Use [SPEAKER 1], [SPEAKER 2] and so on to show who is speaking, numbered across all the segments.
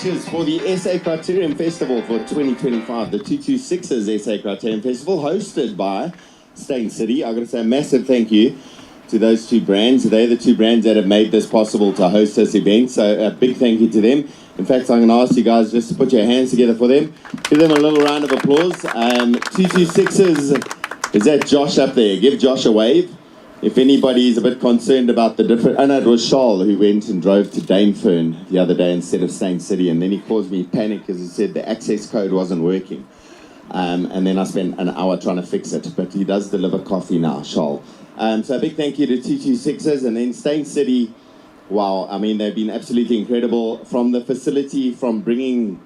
[SPEAKER 1] matches for the SA Criterium Festival for 2025, the 226's SA Criterium Festival, hosted by Steyn City. I've got to say a massive thank you to those two brands. They're the two brands that have made this possible to host this event, so a big thank you to them. In fact, I'm going to ask you guys just to put your hands together for them. Give them a little round of applause. 226's, is that Josh up there? Give Josh a wave. If anybody is a bit concerned about the different... Oh no, it was Charles who went and drove to Dainfern the other day instead of Steyn City, and then he caused me panic because he said the access code wasn't working. And then I spent an hour trying to fix it, but he does deliver coffee now, Charles. So a big thank you to 226's, and then Steyn City. Wow, I mean, they've been absolutely incredible. From the facility, from bringing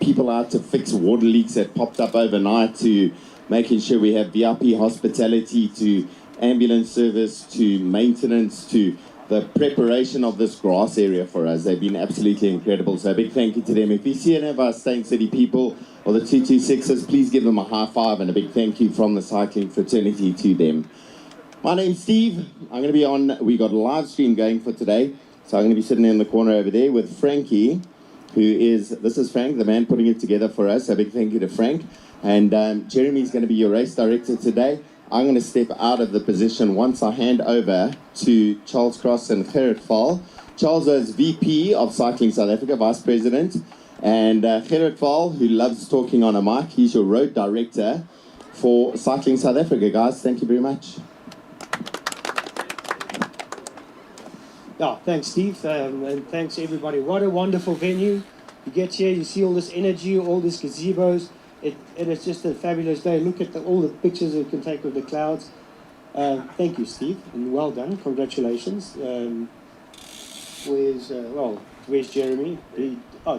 [SPEAKER 1] people out to fix water leaks that popped up overnight, to making sure we have VIP hospitality, to ambulance service, to maintenance, to the preparation of this grass area for us. They've been absolutely incredible. So a big thank you to them. If you see any of our Steyn City people or the 226's, please give them a high five and a big thank you from the cycling fraternity to them. My name's Steve. I'm going to be on, we got a live stream going for today. So I'm going to be sitting in the corner over there with Frankie, who is, this is Frank, the man putting it together for us. So a big thank you to Frank. And Jeremy's going to be your race director today. I'm going to step out of the position once I hand over to Charles Cross and Gerrit Val. Charles is VP of Cycling South Africa, Vice President. And Gerrit Val, who loves talking on a mic, he's your road director for Cycling South Africa. Guys, thank you very much.
[SPEAKER 2] Yeah, thanks, Steve, and thanks everybody. What a wonderful venue. You get here, you see all this energy, all these gazebos. It is just a fabulous day. Look at all the pictures you can take of the clouds. Thank you, Steve, and well done. Congratulations. Where's Jeremy?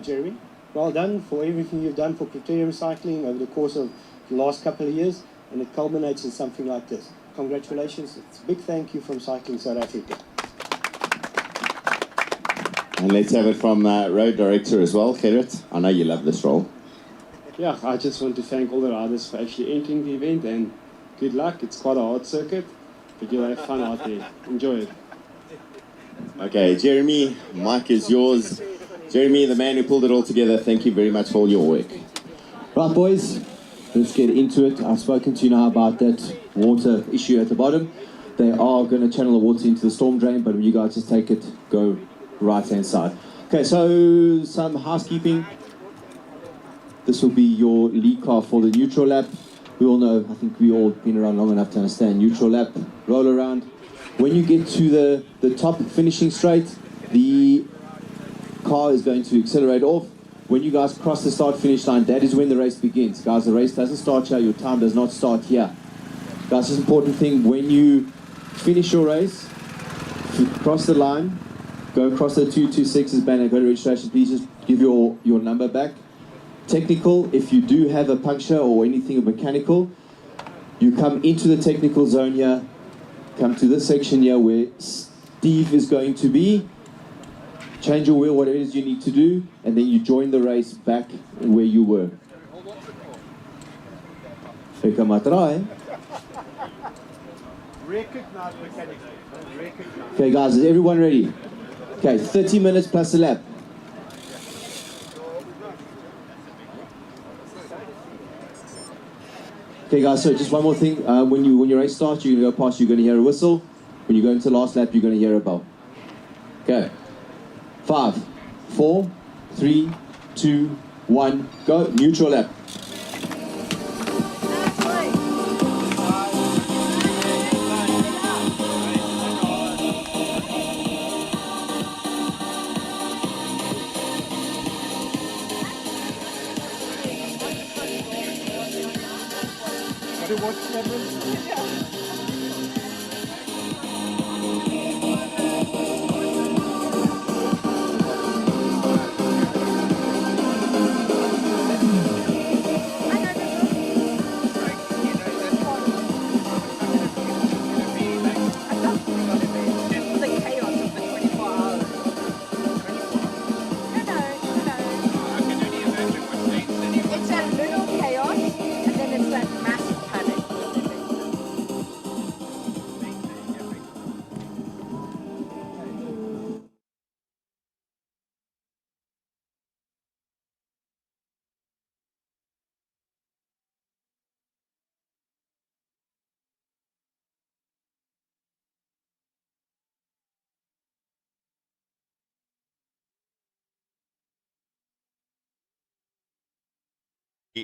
[SPEAKER 2] Jeremy, well done for everything you've done for Criterium Cycling over the course of the last couple of years, and it culminates in something like this. Congratulations. It's a big thank you from Cycling South Africa.
[SPEAKER 1] And let's have it from road director as well, Gerrit. I know you love this role.
[SPEAKER 3] Yeah, I just want to thank all the riders for actually entering the event, and good luck. It's quite a hard circuit, but you'll have fun out there. Enjoy it.
[SPEAKER 1] Okay, Jeremy, mic is yours. Jeremy, the man who pulled it all together, thank you very much for all your work.
[SPEAKER 4] Right, boys, let's get into it. I've spoken to you now about that water issue at the bottom. They are going to channel the water into the storm drain, but you guys just take it, go right-hand side. Okay, so some housekeeping. This will be your lead car for the neutral lap. We all know, I think we all been around long enough to understand neutral lap, roll around. When you get to the top finishing straight, the car is going to accelerate off. When you guys cross the start-finish line, that is when the race begins. Guys, the race doesn't start here, your time does not start here. Guys, this is an important thing. When you finish your race, if you cross the line, go across the 226's banner, go to registration, please just give your number back. Technical, if you do have a puncture or anything mechanical, you come into the technical zone here, come to this section here where Steve is going to be, change your wheel, whatever it is you need to do, and then you join the race back where you were. Okay guys, is everyone ready? Okay, 30 minutes plus a lap. Okay guys, so just one more thing. When your race starts, you're going to go past, you're going to hear a whistle. When you go into the last lap, you're going to hear a bell. Okay. 5, 4, 3, 2, 1, go. Neutral lap.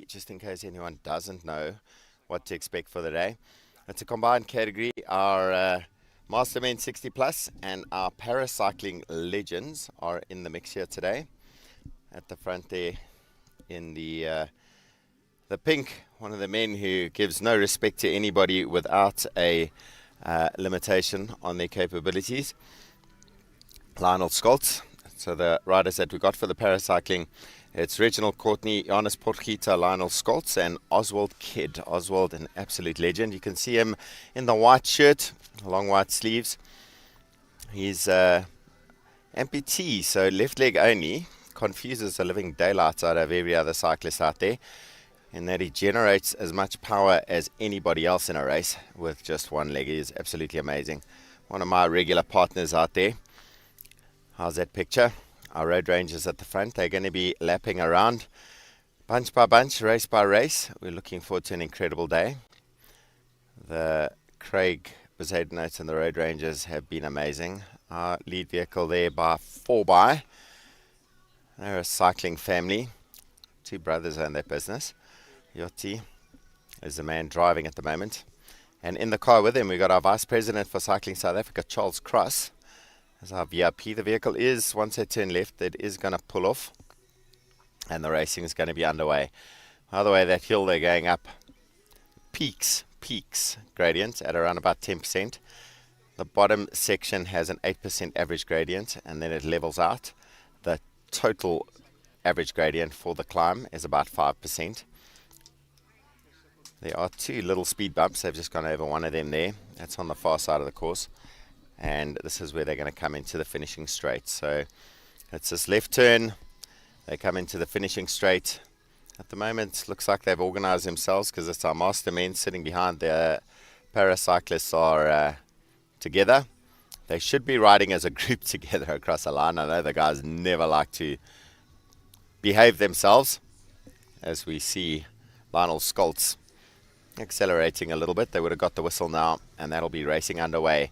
[SPEAKER 1] just in case anyone doesn't know what to expect for the day. It's a combined category. Our Mastermen 60 plus and our paracycling legends are in the mix here today. At the front there, in the pink, one of the men who gives no respect to anybody without a limitation on their capabilities, Lionel Scholz. So the riders that we got for the paracycling, it's Reginald Courtney, Johannes Potgieter, Lionel Scholz, and Oswald Kidd. Oswald, an absolute legend. You can see him in the white shirt, long white sleeves. He's amputee, so left leg only. Confuses the living daylights out of every other cyclist out there, in that he generates as much power as anybody else in a race with just one leg. He is absolutely amazing. One of my regular partners out there. How's that picture? Our road rangers at the front. They're going to be lapping around bunch by bunch, race by race. We're looking forward to an incredible day. The Craig Bezuidenhout and the road rangers have been amazing. Our lead vehicle there by 4x. They're a cycling family. Two brothers own that business. Yotti is the man driving at the moment. And in the car with him, we've got our Vice President for Cycling South Africa, Charles Cross, as our VIP. The vehicle is, once they turn left, it is going to pull off. And the racing is going to be underway. By the way, that hill they're going up, peaks gradient at around about 10%. The bottom section has an 8% average gradient, and then it levels out. The total average gradient for the climb is about 5%. There are two little speed bumps. They've just gone over one of them there. That's on the far side of the course. And this is where they're going to come into the finishing straight. So it's this left turn. They come into the finishing straight. At the moment, looks like they've organized themselves, because it's our master men sitting behind. The paracyclists are together. They should be riding as a group together across the line. I know the guys never like to behave themselves, as we see Lionel Scholz accelerating a little bit. They would have got the whistle now, and that'll be racing underway.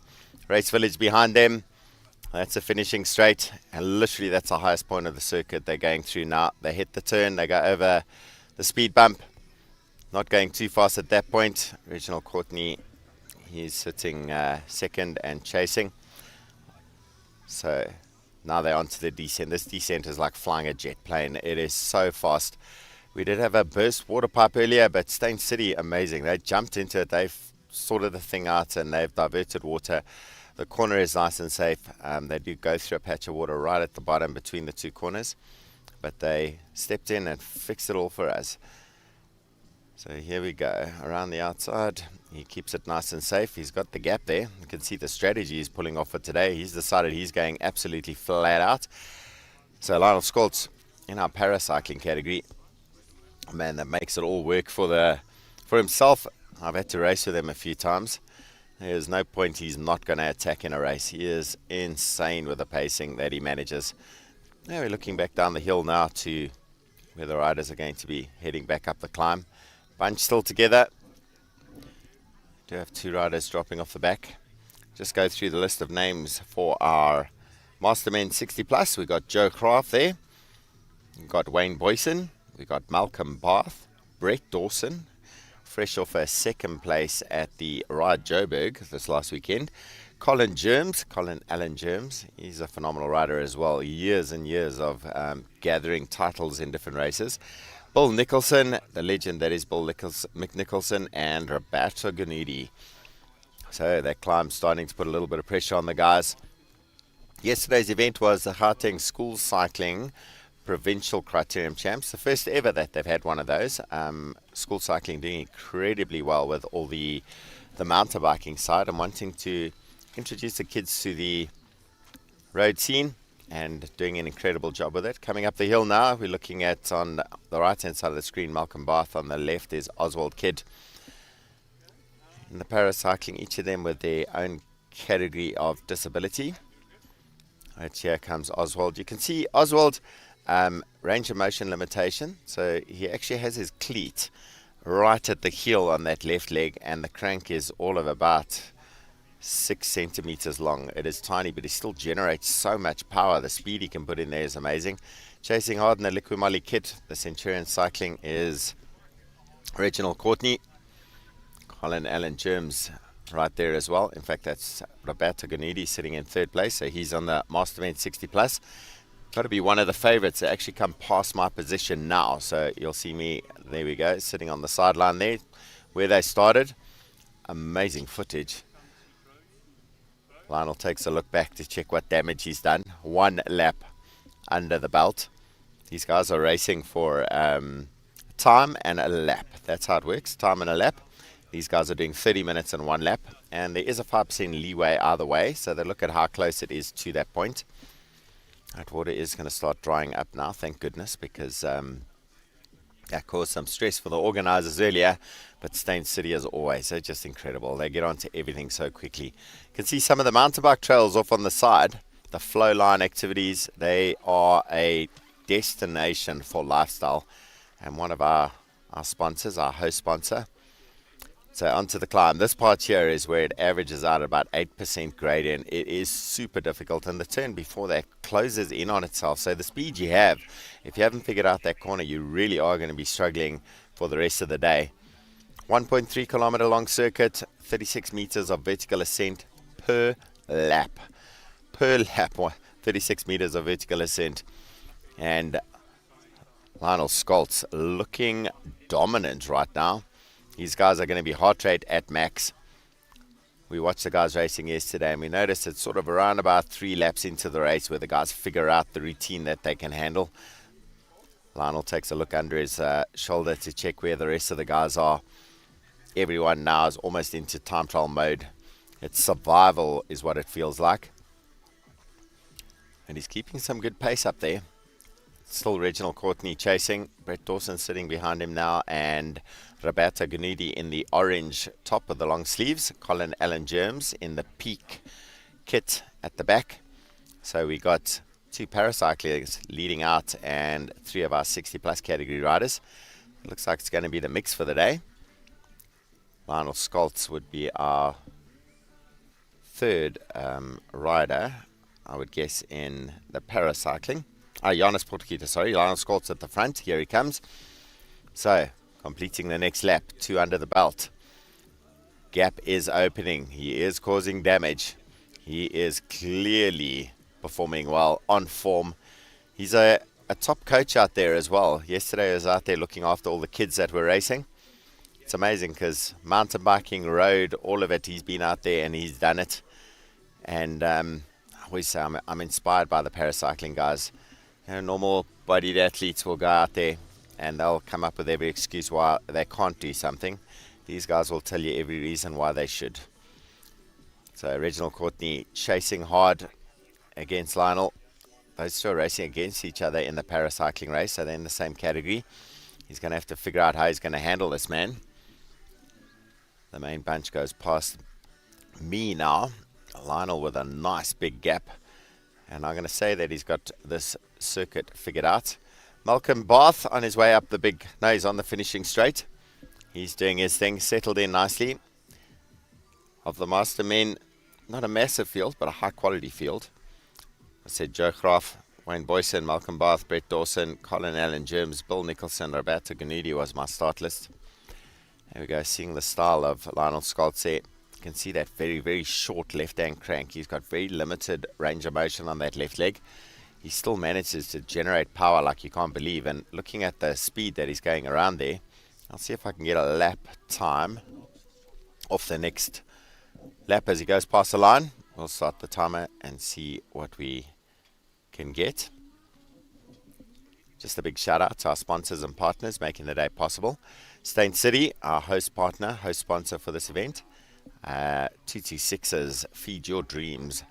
[SPEAKER 1] Race Village behind them. That's a finishing straight, and literally that's the highest point of the circuit they're going through now. They hit the turn, they go over the speed bump. Not going too fast at that point. Reginald Courtney, he's sitting second and chasing. So now they're onto the descent. This descent is like flying a jet plane. It is so fast. We did have a burst water pipe earlier, but Steyn City, amazing. They jumped into it. They've sorted the thing out, and they've diverted water. The corner is nice and safe. They do go through a patch of water right at the bottom between the two corners, but they stepped in and fixed it all for us. So here we go, around the outside. He keeps it nice and safe. He's got the gap there. You can see the strategy he's pulling off for today. He's decided he's going absolutely flat out. So Lionel Scholz in our paracycling category, man, that makes it all work for himself. I've had to race with him a few times. There's no point he's not going to attack in a race. He is insane with the pacing that he manages. Now we're looking back down the hill now to where the riders are going to be heading back up the climb. Bunch still together. Do have two riders dropping off the back. Just go through the list of names for our Mastermen 60 plus. We've got Joe Craft there. We've got Wayne Boyson. We've got Malcolm Barth. Brett Dawson, fresh off a second place at the Ride Joburg this last weekend. Colin Allen Germs, he's a phenomenal rider as well. Years and years of gathering titles in different races. Bill Nicholson, the legend that is Bill Nicholson, and Roberto Ganudi. So that climb's starting to put a little bit of pressure on the guys. Yesterday's event was the Gauteng School Cycling Provincial Criterium Champs, the first ever that they've had one of those. School cycling doing incredibly well with all the mountain biking side, and wanting to introduce the kids to the road scene, and doing an incredible job with it. Coming up the hill now, we're looking at, on the right hand side of the screen, Malcolm Barth. On the left is Oswald Kidd. In the paracycling, each of them with their own category of disability. Right, here comes Oswald. You can see Oswald, range of motion limitation, so he actually has his cleat right at the heel on that left leg, and the crank is all of about 6 centimeters long. It is tiny, but he still generates so much power. The speed he can put in there is amazing. Chasing hard in the Liqui Moly kit. The Centurion Cycling is
[SPEAKER 5] Reginald Courtney, Colin Allen Germs right there as well. In fact, that's Roberto Ganidi sitting in third place, so he's on the Master Event 60 plus. Got to be one of the favourites to actually come past my position now. So you'll see me, there we go, sitting on the sideline there where they started. Amazing footage. Lionel takes a look back to check what damage he's done. 1 lap under the belt. These guys are racing for time and a lap. That's how it works, time and a lap. These guys are doing 30 minutes and 1 lap. And there is a 5% leeway either way. So they look at how close it is to that point. That water is going to start drying up now, thank goodness, because that caused some stress for the organisers earlier. But Steyn City, as always, they're just incredible. They get onto everything so quickly. You can see some of the mountain bike trails off on the side. The flow line activities, they are a destination for lifestyle. And one of our sponsors, our host sponsor. So onto the climb. This part here is where it averages out about 8% gradient. It is super difficult, and the turn before that closes in on itself. So the speed you have, if you haven't figured out that corner, you really are going to be struggling for the rest of the day. 1.3 kilometer long circuit, 36 meters of vertical ascent per lap. Per lap, 36 meters of vertical ascent. And Lionel Scholz looking dominant right now. These guys are going to be heart rate at max. We watched the guys racing yesterday, and we noticed it's sort of around about 3 laps into the race where the guys figure out the routine that they can handle. Lionel takes a look under his shoulder to check where the rest of the guys are. Everyone now is almost into time trial mode. It's survival is what it feels like. And he's keeping some good pace up there. Still Reginald Courtney chasing. Brett Dawson sitting behind him now, and Roberto Ganidi in the orange top of the long sleeves. Colin Allen Germs in the peak kit at the back. So we got 2 paracyclists leading out and 3 of our 60 plus category riders. Looks like it's going to be the mix for the day. Lionel Scholz would be our third rider, I would guess, in the paracycling. Jonas Portuguita, sorry. Lionel Scholz at the front. Here he comes. So, completing the next lap. 2 under the belt. Gap is opening. He is causing damage. He is clearly performing well, on form. He's a top coach out there as well. Yesterday I was out there looking after all the kids that were racing. It's amazing because mountain biking, road, all of it, he's been out there and he's done it. And I always say I'm inspired by the paracycling guys. You know, normal bodied athletes will go out there and they'll come up with every excuse why they can't do something. These guys will tell you every reason why they should. So Reginald Courtney chasing hard against Lionel. Those two are racing against each other in the paracycling race, so they're in the same category. He's going to have to figure out how he's going to handle this man. The main bunch goes past me now. Lionel with a nice big gap. And I'm going to say that he's got this circuit figured out. Malcolm Bath on his way up the big... No, he's on the finishing straight. He's doing his thing, settled in nicely. Of the master men, not a massive field, but a high-quality field. I said Joe Graff, Wayne Boyson, Malcolm Bath, Brett Dawson, Colin Allen Germs, Bill Nicholson, Roberto Ganidi was my start list. There we go, seeing the style of Lionel Scholz there. You can see that very, very short left-hand crank. He's got very limited range of motion on that left leg. He still manages to generate power like you can't believe. And looking at the speed that he's going around there, I'll see if I can get a lap time off the next lap as he goes past the line. We'll start the timer and see what we can get. Just a big shout out to our sponsors and partners making the day possible. Steyn City, our host partner, host sponsor for this event. 226's Feed Your Dreams.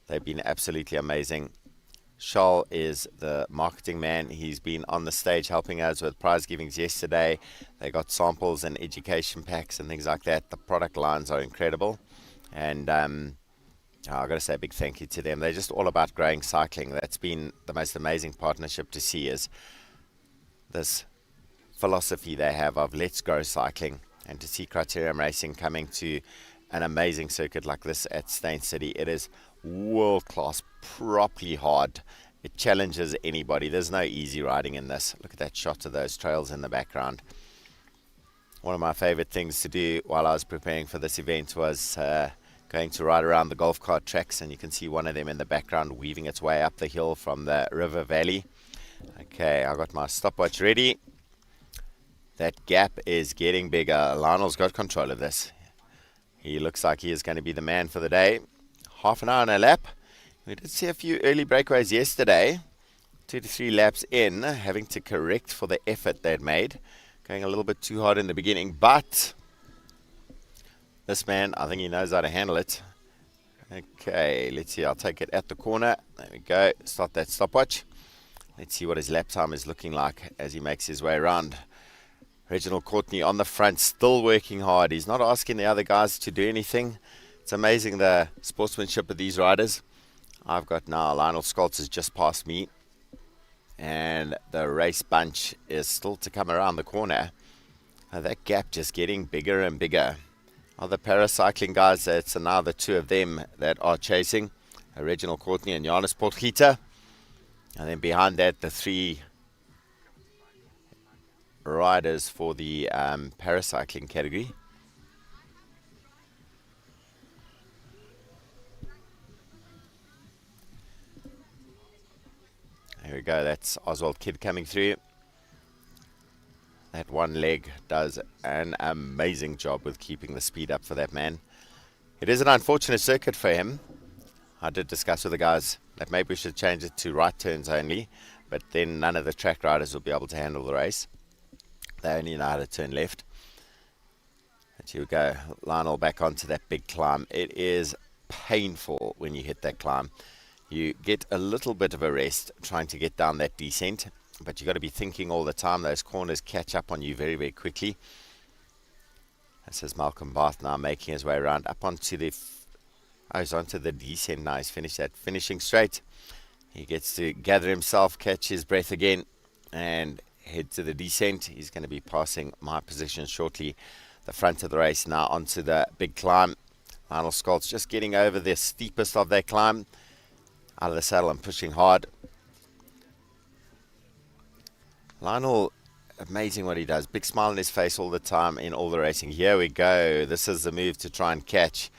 [SPEAKER 5] They've been absolutely amazing. Charles is the marketing man. He's been on the stage helping us with prize givings yesterday. They got samples and education packs and things like that. The product lines are incredible. And I've got to say a big thank you to them. They're just all about growing cycling. That's been the most amazing partnership to see, is this philosophy they have of let's grow cycling. And to see Criterium Racing coming to an amazing circuit like this at Steyn City, it is world-class, properly hard. It challenges anybody. There's no easy riding in this. Look at that shot of those trails in the background. One of my favorite things to do while I was preparing for this event was going to ride around the golf cart tracks, and you can see one of them in the background weaving its way up the hill from the river valley. Okay, I got my stopwatch ready. That gap is getting bigger. Lionel's got control of this. He looks like he is going to be the man for the day. Half an hour on a lap. We did see a few early breakaways yesterday. 2 to 3 laps in, having to correct for the effort they'd made. Going a little bit too hard in the beginning, but this man, I think he knows how to handle it. Okay, let's see. I'll take it at the corner. There we go. Start that stopwatch. Let's see what his lap time is looking like as he makes his way around. Reginald Courtney on the front, still working hard. He's not asking the other guys to do anything. It's amazing the sportsmanship of these riders. I've got now Lionel Scholz has just passed me, and the race bunch is still to come around the corner. That gap just getting bigger and bigger. Other paracycling guys, it's now the 2 of them that are chasing, Reginald Courtney and Johannes Potgieter. And then behind that, the 3 riders for the paracycling category. There we go, that's Oswald Kidd coming through. That one leg does an amazing job with keeping the speed up for that man. It is an unfortunate circuit for him. I did discuss with the guys that maybe we should change it to right turns only, but then none of the track riders will be able to handle the race. They only know how to turn left. And here we go, Lionel back onto that big climb. It is painful when you hit that climb. You get a little bit of a rest trying to get down that descent, but you've got to be thinking all the time. Those corners catch up on you very, very quickly. This is Malcolm Bath now making his way around up onto the he's onto the descent now. He's finished that, finishing straight. He gets to gather himself, catch his breath again, and head to the descent. He's going to be passing my position shortly. The front of the race now onto the big climb. Lionel Scholz just getting over the steepest of that climb. Out of the saddle and pushing hard. Lionel, amazing what he does. Big smile on his face all the time in all the racing. Here we go. This is the move to try and catch.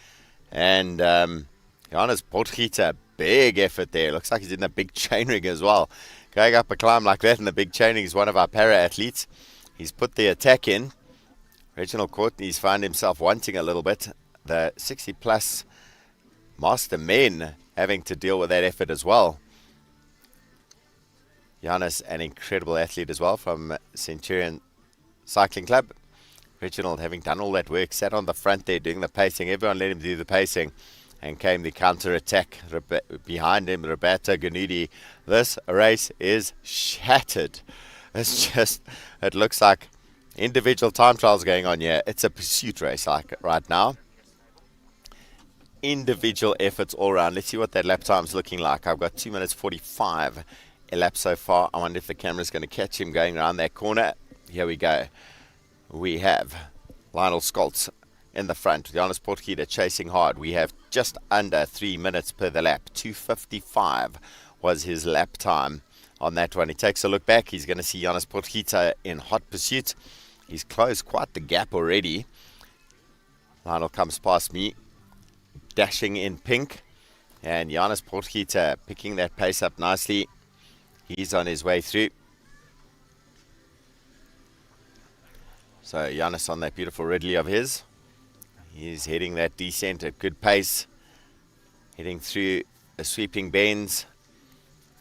[SPEAKER 5] And Johannes Potgieter, big effort there. Looks like he's in a big chainring as well. Going up a climb like that in the big chainring is one of our para-athletes. He's put the attack in. Reginald Courtney's found himself wanting a little bit. The 60-plus master men having to deal with that effort as well. Johannes, an incredible athlete as well from Centurion Cycling Club. Reginald, having done all that work, sat on the front there doing the pacing. Everyone let him do the pacing. And came the counter-attack behind him, Roberto Ganudi. This race is shattered. It's just, it looks like individual time trials going on here. It's a pursuit race like right now. Individual efforts all around. Let's see what that lap time's looking like. I've got 2 minutes 45 elapsed so far. I wonder if the camera's going to catch him going around that corner. Here we go. We have Lionel Scholz in the front. Johannes Potgieter chasing hard. We have just under 3 minutes per the lap. 2:55 was his lap time on that one. He takes a look back. He's going to see Johannes Potgieter in hot pursuit. He's closed quite the gap already. Lionel comes past me, dashing in pink, and Johannes Potgieter picking that pace up nicely. He's on his way through. So Johannes on that beautiful Ridley of his. He's heading that descent at good pace, heading through the sweeping bends.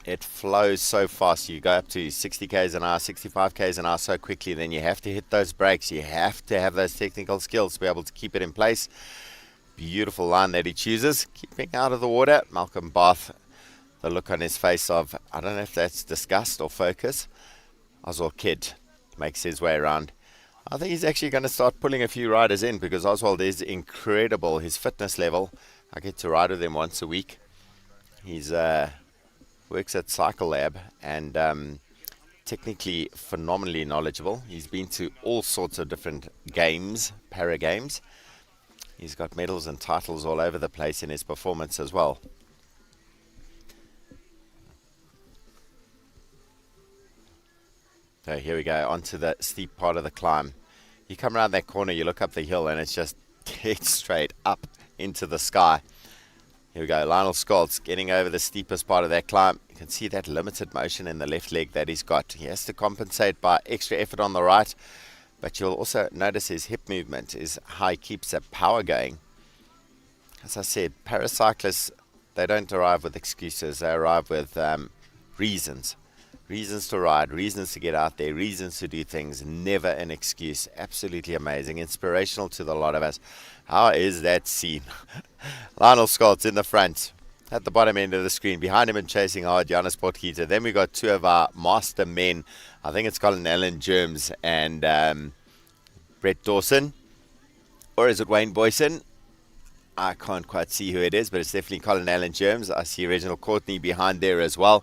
[SPEAKER 5] It flows so fast. You go up to 60 k's an hour, 65 k's an hour so quickly. Then you have to hit those brakes. You have to have those technical skills to be able to keep it in place. Beautiful line that he chooses, keeping out of the water. Malcolm Bath, the look on his face of, I don't know if that's disgust or focus. Oswald Kidd makes his way around. I think he's actually going to start pulling a few riders in because Oswald is incredible. His fitness level, I get to ride with him once a week. He's works at Cycle Lab and technically phenomenally knowledgeable. He's been to all sorts of different games, para games. He's got medals and titles all over the place in his performance as well. So here we go, onto the steep part of the climb. You come around that corner, you look up the hill, and it's just dead straight up into the sky. Here we go, Lionel Scholz getting over the steepest part of that climb. You can see that limited motion in the left leg that he's got. He has to compensate by extra effort on the right, but you'll also notice his hip movement is how he keeps that power going. As I said, paracyclists, they don't arrive with excuses, they arrive with reasons. Reasons to ride, reasons to get out there, reasons to do things, never an excuse. Absolutely amazing, inspirational to the lot of us. How is that seen? Lionel Scholz in the front, at the bottom end of the screen. Behind him and chasing hard, Johannes Potgieter. Then we got two of our master men. I think it's Colin Allen Germs and Brett Dawson. Or is it Wayne Boyson? I can't quite see who it is, but it's definitely Colin Allen Germs. I see Reginald Courtney behind there as well.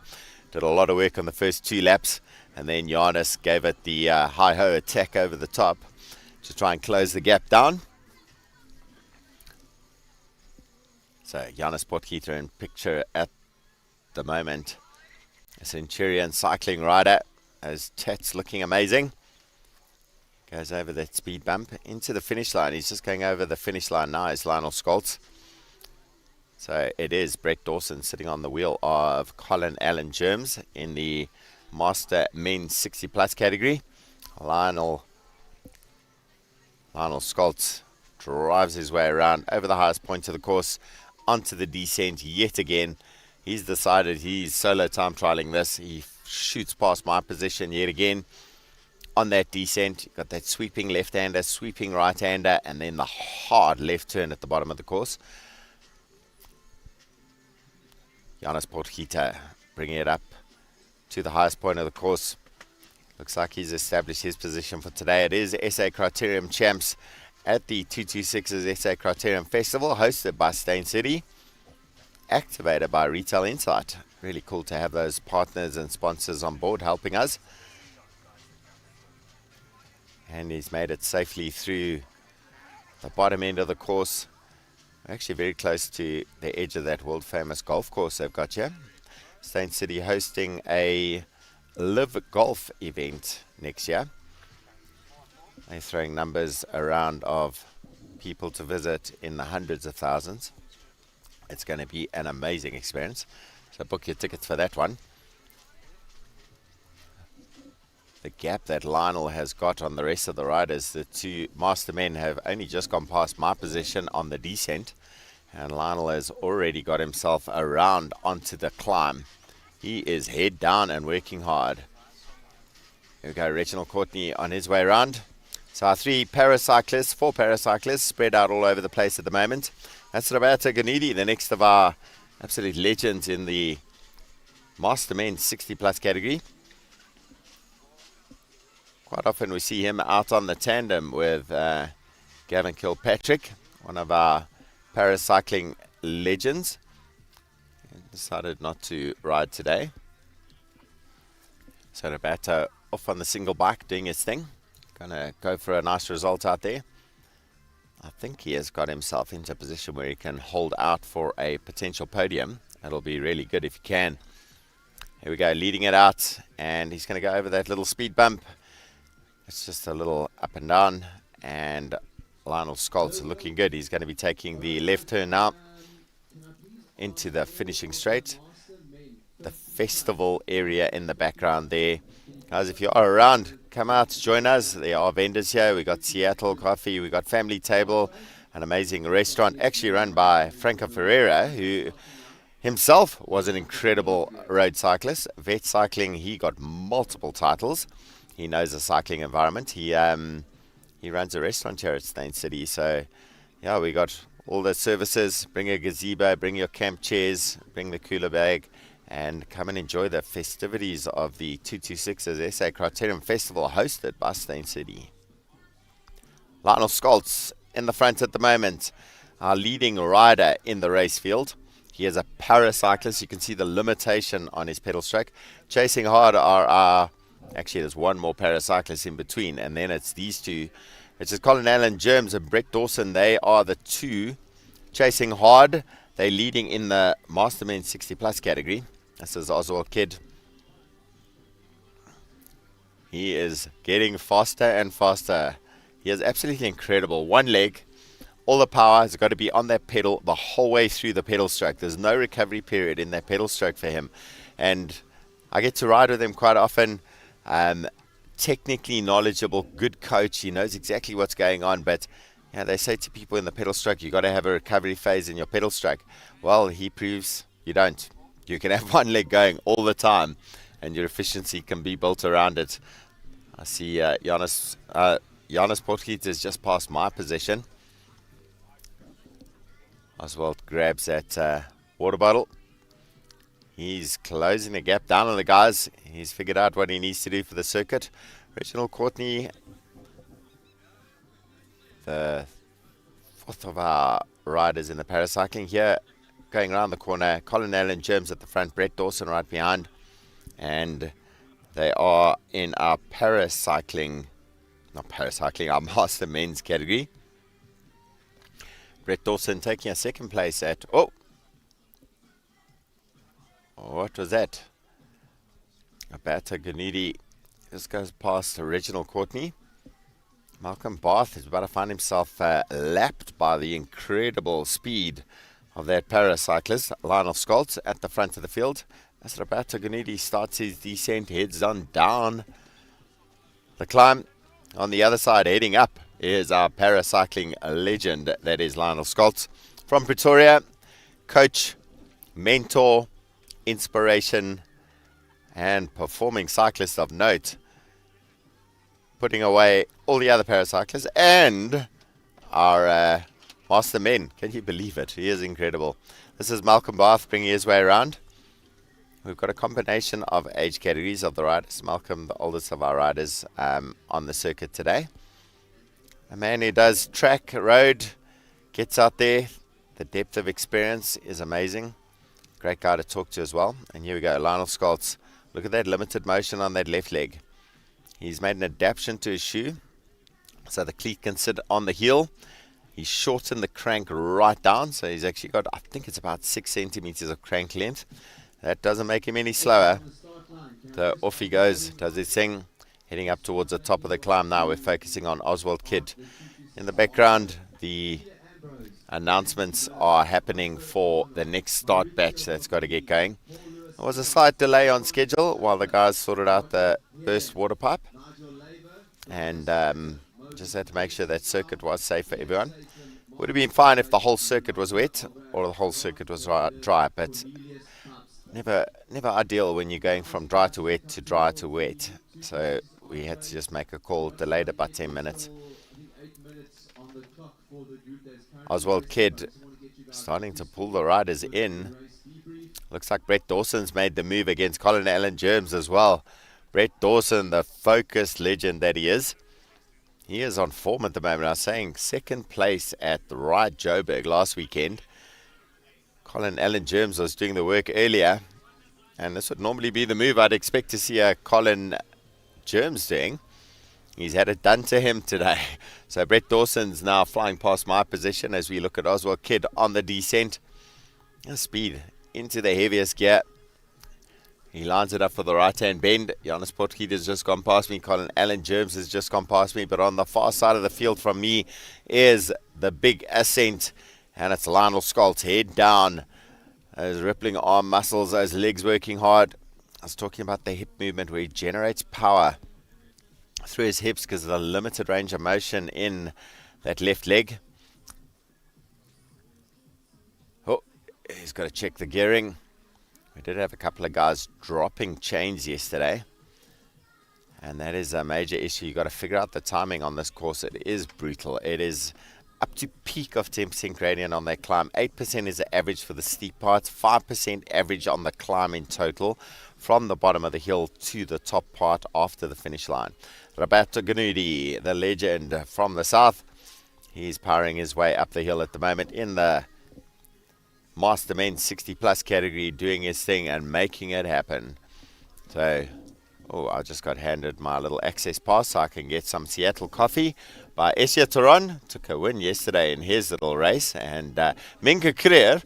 [SPEAKER 5] Did a lot of work on the first 2 laps, and then Johannes gave it the hi-ho attack over the top to try and close the gap down. So Johannes Potgieter in picture at the moment. A Centurion cycling rider, as Chat's looking amazing. Goes over that speed bump into the finish line. He's just going over the finish line now, is Lionel Scholz. So it is Brett Dawson sitting on the wheel of Colin Allen Germs in the Master Men's 60 Plus category. Lionel Scholz drives his way around over the highest point of the course onto the descent yet again. He's decided he's solo time trialing this. He shoots past my position yet again on that descent. You've got that sweeping left-hander, sweeping right-hander, and then the hard left turn at the bottom of the course. Johannes Potgieter bringing it up to the highest point of the course. Looks like he's established his position for today. It is SA Criterium Champs at the 226's SA Criterium Festival, hosted by Steyn City, activated by Retail Insight. Really cool to have those partners and sponsors on board helping us. And he's made it safely through the bottom end of the course. Actually very close to the edge of that world famous golf course they've got here. Steyn City hosting a live golf event next year. They're throwing numbers around of people to visit in the hundreds of thousands. It's going to be an amazing experience. So book your tickets for that one. The gap that Lionel has got on the rest of the riders, the two master men have only just gone past my position on the descent, and Lionel has already got himself around onto the climb. He is head down and working hard. Here we go, Reginald Courtney on his way around. So our 4 paracyclists spread out all over the place at the moment. That's Roberto Ganidi, the next of our absolute legends in the Master Men 60 plus category. Quite often we see him out on the tandem with Gavin Kilpatrick, one of our paracycling legends. He decided not to ride today. So Roberto off on the single bike doing his thing. Gonna go for a nice result out there. I think he has got himself into a position where he can hold out for a potential podium. That'll be really good if he can. Here we go, leading it out, and he's going to go over that little speed bump. It's just a little up and down, and Lionel Scholz looking good. He's going to be taking the left turn now into the finishing straight. The festival area in the background there. Guys, if you are around, come out, join us. There are vendors here. We got Seattle Coffee, we got Family Table, an amazing restaurant actually run by Franco Ferreira, who himself was an incredible road cyclist. Vet cycling, he got multiple titles. He knows the cycling environment. He runs a restaurant here at Steyn City. So, yeah, we got all the services. Bring a gazebo, bring your camp chairs, bring the cooler bag, and come and enjoy the festivities of the 226's SA Criterium Festival hosted by Steyn City. Lionel Scholz in the front at the moment, our leading rider in the race field. He is a paracyclist. You can see the limitation on his pedal stroke. Chasing hard are our... Actually, there's one more paracyclist in between, and then it's these two. It's just Colin Allen Germs and Brett Dawson. They are the two chasing hard. They're leading in the Mastermen 60 plus category. This is Oswald Kidd. He is getting faster and faster. He is absolutely incredible. One leg, all the power has got to be on that pedal the whole way through the pedal stroke. There's no recovery period in that pedal stroke for him. And I get to ride with him quite often. Technically knowledgeable, good coach. He knows exactly what's going on. But they say to people in the pedal stroke, you got to have a recovery phase in your pedal stroke. Well, he proves you don't. You can have one leg going all the time, and your efficiency can be built around it. I see Jonas Potgieter is just past my position. Oswald grabs that water bottle. He's closing the gap down on the guys. He's figured out what he needs to do for the circuit. Reginald Courtney, the fourth of our riders in the paracycling here, going around the corner. Colin Allen Germs at the front, Brett Dawson right behind. And they are in our our master men's category. Brett Dawson taking a second place at, what was that? Alberto Ganudi just goes past Reginald Courtney. Malcolm Bath is about to find himself lapped by the incredible speed of that paracyclist, Lionel Scholz, at the front of the field. As Roberto Ganudi starts his descent, heads on down the climb. On the other side, heading up, is our paracycling legend, that is Lionel Scholz. From Pretoria, coach, mentor, inspiration, and performing cyclist of note. Putting away all the other paracyclists and our master men. Can you believe it? He is incredible. This is Malcolm Bath bringing his way around. We've got a combination of age categories of the riders. Malcolm, the oldest of our riders on the circuit today. A man who does track, road, gets out there. The depth of experience is amazing. Great guy to talk to as well. And here we go, Lionel Scholz. Look at that limited motion on that left leg. He's made an adaptation to his shoe, so the cleat can sit on the heel. He's shortened the crank right down, so he's actually got, I think it's about 6 centimeters of crank length. That doesn't make him any slower. So off he goes, does his thing, heading up towards the top of the climb now. We're focusing on Oswald Kidd. In the background, the announcements are happening for the next start batch that's got to get going. There was a slight delay on schedule while the guys sorted out the burst water pipe. And just had to make sure that circuit was safe for everyone. Would have been fine if the whole circuit was wet or the whole circuit was dry, but never ideal when you're going from dry to wet to dry to wet. So we had to just make a call, delayed it by 10 minutes. Oswald Kidd starting to pull the riders in. Looks like Brett Dawson's made the move against Colin Allen Germs as well. Brett Dawson, the focused legend that he is. He is on form at the moment. I was saying second place at the Ride Joburg last weekend. Colin Allen Germs was doing the work earlier. And this would normally be the move I'd expect to see a Colin Germs doing. He's had it done to him today. So Brett Dawson's now flying past my position as we look at Oswald Kidd on the descent. Speed into the heaviest gear. He lines it up for the right-hand bend. Jonas Potgieter has just gone past me. Colin Allen Germs has just gone past me. But on the far side of the field from me is the big ascent. And it's Lionel Scholz, head down. Those rippling arm muscles, those legs working hard. I was talking about the hip movement where he generates power through his hips because of the limited range of motion in that left leg. Oh, he's got to check the gearing. We did have a couple of guys dropping chains yesterday, and that is a major issue. You've got to figure out the timing on this course. It is brutal. It is up to peak of 10% gradient on that climb. 8% is the average for the steep parts, 5% average on the climb in total, from the bottom of the hill to the top part after the finish line. Roberto Ganudi, the legend from the south, he's powering his way up the hill at the moment in the Master Men 60 plus category, doing his thing and making it happen. So, I just got handed my little access pass so I can get some Seattle coffee by SA Toron. Took a win yesterday in his little race. And Minka Creer,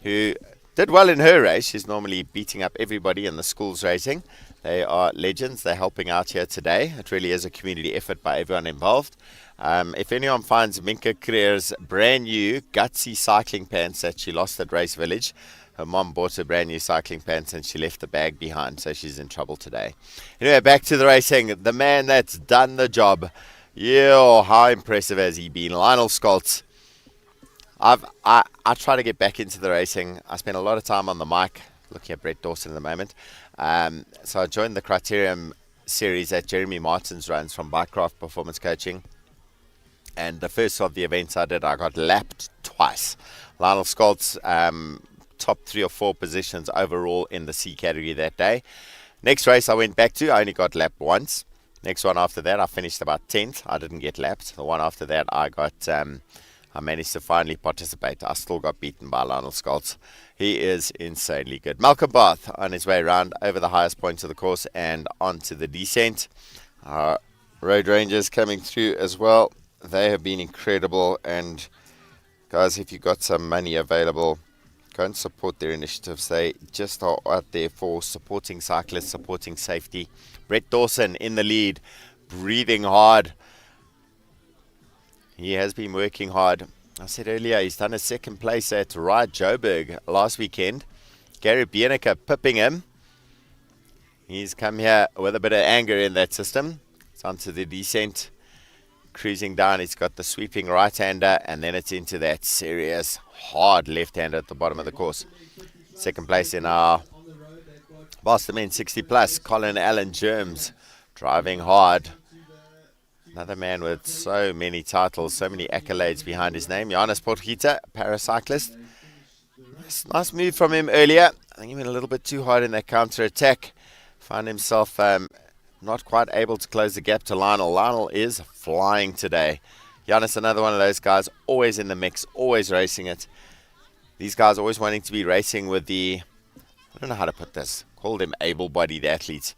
[SPEAKER 5] who did well in her race, she's normally beating up everybody in the schools racing. They are legends. They're helping out here today. It really is a community effort by everyone involved. If anyone finds Minka Creer's brand new gutsy cycling pants that she lost at Race Village, her mom bought her brand new cycling pants and she left the bag behind, so she's in trouble today. Anyway, back to the racing. The man that's done the job. Yeah, how impressive has he been? Lionel Scholz. I try to get back into the racing. I spend a lot of time on the mic, looking at Brett Dawson at the moment. So I joined the Criterium series that Jeremy Martins runs from Bikecraft Performance Coaching. And the first of the events I did, I got lapped twice. Lionel Scholz, top 3 or 4 positions overall in the C category that day. Next race I went back to, I only got lapped once. Next one after that, I finished about 10th. I didn't get lapped. The one after that, I managed to finally participate. I still got beaten by Lionel Scholz. He is insanely good. Malcolm Bath on his way around over the highest points of the course and onto the descent. Road Rangers coming through as well. They have been incredible. And guys, if you've got some money available, go and support their initiatives. They just are out there for supporting cyclists, supporting safety. Brett Dawson in the lead, breathing hard. He has been working hard. I said earlier, he's done a second place at Ride Joburg last weekend. Gary Bienica pipping him. He's come here with a bit of anger in that system. It's onto the descent. Cruising down, he's got the sweeping right-hander, and then it's into that serious, hard left-hander at the bottom of the course. Second place in our Boston Men 60 Plus, Colin Allen Germs, driving hard. Another man with so many titles, so many accolades behind his name. Johannes Potgieter, paracyclist. Nice move from him earlier. I think he went a little bit too hard in that counter-attack. Found himself not quite able to close the gap to Lionel. Lionel is flying today. Johannes, another one of those guys, always in the mix, always racing it. These guys always wanting to be racing with the, I don't know how to put this, call them able-bodied athletes.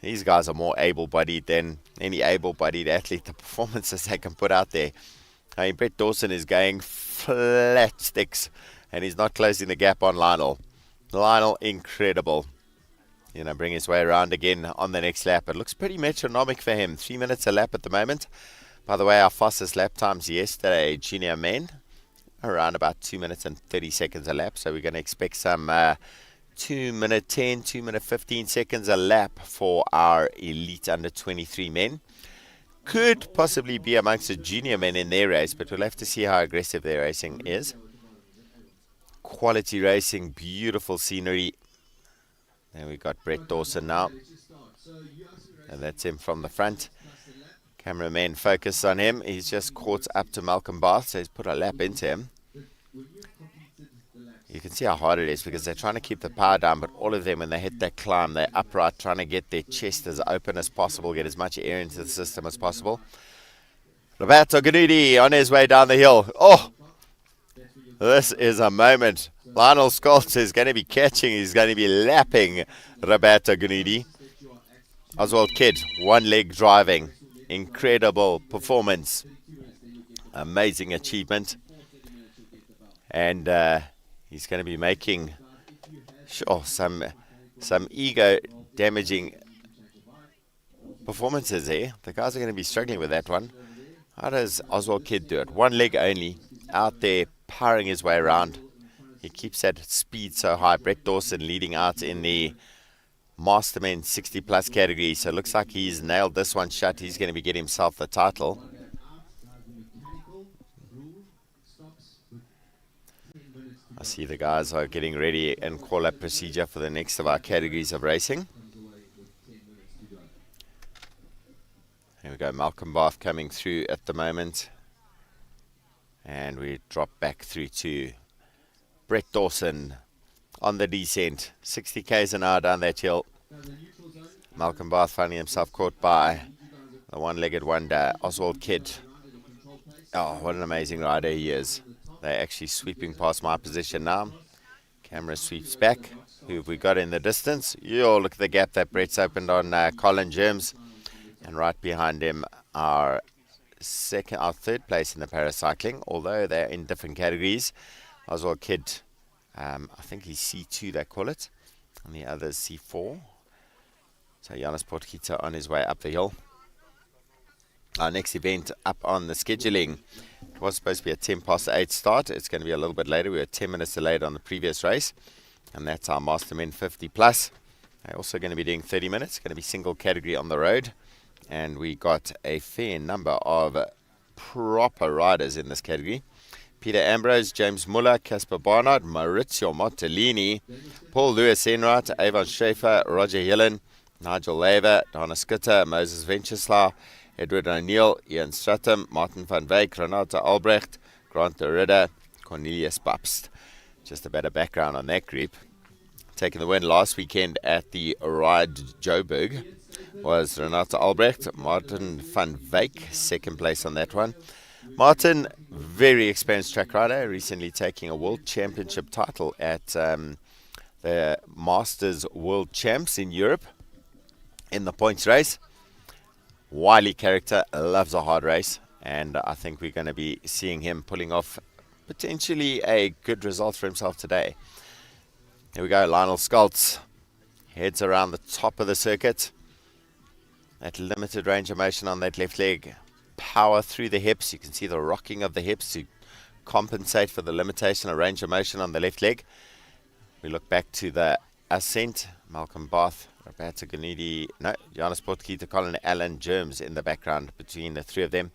[SPEAKER 5] These guys are more able-bodied than any able-bodied athlete. The performances they can put out there. I mean, Brett Dawson is going flat sticks, and he's not closing the gap on Lionel. Lionel, incredible. You know, bring his way around again on the next lap. It looks pretty metronomic for him. 3 minutes a lap at the moment. By the way, our fastest lap times yesterday, junior men, around about 2 minutes and 30 seconds a lap. So we're going to expect some 2 minute 10, 2 minute 15 seconds a lap for our elite under 23 men. Could possibly be amongst the junior men in their race, but we'll have to see how aggressive their racing is. Quality racing, beautiful scenery. And we've got Brett Dawson now. And that's him from the front. Cameraman focus on him. He's just caught up to Malcolm Bath, so he's put a lap into him. You can see how hard it is because they're trying to keep the power down, but all of them, when they hit that climb, they're upright, trying to get their chest as open as possible, get as much air into the system as possible. Roberto Gnudi on his way down the hill. Oh, this is a moment. Lionel Scholz is going to be catching, he's going to be lapping Roberto Gnudi. Oswald Kidd, one leg driving. Incredible performance. Amazing achievement. And he's going to be making some ego damaging performances there. The guys are going to be struggling with that one. How does Oswald Kidd do it? One leg only, out there powering his way around. He keeps that speed so high. Brett Dawson leading out in the Mastermen 60 plus category. So it looks like he's nailed this one shut. He's going to be getting himself the title. I see the guys are getting ready and call up procedure for the next of our categories of racing. Here we go, Malcolm Bath coming through at the moment. And we drop back through to Brett Dawson on the descent. 60 k's an hour down that hill. Malcolm Bath finding himself caught by the one-legged wonder, Oswald Kidd. Oh, what an amazing rider he is. They're actually sweeping past my position now. Camera sweeps back. Who have we got in the distance? Yo, look at the gap that Brett's opened on Colin Germs. And right behind him, our third place in the paracycling, although they're in different categories. Oswald Kidd, I think he's C2 they call it, and the other's C4. So Jonas Potgieter on his way up the hill. Our next event up on the scheduling, it was supposed to be a 8:10 start. It's going to be a little bit later. We were 10 minutes delayed on the previous race. And that's our Mastermen 50 plus. They're also going to be doing 30 minutes. Going to be single category on the road. And we got a fair number of proper riders in this category. Peter Ambrose, James Muller, Casper Barnard, Maurizio Mottolini, Paul Lewis Enright, Avon Schaefer, Roger Hillen, Nigel Lever, Donna Skutter, Moses Ventureslaw, Edward O'Neill, Ian Stratham, Martin van Wyk, Renata Albrecht, Grant de Ridder, Cornelius Papst. Just a better background on that group. Taking the win last weekend at the Ride Joburg was Renata Albrecht, Martin van Wyk, second place on that one. Martin, very experienced track rider, recently taking a World Championship title at the Masters World Champs in Europe in the points race. Wily character, loves a hard race, and I think we're going to be seeing him pulling off potentially a good result for himself today. Here we go, Lionel Skoltz heads around the top of the circuit. That limited range of motion on that left leg. Power through the hips. You can see the rocking of the hips to compensate for the limitation of range of motion on the left leg. We look back to the ascent. Malcolm Bath, Roberto Ganidi, Jonas Potgieter, Colin Allen, Germs in the background between the three of them.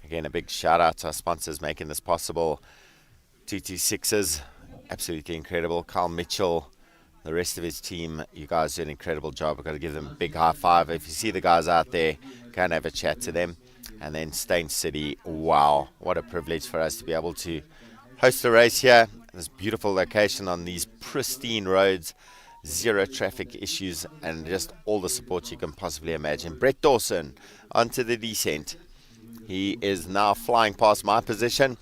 [SPEAKER 5] Again, a big shout out to our sponsors making this possible. 226s, absolutely incredible. Carl Mitchell, the rest of his team, you guys do an incredible job. I've got to give them a big high five. If you see the guys out there, go and have a chat to them. And then Steyn City, wow, what a privilege for us to be able to host a race here. This beautiful location on these pristine roads, zero traffic issues, and just all the support you can possibly imagine. Brett Dawson onto the descent. He is now flying past my position.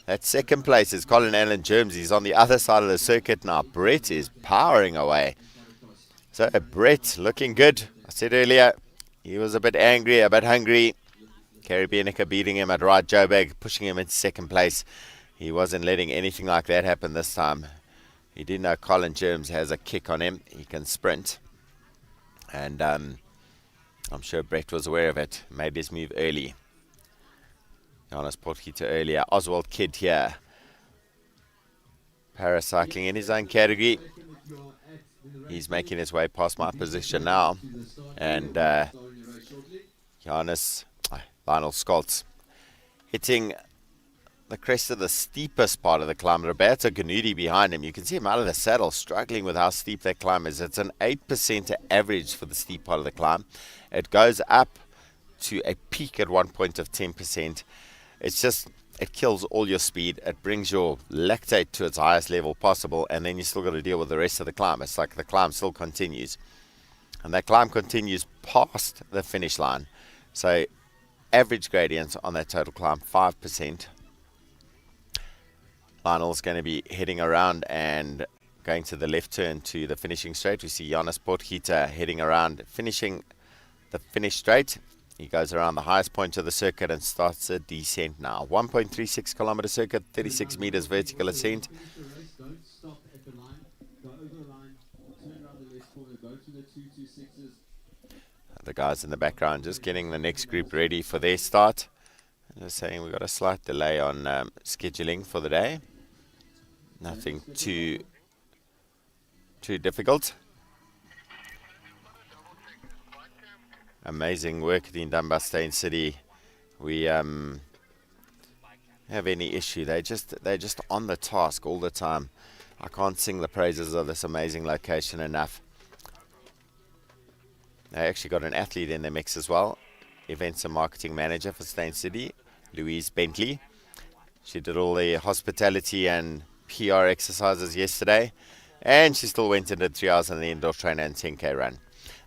[SPEAKER 5] That second place is Colin Allen Germs. He's on the other side of the circuit now. Brett is powering away. So Brett looking good. I said earlier, he was a bit angry, a bit hungry. Kerry Bienica beating him at Ride Joburg, pushing him into second place. He wasn't letting anything like that happen this time. He did know Colin Germs has a kick on him. He can sprint. And I'm sure Brett was aware of it. Made his move early. Jonas Potgieter earlier. Oswald Kidd here. Paracycling in his own category. He's making his way past my position now. And Lionel Skoltz hitting the crest of the steepest part of the climb. Roberto Ganudi behind him. You can see him out of the saddle, struggling with how steep that climb is. It's an 8% average for the steep part of the climb. It goes up to a peak at one point of 10%. It's just, it kills all your speed. It brings your lactate to its highest level possible, and then you still got to deal with the rest of the climb. It's like the climb still continues. And that climb continues past the finish line. So average gradient on that total climb, 5%. Lionel's going to be heading around and going to the left turn to the finishing straight. We see Jonas Potgieter heading around, finishing the finish straight. He goes around the highest point of the circuit and starts a descent now. 1.36 kilometer circuit, 36 meters vertical ascent. The guys in the background just getting the next group ready for their start. Just saying we've got a slight delay on scheduling for the day. Nothing too difficult. Amazing work being done by Steyn City. We have any issue. They're just on the task all the time. I can't sing the praises of this amazing location enough. They actually got an athlete in the mix as well. Events and marketing manager for Steyn City, Louise Bentley. She did all the hospitality and PR exercises yesterday, and she still went into 3 hours on the indoor trainer and 10K run.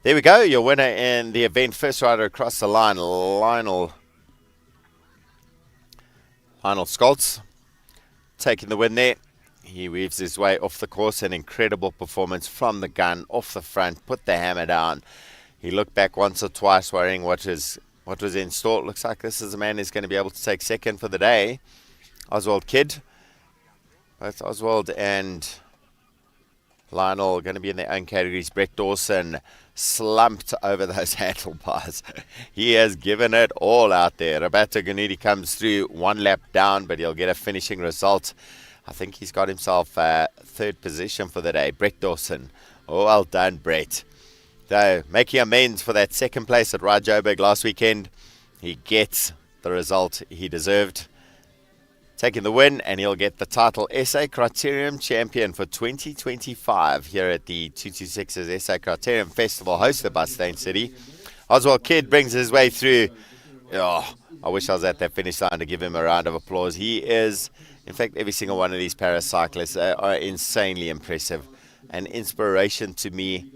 [SPEAKER 5] There we go, your winner in the event, first rider across the line, Lionel Skoltz, taking the win there. He weaves his way off the course, an incredible performance from the gun, off the front, put the hammer down. He looked back once or twice, worrying what was in store. Looks like this is a man who's going to be able to take second for the day. Oswald Kidd. Both Oswald and Lionel are going to be in their own categories. Brett Dawson slumped over those handlebars. He has given it all out there. Roberto Ganudi comes through 1 lap down, but he'll get a finishing result. I think he's got himself third position for the day. Brett Dawson. Oh, well done, Brett. So, making amends for that second place at Ride Joburg last weekend. He gets the result he deserved, taking the win, and he'll get the title SA Criterium Champion for 2025 here at the 226's SA Criterium Festival hosted by Steyn City. Oswald Kidd brings his way through. Oh, I wish I was at that finish line to give him a round of applause. He is, in fact, every single one of these paracyclists are insanely impressive. An inspiration to me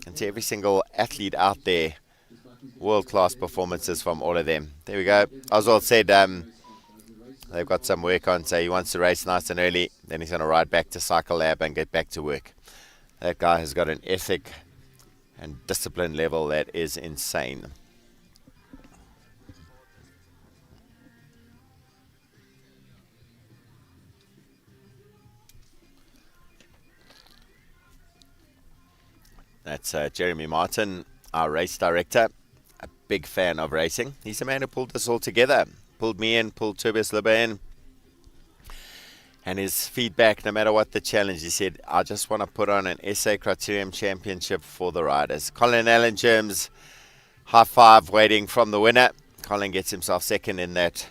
[SPEAKER 5] and to every single athlete out there. World-class performances from all of them. There we go. Oswald said they've got some work on, so he wants to race nice and early. Then he's going to ride back to Cycle Lab and get back to work. That guy has got an ethic and discipline level that is insane. That's Jeremy Martin, our race director. A big fan of racing. He's the man who pulled this all together. Pulled me in, pulled Tobias Libbe in. And his feedback, no matter what the challenge, he said, I just want to put on an SA Criterium Championship for the riders. Colin Allen Germs, high five waiting from the winner. Colin gets himself second in that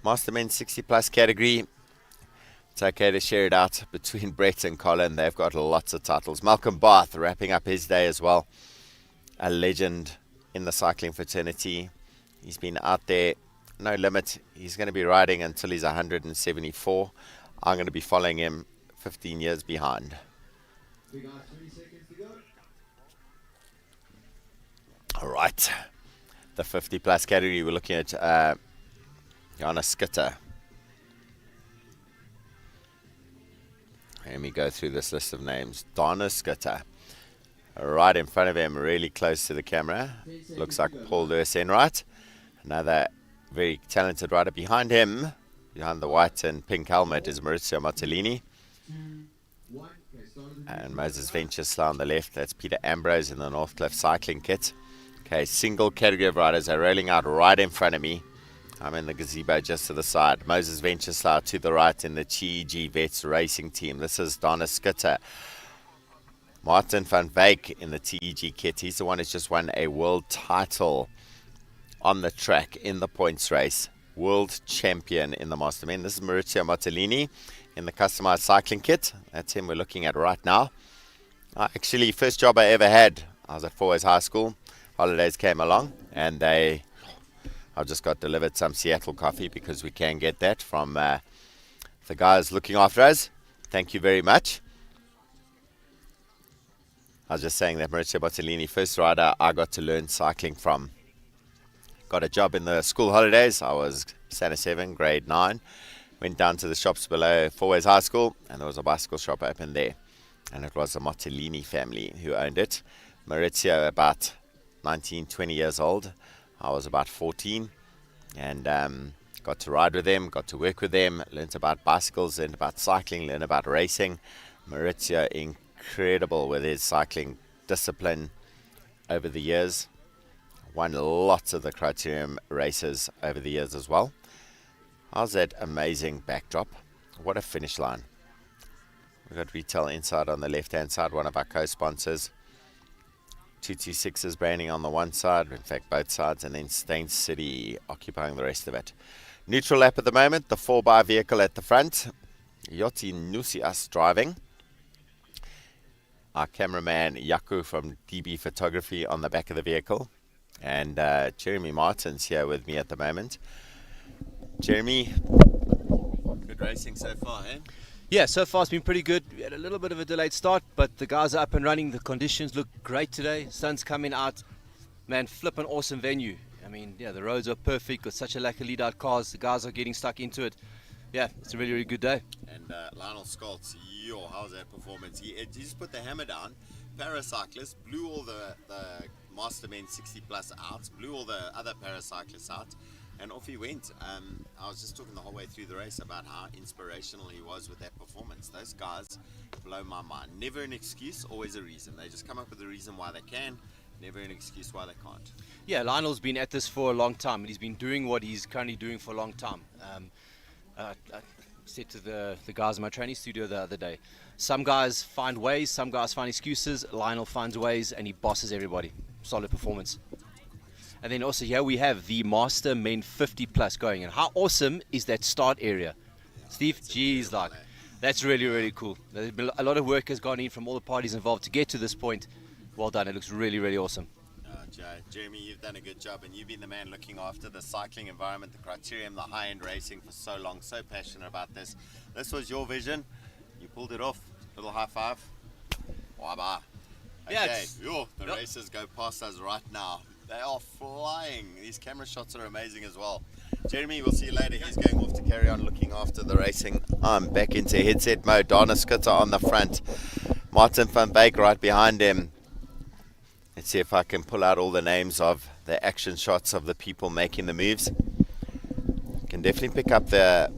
[SPEAKER 5] Mastermen 60 plus category. It's okay to share it out between Brett and Colin. They've got lots of titles. Malcolm Barth wrapping up his day as well. A legend in the cycling fraternity. He's been out there, no limit. He's going to be riding until he's 174. I'm going to be following him 15 years behind.
[SPEAKER 4] We got 20 seconds to go.
[SPEAKER 5] All right. The 50 plus category, we're looking at Johannes Skitter. Let me go through this list of names. Donna Skitter. Right in front of him, really close to the camera. Looks like Paul Lewis Enright. Another very talented rider behind him. Behind the white and pink helmet is Maurizio Martellini. And Moses Venturesla on the left. That's Peter Ambrose in the Northcliffe cycling kit. Okay, single category of riders are rolling out right in front of me. I'm in the gazebo just to the side. Moses Venturesla to the right in the GEG Vets racing team. This is Donna Skitter. Martin van Wyk in the TEG kit. He's the one who's just won a world title on the track in the points race. World champion in the Mastermen. This is Maurizio Martellini in the customized cycling kit. That's him we're looking at right now. Actually, first job I ever had, I was at Fourways High School. Holidays came along and I just got delivered some Seattle coffee because we can get that from the guys looking after us. Thank you very much. I was just saying that Maurizio Martellini, first rider I got to learn cycling from. Got a job in the school holidays. I was Santa 7, grade 9. Went down to the shops below Fourways High School, and there was a bicycle shop open there. And it was the Martellini family who owned it. Maurizio, about 19, 20 years old. I was about 14. And got to ride with them, got to work with them, learned about bicycles, learned about cycling, learned about racing. Maurizio, incredible with his cycling discipline over the years. Won lots of the Criterium races over the years as well. How's that amazing backdrop? What a finish line. We've got Retail Insight on the left-hand side, one of our co-sponsors. 226's branding on the one side, in fact both sides, and then Steyn City occupying the rest of it. Neutral lap at the moment, the 4x vehicle at the front. Yoti Nusias driving. Our cameraman Yaku from DB Photography on the back of the vehicle. And Jeremy Martin's here with me at the moment. Jeremy, good racing so far, eh?
[SPEAKER 6] Yeah, so far it's been pretty good. We had a little bit of a delayed start, but the guys are up and running. The conditions look great today. Sun's coming out. Man, flippin' awesome venue. I mean, yeah, the roads are perfect. Got such a lack of lead-out cars. The guys are getting stuck into it. Yeah, it's a really, really good day.
[SPEAKER 5] And Lionel Scholz, how's that performance? He just put the hammer down. Paracyclist blew all the Mastermen 60 plus out, blew all the other paracyclists out. And off he went. I was just talking the whole way through the race about how inspirational he was with that performance. Those guys blow my mind. Never an excuse, always a reason. They just come up with a reason why they can, never an excuse why they can't.
[SPEAKER 6] Yeah, Lionel's been at this for a long time, and he's been doing what he's currently doing for a long time. I said to the guys in my training studio the other day, some guys find ways, some guys find excuses. Lionel finds ways, and he bosses everybody. Solid performance. And then also here we have the Master Men 50 Plus going. And how awesome is that start area? Steve, geez, like, that's really, really cool. There's been a lot of work has gone in from all the parties involved to get to this point. Well done. It looks really, really awesome.
[SPEAKER 5] Jeremy, you've done a good job, and you've been the man looking after the cycling environment, the Criterium, the high-end racing for so long, so passionate about this. This was your vision. You pulled it off. Little high five. Waba. Okay, the races go past us right now. They are flying. These camera shots are amazing as well. Jeremy, we'll see you later. He's going off to carry on looking after the racing. I'm back into headset mode. Dana Skutter on the front. Martin van Beek right behind him. Let's see if I can pull out all the names of the action shots of the people making the moves. Can definitely pick up the...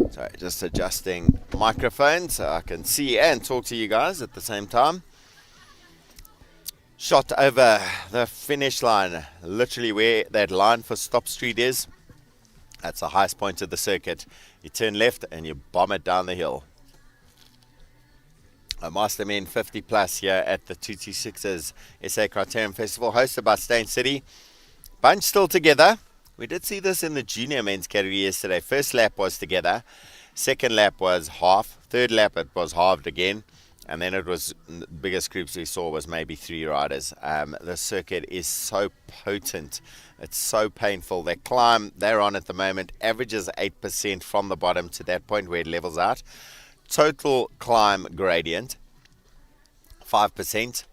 [SPEAKER 5] Sorry, just adjusting microphone so I can see and talk to you guys at the same time. Shot over the finish line, literally where that line for Stop Street is. That's the highest point of the circuit. You turn left and you bomb it down the hill. A Master Men 50 Plus here at the 226's SA Criterium Festival, hosted by Steyn City. Bunch still together. We did see this in the junior men's category yesterday. First lap was together. Second lap was half. Third lap it was halved again. And then it was, the biggest groups we saw was maybe 3 riders. The circuit is so potent. It's so painful. That climb they're on at the moment averages 8% from the bottom to that point where it levels out. Total climb gradient, 5%.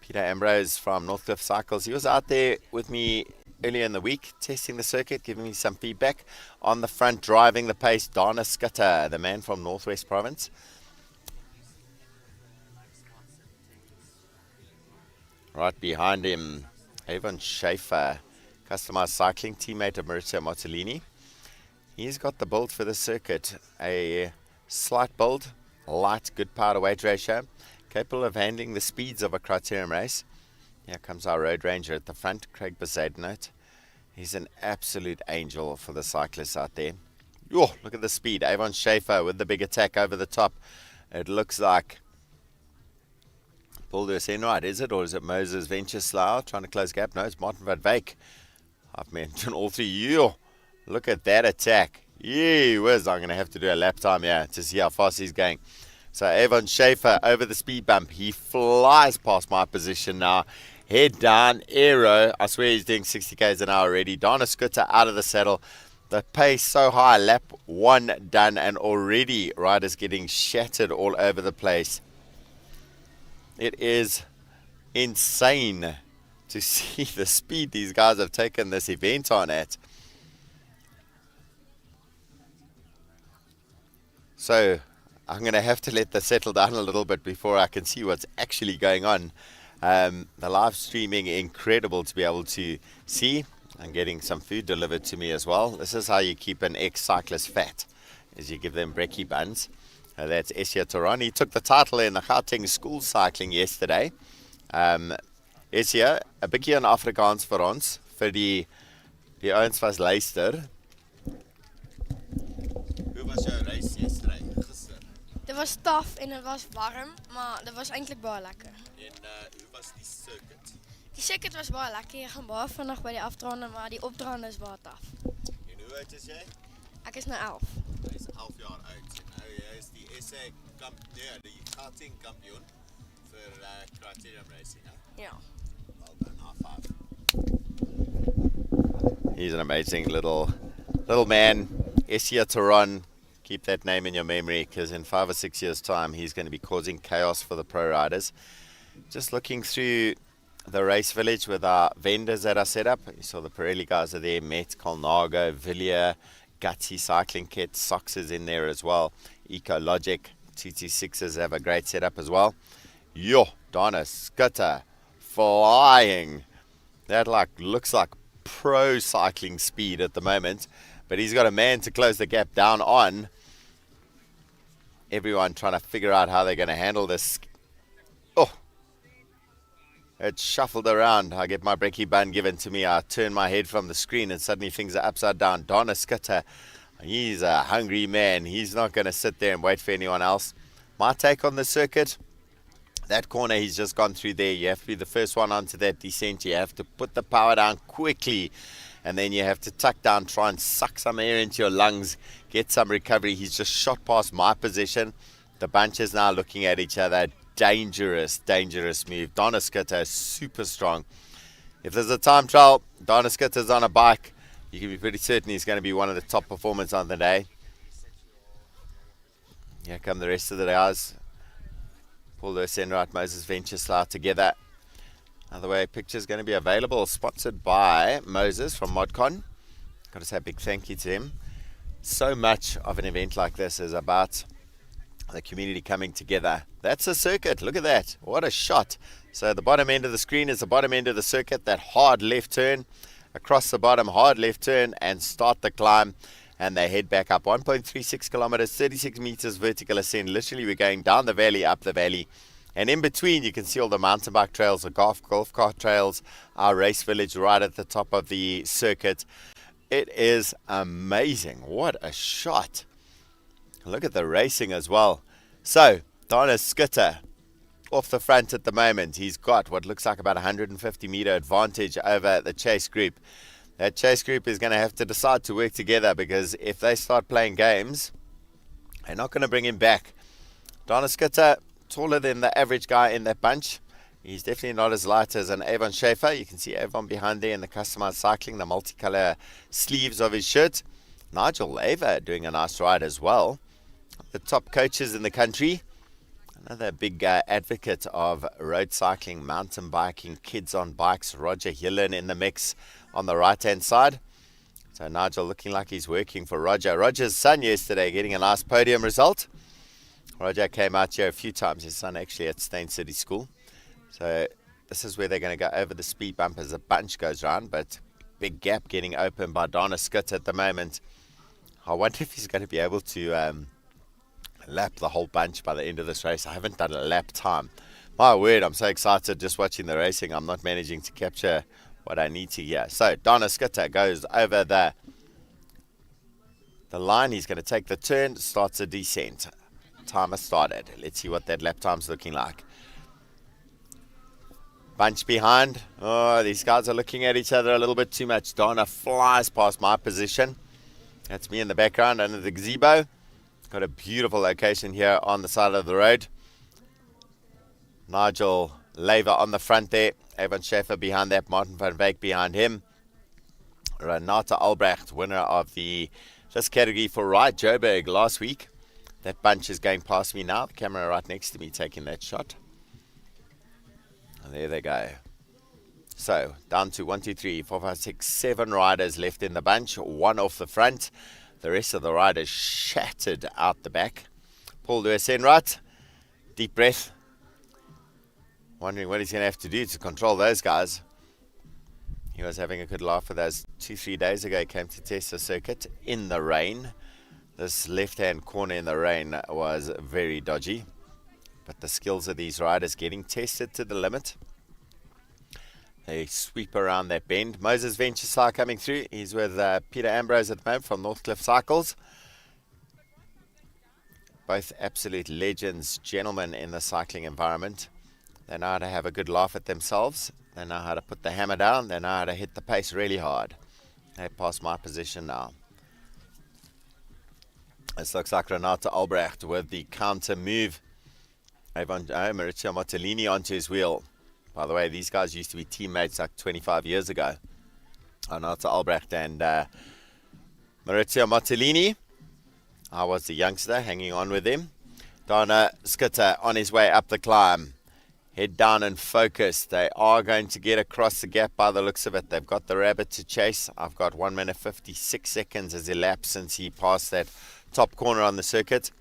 [SPEAKER 5] Peter Ambrose from Northcliffe Cycles, he was out there with me earlier in the week, testing the circuit, giving me some feedback. On the front, driving the pace, Dana Skutter, the man from Northwest Province. Right behind him, Avon Schaefer, customized cycling teammate of Maurizio Mottolini. He's got the build for the circuit, a slight build, light, good power to weight ratio, capable of handling the speeds of a Criterium race. Here comes our road ranger at the front, Craig Bezadnote. He's an absolute angel for the cyclists out there. Oh, look at the speed. Avon Schaefer with the big attack over the top. It looks like Paul Enright, is it? Or is it Moses Ventureslau trying to close gap? No, it's Martin van Beek. I've mentioned all three. Yo, look at that attack. Yee whiz, I'm going to have to do a lap time here to see how fast he's going. So Avon Schaefer over the speed bump. He flies past my position now. Head down, aero. I swear he's doing 60 k's an hour already. Dana Skutter out of the saddle. The pace so high. Lap 1 done, and already riders getting shattered all over the place. It is insane to see the speed these guys have taken this event on at. So I'm going to have to let this settle down a little bit before I can see what's actually going on. The live streaming, incredible to be able to see. I'm getting some food delivered to me as well. This is how you keep an ex-cyclist fat, is you give them brekkie buns. That's Essia Toron. He took the title in the Gauteng school cycling yesterday. Essia, 'n bietjie in Afrikaans vir ons, vir die ouens wat luister. Hoe was jou reis yesterday, gister?
[SPEAKER 7] Dit was taaf en het was warm, maar dit was eintlik baie lekker.
[SPEAKER 5] En hoe was die circuit?
[SPEAKER 7] Die circuit was baie lekker. Jy gaan baie vinnig by die afdraande, maar die opdraande is baie taaf.
[SPEAKER 5] En hoe oud is jy?
[SPEAKER 7] Ek is nou 11.
[SPEAKER 5] Hy is 11 jaar oud. En nou jy is die SA die Gauteng kampioen vir Criterium Racing, hè?
[SPEAKER 7] Ja.
[SPEAKER 5] Well done, high five. He's an amazing little man. Essia Toron. Keep that name in your memory, because in 5 or 6 years' time, he's going to be causing chaos for the pro riders. Just looking through the race village with our vendors that are set up. You saw the Pirelli guys are there, Met, Colnago, Villiers, Gutsy Cycling Kit, Sox is in there as well. Ecologic, TT6s have a great setup as well. Yo, Dana Skutter, flying. That looks like pro cycling speed at the moment, but he's got a man to close the gap down on. Everyone trying to figure out how they're going to handle this. Oh, it shuffled around. I get my brekkie bun given to me. I turn my head from the screen and suddenly things are upside down. Donna Skitter, he's a hungry man. He's not going to sit there and wait for anyone else. My take on the circuit, that corner he's just gone through there, you have to be the first one onto that descent. You have to put the power down quickly, and then you have to tuck down, try and suck some air into your lungs, get some recovery. He's just shot past my position. The bunch is now looking at each other. Dangerous move. Donna Skitter is super strong. If there's a time trial, Donna Skitter's on a bike, you can be pretty certain he's going to be one of the top performers on the day. Here come the rest of the guys. Paul Lewis, Enright, Moses Ventureslau together. Another way picture is going to be available, sponsored by Moses from ModCon. Got to say a big thank you to him. So much of an event like this is about the community coming together. That's a circuit. Look at that. What a shot. So the bottom end of the screen is the bottom end of the circuit. That hard left turn across the bottom, hard left turn, and start the climb. And they head back up 1.36 kilometers, 36 meters vertical ascent. Literally, we're going down the valley, up the valley. And in between, you can see all the mountain bike trails, the golf cart trails, our race village right at the top of the circuit. It is amazing. What a shot. Look at the racing as well. So, Donna Skitter off the front at the moment. He's got what looks like about 150 meter advantage over the chase group. That chase group is going to have to decide to work together, because if they start playing games, they're not going to bring him back. Donna Skitter, taller than the average guy in that bunch. He's definitely not as light as an Avon Schaefer. You can see Avon behind there in the customized cycling, the multicolor sleeves of his shirt. Nigel Laver doing a nice ride as well. The top coaches in the country. Another big advocate of road cycling, mountain biking, kids on bikes. Roger Hillen in the mix on the right-hand side. So Nigel looking like he's working for Roger. Roger's son yesterday getting a nice podium result. Roger came out here a few times. His son actually at Steyn City School. So this is where they're going to go over the speed bump as the bunch goes round. But big gap getting open by Donna Skitter at the moment. I wonder if he's going to be able to lap the whole bunch by the end of this race. I haven't done a lap time. My word, I'm so excited just watching the racing. I'm not managing to capture what I need to here. So Donna Skitter goes over the line. He's going to take the turn, starts a descent. Timer started. Let's see what that lap time's looking like. Bunch behind. Oh, these guys are looking at each other a little bit too much. Donna flies past my position. That's me in the background under the gazebo. Got a beautiful location here on the side of the road. Nigel Laver on the front there. Avon Schaefer behind that. Martin van Wyk behind him. Renata Albrecht, winner of this category for Ride Joburg last week. That bunch is going past me now. The camera right next to me taking that shot. And there they go. So, down to 1, 2, 3, 4, 5, 6, 7 riders left in the bunch. One off the front. The rest of the riders shattered out the back. Paul Lewis Enright, deep breath. Wondering what he's going to have to do to control those guys. He was having a good laugh with us 2-3 days ago. He came to test the circuit in the rain. This left-hand corner in the rain was very dodgy. But the skills of these riders getting tested to the limit. They sweep around that bend. Moses Ventureslau coming through. He's with Peter Ambrose at the moment from Northcliffe Cycles. Both absolute legends, gentlemen in the cycling environment. They know how to have a good laugh at themselves. They know how to put the hammer down. They know how to hit the pace really hard. They pass my position now. This looks like Renata Albrecht with the counter move. Maurizio Mottolini onto his wheel. By the way, these guys used to be teammates like 25 years ago. Renata Albrecht and Maurizio Mottolini. I was the youngster hanging on with him. Donna Skitter on his way up the climb. Head down and focus. They are going to get across the gap by the looks of it. They've got the rabbit to chase. I've got 1 minute 56 seconds as elapsed since he passed that top corner on the circuit.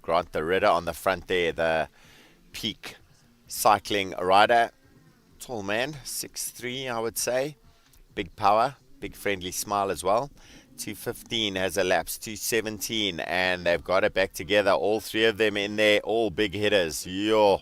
[SPEAKER 5] Grant the Ritter on the front there, the peak cycling rider. Tall man, 6'3", I would say. Big power, big friendly smile as well. 2:15 has elapsed, 2:17, and they've got it back together. All three of them in there, all big hitters. Yo,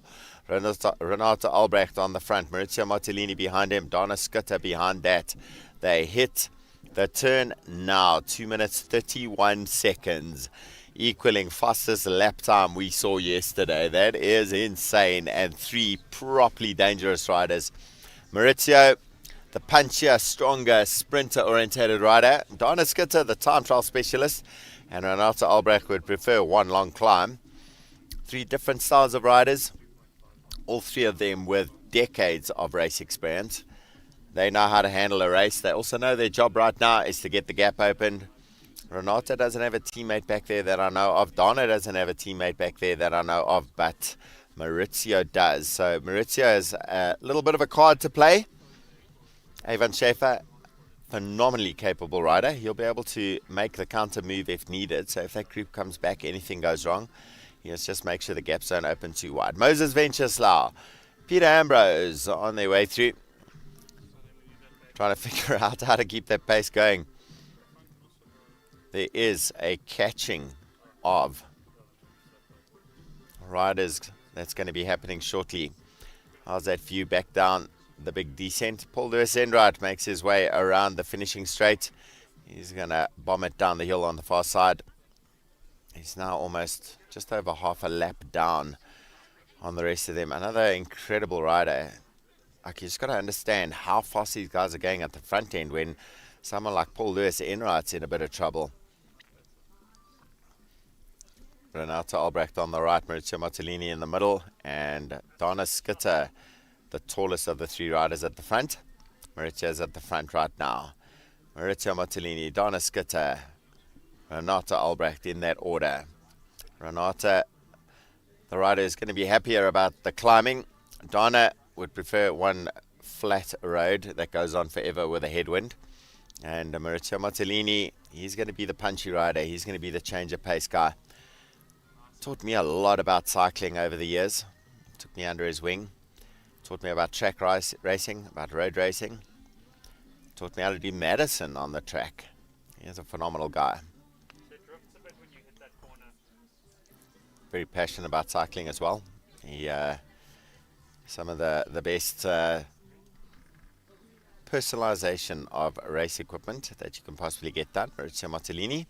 [SPEAKER 5] Renato Albrecht on the front, Maurizio Martellini behind him, Donna Scutter behind that. They hit the turn now, 2 minutes 31 seconds, equaling fastest lap time we saw yesterday. That is insane, and three properly dangerous riders. Maurizio, the punchier, stronger, sprinter-orientated rider. Donna Scutter, the time trial specialist. And Renato Albrecht would prefer one long climb. Three different styles of riders. All three of them with decades of race experience. They know how to handle a race. They also know their job right now is to get the gap opened. Renato doesn't have a teammate back there that I know of. Donna doesn't have a teammate back there that I know of. But Maurizio does. So Maurizio has a little bit of a card to play. Avon Schaefer, phenomenally capable rider. He'll be able to make the counter move if needed. So if that group comes back, anything goes wrong, he must just make sure the gaps don't open too wide. Moses Ventureslau, Peter Ambrose on their way through. Trying to figure out how to keep that pace going. There is a catching of riders that's going to be happening shortly. How's that view back down the big descent? Paul Lewis Enright makes his way around the finishing straight. He's going to bomb it down the hill on the far side. He's now almost just over half a lap down on the rest of them. Another incredible rider. Like, you just got to understand how fast these guys are going at the front end when someone like Paul Lewis Enright's in a bit of trouble. Renato Albrecht on the right, Maurizio Martellini in the middle, and Donna Scutter, the tallest of the three riders at the front. Maurizio's at the front right now. Maurizio Martellini, Donna Scutter, Renato Albrecht in that order. Renato, the rider, is going to be happier about the climbing. Donna would prefer one flat road that goes on forever with a headwind. And Maurizio Martellini, he's going to be the punchy rider. He's going to be the change of pace guy. Taught me a lot about cycling over the years. Took me under his wing. Taught me about track racing, about road racing. Taught me how to do medicine on the track. He's a phenomenal guy. Very passionate about cycling as well. He, some of the best personalization of race equipment that you can possibly get done. Maurizio Martellini.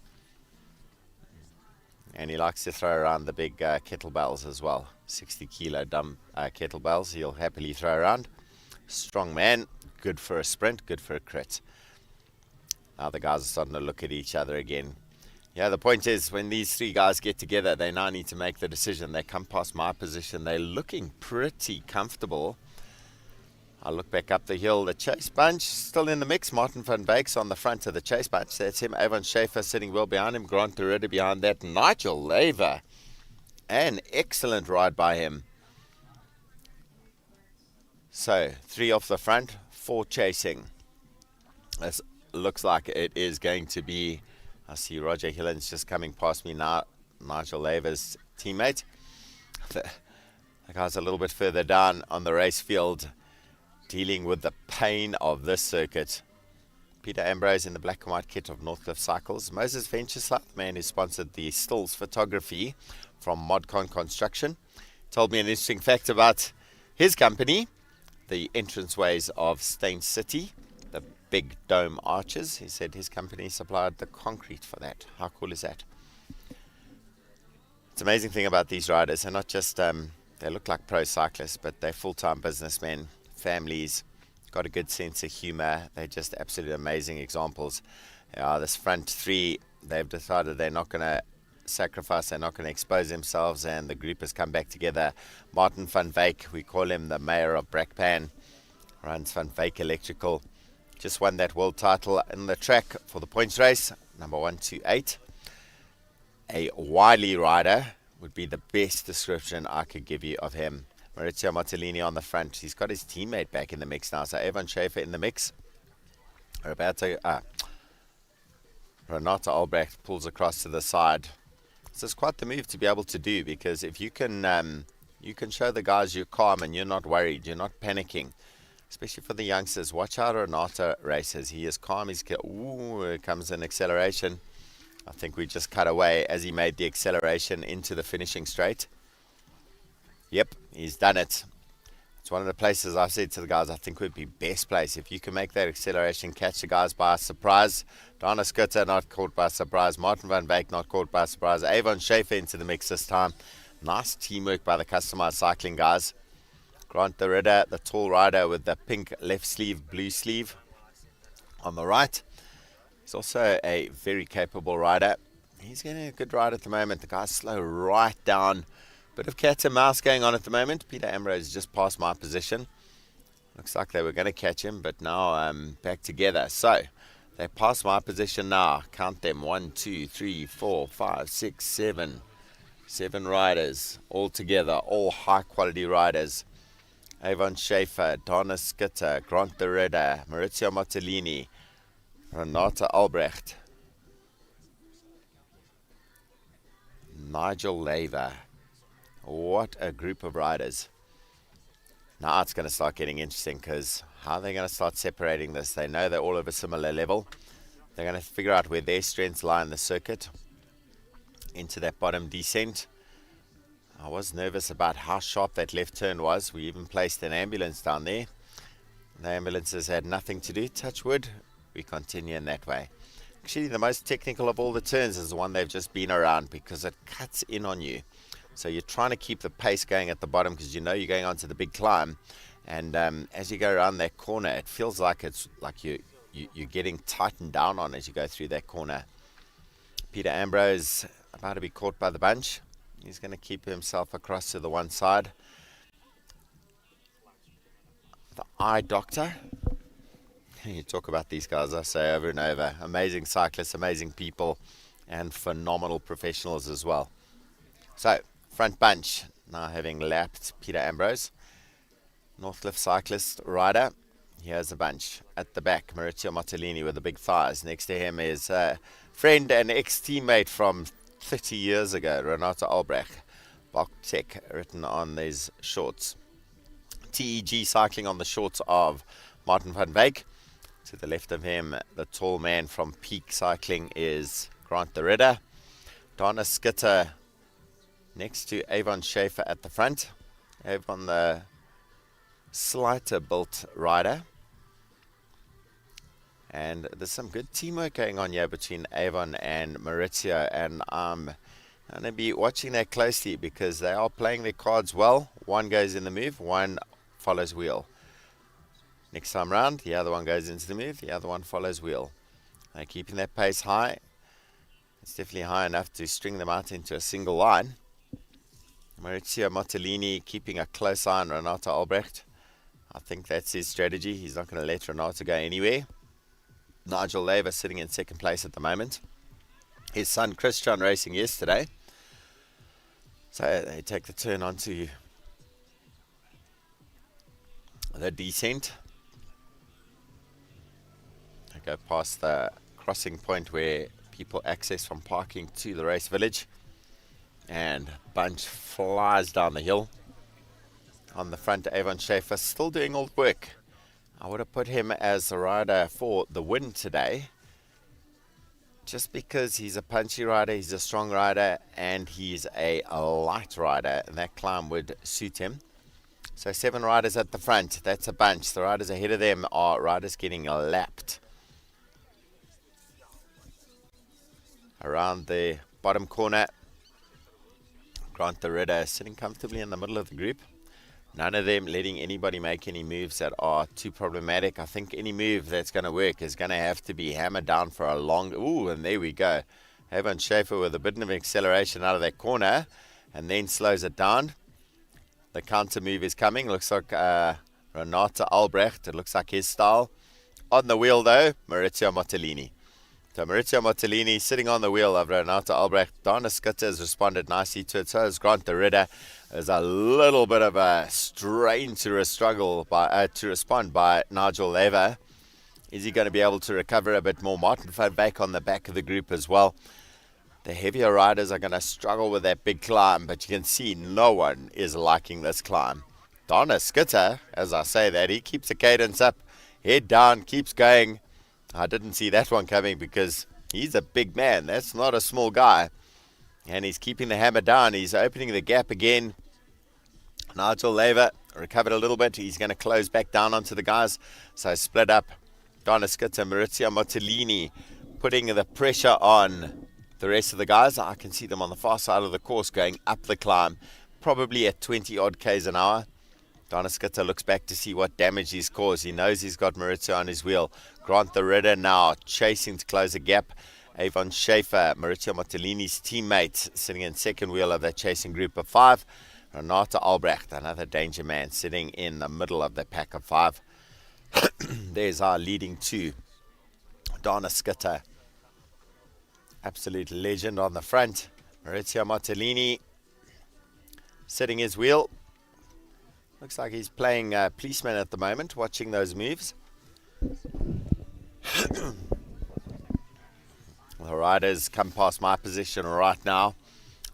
[SPEAKER 5] And he likes to throw around the big kettlebells as well. 60 kilo dumb kettlebells he'll happily throw around. Strong man, good for a sprint, good for a crit. Now the guys are starting to look at each other again. Yeah, the point is, when these three guys get together, they now need to make the decision. They come past my position. They're looking pretty comfortable. I look back up the hill. The chase bunch still in the mix. Martin van Beek's on the front of the chase bunch. That's him. Avon Schaefer sitting well behind him. Grant Dorita behind that. Nigel Laver. An excellent ride by him. So, 3 off the front, 4 chasing. This looks like it is going to be... I see Roger Hillen's just coming past me now. Nigel Laver's teammate. The guy's a little bit further down on the race field, dealing with the pain of this circuit. Peter Ambrose in the black and white kit of Northcliffe Cycles. Moses Ventureslau, the man who sponsored the stills photography from Modcon Construction, told me an interesting fact about his company, the entranceways of Steyn City, the big dome arches. He said his company supplied the concrete for that. How cool is that? It's an amazing thing about these riders. They're not just, they look like pro cyclists, but they're full-time businessmen, families, got a good sense of humor. They're just absolutely amazing examples. This front 3, they've decided they're not going to sacrifice, they're not going to expose themselves, and the group has come back together. Martin van Wyk, we call him the mayor of Brakpan, runs Van Wyk Electrical, just won that world title in the track for the points race, number 128. A wily rider would be the best description I could give you of him. Maurizio Martellini on the front. He's got his teammate back in the mix now. So Avon Schaefer in the mix. Renato Albrecht pulls across to the side. So it's quite the move to be able to do, because if you can You can show the guys you're calm and you're not worried, you're not panicking. Especially for the youngsters. Watch out Renato races. He is calm. Here comes an acceleration. I think we just cut away as he made the acceleration into the finishing straight. Yep, he's done it. It's one of the places I've said to the guys I think would be best place. If you can make that acceleration, catch the guys by surprise. Dana Skutter not caught by surprise. Martin van Wyk not caught by surprise. Avon Schaefer into the mix this time. Nice teamwork by the customized cycling guys. Grant the Ridder, the tall rider with the pink left sleeve, blue sleeve on the right. He's also a very capable rider. He's getting a good ride at the moment. The guy's slow right down. Bit of cat and mouse going on at the moment. Peter Ambrose just passed my position. Looks like they were going to catch him, but now back together. So they passed my position now. Count them. 1, 2, 3, 4, 5, 6, 7. 7 riders all together. All high quality riders. Avon Schaefer, Dana Skutter, Grant de Ridder, Maurizio Mottolini, Renata Albrecht, Nigel Lever. What a group of riders. Now it's going to start getting interesting because how are they going to start separating this? They know they're all of a similar level. They're going to figure out where their strengths lie in the circuit into that bottom descent. I was nervous about how sharp that left turn was. We even placed an ambulance down there. The ambulances had nothing to do. Touch wood, we continue in that way. Actually, the most technical of all the turns is the one they've just been around because it cuts in on you. So you're trying to keep the pace going at the bottom because you know you're going onto the big climb. And as you go around that corner, it feels like it's like you're getting tightened down on as you go through that corner. Peter Ambrose about to be caught by the bunch. He's going to keep himself across to the one side. The eye doctor. You talk about these guys, I say over and over. Amazing cyclists, amazing people, and phenomenal professionals as well. So, front bunch, now having lapped Peter Ambrose. Northcliffe cyclist rider. Here's a bunch. At the back, Maurizio Mottolini with the big thighs. Next to him is a friend and ex-teammate from 30 years ago, Renata Albrecht. Bikecraft written on these shorts. TEG cycling on the shorts of Martin van Wyk. To the left of him, the tall man from Peak Cycling is Grant de Ridder. Dana Skutter next to Avon Schaefer at the front. Avon, the slighter built rider. And there's some good teamwork going on here between Avon and Maurizio, and I'm going to be watching that closely because they are playing their cards well. One goes in the move, one follows wheel. Next time round, the other one goes into the move, the other one follows wheel. They're keeping that pace high. It's definitely high enough to string them out into a single line. Maurizio Mottolini keeping a close eye on Renata Albrecht. I think that's his strategy. He's not going to let Renata go anywhere. Nigel Lever sitting in second place at the moment. His son Christian racing yesterday. So they take the turn onto the descent. They go past the crossing point where people access from parking to the race village. And bunch flies down the hill. On the front, Avon Schaefer still doing all the work. I would have put him as the rider for the win today. Just because he's a punchy rider, he's a strong rider, and he's a light rider. And that climb would suit him. So 7 riders at the front. That's a bunch. The riders ahead of them are riders getting lapped. Around the bottom corner, Grant de Ridder sitting comfortably in the middle of the group. None of them letting anybody make any moves that are too problematic. I think any move that's going to work is going to have to be hammered down for a long... Ooh, and there we go. Avon Schaefer with a bit of acceleration out of that corner and then slows it down. The counter move is coming. Looks like Renata Albrecht. It looks like his style. On the wheel, though, Maurizio Mottolini. So Maurizio Mottolini sitting on the wheel of Renata Albrecht. Dana Skutter has responded nicely to it. So has Grant de Ridder. There's a little bit of a strain to respond by Nigel Lever. Is he going to be able to recover a bit more? Martin van Wyk on the back of the group as well. The heavier riders are going to struggle with that big climb, but you can see no one is liking this climb. Donna Skitter, as I say that, he keeps the cadence up, head down, keeps going. I didn't see that one coming because he's a big man. That's not a small guy. And he's keeping the hammer down. He's opening the gap again. Nigel Lever recovered a little bit. He's going to close back down onto the guys. So split up. Donna Skitter, Maurizio Mottolini putting the pressure on the rest of the guys. I can see them on the far side of the course going up the climb, probably at 20 odd k's an hour. Donna Skitter looks back to see what damage he's caused. He knows he's got Maurizio on his wheel. Grant the Ritter now chasing to close the gap. Avon Schaefer, Maurizio Mottolini's teammate, sitting in second wheel of that chasing group of 5. Renata Albrecht, another danger man, sitting in the middle of the pack of 5. There's our leading 2. Donna Skitter, absolute legend on the front. Maurizio Mottolini sitting his wheel. Looks like he's playing policeman at the moment, watching those moves. The riders come past my position right now.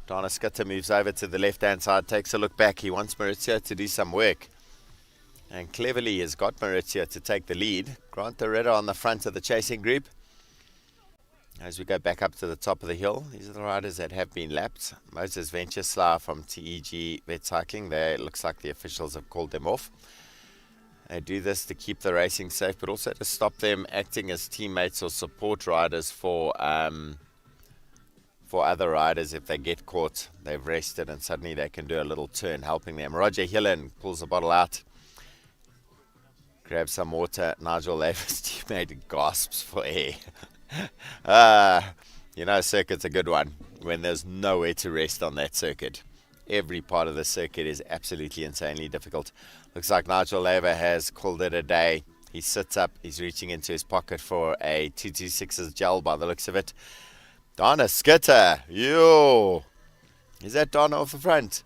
[SPEAKER 5] Donna Skitter moves over to the left-hand side, takes a look back. He wants Maurizio to do some work. And cleverly has got Maurizio to take the lead. Grant the Ritter on the front of the chasing group. As we go back up to the top of the hill, these are the riders that have been lapped. Moses Ventureslau from TEG Vet Cycling. There, it looks like the officials have called them off. They do this to keep the racing safe, but also to stop them acting as teammates or support riders for other riders. If they get caught, they've rested and suddenly they can do a little turn, helping them. Roger Hillen pulls the bottle out, grabs some water. Nigel Lever's teammate gasps for air. Circuit's a good one when there's nowhere to rest on that circuit. Every part of the circuit is absolutely insanely difficult. Looks like Nigel Lever has called it a day. He sits up, he's reaching into his pocket for a 226's gel by the looks of it. Donna Skitter, yo! Is that Donna off the front?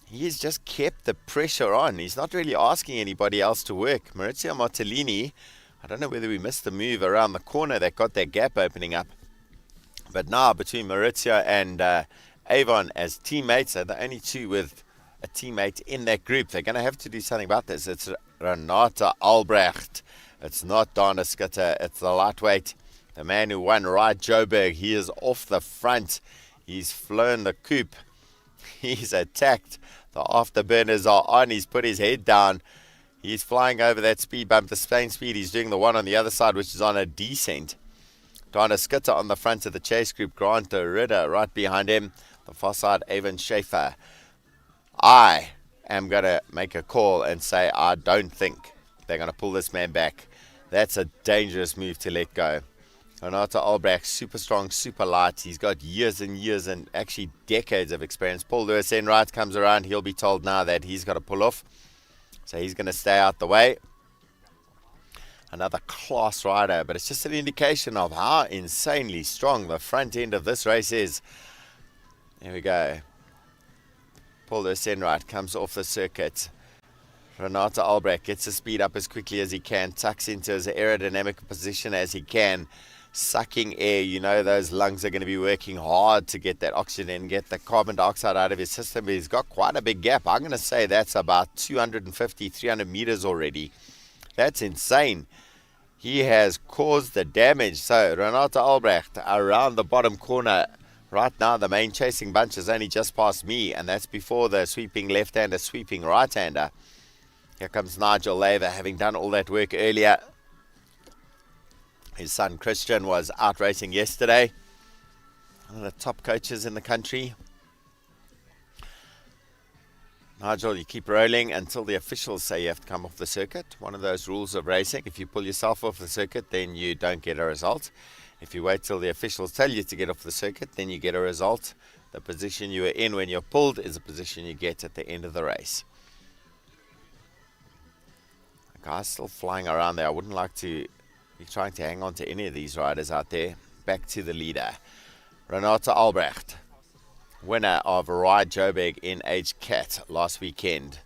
[SPEAKER 5] He's just kept the pressure on. He's not really asking anybody else to work. Maurizio Mottolini, I don't know whether we missed the move around the corner that got that gap opening up. But now, between Maurizio and Avon as teammates, they're the only 2 with a teammate in that group. They're going to have to do something about this. It's Renata Albrecht. It's not Donna Skitter. It's the lightweight. The man who won Ride Joburg. He is off the front. He's flown the coupe. He's attacked. The afterburners are on. He's put his head down. He's flying over that speed bump, the Steyn speed. He's doing the one on the other side, which is on a descent. Donna Skitter on the front of the chase group. Grant the Ritter right behind him. The far side, Avon Schaefer. I am going to make a call and say I don't think they're going to pull this man back. That's a dangerous move to let go. Renata Albrecht, super strong, super light. He's got years and years and actually decades of experience. Paul Lewis Enright comes around. He'll be told now that he's got to pull off. So he's going to stay out the way. Another class rider, but it's just an indication of how insanely strong the front end of this race is. There we go. Paul Lewis Enright comes off the circuit. Renata Albrecht gets the speed up as quickly as he can, tucks into as aerodynamic a position as he can, sucking air. You know those lungs are going to be working hard to get that oxygen, get the carbon dioxide out of his system. But he's got quite a big gap. I'm going to say that's about 250, 300 meters already. That's insane. He has caused the damage. So Renata Albrecht around the bottom corner. Right now the main chasing bunch is only just past me, and that's before the sweeping left-hander, sweeping right-hander. Here comes Nigel Lever, having done all that work earlier. His son Christian was out racing yesterday. One of the top coaches in the country. Nigel, you keep rolling until the officials say you have to come off the circuit. One of those rules of racing. If you pull yourself off the circuit, then you don't get a result. If you wait till the officials tell you to get off the circuit, then you get a result. The position you were in when you're pulled is the position you get at the end of the race. The guy's still flying around there. I wouldn't like to be trying to hang on to any of these riders out there. Back to the leader. Renata Albrecht, winner of Ride Joburg in Age Cat last weekend.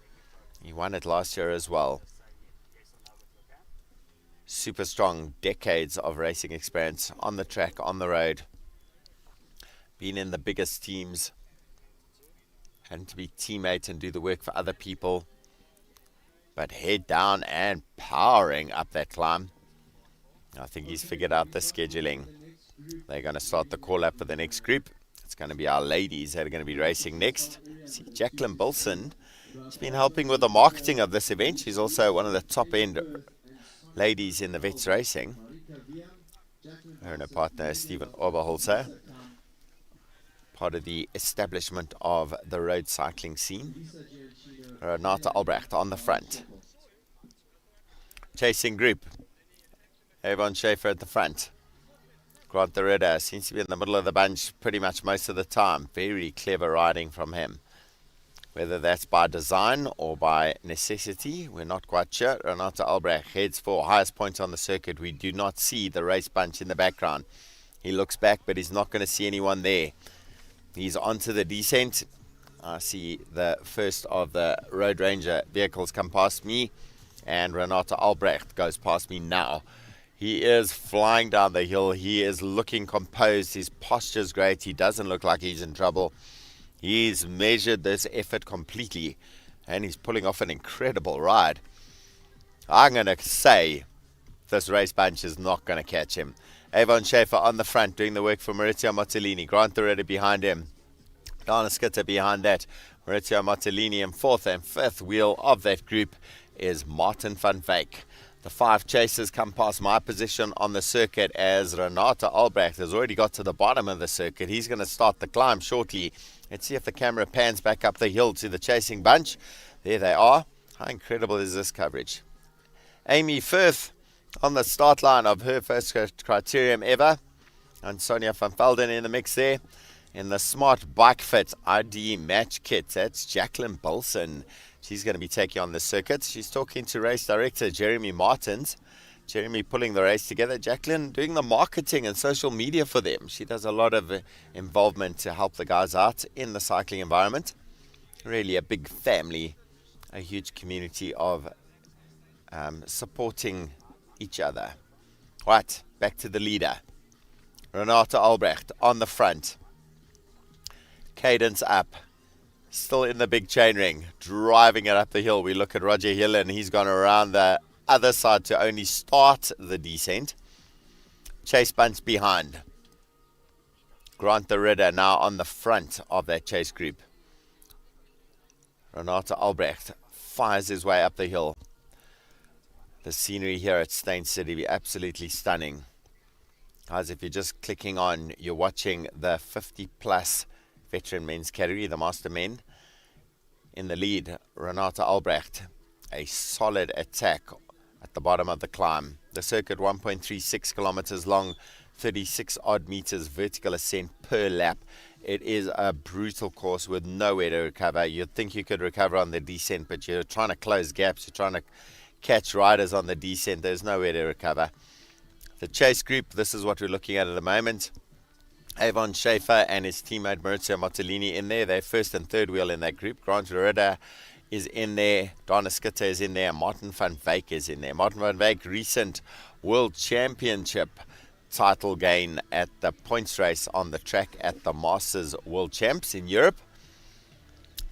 [SPEAKER 5] He won it last year as well. Super strong, decades of racing experience on the track, on the road. been in the biggest teams, and to be teammate and do the work for other people. But head down and powering up that climb. I think he's figured out the scheduling. They're going to start the call up for the next group. It's going to be our ladies that are going to be racing next. See, Jacqueline Bilson has been helping with the marketing of this event. She's also one of the top end ladies in the vets racing. Her and her partner, Stephen Oberholzer, part of the establishment of the road cycling scene. Renata Albrecht on the front. Chasing group. Avon Schaefer at the front. Grant the Ritter seems to be in the middle of the bunch pretty much most of the time. Very clever riding from him. Whether that's by design or by necessity, we're not quite sure. Renata Albrecht heads for highest point on the circuit. We do not see the race bunch in the background. He looks back, but he's not going to see anyone there. He's onto the descent. I see the first of the Road Ranger vehicles come past me, and Renata Albrecht goes past me now. He is flying down the hill. He is looking composed. His posture's great. He doesn't look like he's in trouble. He's measured this effort completely, and he's pulling off an incredible ride. I'm going to say this race bunch is not going to catch him. Avon Schaefer on the front doing the work for Maurizio Mottolini. Grant Doretta behind him. Dana Skitter behind that. Maurizio Mottolini in fourth, and fifth wheel of that group is Martin van Wyk. The 5 chasers come past my position on the circuit as Renata Albrecht has already got to the bottom of the circuit. He's going to start the climb shortly. Let's see if the camera pans back up the hill to the chasing bunch. There they are. How incredible is this coverage? Amy Firth on the start line of her first criterium ever. And Sonia van Velden in the mix there. In the Smart Bike Fit ID match kit, that's Jacqueline Bilson. She's going to be taking on the circuit. She's talking to race director Jeremy Martins. Jeremy pulling the race together. Jacqueline doing the marketing and social media for them. She does a lot of involvement to help the guys out in the cycling environment. Really a big family, a huge community of supporting each other. Right, back to the leader. Renata Albrecht on the front. Cadence up. Still in the big chain ring, driving it up the hill. We look at Roger Hill, and he's gone around the other side to only start the descent. Chase bunch behind. Grant the Ritter now on the front of that chase group. Renata Albrecht fires his way up the hill. The scenery here at Steyn City be absolutely stunning. Guys, if you're just clicking on, you're watching the 50 plus veteran men's category, the master men. In the lead, Renata Albrecht. A solid attack at the bottom of the climb. The circuit 1.36 kilometers long, 36 odd meters vertical ascent per lap. It is a brutal course with nowhere to recover. You'd think you could recover on the descent, but you're trying to close gaps. You're trying to catch riders on the descent. There's nowhere to recover. The chase group, this is what we're looking at the moment. Avon Schaefer and his teammate Maurizio Mottolini in there. They're first and third wheel in that group. Grant Loretta is in there. Dana Skitter is in there. Martin van Wyk is in there. Martin van Wyk, recent World Championship title gain at the points race on the track at the Masters World Champs in Europe.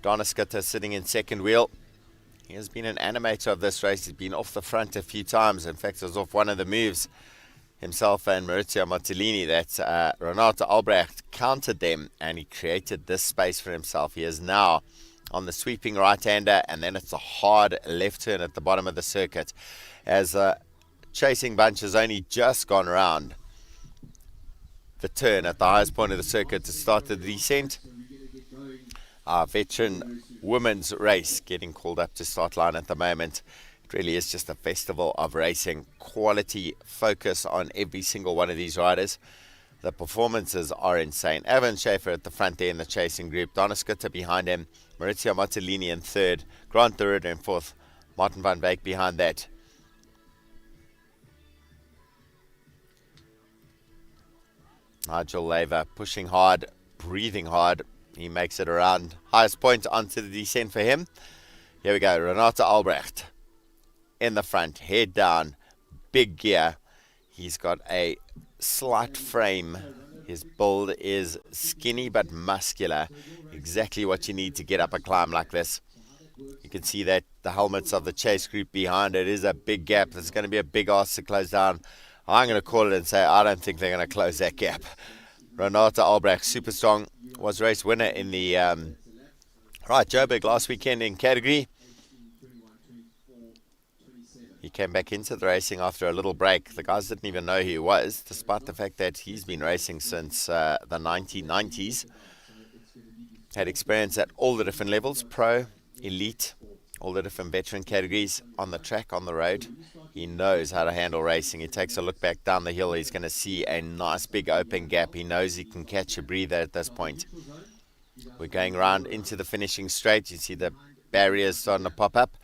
[SPEAKER 5] Dana Skitter sitting in second wheel. He has been an animator of this race. He's been off the front a few times. In fact, he was off one of the moves. Himself and Maurizio Mottolini, that Renata Albrecht countered them, and he created this space for himself. He is now on the sweeping right-hander, and then it's a hard left turn at the bottom of the circuit. As the chasing bunch has only just gone around the turn at the highest point of the circuit to start the descent. Our veteran women's race getting called up to start line at the moment. It really is just a festival of racing. Quality focus on every single one of these riders. The performances are insane. Evan Schaefer at the front there in the chasing group. Dana Skitter behind him. Maurizio Mottolini in third. Grant the Ritter in fourth. Martin van Wyk behind that. Nigel Laver pushing hard, breathing hard. He makes it around. Highest point onto the descent for him. Here we go. Renata Albrecht in the front, head down, big gear. He's got a slight frame. His build is skinny but muscular. Exactly what you need to get up a climb like this. You can see that the helmets of the chase group behind it is a big gap. There's going to be a big ask to close down. I'm going to call it and say I don't think they're going to close that gap. Renata Albrecht, super strong, was race winner in the Joburg last weekend in category. He came back into the racing after a little break. The guys didn't even know who he was, despite the fact that he's been racing since the 1990s. Had experience at all the different levels, pro, elite, all the different veteran categories, on the track, on the road. He knows how to handle racing. He takes a look back down the hill. He's going to see a nice big open gap. He knows he can catch a breather at this point. We're going around into the finishing straight. You see the barriers starting to pop up.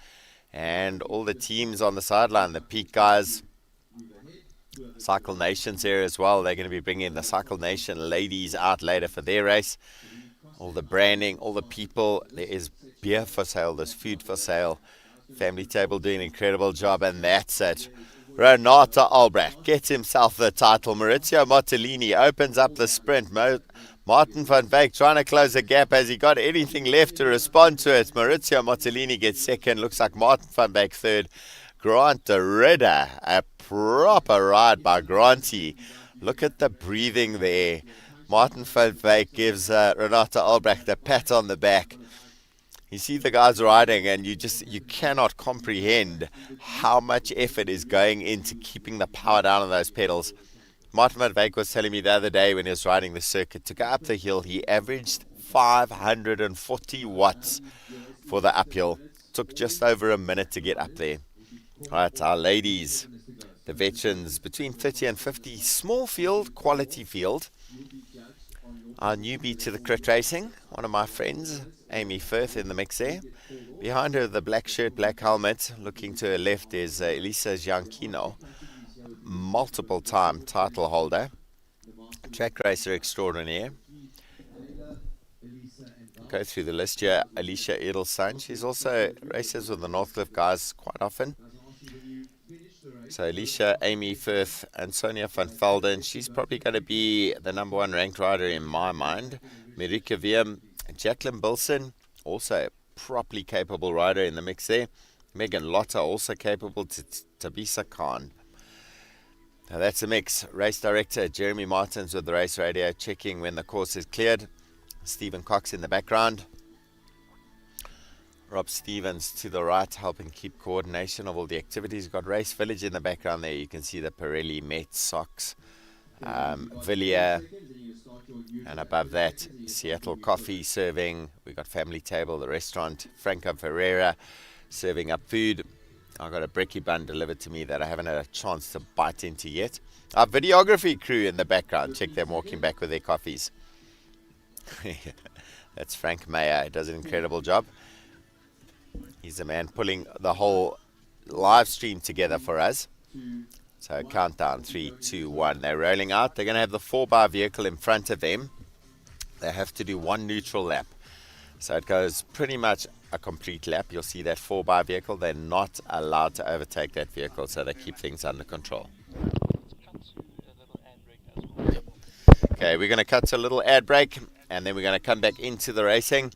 [SPEAKER 5] And all the teams on the sideline, the peak guys, Cycle Nation's here as well. They're going to be bringing the Cycle Nation ladies out later for their race. All the branding, all the people. There is beer for sale, there's food for sale. Family Table doing an incredible job, and that's it. Renata Albrecht gets himself the title. Maurizio Mottolini opens up the sprint. Martin van Wyk trying to close the gap. Has he got anything left to respond to it? Maurizio Mottolini gets second. Looks like Martin van Wyk third. Grant de Ridder, a proper ride by Granty. Look at the breathing there. Martin van Wyk gives Renata Albrecht a pat on the back. You see the guys riding and you cannot comprehend how much effort is going into keeping the power down on those pedals. Martin van Wyk was telling me the other day when he was riding the circuit, to go up the hill, he averaged 540 watts for the uphill. Took just over a minute to get up there. Alright, our ladies, the veterans, between 30 and 50, small field, quality field. Our newbie to the crit racing, one of my friends, Amy Firth in the mix there. Behind her, the black shirt, black helmet. Looking to her left is Elisa Gianchino, multiple time title holder, track racer extraordinaire. Go through the list here. Alicia Edelstein, she's also races with the Northcliffe guys quite often. So Alicia, Amy Firth, and Sonia van Velden. She's probably going to be the number one ranked rider in my mind. Marika Wiem, Jacqueline Bilson, also a properly capable rider in the mix there. Megan Lotta, also capable. Tabisa Khan. Now that's a mix. Race director Jeremy Martins with the race radio, checking when the course is cleared. Stephen Cox in the background. Rob Stevens to the right, helping keep coordination of all the activities. We've got Race Village in the background there. You can see the Pirelli Met socks. Villiers. And above that, Seattle Coffee serving. We've got Family Table, the restaurant. Franco Ferreira serving up food. I got a brekkie bun delivered to me that I haven't had a chance to bite into yet. Our videography crew in the background. Check them walking back with their coffees. That's Frank Mayer. He does an incredible job. He's the man pulling the whole live stream together for us. So countdown, 3, 2, 1. They're rolling out. They're going to have the 4x vehicle in front of them. They have to do one neutral lap. So it goes pretty much a complete lap. You'll see that 4x vehicle. They're not allowed to overtake that vehicle, so they keep things under control. Okay, we're going to cut to a little ad break, and then we're going to come back into the racing.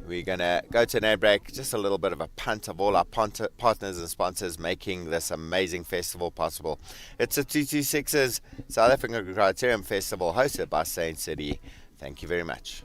[SPEAKER 5] We're going to go to an ad break, just a little bit of a punt of all our partners and sponsors making this amazing festival possible. It's the 226's South African Criterium Festival hosted by Steyn City. Thank you very much.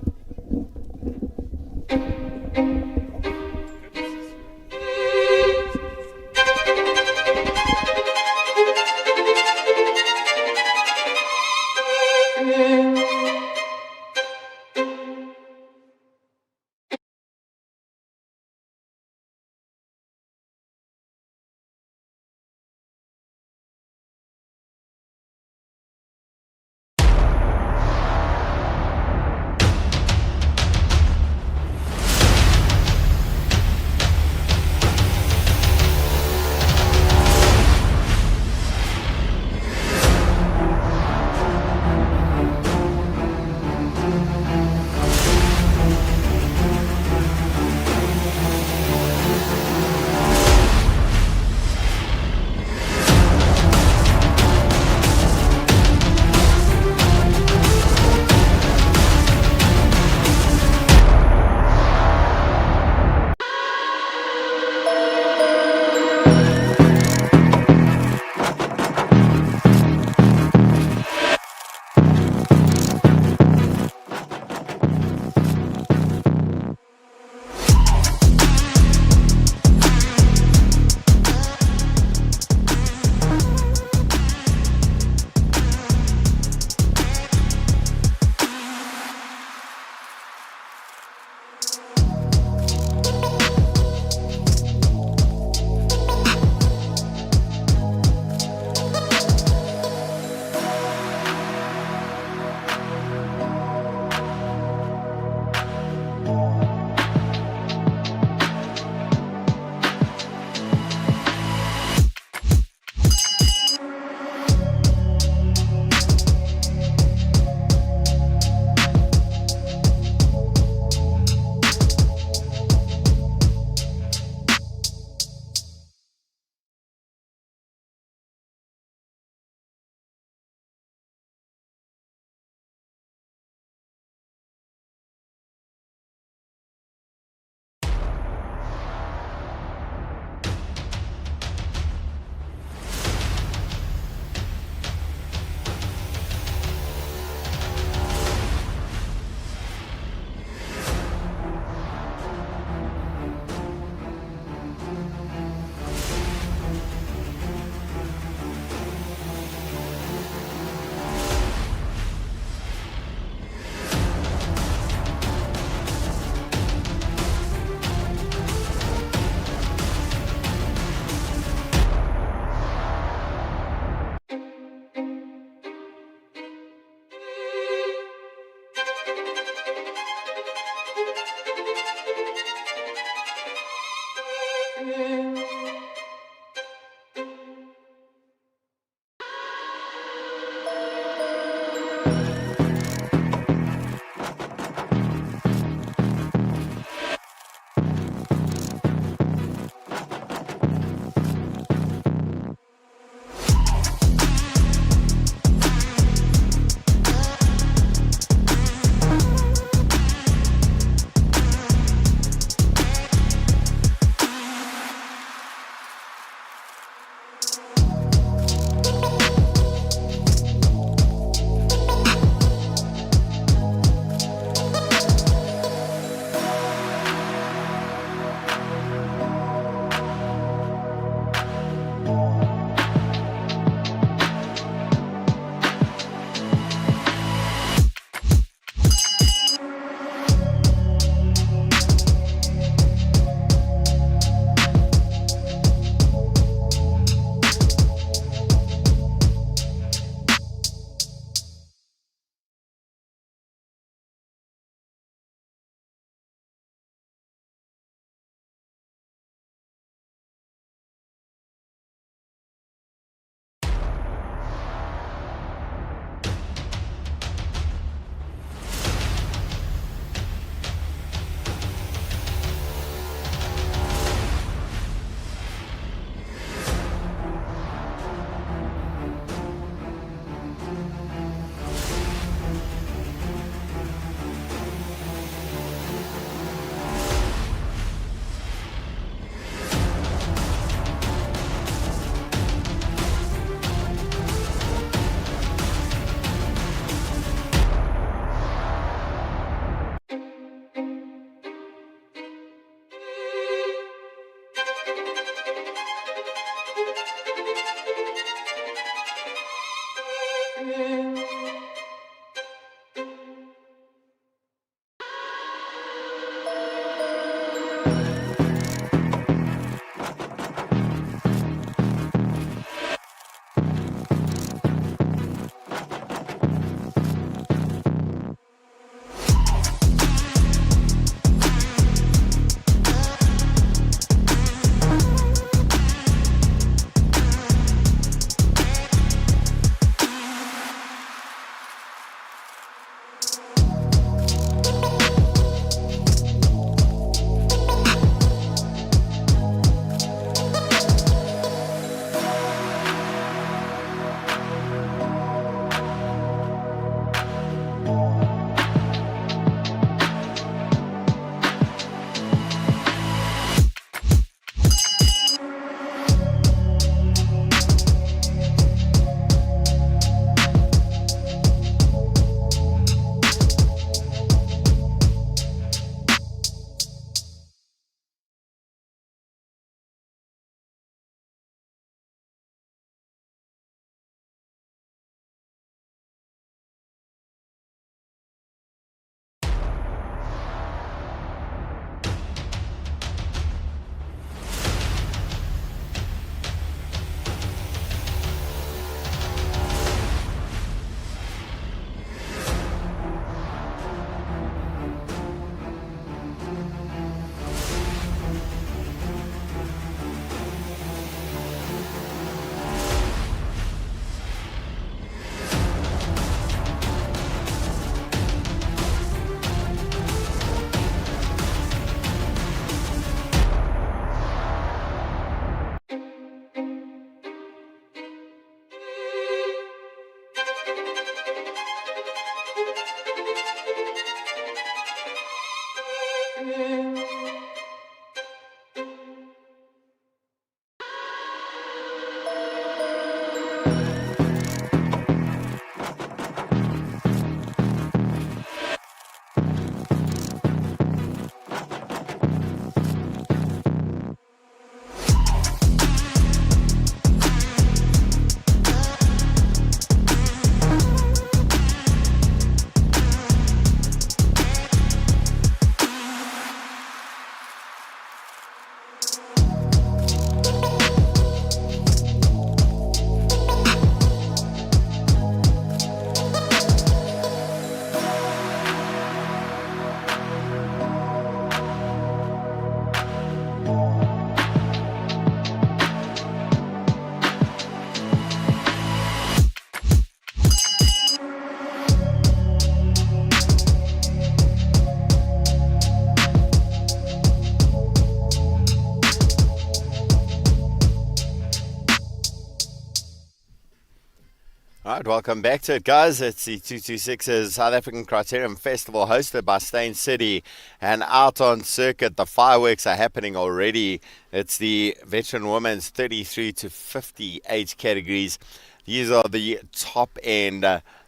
[SPEAKER 5] All right, welcome back to it, guys. It's the 226's South African Criterium Festival hosted by Steyn City. And out on circuit, the fireworks are happening already. It's the veteran women's 33 to 50 age categories. These are the top end,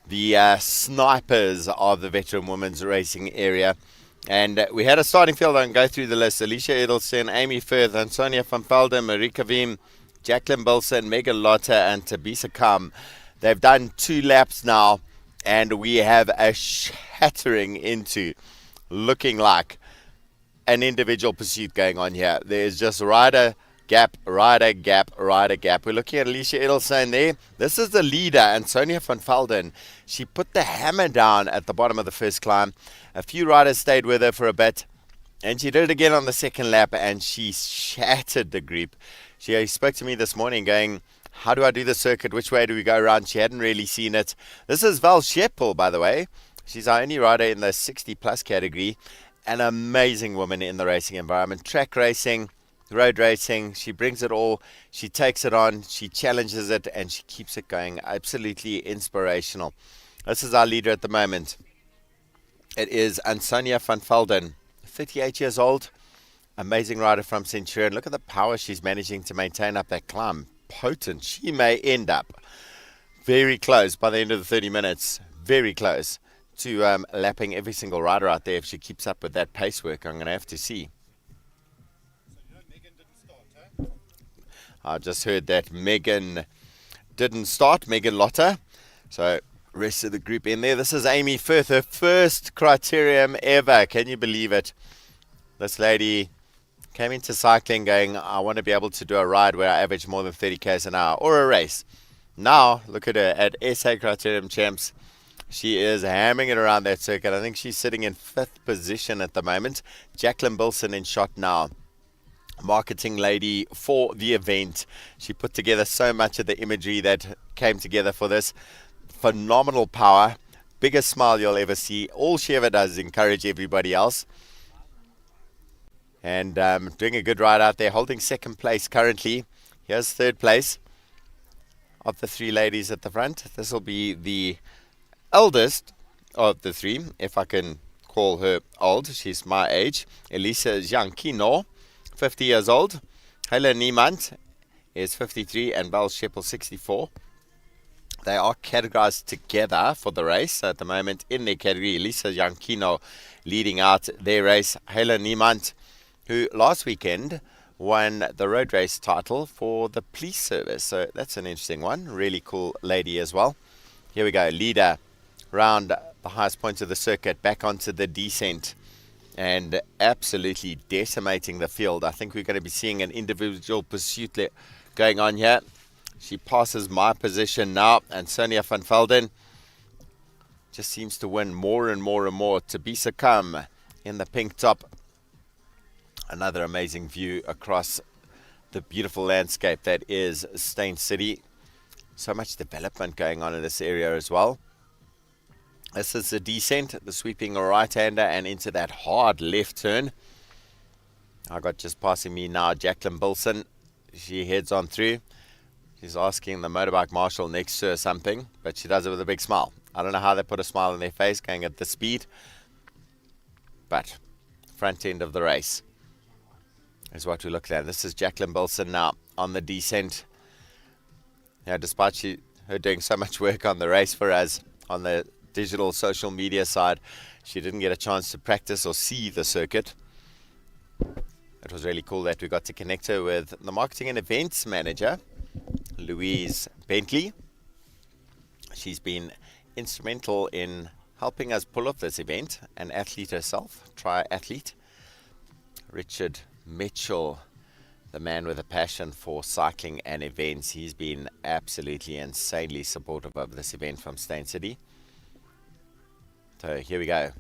[SPEAKER 5] the snipers of the veteran women's racing area. And we had a starting field. I can go through the list. Alicia Edelson, Amy Firth, Antonia van Velden, Marika Vim, Jacqueline Bilson, Megan Lotta, and Tabisa Kam. They've done 2 laps now, and we have a shattering into looking like an individual pursuit going on here. There's just rider gap, rider gap, rider gap. We're looking at Alicia Edelson there. This is the leader, Antonia van Velden. She put the hammer down at the bottom of the first climb. A few riders stayed with her for a bit, and she did it again on the second lap, and she shattered the group. She spoke to me this morning going, how do I do the circuit? Which way do we go around? She hadn't really seen it. This is Val Scheppel, by the way. She's our only rider in the 60-plus category. An amazing woman in the racing environment. Track racing, road racing. She brings it all. She takes it on. She challenges it, and she keeps it going. Absolutely inspirational. This is our leader at the moment. It is Antonia van Velden, 38 years old. Amazing rider from Centurion. Look at the power she's managing to maintain up that climb. Potent. She may end up very close by the end of the 30 minutes, very close to lapping every single rider out there if she keeps up with that pace work. I'm going to have to see. I just heard that Megan didn't start, Megan Lotta. So rest of the group in there. This is Amy Firth, her first criterium ever. Can you believe it? This lady came into cycling going, I want to be able to do a ride where I average more than 30 k's an hour, or a race. Now, look at her at SA Criterium Champs. She is hammering it around that circuit. I think she's sitting in 5th position at the moment. Jacqueline Bilson in shot now. Marketing lady for the event. She put together so much of the imagery that came together for this. Phenomenal power. Biggest smile you'll ever see. All she ever does is encourage everybody else. And doing a good ride out there, holding 2nd place currently. Here's 3rd place of the 3 ladies at the front. This will be the eldest of the 3, if I can call her old. She's my age. Elisa Giancino, 50 years old. Helen Niemand is 53 and Val Scheppel 64. They are categorized together for the race at the moment in their category. Elisa Giancino leading out their race. Helen Niemand, who last weekend won the road race title for the police service. So that's an interesting one. Really cool lady as well. Here we go. Leader round the highest point of the circuit, back onto the descent, and absolutely decimating the field. I think we're going to be seeing an individual pursuit going on here. She passes my position now, and Sonia van Velden just seems to win more and more and more. Tabisa Kam in the pink top. Another amazing view across the beautiful landscape that is Steyn City. So much development going on in this area as well. This is the descent, the sweeping right-hander and into that hard left turn. I got just passing me now Jacqueline Bilson. She heads on through. She's asking the motorbike marshal next to her something, but she does it with a big smile. I don't know how they put a smile on their face going at the speed, but front end of the race is what we look at. This is Jacqueline Bilson now on the descent. Yeah, despite her doing so much work on the race for us on the digital social media side, she didn't get a chance to practice or see the circuit. It was really cool that we got to connect her with the marketing and events manager, Louise Bentley. She's been instrumental in helping us pull off this event, an athlete herself, triathlete. Richard Mitchell, the man with a passion for cycling and events. He's been absolutely insanely supportive of this event from Steyn City. So here we go.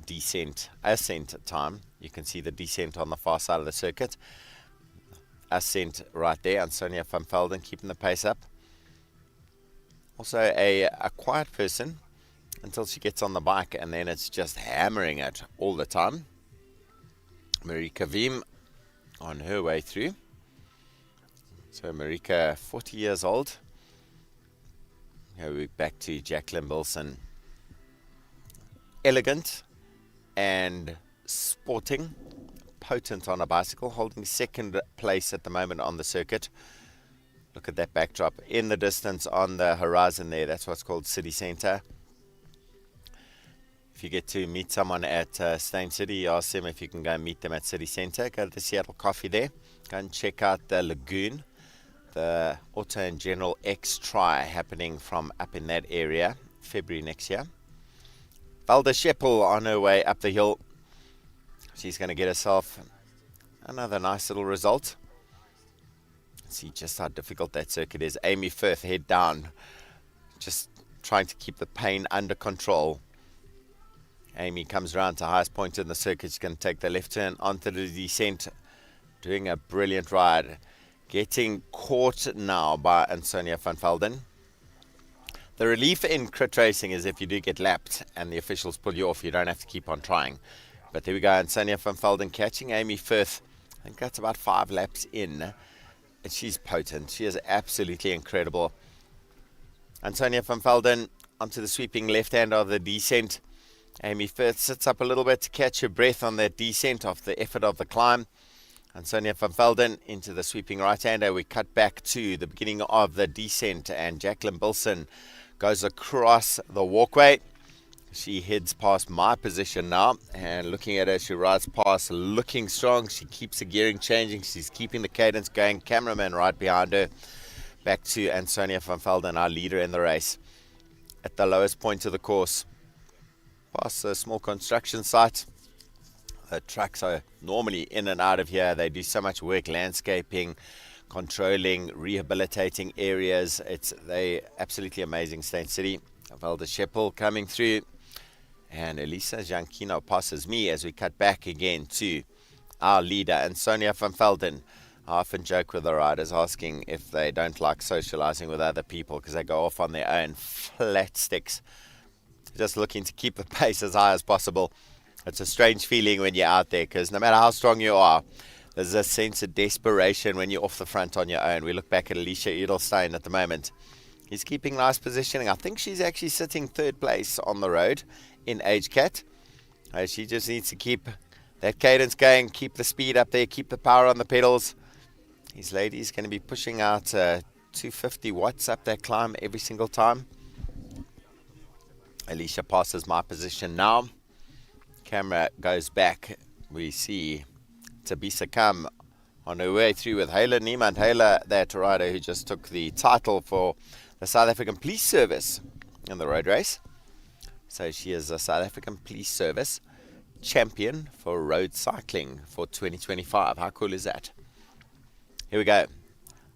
[SPEAKER 5] Descent, ascent time. You can see the descent on the far side of the circuit. Ascent right there, and Sonia van Velden keeping the pace up. Also a quiet person until she gets on the bike, and then it's just hammering it all the time. Marika Vim on her way through. So Marika, 40 years old. Here we're back to Jacqueline Bilson. Elegant and sporting, potent on a bicycle, holding 2nd place at the moment on the circuit. Look at that backdrop in the distance on the horizon there. That's what's called City Centre. If you get to meet someone at Steyn City, ask them if you can go and meet them at City Centre. Go to the Seattle Coffee there. Go and check out the lagoon. The Auto and General X Tri happening from up in that area, February next year. Valda Scheppel on her way up the hill. She's going to get herself another nice little result. See just how difficult that circuit is. Amy Firth, head down, just trying to keep the pain under control. Amy comes around to highest point in the circuit. She's going to take the left turn onto the descent, doing a brilliant ride. Getting caught now by Ansonia van Velden. The relief in crit racing is if you do get lapped and the officials pull you off, you don't have to keep on trying. But there we go, Ansonia van Velden catching Amy Firth. I think that's about 5 laps in. And she's potent. She is absolutely incredible. Ansonia van Velden onto the sweeping left hand of the descent. Amy Firth sits up a little bit to catch her breath on that descent off the effort of the climb. Ansonia van Velden into the sweeping right-hander. We cut back to the beginning of the descent, and Jacqueline Bilson goes across the walkway. She heads past my position now, and looking at her, she rides past looking strong. She keeps the gearing changing. She's keeping the cadence going. Cameraman right behind her. Back to Ansonia van Velden, our leader in the race. At the lowest point of the course, past a small construction site. The trucks are normally in and out of here. They do so much work, landscaping, controlling, rehabilitating areas. They absolutely amazing. Steyn City, Valda Scheppel coming through. And Elisa Jankino passes me as we cut back again to our leader, Ansonia van Velden. I often joke with the riders asking if they don't like socializing with other people because they go off on their own flat sticks, just looking to keep the pace as high as possible. It's a strange feeling when you're out there because no matter how strong you are, there's a sense of desperation when you're off the front on your own. We look back at Alicia Edelstein at the moment. He's keeping nice positioning. I think she's actually sitting third place on the road in Age Cat. She just needs to keep that cadence going, keep the speed up there, keep the power on the pedals. These ladies going to be pushing out 250 watts up that climb every single time. Alicia passes my position now. Camera goes back. We see Tabisa come on her way through with Hayla Niemand. Hayla, that rider who just took the title for the South African Police Service in the road race. So she is a South African Police Service champion for road cycling for 2025. How cool is that? Here we go.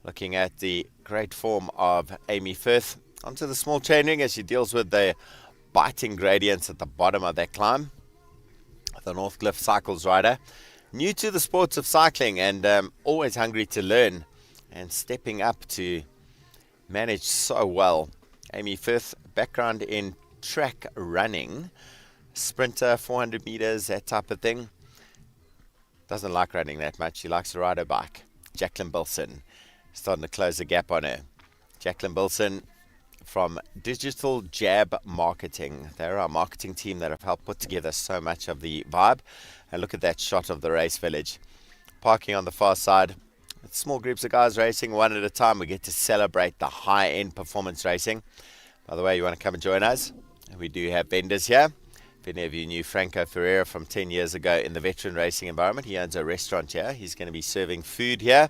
[SPEAKER 5] Looking at the great form of Amy Firth onto the small chainring as she deals with the biting gradients at the bottom of that climb. The Northcliffe Cycles rider, new to the sports of cycling and always hungry to learn and stepping up to manage so well. Amy Firth, background in track running, sprinter, 400 meters, that type of thing. Doesn't like running that much. She likes to ride her bike. Jacqueline Bilson, starting to close the gap on her. Jacqueline Bilson from Digital Jab Marketing. They're our marketing team that have helped put together so much of the vibe. And look at that shot of the race village. Parking on the far side. Small groups of guys racing one at a time. We get to celebrate the high-end performance racing. By the way, you want to come and join us? We do have vendors here. If any of you knew Franco Ferreira from 10 years ago in the veteran racing environment, he owns a restaurant here. He's going to be serving food here.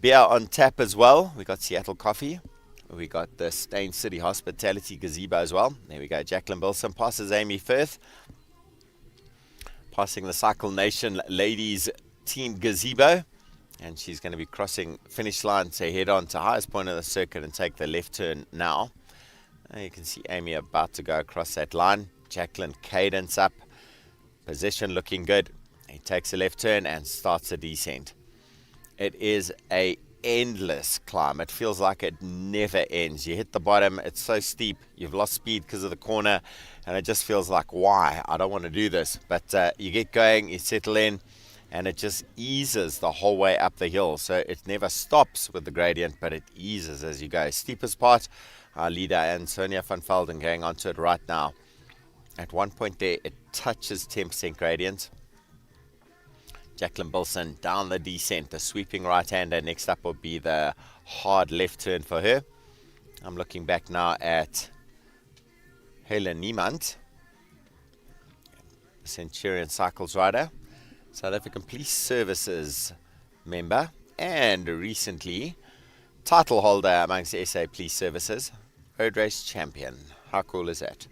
[SPEAKER 5] Beer on tap as well. We got Seattle Coffee. We got the Steyn City Hospitality Gazebo as well. There we go. Jacqueline Bilson passes Amy Firth. Passing the Cycle Nation Ladies Team Gazebo. And she's going to be crossing finish line to head on to highest point of the circuit and take the left turn now. You can see Amy about to go across that line. Jacqueline cadence up. Position looking good. He takes a left turn and starts a descent. It is a endless climb. It feels like it never ends. You hit the bottom, it's so steep, you've lost speed because of the corner, and it just feels like, why? I don't want to do this. But you get going, you settle in, and it just eases the whole way up the hill. So it never stops with the gradient, but it eases as you go. Steepest part, our leader Ansonia van Velden going onto it right now. At one point there, it touches 10% gradient. Jacqueline Bilson down the descent, the sweeping right-hander. Next up will be the hard left turn for her. I'm looking back now at Helen Niemand, Centurion Cycles rider, South African Police Services member, and recently title holder amongst SA Police Services, road race champion. How cool is that?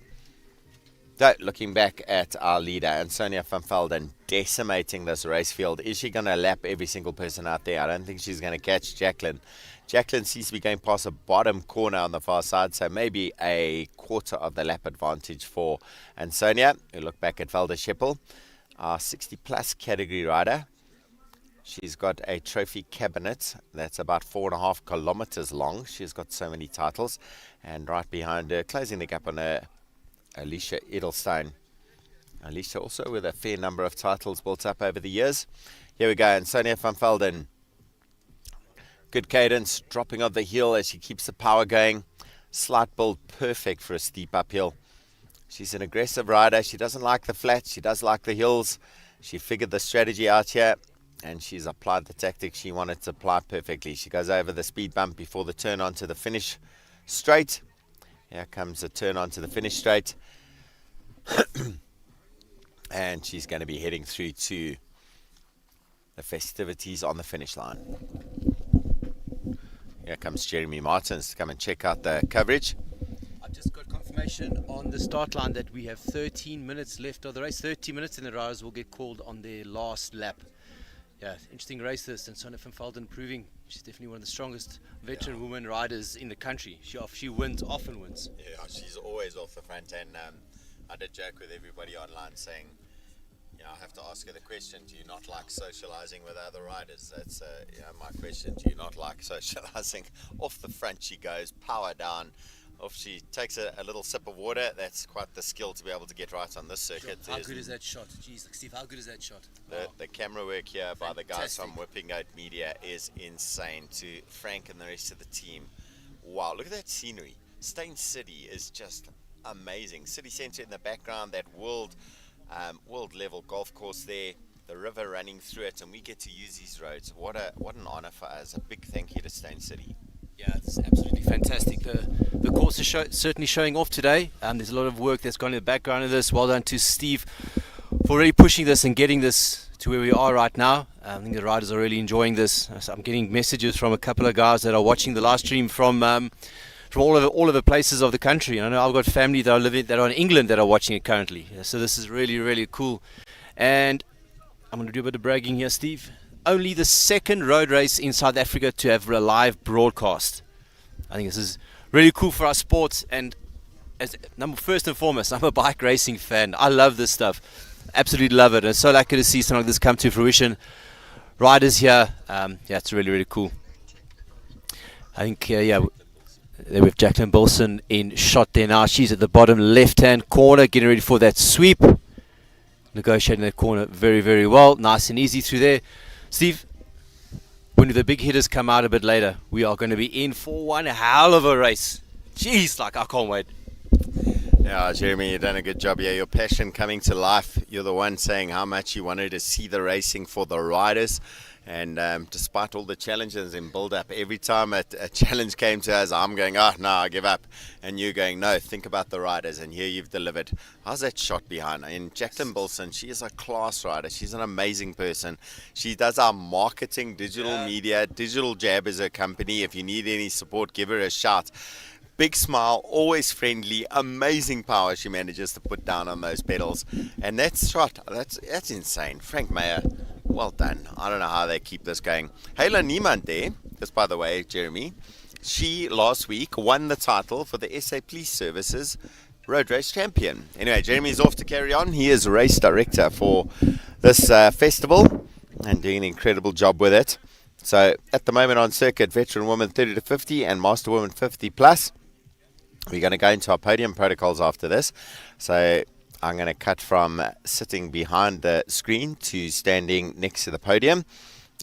[SPEAKER 5] So, looking back at our leader, Ansonia van Velden, decimating this race field. Is she going to lap every single person out there? I don't think she's going to catch Jacqueline. Jacqueline seems to be going past the bottom corner on the far side, so maybe a quarter of the lap advantage for Ansonia. We look back at Valda Scheppel, our 60-plus category rider. She's got a trophy cabinet that's about 4.5 kilometers long. She's got so many titles. And right behind her, closing the gap on her, Alicia Edelstein. Alicia also with a fair number of titles built up over the years. Here we go, Ansonia van Velden. Good cadence, dropping off the hill as she keeps the power going. Slight build, perfect for a steep uphill. She's an aggressive rider. She doesn't like the flats. She does like the hills. She figured the strategy out here, and she's applied the tactics she wanted to apply perfectly. She goes over the speed bump before the turn onto the finish straight. Here comes the turn onto the finish straight. And she's going to be heading through to the festivities on the finish line. Here comes Jeremy Martins to come and check out the coverage.
[SPEAKER 6] I've just got confirmation on the start line that we have 13 minutes left of the race. 30 minutes and the riders will get called on their last lap. Yeah, interesting race this, and Sonja van Velden proving she's definitely one of the strongest veteran women riders in the country. She wins, often wins.
[SPEAKER 5] Yeah, she's always off the front, and I did joke with everybody online saying, I have to ask her the question, do you not like socializing with other riders? That's my question. Do you not like socializing? Off the front she goes, power down. Off she takes a little sip of water. That's quite the skill to be able to get right on this circuit.
[SPEAKER 6] How good is that shot? Jeez, Steve, how good is that shot?
[SPEAKER 5] The camera work here by the guys
[SPEAKER 6] Fantastic.
[SPEAKER 5] from Whipping Goat Media is insane. To Frank and the rest of the team, wow, look at that scenery. Steyn City is just amazing. City centre in the background, that world level golf course there, the river running through it, and we get to use these roads. What an honor for us. A big thank you to Steyn City.
[SPEAKER 6] Yeah, it's absolutely fantastic. The course is certainly showing off today. There's a lot of work that's gone in the background of this. Well done to Steve for really pushing this and getting this to where we are right now. I think the riders are really enjoying this. So I'm getting messages from a couple of guys that are watching the live stream from all of the places of the country. And I know I've got family that are in England that are watching it currently. So this is really, really cool. And I'm going to do a bit of bragging here, Steve. Only the second road race in South Africa to have a live broadcast. I think this is really cool for our sports, and first and foremost, I'm a bike racing fan. I love this stuff, absolutely love it, and it's so lucky to see something like this come to fruition. Riders here, it's really, really cool. I think there we have Jacqueline Bilson in shot there now. She's at the bottom left-hand corner, getting ready for that sweep, negotiating that corner very, very well, nice and easy through there. Steve, when the big hitters come out a bit later, we are going to be in for one hell of a race. Jeez, I can't wait.
[SPEAKER 5] Yeah, Jeremy, you've done a good job here. Your passion coming to life. You're the one saying how much you wanted to see the racing for the riders. And despite all the challenges in build-up, every time a challenge came to us, I'm going, no, I give up. And you're going, no, think about the riders. And here you've delivered. How's that shot behind? And Jacqueline Bilson, she is a class rider. She's an amazing person. She does our marketing, digital media. Digital Jab is her company. If you need any support, give her a shout. Big smile, always friendly, amazing power she manages to put down on those pedals. And that shot, that's insane. Frank Meyer, well done. I don't know how they keep this going. Hayla Niemand there, just by the way, Jeremy, she last week won the title for the SA Police Services Road Race Champion. Anyway, Jeremy's off to carry on. He is race director for this festival and doing an incredible job with it. So at the moment on circuit, veteran woman 30 to 50 and master woman 50 plus. We're going to go into our podium protocols after this. So I'm going to cut from sitting behind the screen to standing next to the podium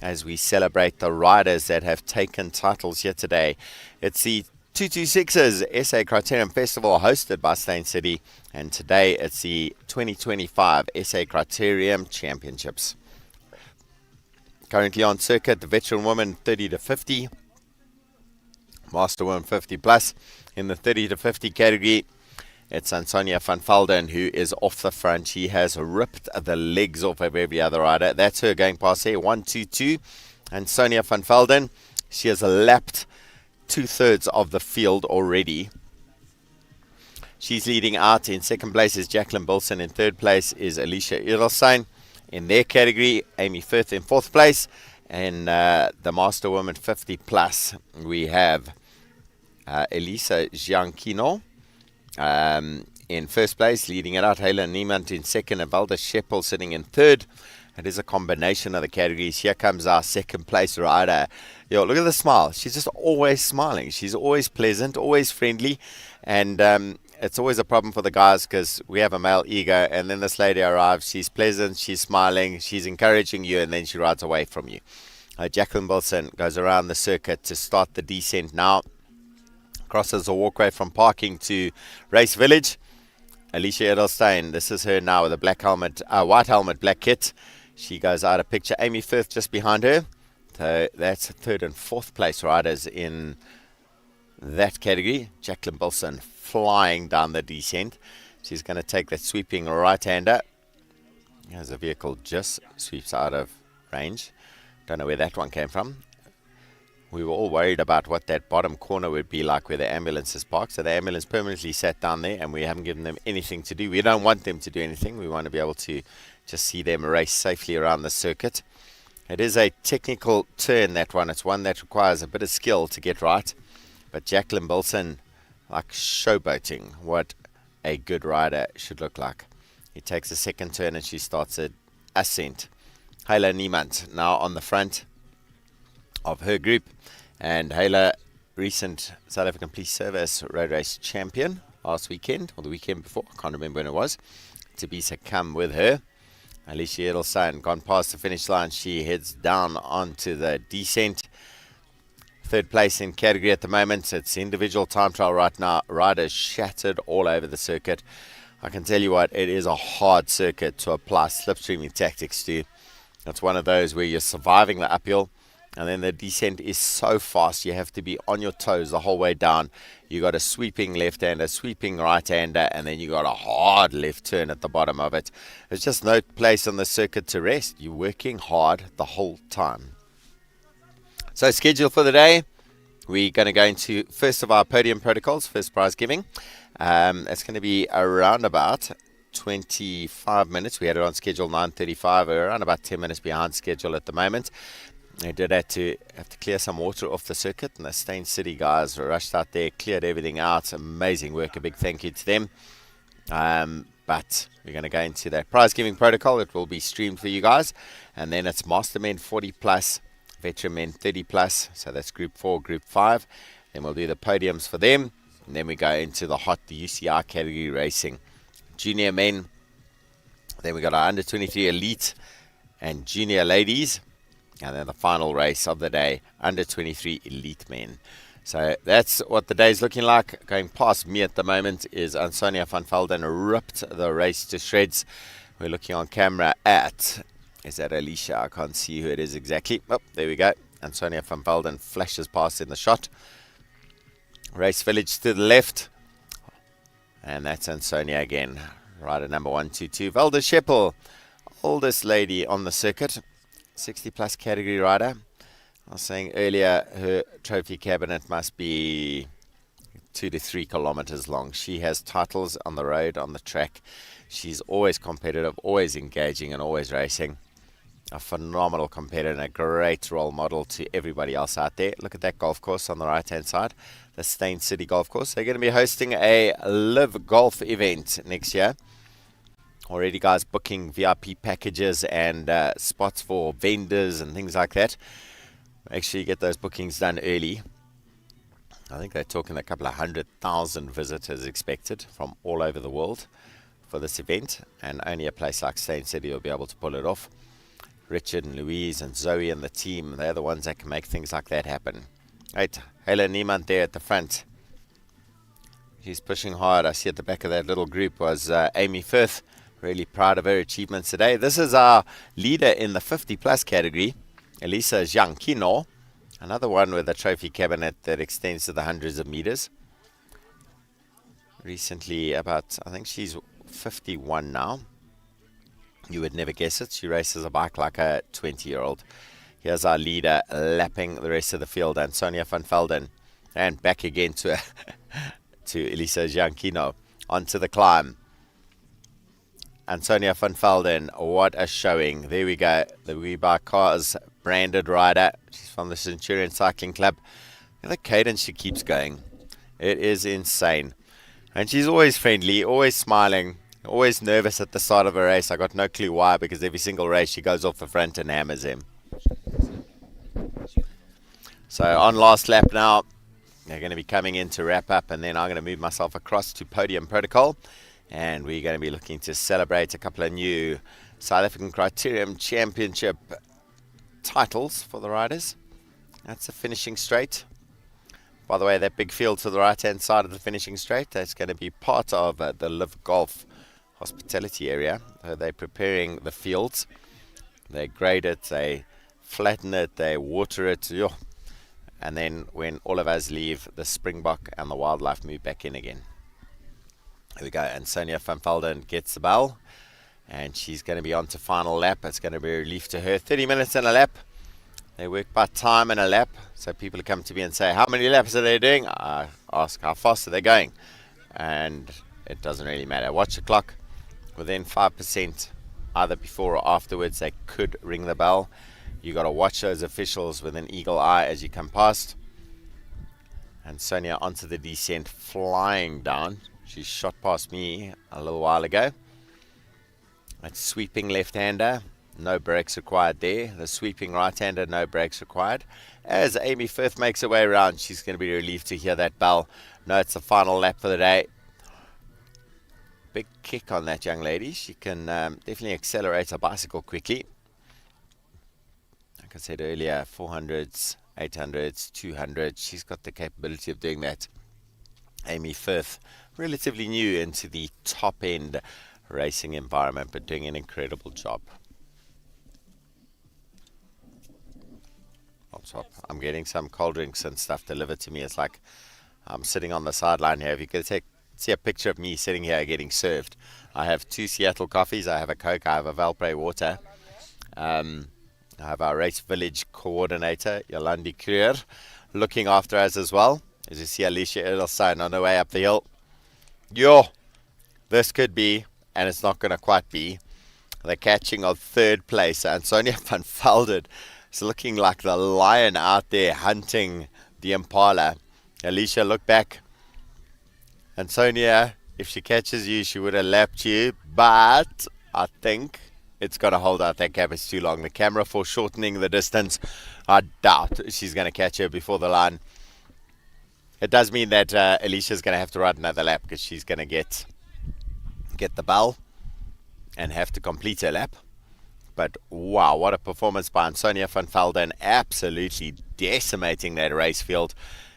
[SPEAKER 5] as we celebrate the riders that have taken titles here today. It's the 226's SA Criterium Festival hosted by Steyn City, and today it's the 2025 SA Criterium Championships. Currently on circuit, the veteran woman 30 to 50, master woman 50 plus. In the 30 to 50 category, it's Sonja van Velden who is off the front. She has ripped the legs off of every other rider. That's her going past here, 1-2-2. And Sonja van Velden, she has lapped 2/3 of the field already. She's leading out. In second place is Jacqueline Bilson. In third place is Alicia Edelstein. In their category, Amy Firth in fourth place. And the Master Woman 50 plus, we have Elisa Gianchino in first place, leading it out. Hayla Niemand in second, and Valda Scheppel sitting in third. It is a combination of the categories. Here comes our second place rider. Yo, look at the smile. She's just always smiling. She's always pleasant, always friendly, and it's always a problem for the guys because we have a male ego, and then this lady arrives. She's pleasant, she's smiling, she's encouraging you, and then she rides away from you. Jacqueline Bilson goes around the circuit to start the descent now. Crosses the walkway from parking to Race Village. Alicia Edelstein, this is her now with a black helmet, white helmet, black kit. She goes out of picture. Amy Firth just behind her. So that's third and fourth place riders in that category. Jacqueline Bilson flying down the descent. She's going to take that sweeping right-hander. As the vehicle just sweeps out of range. Don't know where that one came from. we were all worried about what that bottom corner would be like where the ambulance is parked. So the ambulance permanently sat down there, and we haven't given them anything to do. We don't want them to do anything. We want to be able to just see them race safely around the circuit. It is a technical turn, that one. It's one that requires a bit of skill to get right. But Jacqueline Bilson, like showboating what a good rider should look like. He takes a second turn and she starts an ascent. Hayla Niemand now on the front of her group. And Hayla, recent South African Police Service road race champion last weekend, or the weekend before, I can't remember when it was. Tabisa come with her. Alicia Edelstein gone past the finish line. She heads down onto the descent. Third place in category at the moment. It's individual time trial right now. Riders shattered all over the circuit. I can tell you what, it is a hard circuit to apply slipstreaming tactics to. It's one of those where you're surviving the uphill, and then the descent is so fast you have to be on your toes the whole way down. You got a sweeping left-hander, sweeping right-hander, and then you got a hard left turn at the bottom of it. There's just no place on the circuit to rest. You're working hard the whole time. So schedule for the day, we're going to go into first of our podium protocols, first prize giving. It's going to be around about 25 minutes. We had it on schedule 9:35. We're around about 10 minutes behind schedule at the moment. They did have to clear some water off the circuit, and the Steyn City guys rushed out there, cleared everything out. Amazing work. A big thank you to them. But we're going to go into that prize giving protocol. It will be streamed for you guys, and then it's Master Men 40 plus, Veteran Men 30 plus. So that's Group 4, Group 5. Then we'll do the podiums for them, and then we go into the UCI category racing. Junior men, then we got our under 23 elite and junior ladies, and then the final race of the day, under 23 elite men. So that's what the day's looking like. Going past me at the moment is Ansonia van Velden, ripped the race to shreds. We're looking on camera at, is that Alicia? I can't see who it is exactly. Oh, there we go. Ansonia van Velden flashes past in the shot. Race Village to the left. And that's Ansonia again. Rider number 122. Velda Scheppel, oldest lady on the circuit. 60 plus category rider. I was saying earlier, her trophy cabinet must be 2 to 3 kilometers long. She has titles on the road, on the track. She's always competitive, always engaging, and always racing. A phenomenal competitor and a great role model to everybody else out there. Look at that golf course on the right-hand side, the Steyn City golf course. They're going to be hosting a live golf event next year. Already guys booking VIP packages and spots for vendors and things like that. Make sure you get those bookings done early. I think they're talking a couple of 100,000 visitors expected from all over the world for this event, and only a place like Steyn City will be able to pull it off. Richard and Louise and Zoe and the team, they're the ones that can make things like that happen. Right, Helen Niemand there at the front. She's pushing hard. I see at the back of that little group was Amy Firth. Really proud of her achievements today. This is our leader in the 50 plus category, Elisa Giankino. Another one with a trophy cabinet that extends to the hundreds of meters. Recently I think she's 51 now. You would never guess it. She races a bike like a 20-year-old. Here's our leader lapping the rest of the field, Ansonia van Velden. And back again to Elisa Giankino. Onto the climb. Ansonia van Velden, what a showing. There we go. The We Buy Cars branded rider. She's from the Centurion Cycling Club. Look at the cadence she keeps going. It is insane. And she's always friendly, always smiling. Always nervous at the start of a race. I got no clue why, because every single race she goes off the front and hammers him. So on last lap now, they're going to be coming in to wrap up, and then I'm going to move myself across to podium protocol, and we're going to be looking to celebrate a couple of new South African Criterium Championship titles for the riders. That's the finishing straight. By the way, that big field to the right-hand side of the finishing straight, that's going to be part of the Live Golf hospitality area. They're preparing the fields. They grade it, they flatten it, they water it. And then when all of us leave, the Springbok and the wildlife move back in again. Here we go. And Sonia van Velden gets the bell, and she's going to be on to final lap. It's going to be a relief to her. 30 minutes in a lap. They work by time and a lap. So people come to me and say, how many laps are they doing? I ask, how fast are they going? And it doesn't really matter. Watch the clock. Within 5%, either before or afterwards, they could ring the bell. You got to watch those officials with an eagle eye as you come past. And Sonia onto the descent, flying down. She shot past me a little while ago. That's sweeping left-hander. No brakes required there. The sweeping right-hander, no brakes required. As Amy Firth makes her way around, she's going to be relieved to hear that bell. No, it's the final lap for the day. Big kick on that young lady. She can definitely accelerate her bicycle quickly. Like I said earlier, 400s, 800s, 200s. She's got the capability of doing that. Amy Firth, relatively new into the top-end racing environment, but doing an incredible job. I'm getting some cold drinks and stuff delivered to me. It's like I'm sitting on the sideline here. If you could see a picture of me sitting here getting served. I have 2 Seattle coffees. I have a Coke. I have a Valpre water. I have our race village coordinator, Yolandi Kruger, looking after us as well. As you see, Alicia Edelstein on her way up the hill. This could be, and it's not going to quite be, the catching of third place. And Sonia van Velden is looking like the lion out there hunting the Impala. Alicia, look back. And Sonia, if she catches you, she would have lapped you. But I think it's going to hold out. That gap is too long. The camera foreshortening the distance. I doubt she's going to catch her before the line. It does mean that Alicia's going to have to ride another lap because she's going to get the bell and have to complete her lap. But wow, what a performance by Sonia van Velden, absolutely decimating that race field.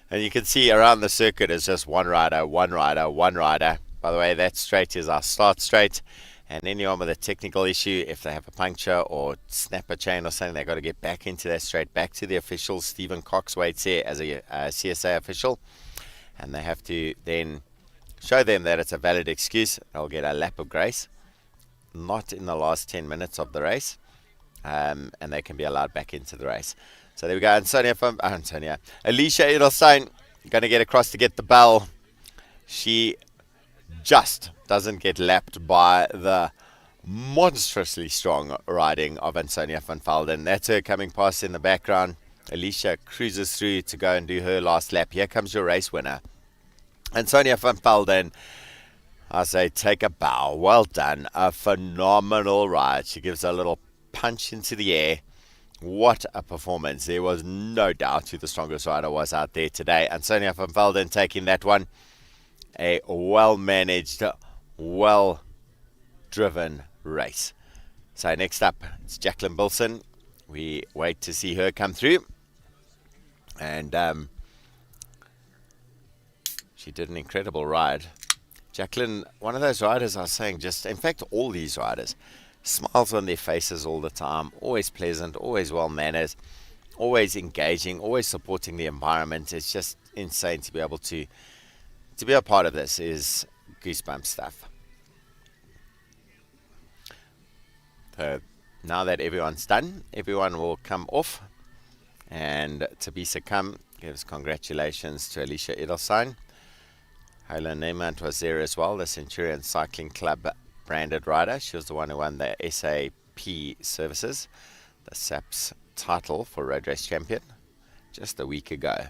[SPEAKER 5] And you can see around the circuit is just one rider, one rider, one rider. By the way, that straight is our start straight. And anyone with a technical issue, if they have a puncture or snap a chain or something, they've got to get back into that straight, back to the officials. Stephen Cox waits here as a CSA official. And they have to then show them that it's a valid excuse. They'll get a lap of grace. Not in the last 10 minutes of the race, and they can be allowed back into the race. So there we go. Alicia Edelstein going to get across to get the bell. She just doesn't get lapped by the monstrously strong riding of Ansonia van Velden. That's her coming past in the background. Alicia cruises through to go and do her last lap. Here comes your race winner, Ansonia van Velden. I say take a bow. Well done. A phenomenal ride. She gives a little punch into the air. What a performance. There was no doubt who the strongest rider was out there today. And Sonia van Velden taking that one. A well-managed, well-driven race. So next up, it's Jacqueline Bilson. We wait to see her come through. And she did an incredible ride. Jacqueline, one of those riders I was saying, in fact, all these riders, smiles on their faces all the time, always pleasant, always well-mannered, always engaging, always supporting the environment. It's just insane to be able to be a part of this. Is goosebump stuff. So now that everyone's done, everyone will come off, and Tabisa Kam gives congratulations to Alicia Edelstein. Helen Neyman was there as well, the Centurion Cycling Club branded rider. She was the one who won the SAP Services, the SAP's title for Road Race Champion, just a week ago.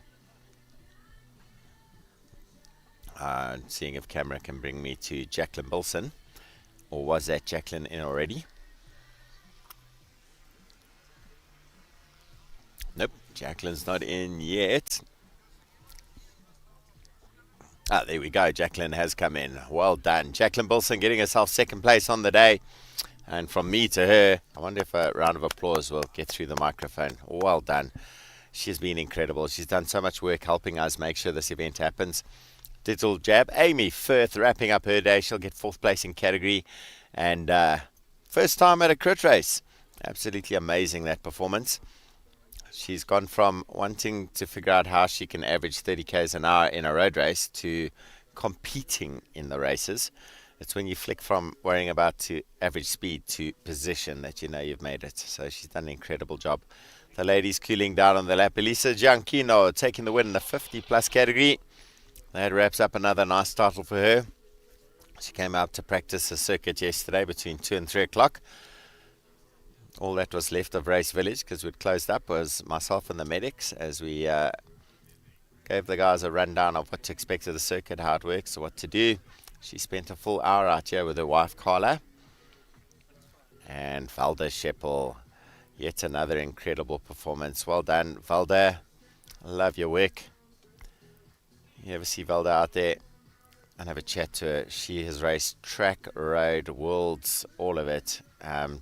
[SPEAKER 5] Seeing if camera can bring me to Jacqueline Bilson, or was that Jacqueline in already? Nope, Jacqueline's not in yet. There we go. Jacqueline has come in. Well done. Jacqueline Bilson getting herself second place on the day. And from me to her, I wonder if a round of applause will get through the microphone. Well done. She's been incredible. She's done so much work helping us make sure this event happens. Digital jab. Amy Firth wrapping up her day. She'll get 4th place in category. And first time at a crit race. Absolutely amazing, that performance. She's gone from wanting to figure out how she can average 30 k's an hour in a road race to competing in the races. It's when you flick from worrying about to average speed to position that you know you've made it. So she's done an incredible job. The ladies cooling down on the lap. Elisa Gianchino taking the win in the 50 plus category. That wraps up another nice title for her. She came out to practice the circuit yesterday between 2 and 3 o'clock. All that was left of Race Village, because we'd closed up, was myself and the medics as we gave the guys a rundown of what to expect of the circuit, how it works, what to do. She spent a full hour out here with her wife Carla. And Valda Scheppel, yet another incredible performance. Well done, Valda. I love your work. You ever see Valda out there and have a chat to her? She has raced track, road, worlds, all of it.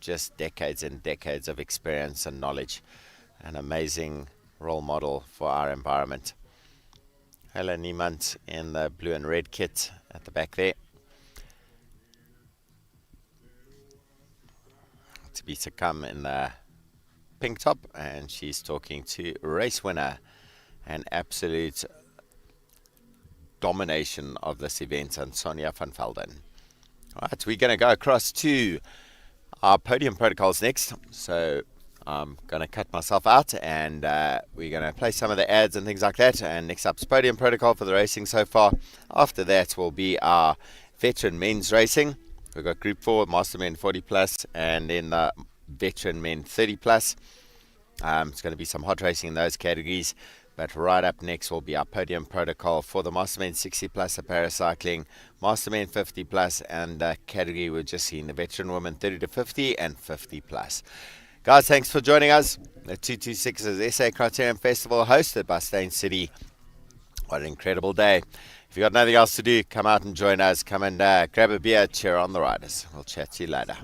[SPEAKER 5] Just decades and decades of experience and knowledge. An amazing role model for our environment. Helen Niemand in the blue and red kit at the back there. To be to come in the pink top, and she's talking to race winner, an absolute domination of this event, and Sonia van Velden. Right, we're going to go across to our podium protocols next. So I'm going to cut myself out, and we're going to play some of the ads and things like that. And next up's podium protocol for the racing so far. After that will be our veteran men's racing. We've got Group 4, Master Men 40 plus, and then the veteran men 30 plus. It's going to be some hot racing in those categories. But right up next will be our podium protocol for the Master Men 60 plus, the paracycling, Master Men 50 plus, and the category we've just seen, the veteran women 30 to 50 and 50 plus. Guys, thanks for joining us. The 226 is SA Criterium Festival, hosted by Steyn City. What an incredible day. If you've got nothing else to do, come out and join us. Come and grab a beer, cheer on the riders. We'll chat to you later.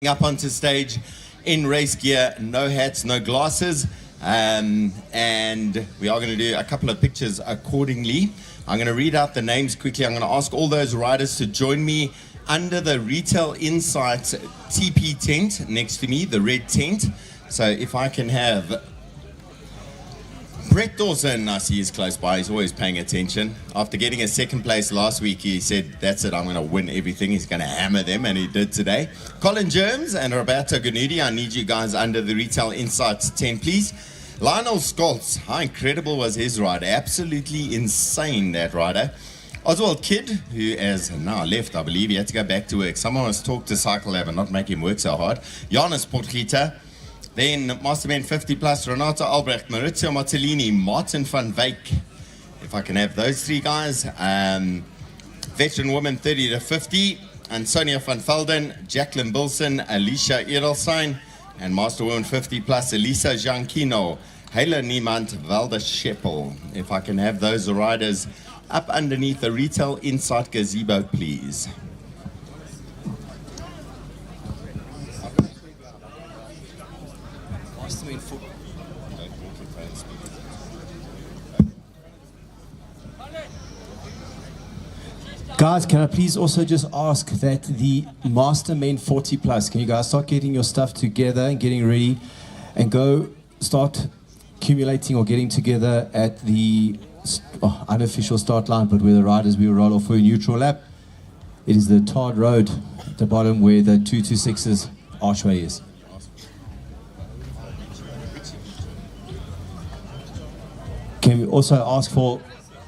[SPEAKER 1] Up onto stage in race gear, no hats, no glasses, and we are going to do a couple of pictures accordingly. I'm going to read out the names quickly. I'm going to ask all those riders to join me under the Retail Insights TP tent next to me, the red tent. So if I can have Brett Dawson, I see he's close by, he's always paying attention. After getting a second place last week, he said, that's it, I'm going to win everything. He's going to hammer them, and he did today. Colin Germs and Roberto Ganudi, I need you guys under the Retail Insights 10, please. Lionel Scholz, how incredible was his ride? Absolutely insane, that rider. Oswald Kidd, who has now left, I believe. He had to go back to work. Someone must talk to Cycle Lab and not make him work so hard. Janus Potgieter. Then Masterman 50 Plus, Renato Albrecht, Maurizio Martellini, Martin van Wyk. If I can have those three guys. Veteran woman 30 to 50, Ansonia van Velden, Jacqueline Bilson, Alicia Edelstein, and Master Woman 50 Plus, Elisa Gianchino, Hela Niemand, Valda Scheppel. If I can have those riders up underneath the Retail Insight gazebo, please.
[SPEAKER 4] Guys, can I please also just ask that the Master Main 40 Plus, can you guys start getting your stuff together and getting ready and go start accumulating or getting together at the unofficial start line, but where the riders will roll off for a neutral lap. It is the tarred road at the bottom where the 226's archway is. Can we also ask for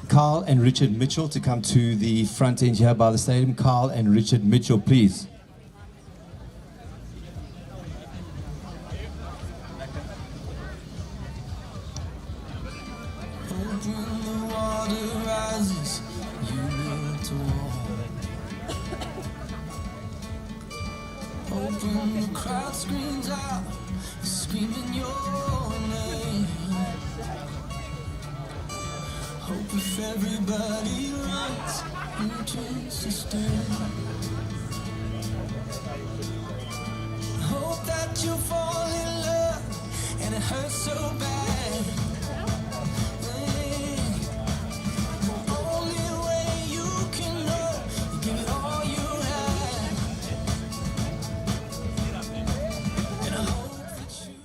[SPEAKER 4] Carl and Richard Mitchell to come to the front end here by the stadium? Carl and Richard Mitchell, please.
[SPEAKER 8] Open the crowd screams out, screaming your name. Hope if everybody runs, you can sustain. Hope that you fall in love, and it hurts so bad. The only way you can know, you give it all you have. And I hope that you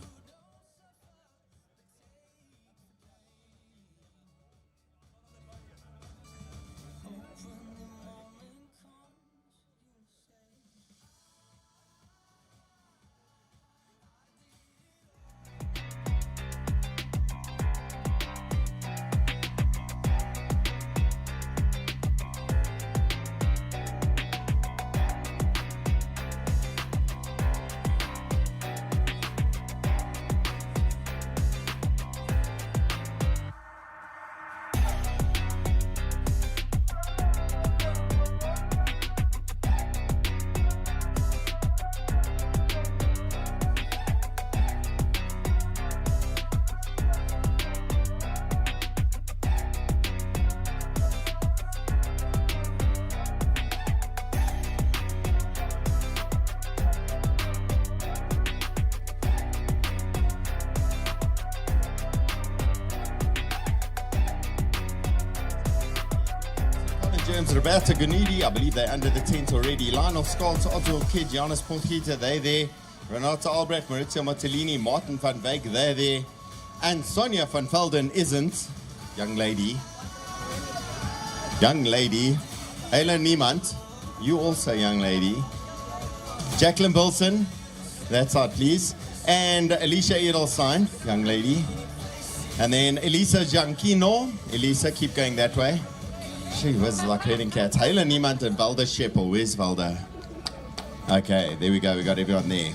[SPEAKER 1] James, Roberta Gunidi, I believe they're under the tent already. Lionel Scholz, Ozil Kid, Johannes Pontgieter, they're there. Renata Albrecht, Maurizio Martellini, Martin van Wyk, they're there. And Sonia van Velden isn't. Young lady. Young lady. Ayla Niemand, you also young lady. Jacqueline Bilson, that's out please. And Alicia Edelstein, young lady. And then Elisa Gianchino. Elisa, keep going that way. She was like herding cats. Ayla Niemand and Valda Scheppel. Where's Valda? Okay, there we go. We got everyone there.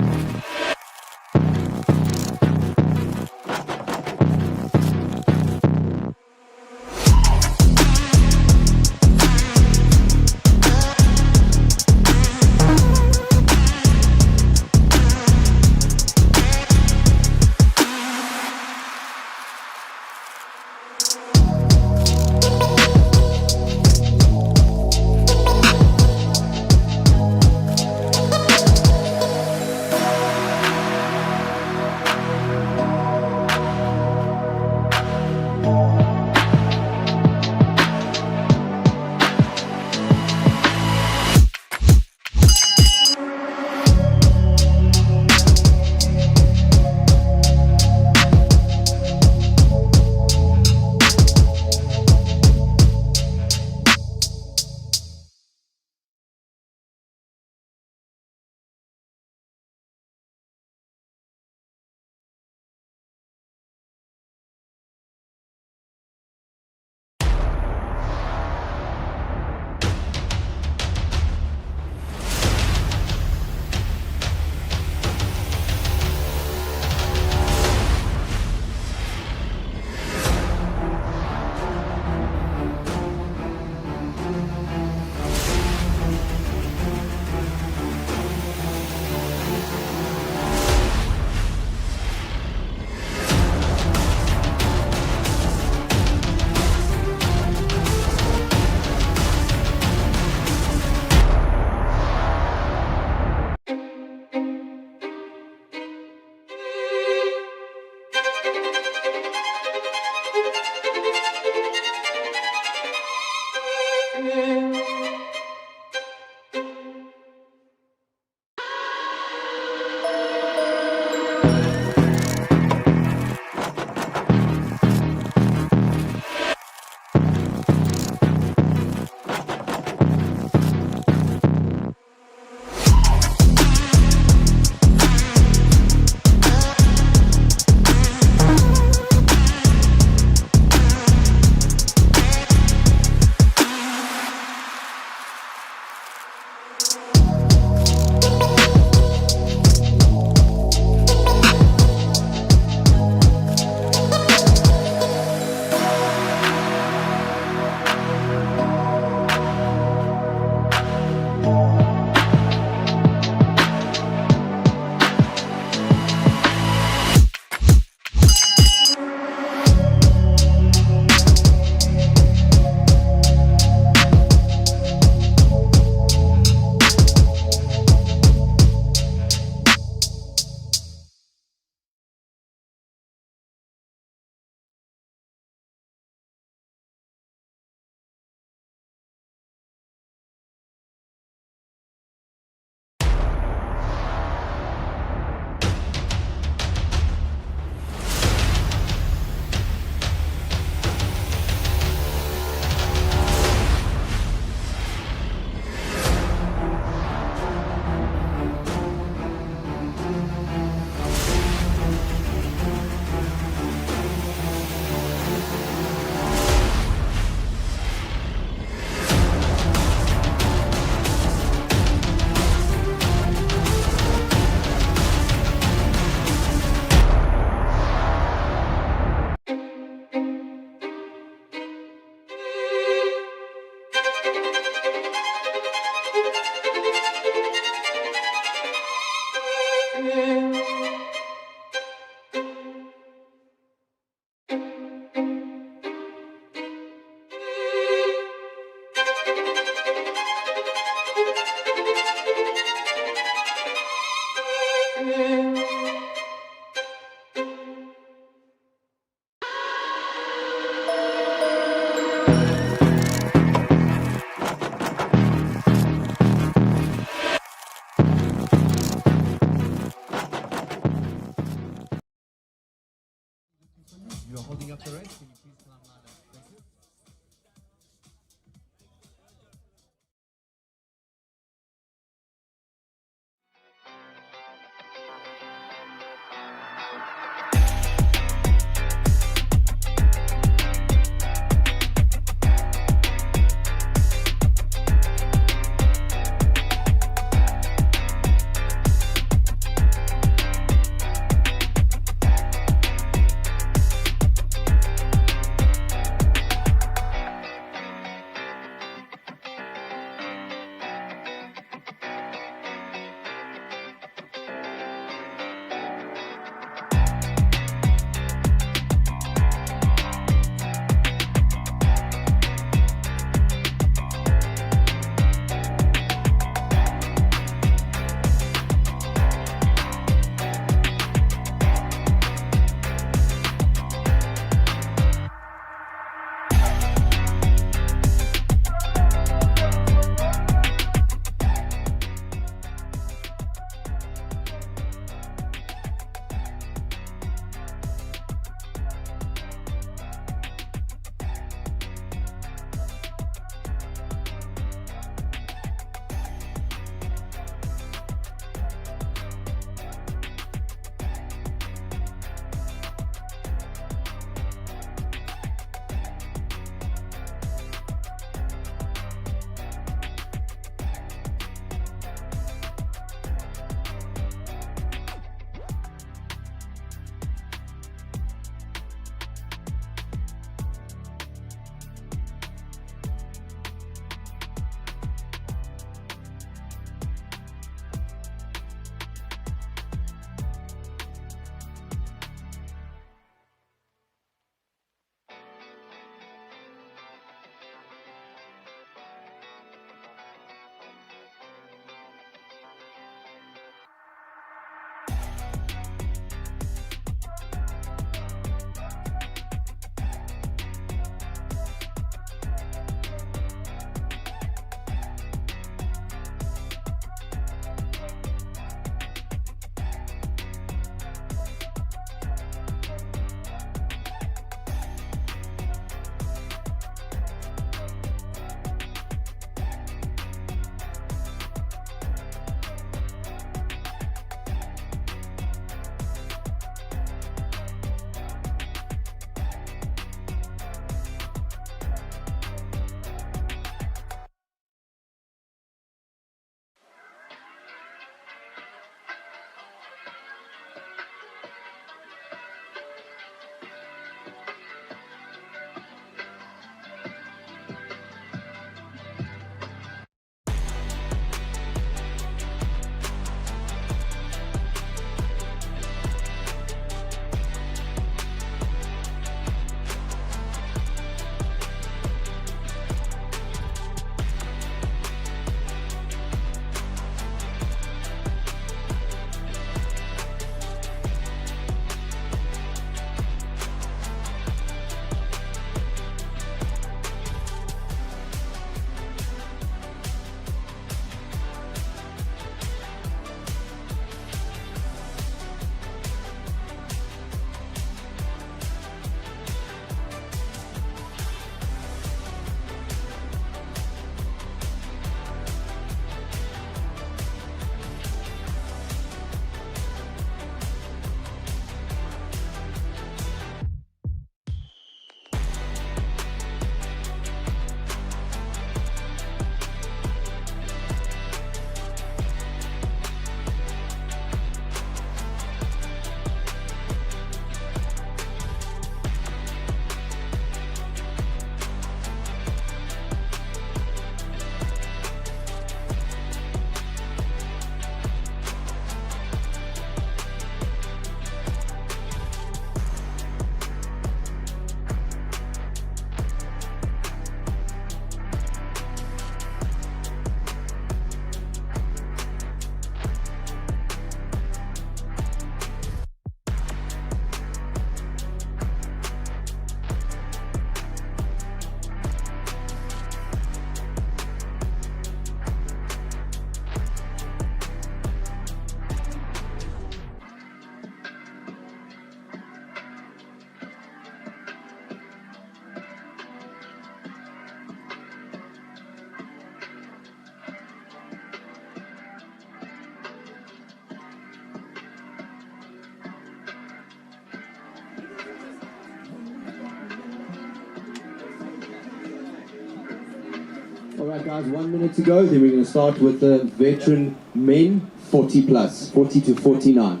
[SPEAKER 4] Alright guys, 1 minute to go. Then we're going to start with the veteran men, 40 plus, 40 to 49.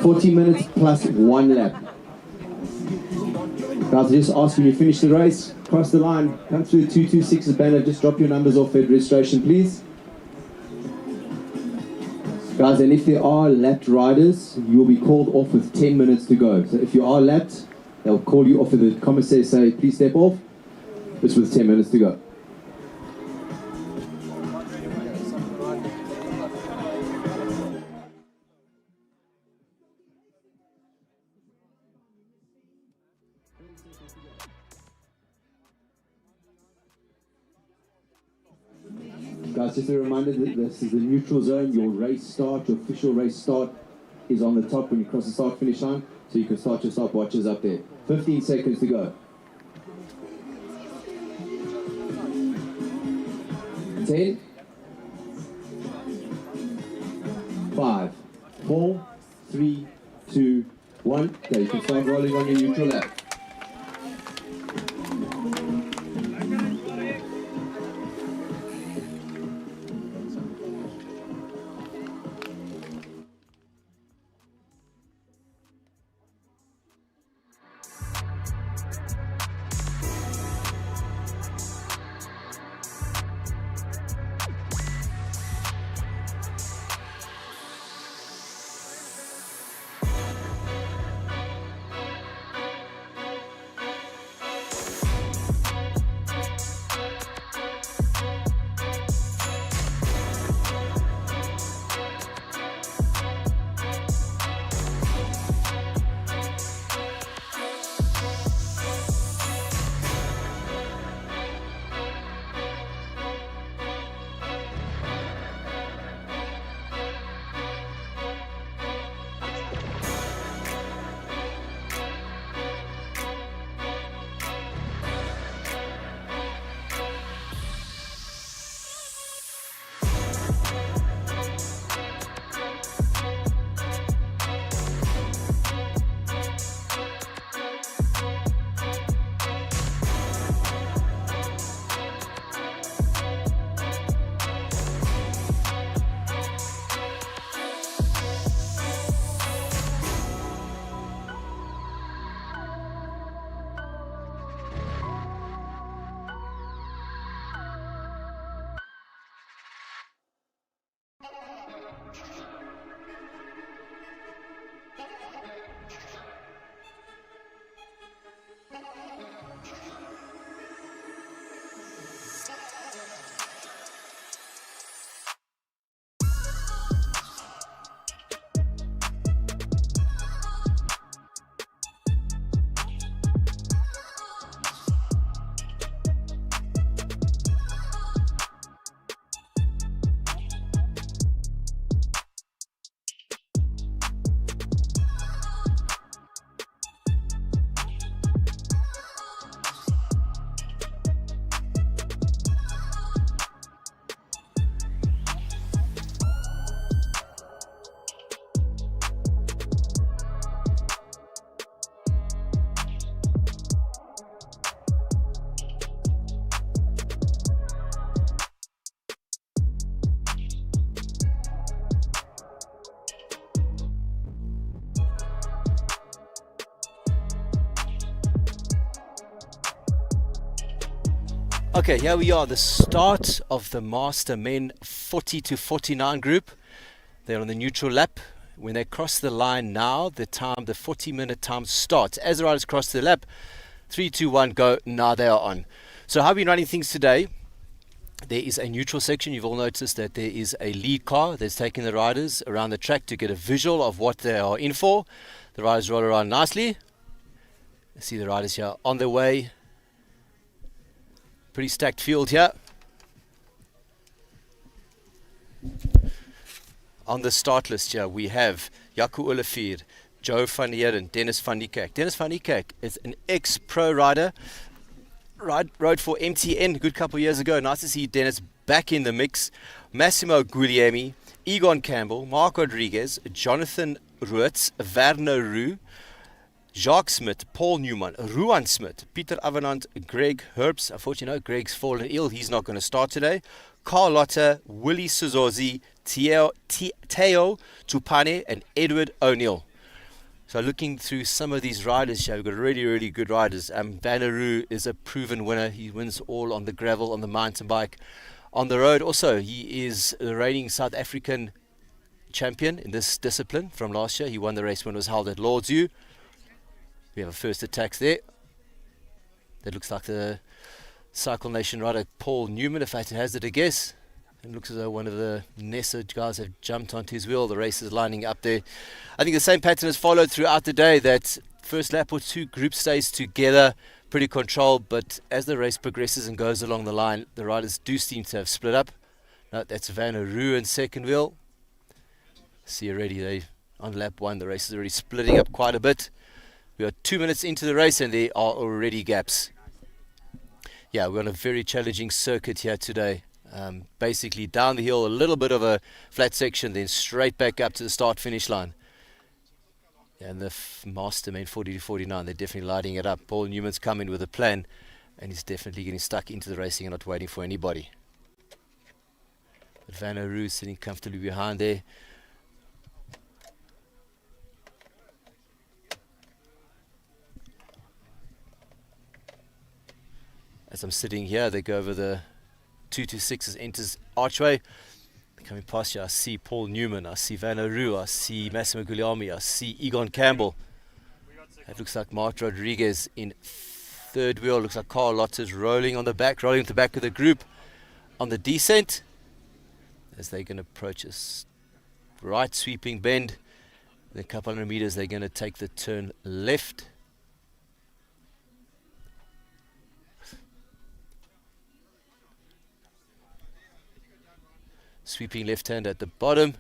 [SPEAKER 4] 40 minutes plus 1 lap. Guys, I just ask when you finish the race, cross the line, come through the 226's banner, just drop your numbers off at registration, please. Guys, and if there are lapped riders, you'll be called off with 10 minutes to go. So if you are lapped, they'll call you off with the commissary, say, please step off, just with 10 minutes to go. Guys, just a reminder that this is the neutral zone. Your race start, your official race start is on the top when you cross the start finish line, so you can start your stopwatches up there. 15 seconds to go. 10, 5, 4, 3, 2, 1. Okay, you can start rolling on your neutral lap.
[SPEAKER 6] Okay, here we are, the start of the Master Men 40 to 49 group. They're on the neutral lap. When they cross the line now, the 40-minute time starts. As the riders cross the lap, 3, 2, 1, go. Now they are on. So how are we running things today? There is a neutral section. You've all noticed that there is a lead car that's taking the riders around the track to get a visual of what they are in for. The riders roll around nicely. See the riders here on their way. Pretty stacked field here. On the start list here, we have Jaco Olivier, Joe van Heeren, Dennis van die Kerk. Dennis van die Kerk is an ex-pro rider. Rode for MTN a good couple of years ago. Nice to see Dennis back in the mix. Massimo Guglielmi, Egon Campbell, Mark Rodriguez, Jonathan Ruetz, Werner Roux, Jacques Smit, Paul Newman, Ruan Smit, Peter Avenant, Greg Herbst. Unfortunately, Greg's fallen ill. He's not going to start today. Carl Lotter, Willie Suzozi, Teo Tupane, and Edward O'Neill. So looking through some of these riders here, we've got really, really good riders. Vanaroo is a proven winner. He wins all on the gravel, on the mountain bike. On the road also, he is the reigning South African champion in this discipline from last year. He won the race when it was held at Lords U. We have a first attacks there. That looks like the Cycle Nation rider Paul Newman, if I had to hazard a guess. It looks as though one of the Nessa guys have jumped onto his wheel. The race is lining up there. I think the same pattern has followed throughout the day, that first lap or two group stays together, pretty controlled, but as the race progresses and goes along the line, the riders do seem to have split up. No, that's Vanaroo in second wheel. See already, they on lap one, the race is already splitting up quite a bit. We are 2 minutes into the race and there are already gaps. Yeah, we're on a very challenging circuit here today. Basically down the hill, a little bit of a flat section, then straight back up to the start-finish line. And the master main 40 to 49, they're definitely lighting it up. Paul Newman's coming with a plan, and he's definitely getting stuck into the racing and not waiting for anybody. But Vanaroo sitting comfortably behind there. As I'm sitting here, they go over the 226 as enters archway. Coming past here, I see Paul Newman, I see Vanaroo, I see Massimo Guglielmi, I see Egon Campbell. It looks like Mark Rodriguez in third wheel. Looks like Carl Lotter's rolling on the back, rolling at the back of the group on the descent. As they're going to approach a right sweeping bend. In a couple hundred meters, they're going to take the turn left. Sweeping left hand at the bottom.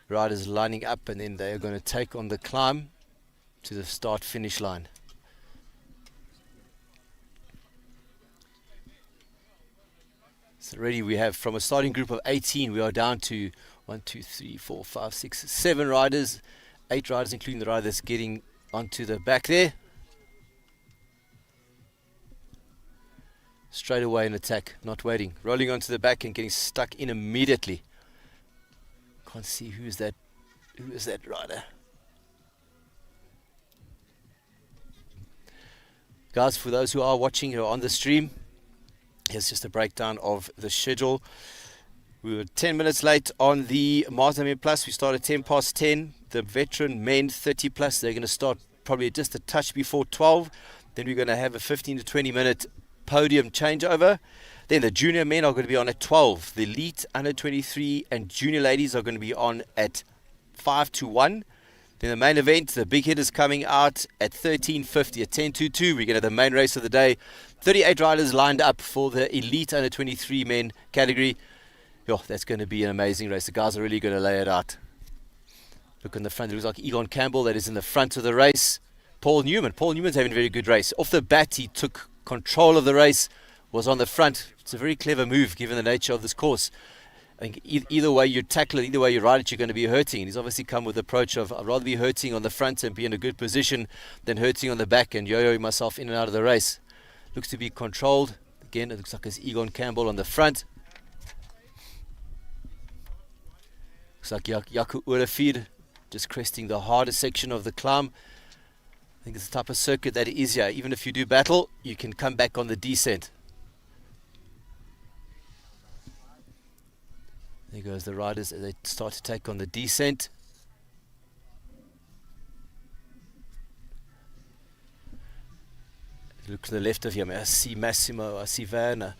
[SPEAKER 6] Riders lining up, and then they are going to take on the climb to the start finish line. So already we have, from a starting group of 18, we are down to 1, 2, 3, 4, 5, 6, 7 riders. 8 riders, including the rider that's getting onto the back there. Straight away in attack, not waiting. Rolling onto the back and getting stuck in immediately. Can't see who is that rider. Guys, for those who are watching or on the stream, here's just a breakdown of the schedule. We were 10 minutes late on the Masters Men Plus. We started 10 past 10. The veteran men 30 plus, they're going to start probably just a touch before 12. Then we're going to have a 15 to 20 minute podium changeover. Then the junior men are going to be on at 12. The elite under 23 and junior ladies are going to be on at 5 to 1. Then the main event, the big hitters coming out at 13:50 at 10 to 2. We're going to have the main race of the day. 38 riders lined up for the elite under 23 men category. Yo, that's going to be an amazing race. The guys are really going to lay it out. Look in the front, it looks like Egon Campbell that is in the front of the race. Paul Newman's having a very good race. Off the bat, he took control of the race, was on the front. It's a very clever move given the nature of this course. I think either way you tackle it, either way you ride it, you're going to be hurting. And he's obviously come with the approach of, I'd rather be hurting on the front and be in a good position than hurting on the back and yo-yoing myself in and out of the race. Looks to be controlled. Again, it looks like it's Egon Campbell on the front. Looks like Jaco Oorefeed just cresting the hardest section of the climb. I think it's the type of circuit that it is here. Even if you do battle, you can come back on the descent. There goes the riders as they start to take on the descent. Look to the left of him. I see Massimo, I see Werner.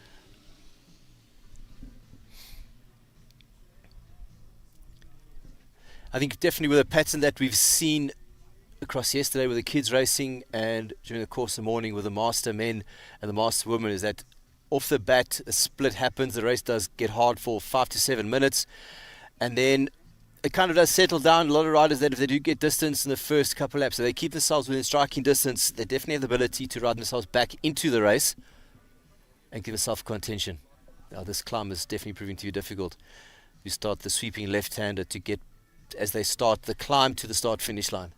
[SPEAKER 6] I think definitely with a pattern that we've seen across yesterday with the kids racing and during the course of the morning with the master men and the master women, is that off the bat a split happens. The race does get hard for 5 to 7 minutes, and then it kind of does settle down. A lot of riders that if they do get distance in the first couple laps, so they keep themselves within striking distance, they definitely have the ability to ride themselves back into the race and give themselves contention. Now this climb is definitely proving to be difficult. You start the sweeping left-hander to get, as they start the climb to the start finish line.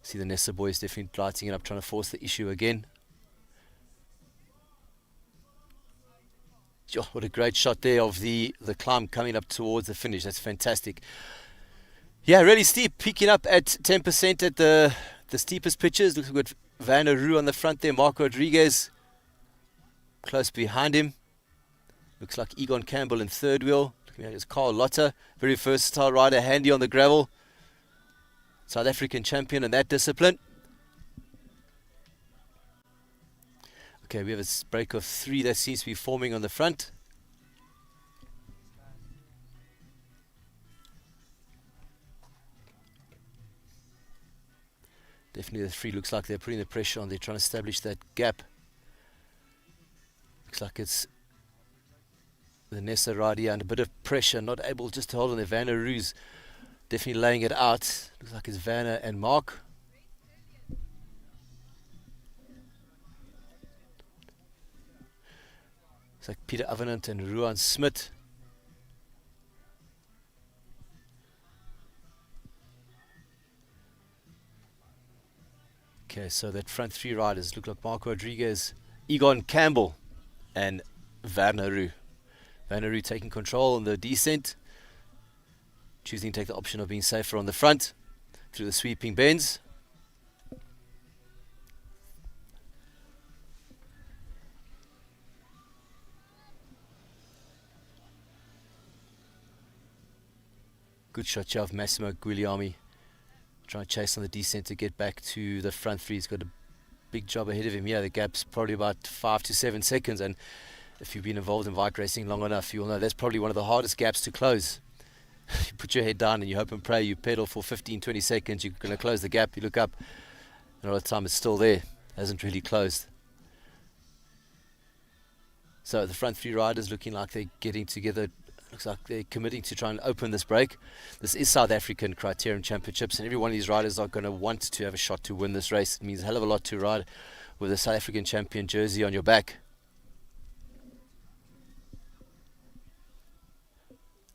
[SPEAKER 6] See the Nessa boys definitely lighting it up, trying to force the issue again. Oh, what a great shot there of the climb coming up towards the finish. That's fantastic. Yeah, really steep, peaking up at 10% at the steepest pitches. Looks like we've got Van der Rohe on the front there. Mark Rodriguez close behind him. Looks like Egon Campbell in third wheel. Looking at his Carl Lotter, very versatile rider, handy on the gravel. South African champion in that discipline. Okay, we have a break of 3 that seems to be forming on the front. Definitely the 3 looks like they're putting the pressure on. They're trying to establish that gap. Looks like it's the Nessa rider under a bit of pressure, not able just to hold on there. Van der Rohe's definitely laying it out. Looks like it's Vanna and Mark. It's like Peter Avenant and Ruan Smit. Okay, so that front 3 riders look like Mark Rodriguez, Egon Campbell and Van der Rohe. Van der Rohe taking control on the descent, choosing to take the option of being safer on the front through the sweeping bends. Good shot here of Massimo Guglielmi, trying to chase on the descent to get back to the front 3. He's got a big job ahead of him here. The gap's probably about 5 to 7 seconds, and if you've been involved in bike racing long enough, you'll know that's probably one of the hardest gaps to close. You put your head down and you hope and pray, you pedal for 15, 20 seconds, you're going to close the gap, you look up, and all the time it's still there, it hasn't really closed. So the front 3 riders looking like they're getting together. Looks like they're committing to try and open this break. This is South African Criterium Championships, and every one of these riders are going to want to have a shot to win this race. It means a hell of a lot to ride with a South African champion jersey on your back.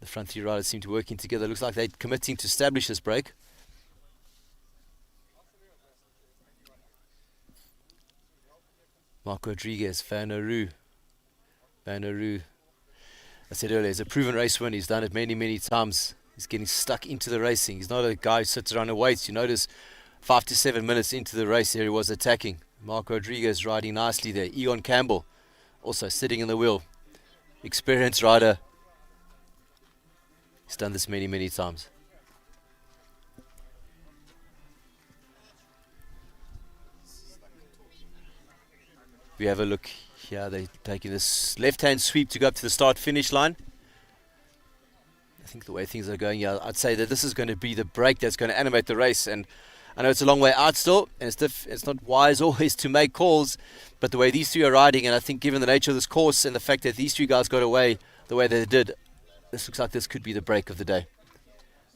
[SPEAKER 6] The front 3 riders seem to be working together. Looks like they're committing to establish this break. Mark Rodriguez, Van der Rohe. Van der Rohe, I said earlier, he's a proven race winner. He's done it many, many times. He's getting stuck into the racing. He's not a guy who sits around and waits. You notice 5 to 7 minutes into the race, here he was attacking. Mark Rodriguez riding nicely there. Egon Campbell also sitting in the wheel. Experienced rider. He's done this many, many times. We have a look here. They're taking this left-hand sweep to go up to the start-finish line. I think the way things are going, yeah, I'd say that this is going to be the break that's going to animate the race. And I know it's a long way out still, and it's not wise always to make calls, but the way these 3 are riding, and I think given the nature of this course and the fact that these 3 guys got away the way they did, this looks like this could be the break of the day.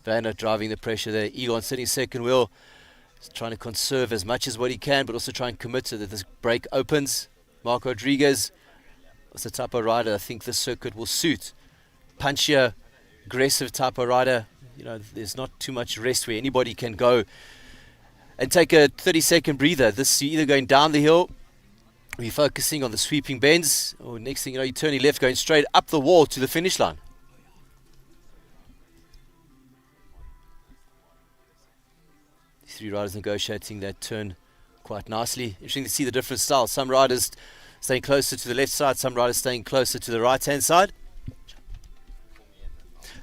[SPEAKER 6] Vanna driving the pressure there. Egon sitting second wheel. He's trying to conserve as much as what he can, but also try and commit so that this break opens. Mark Rodriguez is the type of rider I think this circuit will suit. Punchier, aggressive type of rider. You know, there's not too much rest where anybody can go and take a 30-second breather. This, you're either going down the hill, or you're focusing on the sweeping bends, or next thing you know, you're turning left, going straight up the wall to the finish line. These 3 riders negotiating that turn quite nicely. Interesting to see the different styles. Some riders staying closer to the left side, some riders staying closer to the right-hand side.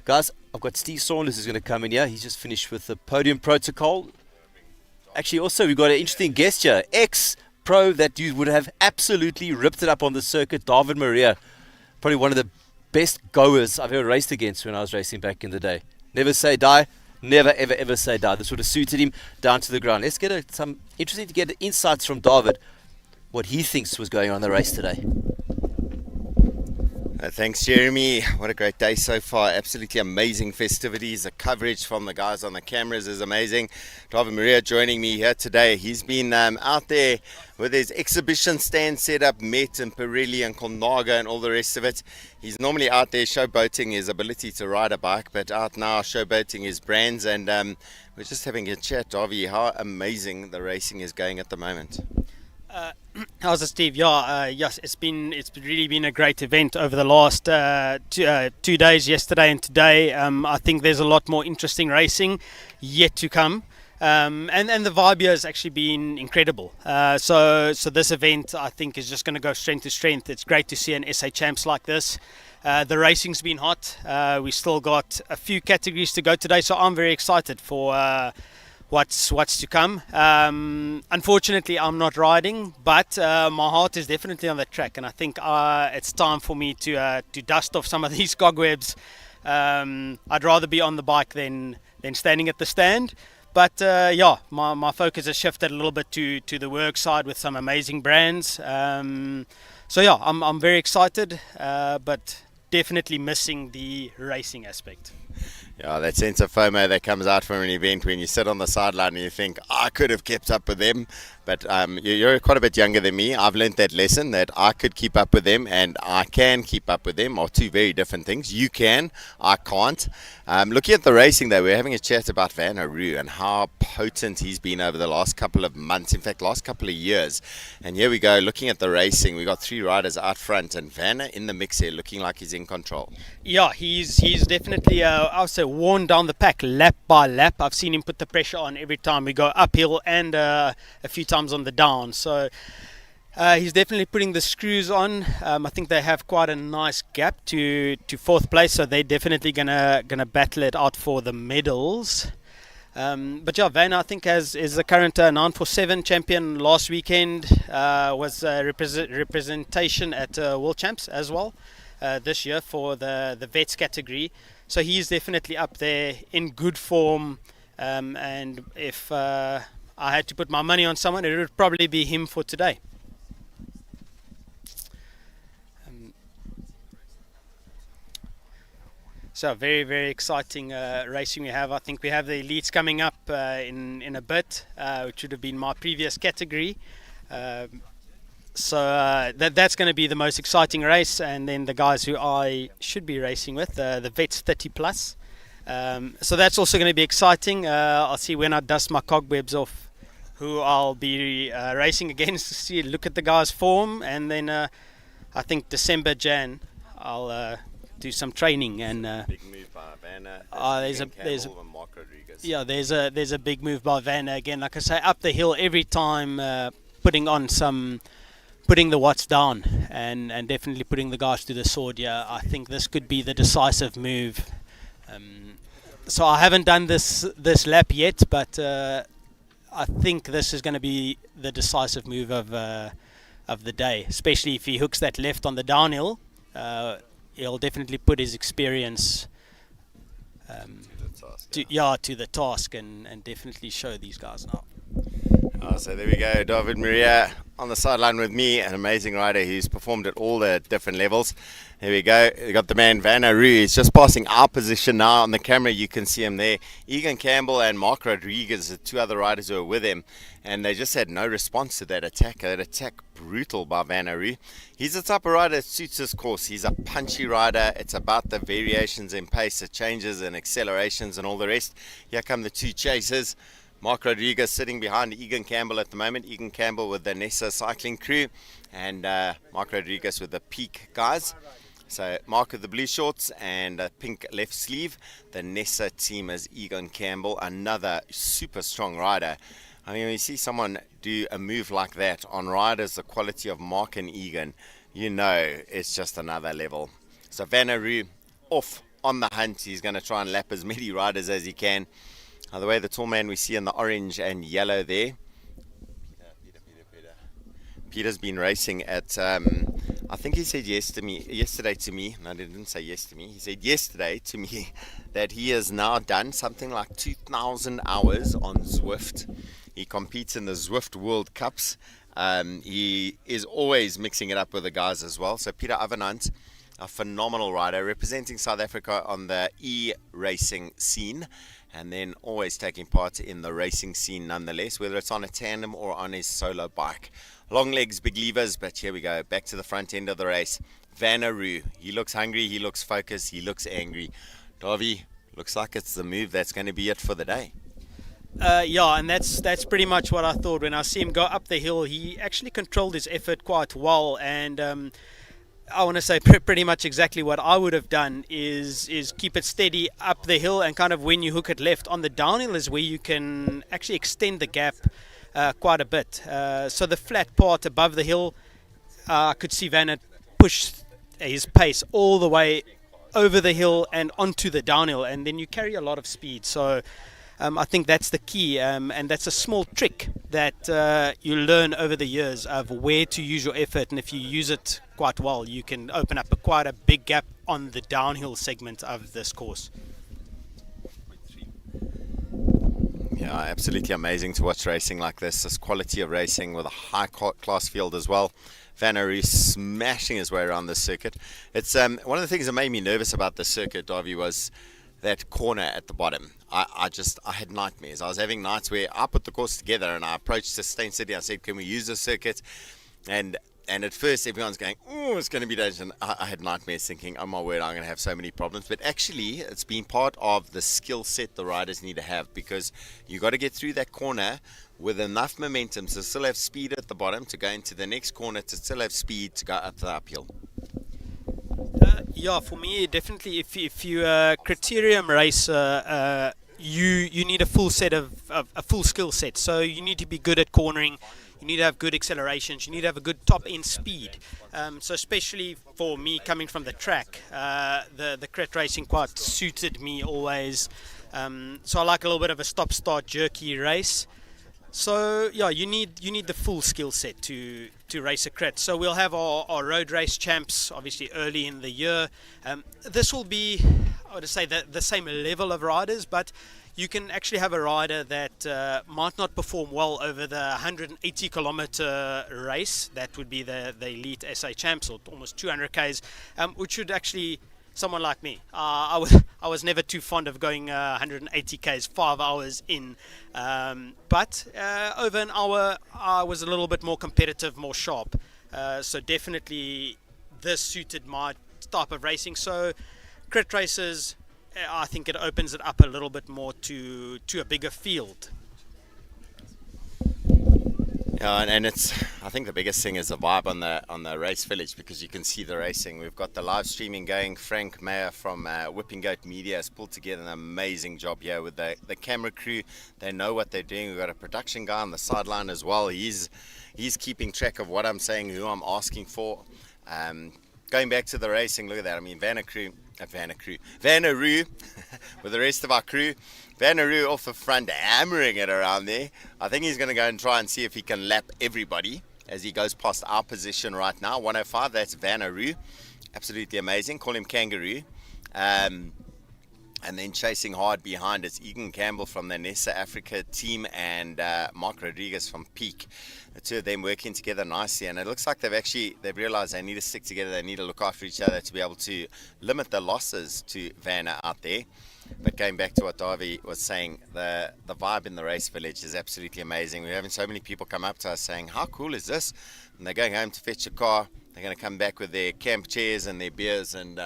[SPEAKER 6] Guys, I've got Steve Saunders who's going to come in here. He's just finished with the podium protocol. Actually, also, we've got an interesting guest here. Ex-pro that dude would have absolutely ripped it up on the circuit, David Maria. Probably one of the best goers I've ever raced against when I was racing back in the day. Never say die. Never, ever, ever say die. This would have suited him down to the ground. Let's get some interesting to get insights from David, what he thinks was going on in the race today.
[SPEAKER 5] Thanks, Jeremy. What a great day so far. Absolutely amazing festivities. The coverage from the guys on the cameras is amazing. David Maria joining me here today. He's been out there with his exhibition stand set up, Met and Pirelli and Colnago and all the rest of it. He's normally out there showboating his ability to ride a bike, but out now showboating his brands. And we're just having a chat, Davi, how amazing the racing is going at the moment.
[SPEAKER 9] How's it, Steve? Yes, it's really been a great event over the last 2 days, yesterday and today. I think there's a lot more interesting racing yet to come, and the vibe here has actually been incredible. So this event, I think, is just going to go strength to strength. It's great to see an SA Champs like this. The racing's been hot. We still got a few categories to go today, so I'm very excited for what's to come. Unfortunately, I'm not riding, but my heart is definitely on the track, and I think it's time for me to dust off some of these cobwebs. I'd rather be on the bike than standing at the stand. But my focus has shifted a little bit to the work side with some amazing brands. I'm very excited, but definitely missing the racing aspect.
[SPEAKER 5] Yeah, that sense of FOMO that comes out from an event when you sit on the sideline and you think, I could have kept up with them. But you're quite a bit younger than me. I've learned that lesson, that I could keep up with them and I can keep up with them, are two very different things. You can, I can't. Looking at the racing though, we're having a chat about Van Aru and how potent he's been over the last couple of months, in fact last couple of years. And here we go, looking at the racing, we got three riders out front and Van in the mix here, looking like he's in control.
[SPEAKER 9] Yeah, he's definitely I'll say worn down the pack lap by lap. I've seen him put the pressure on every time we go uphill and a few times on the down. So he's definitely putting the screws on. I think they have quite a nice gap to fourth place, so they're definitely gonna battle it out for the medals. But yeah, Van, I think, is the current 947 champion. Last weekend was representation at World Champs as well this year for the vets category. So he's definitely up there in good form. And if I had to put my money on someone, it would probably be him for today. So very, very exciting racing we have. I think we have the elites coming up in a bit, which would have been my previous category. So that's going to be the most exciting race, and then the guys who I should be racing with, the vets 30 plus. So that's also going to be exciting. I'll see when I dust my cobwebs off who I'll be racing against, to see, look at the guys' form, and then I think December, Jan, I'll do some training. And
[SPEAKER 5] big move by Vanna.
[SPEAKER 9] There's a big move by Vanna again. Like I say, up the hill every time, putting the watts down, and definitely putting the guys to the sword. Yeah, I think this could be the decisive move. So I haven't done this lap yet, but I think this is going to be the decisive move of the day, especially if he hooks that left on the downhill. He'll definitely put his experience to the task and definitely show these guys now.
[SPEAKER 5] So there we go, David Maria on the sideline with me, an amazing rider who's performed at all the different levels. There we go, we got the man Van Aru. He's just passing our position now on the camera. You can see him there. Egan Campbell and Mark Rodriguez, the two other riders who are with him, and they just had no response to that attack. That attack brutal by Van Aru. He's the type of rider that suits this course. He's a punchy rider. It's about the variations in pace, the changes and accelerations and all the rest. Here come the two chasers. Mark Rodriguez sitting behind Egan Campbell at the moment. Egan Campbell with the Nessa cycling crew, and Mark Rodriguez with the Peak guys. So Mark with the blue shorts and a pink left sleeve. The Nessa team is Egan Campbell, another super strong rider. I mean, when you see someone do a move like that on riders the quality of Mark and Egan, you know it's just another level. So Van Aru off on the hunt. He's going to try and lap as many riders as he can. By the way, the tall man we see in the orange and yellow there, Peter's been racing at, I think he said yesterday to me, no, he didn't say yes to me, he said yesterday to me that he has now done something like 2,000 hours on Zwift. He competes in the Zwift World Cups. He is always mixing it up with the guys as well. So Peter Avenant a phenomenal rider, representing South Africa on the e-racing scene, and then always taking part in the racing scene nonetheless, whether it's on a tandem or on his solo bike. Long legs, big levers, but here we go, back to the front end of the race. Vanaroo, he looks hungry, he looks focused, he looks angry. Davy, looks like it's the move that's going to be it for the day.
[SPEAKER 9] Yeah, and that's pretty much what I thought. When I see him go up the hill, he actually controlled his effort quite well, and I want to say pretty much exactly what I would have done is keep it steady up the hill, and kind of when you hook it left on the downhill is where you can actually extend the gap quite a bit. So the flat part above the hill, I could see Vanna push his pace all the way over the hill and onto the downhill, and then you carry a lot of speed. So I think that's the key, and that's a small trick that you learn over the years of where to use your effort, and if you use it quite well, you can open up quite a big gap on the downhill segment of this course.
[SPEAKER 5] Yeah, absolutely amazing to watch racing like this quality of racing with a high class field as well. Vanaroo smashing his way around this circuit. It's one of the things that made me nervous about this circuit, Davy, was that corner at the bottom. I had nightmares. I was having nights where I put the course together and I approached the Steyn City. I said, can we use this circuit? And at first everyone's going, oh, it's going to be dangerous. And I had nightmares thinking, oh my word, I'm going to have so many problems. But actually, it's been part of the skill set the riders need to have, because you got to get through that corner with enough momentum to still have speed at the bottom, to go into the next corner, to still have speed to go up the uphill.
[SPEAKER 9] Yeah, for me, definitely, if you're a criterium racer, you need a full set of a full skill set. So you need to be good at cornering, you need to have good accelerations, you need to have a good top end speed. So especially for me coming from the track, the crit racing quite suited me always. So I like a little bit of a stop-start jerky race. So yeah, you need the full skill set to race a crit. So we'll have our road race champs obviously early in the year. This will be, I would say, the same level of riders, but you can actually have a rider that might not perform well over the 180 kilometer race. That would be the elite SA champs, or almost 200 Ks, which would actually, someone like me, I was never too fond of going 180 Ks 5 hours in, but over an hour I was a little bit more competitive, more sharp. So definitely this suited my type of racing. So crit races, I think it opens it up a little bit more to a bigger field.
[SPEAKER 5] Yeah, and it's, I think the biggest thing is the vibe on the race village, because you can see the racing. We've got the live streaming going. Frank Mayer from Whipping Goat Media has pulled together an amazing job here with the camera crew. They know what they're doing. We've got a production guy on the sideline as well. He's keeping track of what I'm saying, who I'm asking for. Going back to the racing, look at that. I mean, Vanaroo with the rest of our crew. Vanaroo off the front, hammering it around there. I think he's going to go and try and see if he can lap everybody as he goes past our position right now. 105, that's Vanaroo. Absolutely amazing. Call him Kangaroo. And then chasing hard behind is Egan Campbell from the Nessa Africa team and Mark Rodriguez from Peak. The two of them working together nicely, and it looks like they've realized they need to stick together, they need to look after each other to be able to limit the losses to Vanna out there. But going back to what Davy was saying, the vibe in the race village is absolutely amazing. We're having so many people come up to us saying, how cool is this? And they're going home to fetch a car. They're going to come back with their camp chairs and their beers and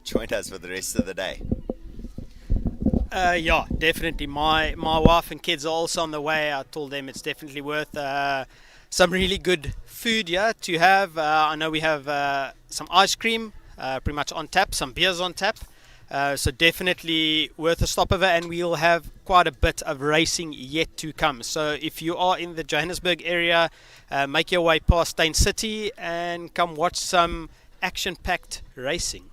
[SPEAKER 5] join us for the rest of the day.
[SPEAKER 9] Yeah, definitely. My wife and kids are also on the way. I told them it's definitely worth some really good food to have. I know we have some ice cream pretty much on tap, some beers on tap. So definitely worth a stopover, and we'll have quite a bit of racing yet to come. So if you are in the Johannesburg area, make your way past Steyn City and come watch some action-packed racing.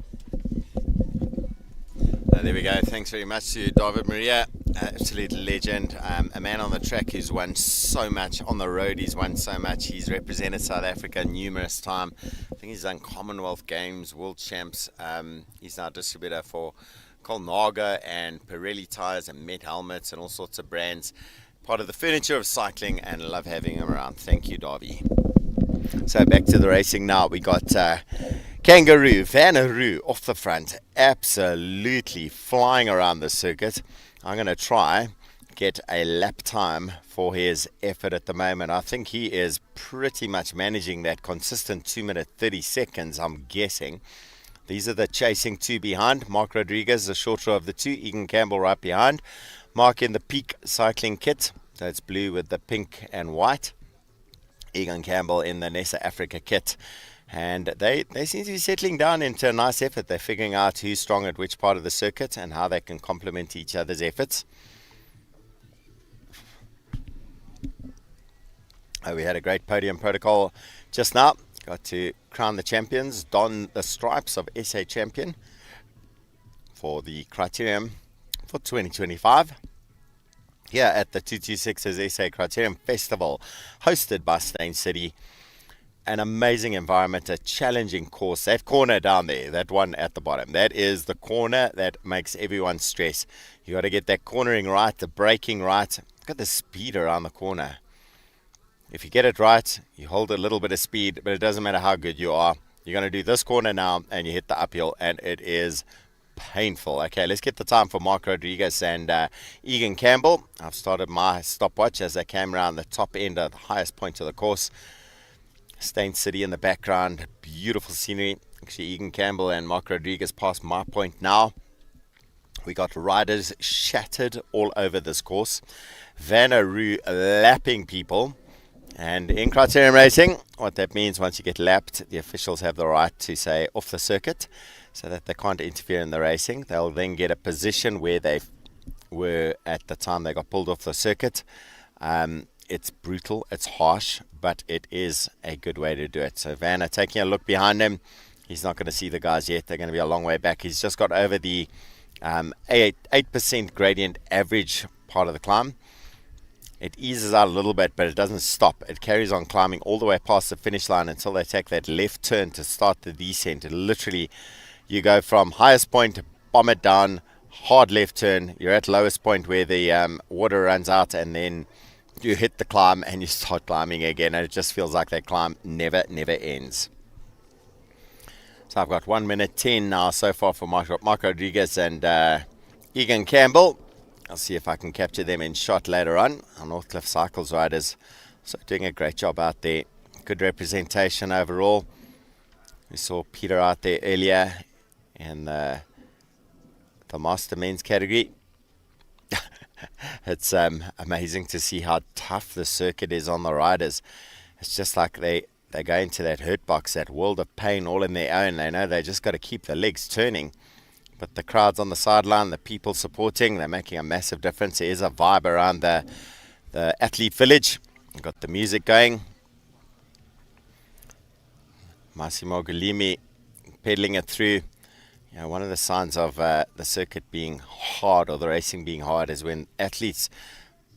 [SPEAKER 5] There we go. Thanks very much to David Maria, absolute legend, a man on the track who's won so much. On the road he's won so much. He's represented South Africa numerous times. I think he's done Commonwealth Games, World Champs. He's now distributor for Colnaga and Pirelli tyres and Met helmets and all sorts of brands. Part of the furniture of cycling, and love having him around. Thank you, Davy. So back to the racing now. We got Kangaroo, Vanaroo off the front, absolutely flying around the circuit. I'm going to try get a lap time for his effort at the moment. I think he is pretty much managing that consistent 2 minute 30 seconds, I'm guessing. These are the chasing two behind. Mark Rodriguez, the shorter of the two. Egan Campbell right behind. Mark in the Peak cycling kit. So it's blue with the pink and white. Egan Campbell in the Nessa Africa kit. And they seem to be settling down into a nice effort. They're figuring out who's strong at which part of the circuit and how they can complement each other's efforts. We had a great podium protocol just now. Got to crown the champions, don the stripes of SA champion for the Criterium for 2025. Here at the 226's SA Criterium Festival, hosted by Steyn City. An amazing environment, a challenging course. That corner down there, that one at the bottom, that is the corner that makes everyone stress. You got to get that cornering right, the braking right. Look at the speed around the corner. If you get it right, you hold a little bit of speed, but it doesn't matter how good you are. You're going to do this corner now, and you hit the uphill, and it is painful. Okay, let's get the time for Mark Rodriguez and Egan Campbell. I've started my stopwatch as I came around the top end of the highest point of the course. Steyn City in the background, beautiful scenery. Actually, Egan Campbell and Mark Rodriguez past my point now. We got riders shattered all over this course. Vanaroo lapping people. And in criterium racing, what that means, once you get lapped, the officials have the right to say off the circuit so that they can't interfere in the racing. They'll then get a position where they were at the time they got pulled off the circuit. It's brutal, it's harsh, but it is a good way to do it. So Vanna taking a look behind him. He's not going to see the guys yet. They're going to be a long way back. He's just got over the 8% gradient average part of the climb. It eases out a little bit, but it doesn't stop. It carries on climbing all the way past the finish line until they take that left turn to start the descent. And literally, you go from highest point, bomb it down, hard left turn. You're at lowest point where the water runs out, and then you hit the climb and you start climbing again. And it just feels like that climb never ends. So I've got 1 minute 10 now so far for Mark Rodriguez and Egan Campbell. I'll see if I can capture them in shot later on. Our Northcliffe Cycles riders so doing a great job out there. Good representation overall. We saw Peter out there earlier in the Master Men's category. It's amazing to see how tough the circuit is on the riders. It's just like they go into that hurt box, that world of pain all in their own. They know they just got to keep the legs turning. But the crowds on the sideline, the people supporting, they're making a massive difference. There is a vibe around the athlete village. You've got the music going. Massimo Guglielmi pedaling it through. You know, one of the signs of the circuit being hard or the racing being hard is when athletes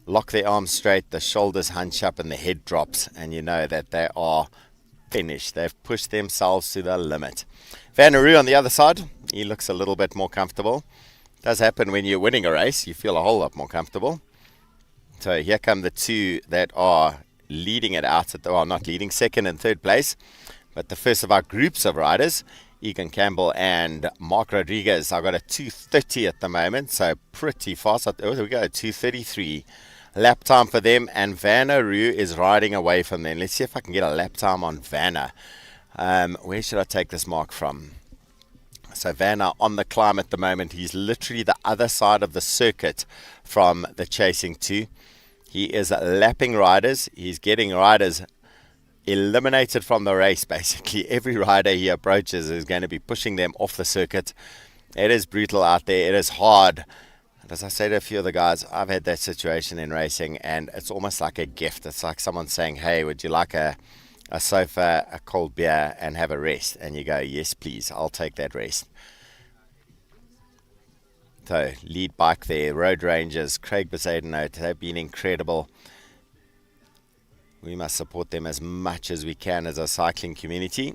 [SPEAKER 5] lock their arms straight, the shoulders hunch up and the head drops, and you know that they are finished. They've pushed themselves to the limit. Vanaroo on the other side, he looks a little bit more comfortable. It does happen when you're winning a race, you feel a whole lot more comfortable. So here come the two that are leading it out, not leading, second and third place. But the first of our groups of riders, Egan Campbell and Mark Rodriguez, I've got a 2:30 at the moment, so pretty fast. Oh, there we go, 2:33. Lap time for them, and Vanaroo is riding away from them. Let's see if I can get a lap time on Vanna. Where should I take this mark from? So Vanna on the climb at the moment. He's literally the other side of the circuit from the chasing two. He is lapping riders. He's getting riders eliminated from the race, basically. Every rider he approaches is going to be pushing them off the circuit. It is brutal out there. It is hard. And as I say to a few of the guys, I've had that situation in racing, and it's almost like a gift. It's like someone saying, hey, would you like a sofa, a cold beer, and have a rest? And you go, yes, please, I'll take that rest. So, lead bike there, Road Rangers, Craig Besaidenote, they've been incredible. We must support them as much as we can as a cycling community.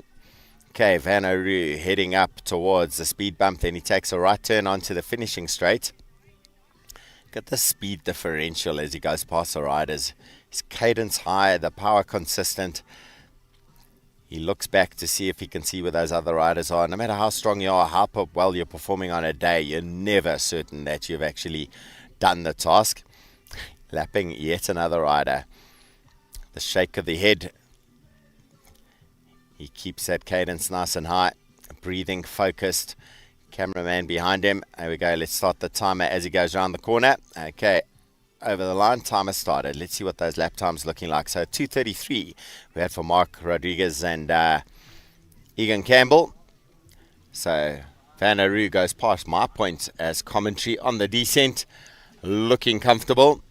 [SPEAKER 5] Okay, Vanaroo heading up towards the speed bump, then he takes a right turn onto the finishing straight. Look at the speed differential as he goes past the riders. His cadence high, the power consistent. He looks back to see if he can see where those other riders are. No matter how strong you are, how well you're performing on a day, you're never certain that you've actually done the task. Lapping yet another rider. The shake of the head. He keeps that cadence nice and high. Breathing, focused. Cameraman behind him. There we go. Let's start the timer as he goes around the corner. Okay. Over the line, timer started. Let's see what those lap times looking like. So 2:33 we had for Mark Rodriguez and Egan Campbell. So Van Aru goes past my point as commentary on the descent. Looking comfortable.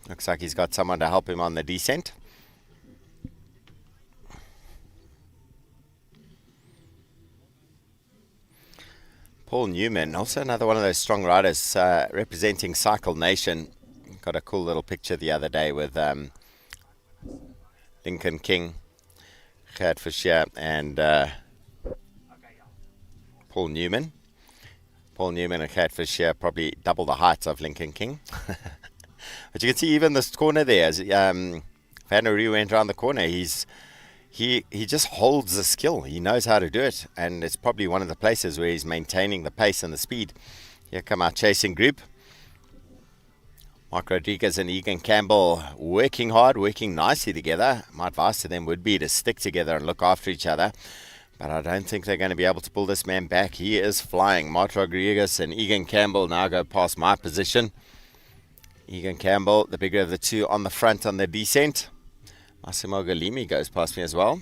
[SPEAKER 5] Looks like he's got someone to help him on the descent. Paul Newman, also another one of those strong riders representing Cycle Nation. Got a cool little picture the other day with Lincoln King, Gert Fischer, and Paul Newman. Paul Newman and Gert Fischer probably double the height of Lincoln King. But you can see even this corner there, as Van Aru went around the corner, he just holds the skill. He knows how to do it, and it's probably one of the places where he's maintaining the pace and the speed. Here come our chasing group. Mark Rodriguez and Egan Campbell working hard, working nicely together. My advice to them would be to stick together and look after each other. But I don't think they're going to be able to pull this man back. He is flying. Mark Rodriguez and Egan Campbell now go past my position. Egan Campbell, the bigger of the two, on the front on the descent. Massimo Galimi goes past me as well.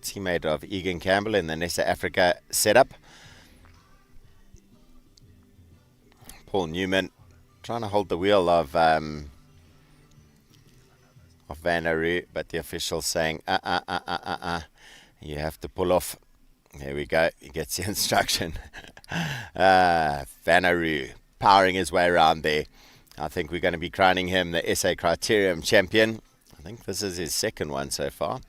[SPEAKER 5] Teammate of Egan Campbell in the Nessa Africa setup. Paul Newman trying to hold the wheel of Van Aru, but the official's saying, you have to pull off. There we go. He gets the instruction. Van Aru powering his way around there. I think we're going to be crowning him the SA Criterium Champion. I think this is his second one so far.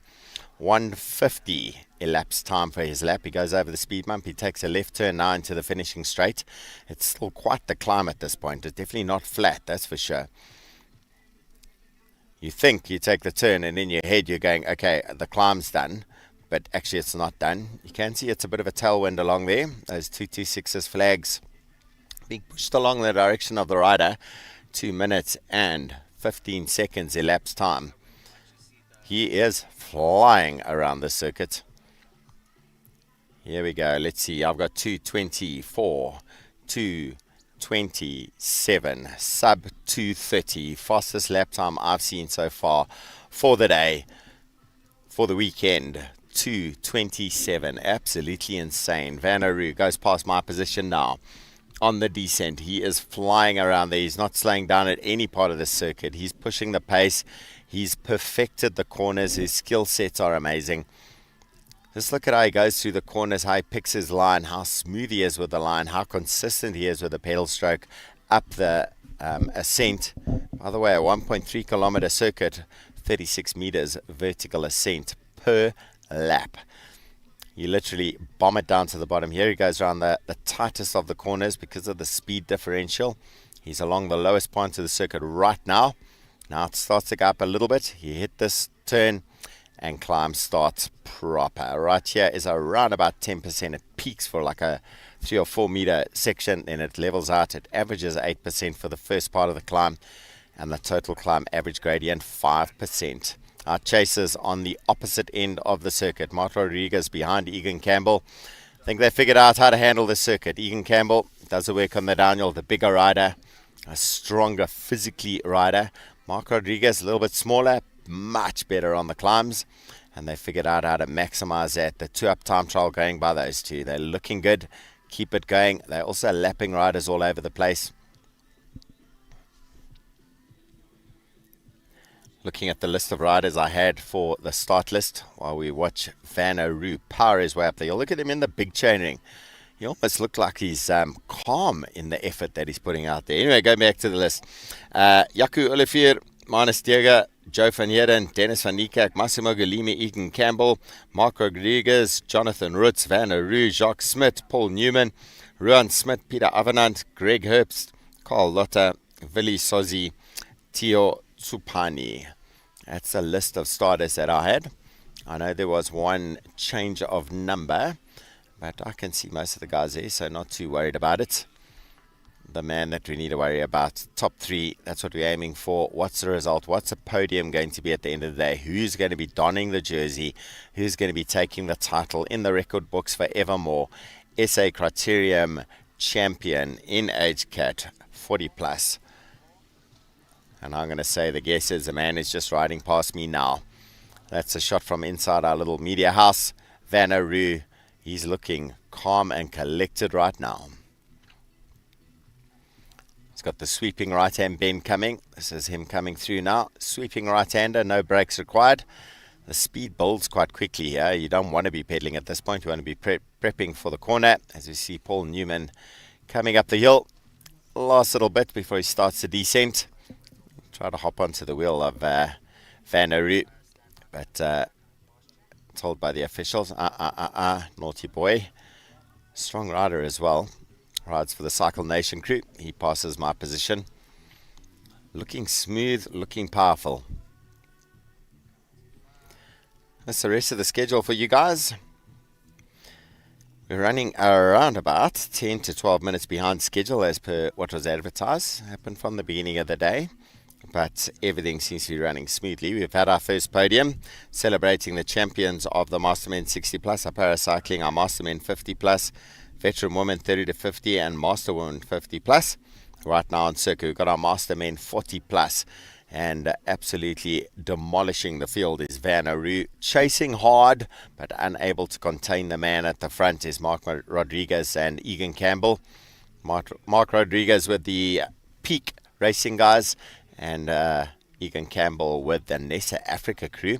[SPEAKER 5] 1:50 elapsed time for his lap. He goes over the speed bump. He takes a left turn now into the finishing straight. It's still quite the climb at this point. It's definitely not flat, that's for sure. You think you take the turn and in your head you're going, okay, the climb's done. But actually it's not done. You can see it's a bit of a tailwind along there. Those 226's flags being pushed along the direction of the rider. 2 minutes and 15 seconds elapsed time. He is flying around the circuit. Here we go. Let's see. I've got 2:24, 2:27, sub 2:30. Fastest lap time I've seen so far for the day, for the weekend. 2:27. Absolutely insane. Van Aru goes past my position now. On the descent, he is flying around there. He's not slowing down at any part of the circuit. He's pushing the pace. He's perfected the corners. His skill sets are amazing. Just look at how he goes through the corners, how he picks his line, how smooth he is with the line, how consistent he is with the pedal stroke up the ascent. By the way, a 1.3 kilometer circuit, 36 meters vertical ascent per lap. You literally bomb it down to the bottom. Here he goes around the tightest of the corners because of the speed differential. He's along the lowest point of the circuit right now. Now it starts to go up a little bit. He hit this turn and climb starts proper. Right here is around about 10%. It peaks for like a 3 or 4 meter section, then it levels out. It averages 8% for the first part of the climb, and the total climb average gradient 5%. Our chasers on the opposite end of the circuit. Mark Rodriguez behind Egan Campbell. I think they figured out how to handle the circuit. Egan Campbell does the work on the downhill, the bigger rider, a stronger physically rider. Mark Rodriguez a little bit smaller, much better on the climbs, and they figured out how to maximize that. The 2-up time trial going by those two. They're looking good. Keep it going. They're also lapping riders all over the place. Looking at the list of riders I had for the start list while we watch Van Aru power his way up there. You'll look at him in the big chainring. He almost looked like he's calm in the effort that he's putting out there. Anyway, go back to the list. Jaco Olivier, Manus Dieger, Joe van Heerden, Dennis van Niekerk, Massimo Galimi, Egan Campbell, Mark Rodriguez, Jonathan Roots, Van Aru, Jacques Smit, Paul Newman, Ruan Smit, Peter Avenant, Greg Herbst, Carl Lotter, Willie Sozzi, Theo Tsupani. That's a list of starters that I had. I know there was one change of number, but I can see most of the guys there, so not too worried about it. The man that we need to worry about, top 3, that's what we're aiming for. What's the result? What's the podium going to be at the end of the day? Who's going to be donning the jersey? Who's going to be taking the title in the record books forevermore? SA Criterium Champion in age cat 40 plus. And I'm going to say the guess is the man is just riding past me now. That's a shot from inside our little media house. Vanaroo, he's looking calm and collected right now. He's got the sweeping right-hand bend coming. This is him coming through now. Sweeping right-hander, no brakes required. The speed builds quite quickly here. You don't want to be pedaling at this point. You want to be prepping for the corner. As we see Paul Newman coming up the hill. Last little bit before he starts the descent. Try to hop onto the wheel of Vanaroo. But told by the officials, naughty boy. Strong rider as well. Rides for the Cycle Nation crew. He passes my position. Looking smooth, looking powerful. That's the rest of the schedule for you guys. We're running around about 10 to 12 minutes behind schedule as per what was advertised. Happened from the beginning of the day. But everything seems to be running smoothly. We've had our first podium, celebrating the champions of the Mastermen 60 plus, our paracycling, our Mastermen 50 plus, veteran women 30 to 50, and Master Women 50 plus. Right now on circuit, we've got our Mastermen 40 plus, and absolutely demolishing the field is Vanaroo. Chasing hard, but unable to contain the man at the front is Mark Rodriguez and Egan Campbell. Mark Rodriguez with the Peak Racing guys, and Egan Campbell with the SA Africa crew.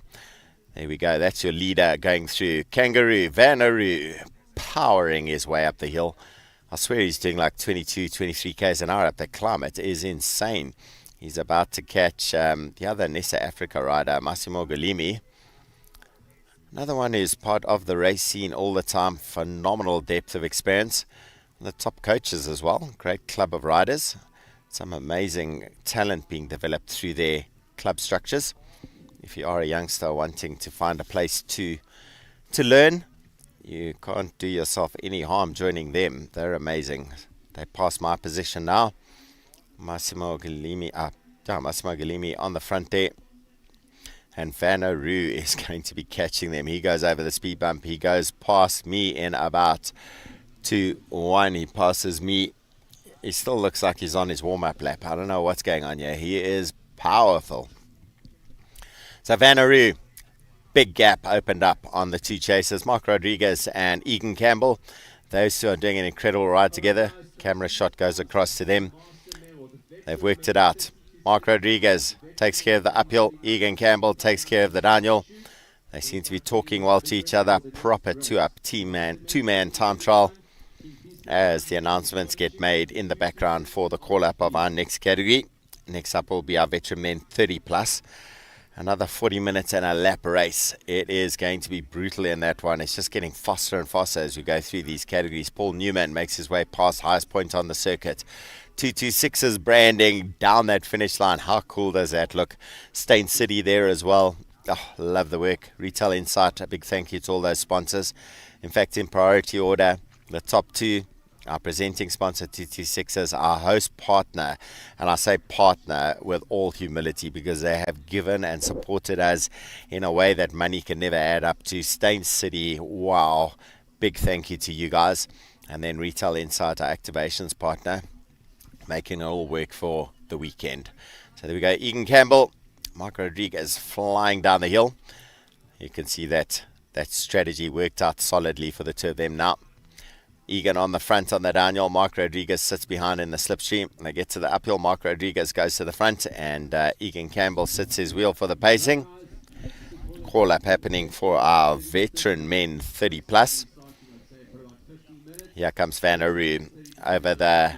[SPEAKER 5] There we go. That's your leader going through. Kangaroo, Vanaroo, powering his way up the hill. I swear he's doing like 22, 23 k's an hour up the climb. It is insane. He's about to catch the other SA Africa rider, Massimo Galimi. Another one who's part of the race scene all the time. Phenomenal depth of experience. The top coaches as well. Great club of riders. Some amazing talent being developed through their club structures. If you are a youngster wanting to find a place to learn, you can't do yourself any harm joining them. They're amazing. They pass my position now. Massimo Galimi on the front there. And Vanaroo is going to be catching them. He goes over the speed bump. He goes past me in about 2-1. He passes me. He still looks like he's on his warm-up lap. I don't know what's going on here. He is powerful. So Vanaroo, big gap opened up on the two chasers, Mark Rodriguez and Egan Campbell. Those two are doing an incredible ride together. Camera shot goes across to them. They've worked it out. Mark Rodriguez takes care of the uphill. Egan Campbell takes care of the downhill. They seem to be talking well to each other. Proper two-man time trial, as the announcements get made in the background for the call-up of our next category. Next up will be our veteran men 30 plus. Another 40 minutes and a lap race. It is going to be brutal in that one. It's just getting faster and faster as we go through these categories. Paul Newman makes his way past highest point on the circuit. 226's branding down that finish line. How cool does that look? Steyn City there as well. Oh, love the work. Retail Insight, a big thank you to all those sponsors. In fact, in priority order, the top two, our presenting sponsor 226 is our host partner, and I say partner with all humility because they have given and supported us in a way that money can never add up to. Steyn City, wow, big thank you to you guys. And then Retail Insight, our activations partner, making it all work for the weekend. So there we go. Egan Campbell, Mark Rodriguez flying down the hill. You can see that strategy worked out solidly for the two of them now. Egan on the front on the downhill. Mark Rodriguez sits behind in the slipstream. When they get to the uphill, Mark Rodriguez goes to the front, and Egan Campbell sits his wheel for the pacing. Call up happening for our veteran men 30 plus. Here comes Vanaroo over the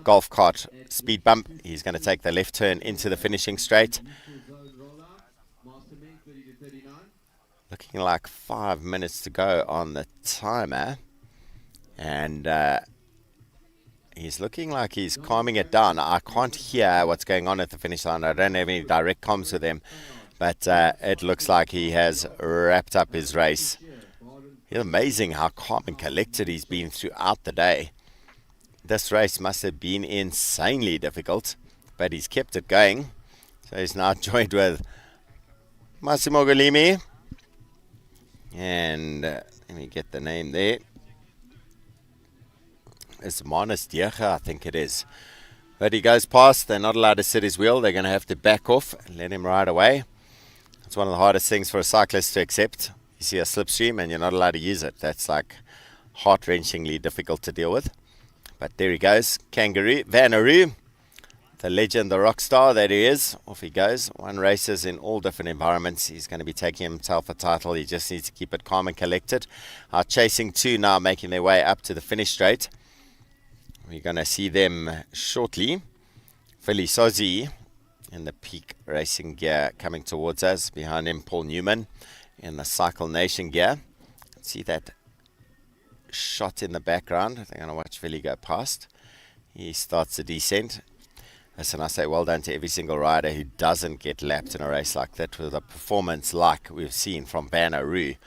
[SPEAKER 5] golf cart speed bump. He's going to take the left turn into the finishing straight. Looking like 5 minutes to go on the timer. And he's looking like he's calming it down. I can't hear what's going on at the finish line. I don't have any direct comms with him. But it looks like he has wrapped up his race. It's amazing how calm and collected he's been throughout the day. This race must have been insanely difficult, but he's kept it going. So he's now joined with Massimo Golimi. And let me get the name there. It's Manus Diecha, I think it is. But he goes past. They're not allowed to sit his wheel. They're going to have to back off and let him ride away. It's one of the hardest things for a cyclist to accept. You see a slipstream and you're not allowed to use it. That's like heart-wrenchingly difficult to deal with. But there he goes. Kangaroo, Vanaroo, the legend, the rock star that he is. Off he goes. Won races in all different environments. He's going to be taking himself a title. He just needs to keep it calm and collected. Our chasing two now making their way up to the finish straight. We're going to see them shortly. Philly Sozi in the peak racing gear coming towards us. Behind him, Paul Newman in the Cycle Nation gear. See that shot in the background. They're going to watch Philly go past. He starts the descent. Listen, I say well done to every single rider who doesn't get lapped in a race like that with a performance like we've seen from Vanaroo.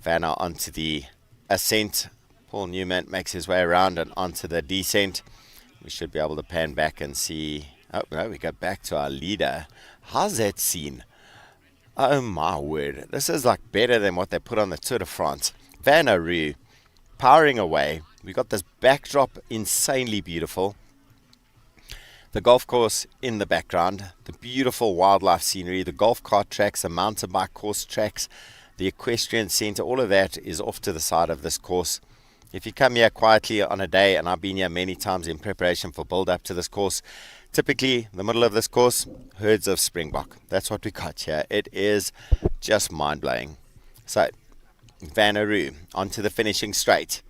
[SPEAKER 5] Vanna onto the ascent. Paul Newman makes his way around and onto the descent. We should be able to pan back and see. Oh, no, we go back to our leader. How's that scene? Oh, my word. This is like better than what they put on the Tour de France. Vanaroo powering away. We got this backdrop, insanely beautiful. The golf course in the background. The beautiful wildlife scenery. The golf cart tracks, the mountain bike course tracks, the equestrian centre. All of that is off to the side of this course. If you come here quietly on a day, and I've been here many times in preparation for build-up to this course, typically, the middle of this course, herds of springbok. That's what we got here. It is just mind-blowing. So, Vanaroo onto the finishing straight.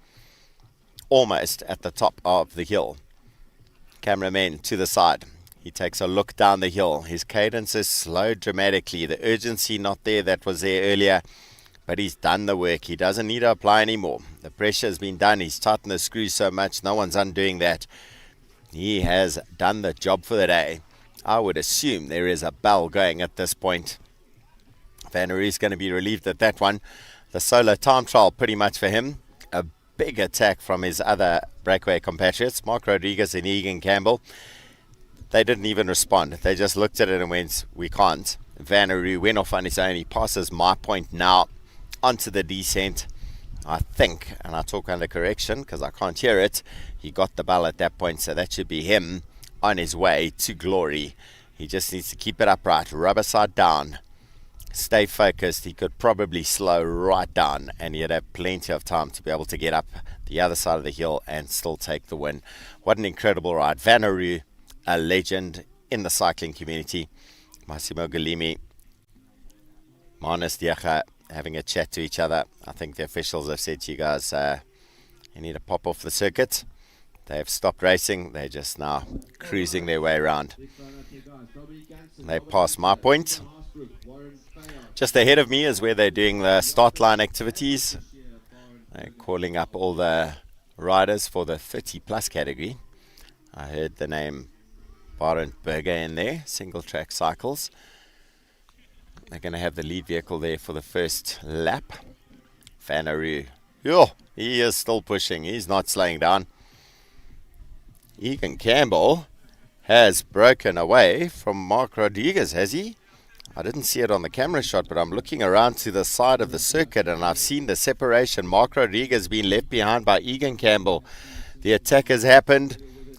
[SPEAKER 5] Almost at the top of the hill. Cameraman to the side. He takes a look down the hill. His cadence is slowed dramatically. The urgency not there that was there earlier. But he's done the work. He doesn't need to apply anymore. The pressure has been done. He's tightened the screws so much. No one's undoing that. He has done the job for the day. I would assume there is a bell going at this point. Vanaroo is going to be relieved at that one. The solo time trial pretty much for him. A big attack from his other breakaway compatriots, Mark Rodriguez and Egan Campbell. They didn't even respond. They just looked at it and went, we can't. Vanaroo went off on his own. He passes my point now onto the descent. I think, and I talk under correction because I can't hear it, he got the bell at that point, so that should be him on his way to glory. He just needs to keep it upright, rubber side down, stay focused. He could probably slow right down and he'd have plenty of time to be able to get up the other side of the hill and still take the win. What an incredible ride. Vanaroo, a legend in the cycling community. Massimo Golimi, Manus Diecha having a chat to each other. I think the officials have said to you guys, you need to pop off the circuit. They've stopped racing. They're just now cruising their way around. They pass my point. Just ahead of me is where they're doing the start line activities. They're calling up all the riders for the 30 plus category. I heard the name Barent Berger in there, single track cycles. They're going to have the lead vehicle there for the first lap. Vanaroo. Yo, he is still pushing. He's not slowing down. Egan Campbell has broken away from Mark Rodriguez, has he? I didn't see it on the camera shot, but I'm looking around to the side of the circuit and I've seen the separation. Mark Rodriguez being left behind by Egan Campbell. The attack has happened.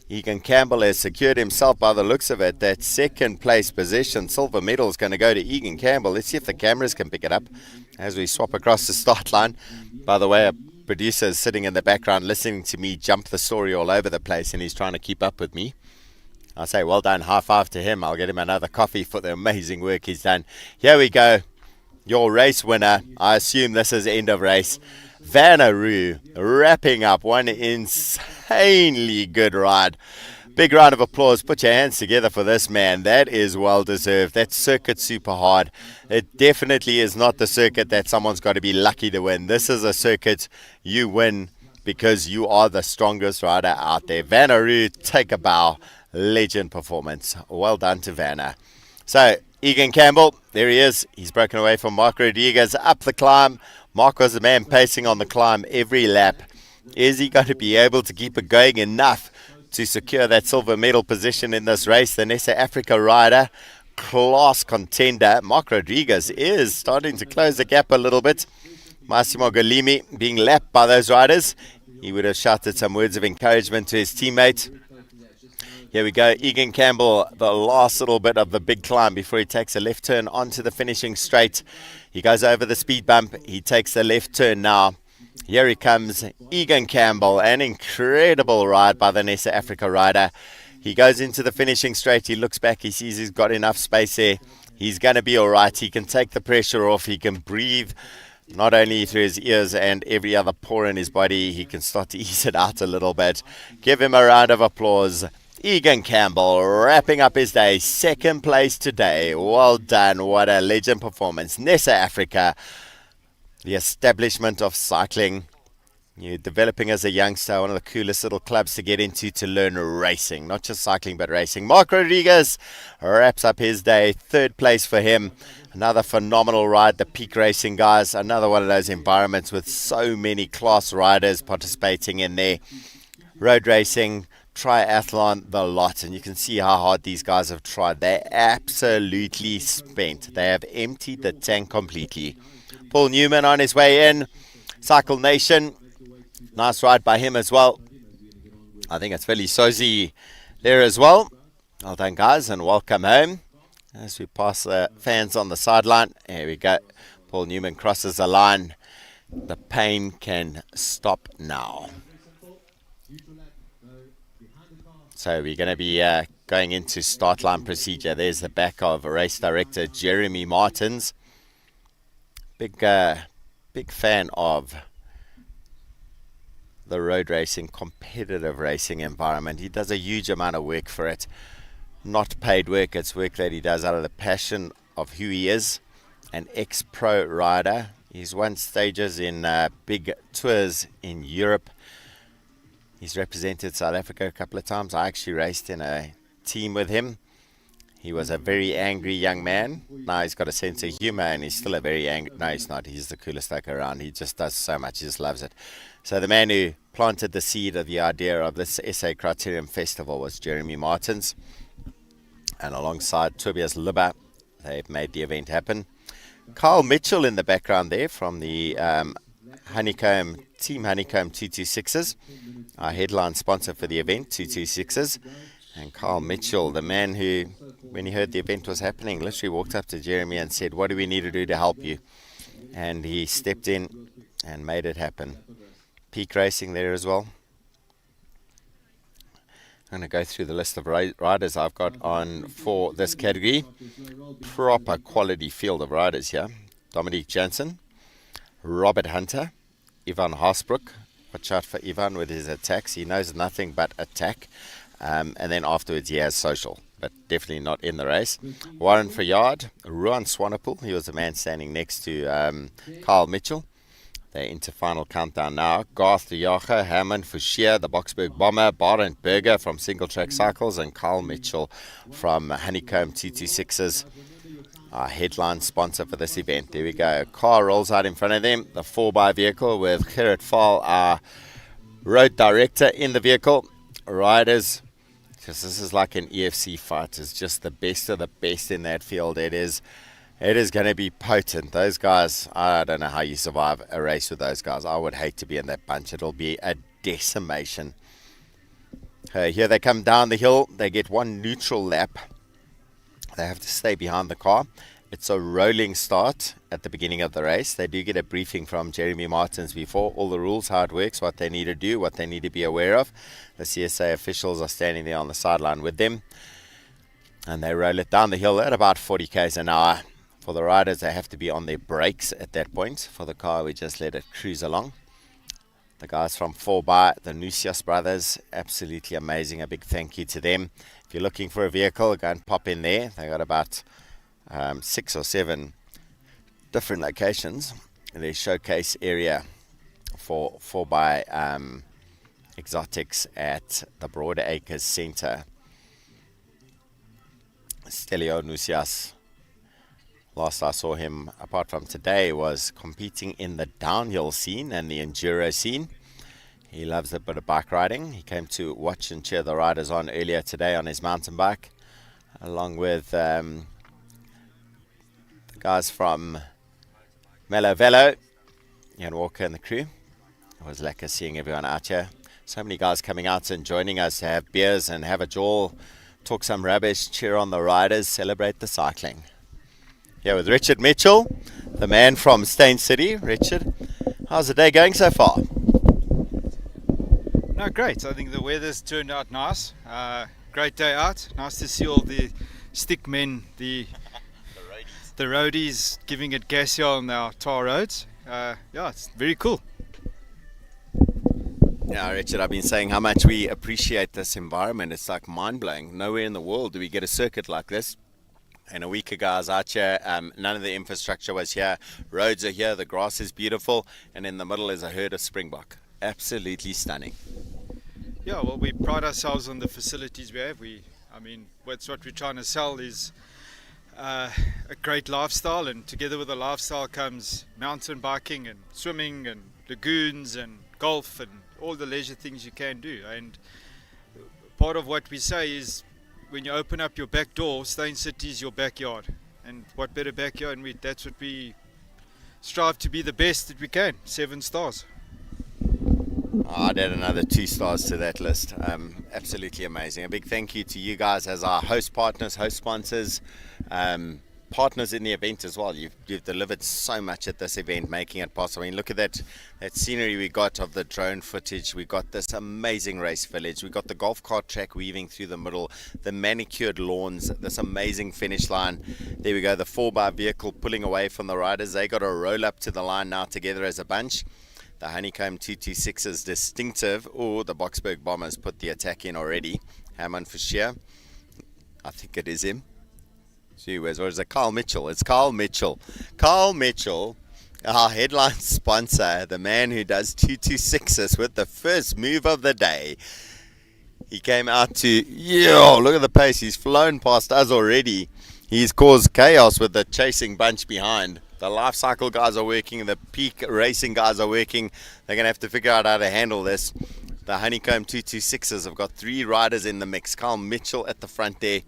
[SPEAKER 5] Egan Campbell has secured himself by the looks of it. That second place position, silver medal, is going to go to Egan Campbell. Let's see if the cameras can pick it up as we swap across the start line. By the way, a producer is sitting in the background listening to me jump the story all over the place and he's trying to keep up with me. I say well done, high five to him. I'll get him another coffee for the amazing work he's done. Here we go. Your race winner. I assume this is end of race. Vanaroo wrapping up one insanely good ride. Big round of applause. Put your hands together for this man. That is well deserved. That circuit's super hard. It definitely is not the circuit that someone's got to be lucky to win. This is a circuit you win because you are the strongest rider out there. Vanaroo, take a bow. Legend performance. Well done to Vanna. So Egan Campbell, there he is. He's broken away from Mark Rodriguez up the climb. Mark was the man pacing on the climb every lap. Is he going to be able to keep it going enough to secure that silver medal position in this race? The SA Africa rider, class contender. Mark Rodriguez is starting to close the gap a little bit. Massimo Galimi being lapped by those riders. He would have shouted some words of encouragement to his teammate. Here we go, Egan Campbell, the last little bit of the big climb before he takes a left turn onto the finishing straight. He goes over the speed bump. He takes the left turn now. Here he comes, Egan Campbell, an incredible ride by the SA Africa rider. He goes into the finishing straight. He looks back. He sees he's got enough space there. He's going to be all right. He can take the pressure off. He can breathe not only through his ears and every other pore in his body. He can start to ease it out a little bit. Give him a round of applause. Egan Campbell wrapping up his day, second place today. Well done. What a legend performance. SA Africa, the establishment of cycling. You're developing as a youngster, one of the coolest little clubs to get into to learn racing. Not just cycling, but racing. Mark Rodriguez wraps up his day, third place for him. Another phenomenal ride, the peak racing guys. Another one of those environments with so many class riders participating in there. Road racing, triathlon, the lot. And you can see how hard these guys have tried. They're absolutely spent. They have emptied the tank completely. Paul Newman on his way in. Cycle Nation. Nice ride by him as well. I think it's Philly Sozi there as well. Well done, guys, and welcome home. As we pass the fans on the sideline. Here we go. Paul Newman crosses the line. The pain can stop now. So we're going to be going into start line procedure. There's the back of race director Jeremy Martins. Big fan of the road racing, competitive racing environment. He does a huge amount of work for it. Not paid work, it's work that he does out of the passion of who he is. An ex-pro rider. He's won stages in big tours in Europe. He's represented South Africa a couple of times. I actually raced in a team with him. He was a very angry young man. Now he's got a sense of humor and he's still a very angry... No, he's not. He's the coolest fucker around. He just does so much. He just loves it. So the man who planted the seed of the idea of this SA Criterium Festival was Jeremy Martins. And alongside Tobias Lubber, they've made the event happen. Carl Mitchell in the background there from the Team Honeycomb 226s. Our headline sponsor for the event, 226s. And Carl Mitchell, the man who, when he heard the event was happening, literally walked up to Jeremy and said, "What do we need to do to help you?" And he stepped in and made it happen. Peak racing there as well. I'm going to go through the list of riders I've got on for this category. Proper quality field of riders here. Dominique Jansen, Robert Hunter, Ivan Haasbroek. Watch out for Ivan with his attacks. He knows nothing but attack. And then afterwards he has social, but definitely not in the race. Warren Fayard, Ruan Swanepoel. He was the man standing next to Carl Mitchell. They're into final countdown now. Garth de Jager, Hammond Fouchier, the Boksburg Bomber, Barend Berger from Single Track Cycles, and Carl Mitchell from Honeycomb 226s. Our headline sponsor for this event. There we go. A car rolls out in front of them. The 4x vehicle with Gerrit Fahl, our road director, in the vehicle. Riders, because this is like an EFC fight. It's just the best of the best in that field. It is going to be potent. Those guys, I don't know how you survive a race with those guys. I would hate to be in that bunch. It'll be a decimation. Here they come down the hill. They get one neutral lap. They have to stay behind the car. It's a rolling start at the beginning of the race. They do get a briefing from Jeremy Martins before. All the rules, how it works, what they need to do, what they need to be aware of. The CSA officials are standing there on the sideline with them. And they roll it down the hill at about 40 k's an hour. For the riders, they have to be on their brakes at that point. For the car, we just let it cruise along. The guys from 4x, the Nusias brothers, absolutely amazing. A big thank you to them. If you're looking for a vehicle, go and pop in there. They got about 6 or 7 different locations in their showcase area for 4x exotics at the Broader Acres Centre. Stelio Nusias, Last I saw him, apart from today, was competing in the downhill scene and the enduro scene. He loves a bit of bike riding. He came to watch and cheer the riders on earlier today on his mountain bike, along with the guys from Mellow Velo, Ian Walker and the crew. It was lekker seeing everyone out here. So many guys coming out and joining us to have beers and have a jaw, talk some rubbish, cheer on the riders, celebrate the cycling. Here with Richard Mitchell, the man from Steyn City. Richard, how's the day going so far?
[SPEAKER 10] No, great. I think the weather's turned out nice. Great day out. Nice to see all the stick men, the roadies giving it gas here on our tar roads. Yeah, it's very cool.
[SPEAKER 5] Yeah, Richard, I've been saying how much we appreciate this environment. It's like mind-blowing. Nowhere in the world do we get a circuit like this. And a week ago I was out here, none of the infrastructure was here. Roads are here, the grass is beautiful, and in the middle is a herd of springbok. Absolutely stunning.
[SPEAKER 10] Yeah, well, we pride ourselves on the facilities we have. That's what we're trying to sell is a great lifestyle, and together with the lifestyle comes mountain biking and swimming and lagoons and golf and all the leisure things you can do. And part of what we say is, when you open up your back door, Steyn City is your backyard. And what better backyard? And that's what we strive to be, the best that we can. 7 stars.
[SPEAKER 5] I'd add another 2 stars to that list. Absolutely amazing. A big thank you to you guys as our host partners, host sponsors, partners in the event as well. You've delivered so much at this event, making it possible. I mean, look at that scenery we got of the drone footage. We got this amazing race village. We got the golf cart track weaving through the middle, the manicured lawns, this amazing finish line. There we go, the 4x vehicle pulling away from the riders. They got to roll up to the line now together as a bunch. The Honeycomb 226 is distinctive. Oh, the Boksburg Bombers put the attack in already. Hammond for sheer. I think it is him. Gee whiz, or is it Carl Mitchell? It's Carl Mitchell. Carl Mitchell, our headline sponsor, the man who does 226s with the first move of the day. He came out to, look at the pace. He's flown past us already. He's caused chaos with the chasing bunch behind. The life cycle guys are working. The peak racing guys are working. They're going to have to figure out how to handle this. The Honeycomb 226s have got 3 riders in the mix. Carl Mitchell at the front there.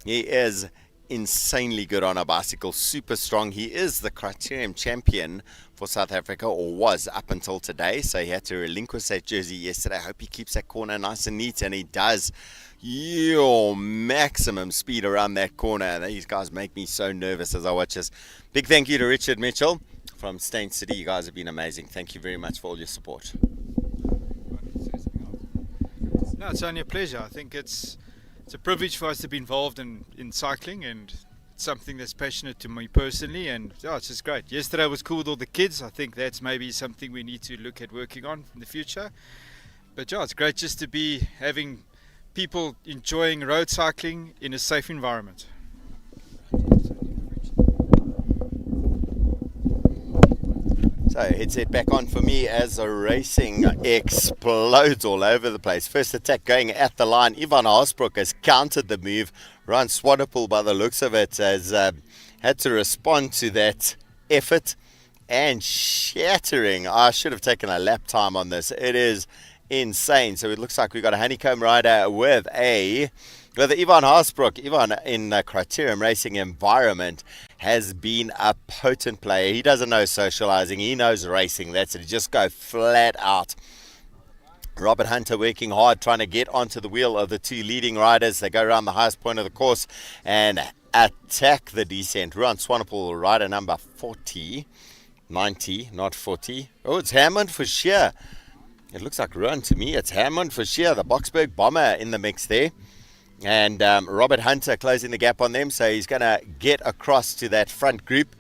[SPEAKER 5] He is insanely good on a bicycle, super strong. He is the Criterium champion for South Africa, or was up until today, so he had to relinquish that jersey yesterday. I hope he keeps that corner nice and neat, and he does. Maximum speed around that corner. These guys make me so nervous as I watch this. Big thank you to Richard Mitchell from Steyn City. You guys have been amazing. Thank you very much for all your support.
[SPEAKER 10] No, it's only a pleasure. I think it's a privilege for us to be involved in cycling, and it's something that's passionate to me personally, and it's just great. Yesterday was cool with all the kids. I think that's maybe something we need to look at working on in the future. But it's great just to be having people enjoying road cycling in a safe environment.
[SPEAKER 5] So headset back on for me as the racing explodes all over the place. First attack going at the line. Ivan Haasbroek has countered the move. Ryan Swanepoel, by the looks of it, has had to respond to that effort and shattering. I should have taken a lap time on this. It is insane. So it looks like we've got a Honeycomb rider with Ivan Haasbroek. Ivan, in the Criterium racing environment, has been a potent player. He doesn't know socializing. He knows racing. That's it. He just go flat out. Robert Hunter working hard, trying to get onto the wheel of the 2 leading riders. They go around the highest point of the course and attack the descent. Ruan Swanepoel, rider number 90, not 40. Oh, it's Hammond for sheer. It looks like Ruan to me. It's Hammond for sheer, the Boksburg Bomber in the mix there. And Robert Hunter closing the gap on them, so he's going to get across to that front group.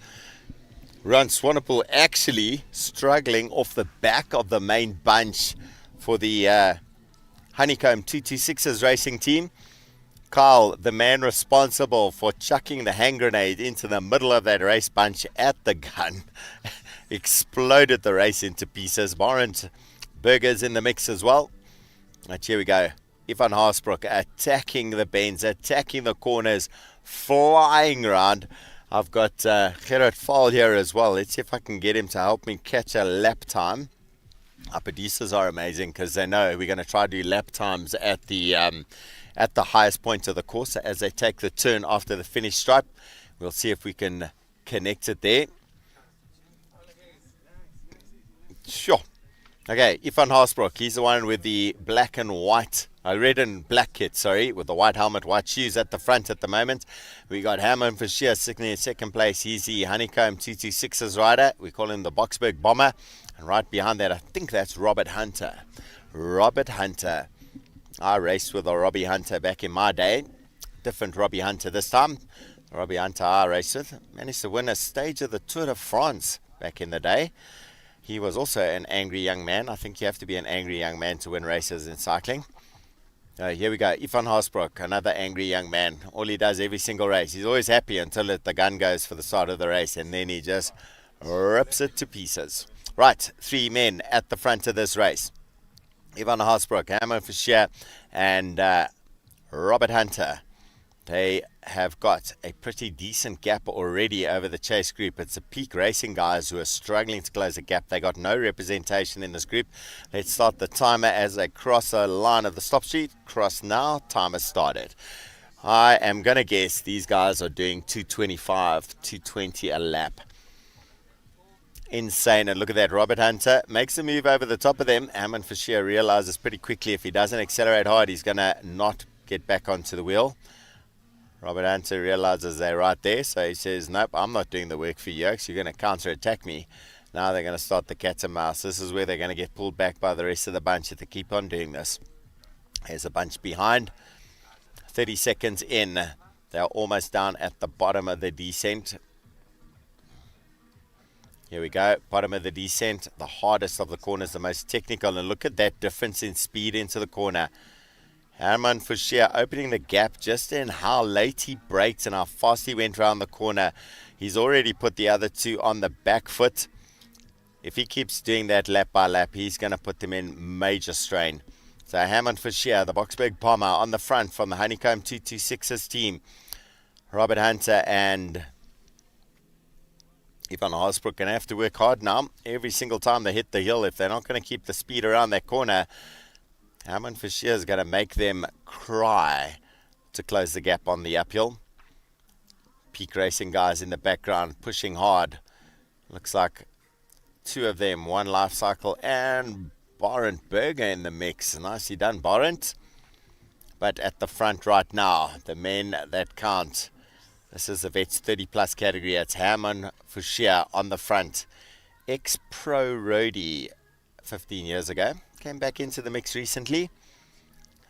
[SPEAKER 5] Ruan Swanepoel actually struggling off the back of the main bunch for the Honeycomb 226's racing team. Carl, the man responsible for chucking the hand grenade into the middle of that race bunch at the gun, exploded the race into pieces. Warrant Burgers in the mix as well. Right, here we go. Ivan Haasbroek attacking the bends, attacking the corners, flying around. I've got Gerard Fall here as well. Let's see if I can get him to help me catch a lap time. Our producers are amazing because they know we're going to try to do lap times at the highest point of the course as they take the turn after the finish stripe. We'll see if we can connect it there. Sure. Okay, Ivan Haasbroek, he's the one with the black and white, red and black kit, sorry, with the white helmet, white shoes at the front at the moment. We got Herman Fischer sitting in second place. He's the Honeycomb 226's rider. We call him the Boksburg Bomber. And right behind that, I think that's Robert Hunter. Robert Hunter. I raced with a Robbie Hunter back in my day. Different Robbie Hunter this time. Robbie Hunter I raced with managed to win a stage of the Tour de France back in the day. He was also an angry young man. I think you have to be an angry young man to win races in cycling. Here we go. Ivan Haasbroek, another angry young man. All he does every single race. He's always happy until the gun goes for the start of the race, and then he just rips it to pieces. Right, 3 men at the front of this race. Ivan Haasbroek, Herman Fischer, and Robert Hunter. They have got a pretty decent gap already over the chase group. It's the Peak Racing guys who are struggling to close the gap. They got no representation in this group. Let's start the timer as they cross a line of the stop sheet. Cross now. Timer started. I am going to guess these guys are doing 225, 220 a lap. Insane. And look at that. Robert Hunter makes a move over the top of them. Herman Fischer realizes pretty quickly if he doesn't accelerate hard, he's going to not get back onto the wheel. Robert Hunter realizes they're right there, so he says, nope, I'm not doing the work for you, Oaks. You're going to counter-attack me. Now they're going to start the cat and mouse. This is where they're going to get pulled back by the rest of the bunch if they keep on doing this. There's a bunch behind. 30 seconds in. They're almost down at the bottom of the descent. Here we go. Bottom of the descent. The hardest of the corners, the most technical. And look at that difference in speed into the corner. Herman Fischer opening the gap just in how late he braked and how fast he went around the corner. He's already put the other two on the back foot. If he keeps doing that lap by lap, he's going to put them in major strain. So Herman Fischer, the Boksburg Bomber, on the front from the Honeycomb 226's team. Robert Hunter and Ivan Haasbroek going to have to work hard now. Every single time they hit the hill, if they're not going to keep the speed around that corner, Herman Fischer is going to make them cry to close the gap on the uphill. Peak Racing guys in the background pushing hard. Looks like 2 of them, one Life Cycle and Barent Berger in the mix. Nicely done, Barent. But at the front right now, the men that count. This is the Vets 30 plus category. It's Herman Fischer on the front. Ex-pro roadie 15 years ago. Came back into the mix recently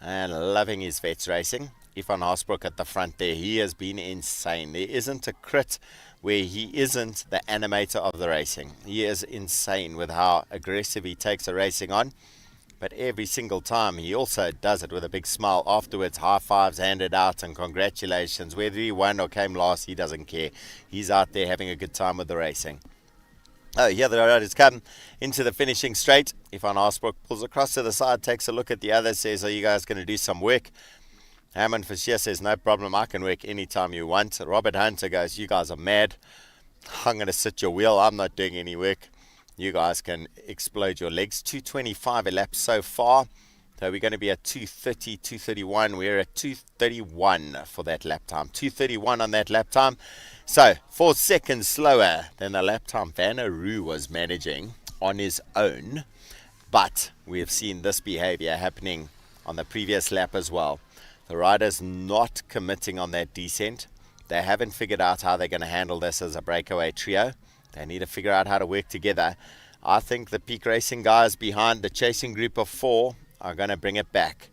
[SPEAKER 5] and loving his Vets racing. Ivan Haasbroek at the front there. He has been insane. There isn't a crit where he isn't the animator of the racing. He is insane with how aggressive he takes the racing on. But every single time he also does it with a big smile afterwards. High fives handed out and congratulations. Whether he won or came last, he doesn't care. He's out there having a good time with the racing. Oh, here the riders come into the finishing straight. Ivan Haasbroek pulls across to the side, takes a look at the others, says, are you guys going to do some work? Herman Fischer says, no problem, I can work anytime you want. Robert Hunter goes, you guys are mad. I'm going to sit your wheel. I'm not doing any work. You guys can explode your legs. 225 a lap so far. So we're going to be at 230, 231. We're at 231 for that lap time. 231 on that lap time. So 4 seconds slower than the lap time Van Aru was managing on his own. But we have seen this behavior happening on the previous lap as well. The riders not committing on that descent. They haven't figured out how they're going to handle this as a breakaway trio. They need to figure out how to work together. I think the Peak Racing guys behind the chasing group of 4 are going to bring it back.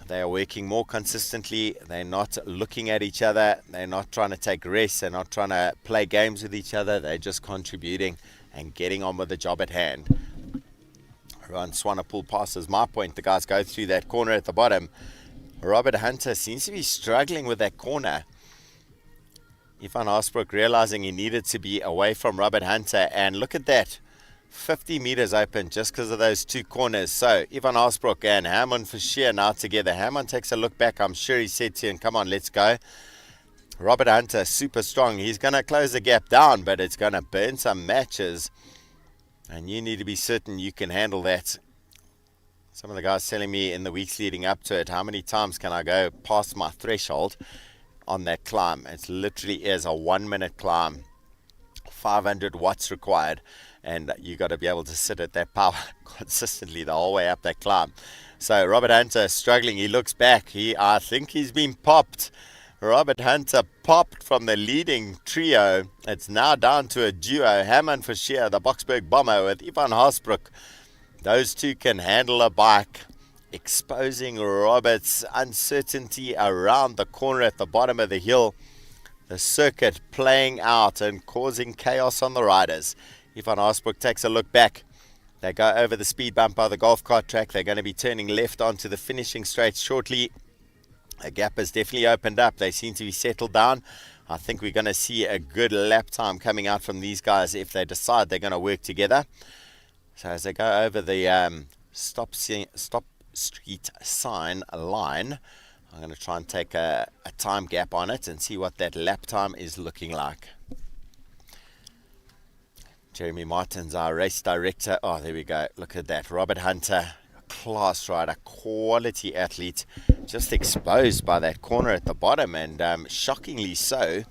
[SPEAKER 5] They are working more consistently. They're not looking at each other. They're not trying to take risks. They're not trying to play games with each other. They're just contributing and getting on with the job at hand. Ron Swanepoel passes my point. The guys go through that corner at the bottom. Robert Hunter seems to be struggling with that corner. Ivan Haasbroek realizing he needed to be away from Robert Hunter. And look at that. 50 meters open just because of those 2 corners. So Ivan Haasbroek and Herman Fischer now together. Herman takes a look back. I'm sure he said to him, come on, let's go. Robert Hunter, super strong. He's going to close the gap down, but it's going to burn some matches. And you need to be certain you can handle that. Some of the guys telling me in the weeks leading up to it, how many times can I go past my threshold on that climb? It literally is a 1 minute climb, 500 watts required, and you got to be able to sit at that power consistently the whole way up that climb. So Robert Hunter struggling. He looks back. I think he's been popped. Robert Hunter popped from the leading trio. It's now down to a duo, Herman Fischer, the Boksburg bomber, with Ivan Haasbroek. Those two can handle a bike, exposing Robert's uncertainty around the corner at the bottom of the hill. The circuit playing out and causing chaos on the riders. Ivan Haasbroek takes a look back. They go over the speed bump by the golf cart track. They're going to be turning left onto the finishing straight shortly. A gap has definitely opened up. They seem to be settled down. I think we're going to see a good lap time coming out from these guys if they decide they're going to work together. So as they go over the stop street sign line, I'm going to try and take a time gap on it and see what that lap time is looking like. Jeremy Martins, our race director. Oh, there we go. Look at that. Robert Hunter, class rider, quality athlete, just exposed by that corner at the bottom, and shockingly so.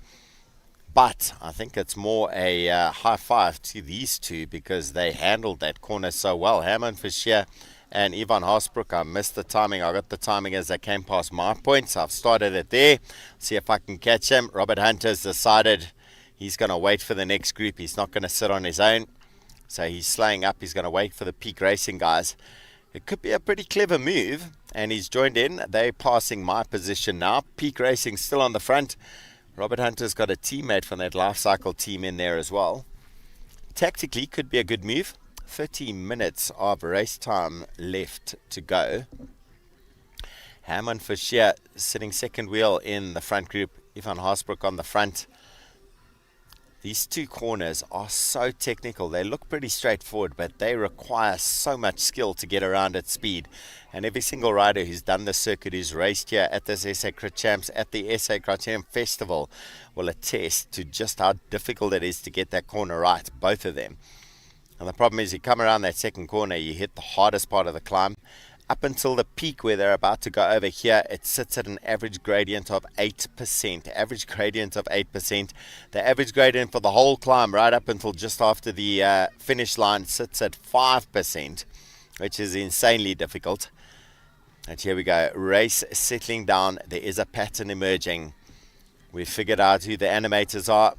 [SPEAKER 5] But I think it's more a high five to these two because they handled that corner so well. Herman Fischer and Ivan Haasbroek. I missed the timing. I got the timing as they came past my points. I've started it there. See if I can catch him. Robert Hunter's decided he's going to wait for the next group. He's not going to sit on his own. So he's slaying up. He's going to wait for the Peak Racing guys. It could be a pretty clever move. And he's joined in. They're passing my position now. Peak Racing still on the front. Robert Hunter's got a teammate from that Life Cycle team in there as well. Tactically, could be a good move. 30 minutes of race time left to go. Herman Fischer sitting second wheel in the front group. Ivan Haasbroek on the front. These two corners are so technical. They look pretty straightforward, but they require so much skill to get around at speed. And every single rider who's done the circuit, who's raced here at this SA Crit Champs, at the SA Criterium Festival, will attest to just how difficult it is to get that corner right, both of them. And the problem is you come around that second corner, you hit the hardest part of the climb. Up until the peak where they're about to go over here, it sits at an average gradient of 8%. Average gradient of 8%. The average gradient for the whole climb right up until just after the finish line sits at 5%, which is insanely difficult. And here we go. Race settling down. There is a pattern emerging. We've figured out who the animators are,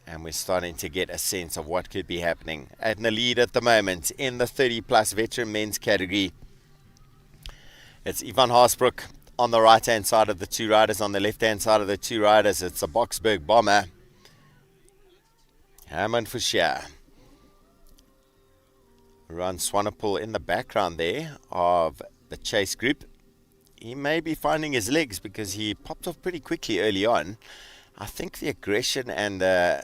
[SPEAKER 5] and we're starting to get a sense of what could be happening. In the lead at the moment in the 30-plus veteran men's category, it's Ivan Haasbroek on the right-hand side of the two riders. On the left-hand side of the two riders, it's a Boksburg bomber, Herman Fischer. Ron Swanepoel in the background there of the chase group. He may be finding his legs because he popped off pretty quickly early on. I think the aggression and that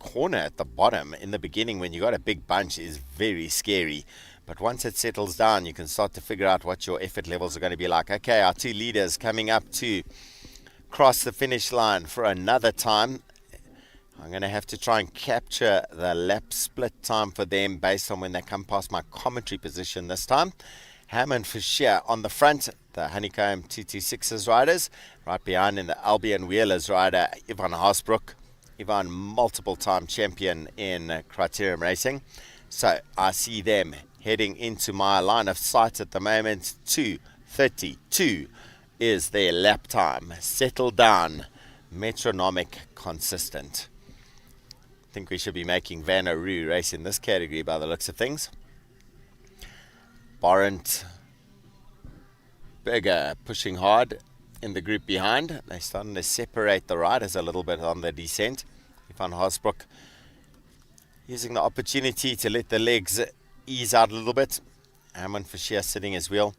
[SPEAKER 5] corner at the bottom in the beginning when you got a big bunch is very scary. But once it settles down, you can start to figure out what your effort levels are going to be like. Okay, our two leaders coming up to cross the finish line for another time. I'm going to have to try and capture the lap split time for them based on when they come past my commentary position this time. Herman Fischer on the front, the Honeycomb 226's riders. Right behind in the Albion Wheelers rider, Ivan Haasbroek. Ivan, multiple-time champion in Criterium Racing. So I see them heading into my line of sight at the moment. 2:32 is their lap time. Settled down, metronomic, consistent. I think we should be making Van Aru race in this category by the looks of things. Barent Berger pushing hard in the group behind. They're starting to separate the riders a little bit on the descent. Ivan Haasbroek using the opportunity to let the legs ease out a little bit. Herman Fischer sitting his wheel.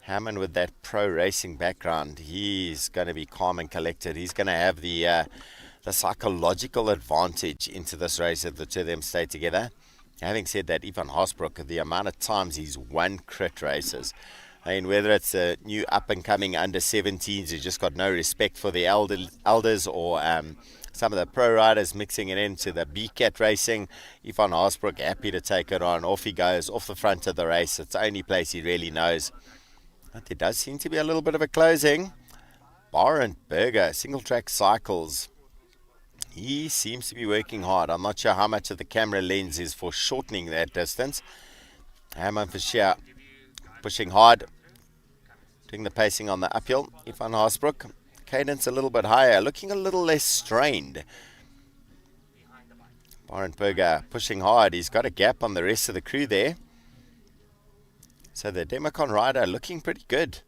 [SPEAKER 5] Herman with that pro racing background, he's going to be calm and collected. He's going to have the psychological advantage into this race if the two of them stay together. Having said that, Ivan Haasbroek, the amount of times he's won crit races, I mean, whether it's a new up-and-coming under-17s who just got no respect for the elders, or some of the pro riders mixing it into the BCAT racing, Ivan Haasbroek happy to take it on. Off he goes, off the front of the race. It's the only place he really knows. But there does seem to be a little bit of a closing. Berger, single-track cycles. He seems to be working hard. I'm not sure how much of the camera lens is for shortening that distance. Herman Fischer pushing hard, doing the pacing on the uphill. Ivan Haasbroek, cadence a little bit higher, looking a little less strained. Berger pushing hard. He's got a gap on the rest of the crew there. So the Democon rider looking pretty good.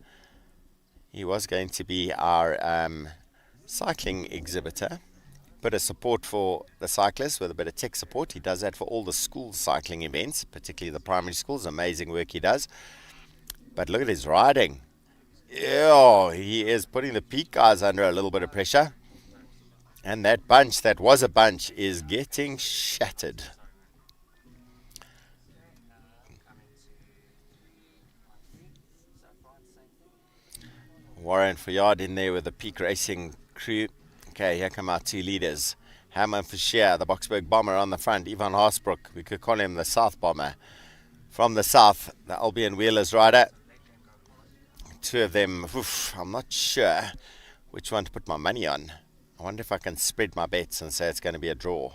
[SPEAKER 5] He was going to be our cycling exhibitor. Bit of support for the cyclists with a bit of tech support. He does that for all the school cycling events, particularly the primary schools. Amazing work he does. But look at his riding. Oh, he is putting the peak guys under a little bit of pressure. And that bunch, that was a bunch, is getting shattered. Warren Fayard in there with the peak racing crew. Okay, here come our two leaders. Herman Fischer, the Boksburg bomber on the front. Ivan Haasbroek, we could call him the South bomber. From the south, the Albion Wheelers rider. Two of them, I'm not sure which one to put my money on. I wonder if I can spread my bets and say it's going to be a draw.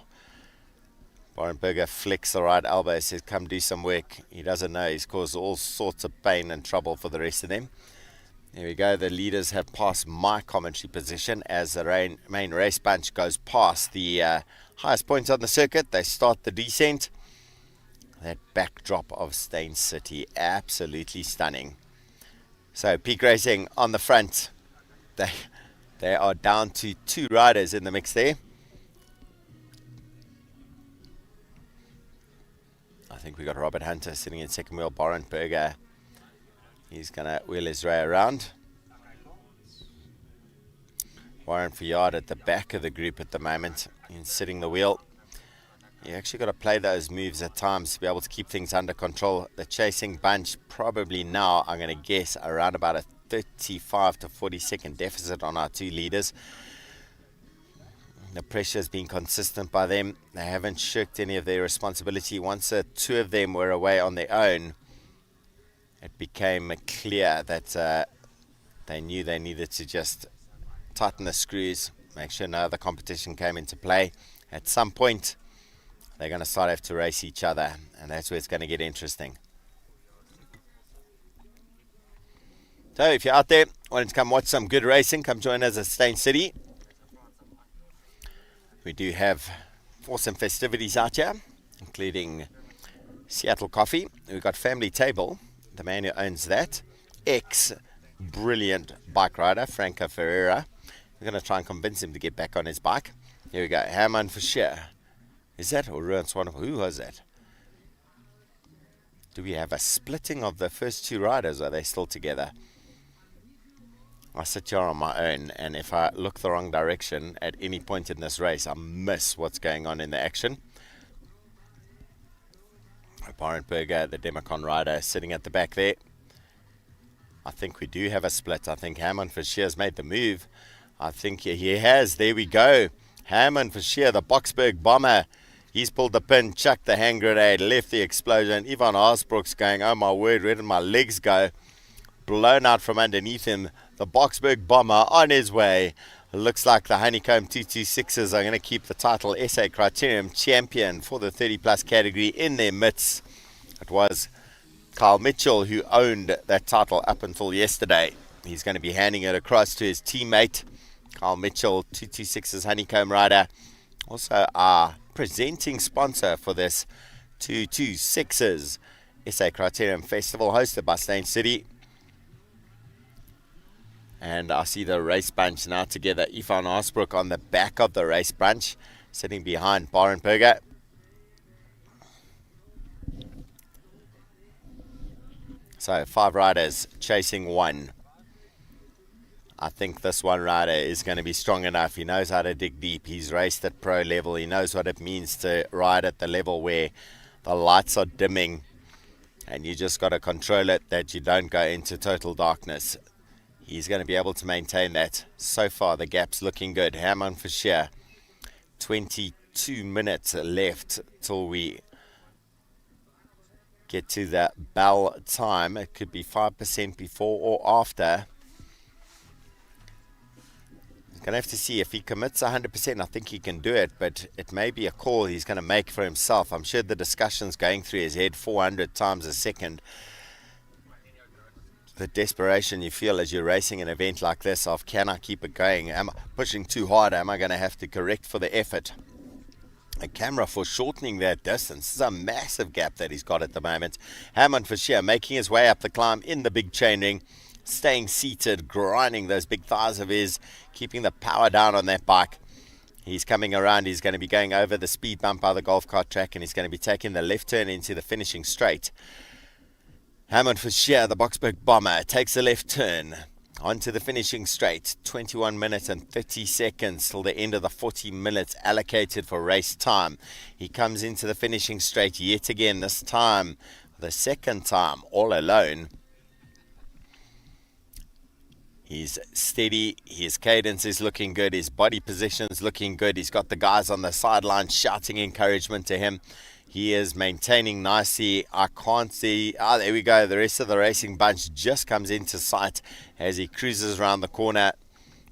[SPEAKER 5] Berger flicks the right elbow, says come do some work. He doesn't know, he's caused all sorts of pain and trouble for the rest of them. There we go, the leaders have passed my commentary position as the main race bunch goes past the highest points on the circuit. They start the descent. That backdrop of Steyn City, absolutely stunning. So peak racing on the front. They are down to two riders in the mix there. I think we got Robert Hunter sitting in second wheel. Berger, he's going to wheel his way around. Warren Fayard at the back of the group at the moment. He's sitting the wheel. You actually got to play those moves at times to be able to keep things under control. The chasing bunch probably now, I'm going to guess, around about a 35 to 40 second deficit on our two leaders. The pressure has been consistent by them. They haven't shirked any of their responsibility. Once the two of them were away on their own, it became clear that they knew they needed to just tighten the screws, make sure no other competition came into play. At some point, they're going to start have to race each other, and that's where it's going to get interesting. So if you're out there wanting to come watch some good racing, come join us at Steyn City. We do have awesome festivities out here, including Seattle Coffee. We've got Family Table, the man who owns that, ex-brilliant bike rider, Franco Ferreira. We're going to try and convince him to get back on his bike. Here we go, Herman Fischer. Is that or Ruan Swan? Who was that? Do we have a splitting of the first two riders? Are they still together? I sit here on my own, and if I look the wrong direction at any point in this race, I miss what's going on in the action. Berger, the Democon rider, sitting at the back there. I think we do have a split. I think Herman Fischer has made the move. I think he has. There we go. Herman Fischer, the Boksburg bomber. He's pulled the pin, chucked the hand grenade, left the explosion. Ivan Haasbroek's going, oh my word, where did my legs go? Blown out from underneath him. The Boksburg bomber on his way. Looks like the Honeycomb 226s are going to keep the title SA Criterium Champion for the 30 plus category in their midst. It was Carl Mitchell who owned that title up until yesterday. He's going to be handing it across to his teammate, Carl Mitchell, 226's Honeycomb rider. Also our presenting sponsor for this 226's SA Criterium Festival hosted by Steyn City. And I see the race bunch now together. Ivan Haasbroek on the back of the race bunch, sitting behind Berger. So 5 riders chasing one. I think this one rider is going to be strong enough. He knows how to dig deep. He's raced at pro level. He knows what it means to ride at the level where the lights are dimming And you just got to control it that you don't go into total darkness. He's going to be able to maintain that. So far, the gap's looking good. Herman Fischer, 22 minutes left till we get to the bell time. It could be 5% before or after. He's going to have to see if he commits 100%. I think he can do it, but it may be a call he's going to make for himself. I'm sure the discussion's going through his head 400 times a second. The desperation you feel as you're racing an event like this of, can I keep it going? Am I pushing too hard? Am I going to have to correct for the effort? A camera for shortening that distance. This is a massive gap that he's got at the moment. Herman Fischer making his way up the climb in the big chain ring, staying seated, grinding those big thighs of his, keeping the power down on that bike. He's coming around. He's going to be going over the speed bump by the golf cart track, and he's going to be taking the left turn into the finishing straight. Herman Fischer, the Boksburg bomber, takes a left turn onto the finishing straight. 21 minutes and 30 seconds till the end of the 40 minutes allocated for race time. He comes into the finishing straight yet again, this time, the second time, all alone. He's steady, his cadence is looking good, his body position is looking good. He's got the guys on the sideline shouting encouragement to him. He is maintaining nicely. I can't see. There we go. The rest of the racing bunch just comes into sight as he cruises around the corner.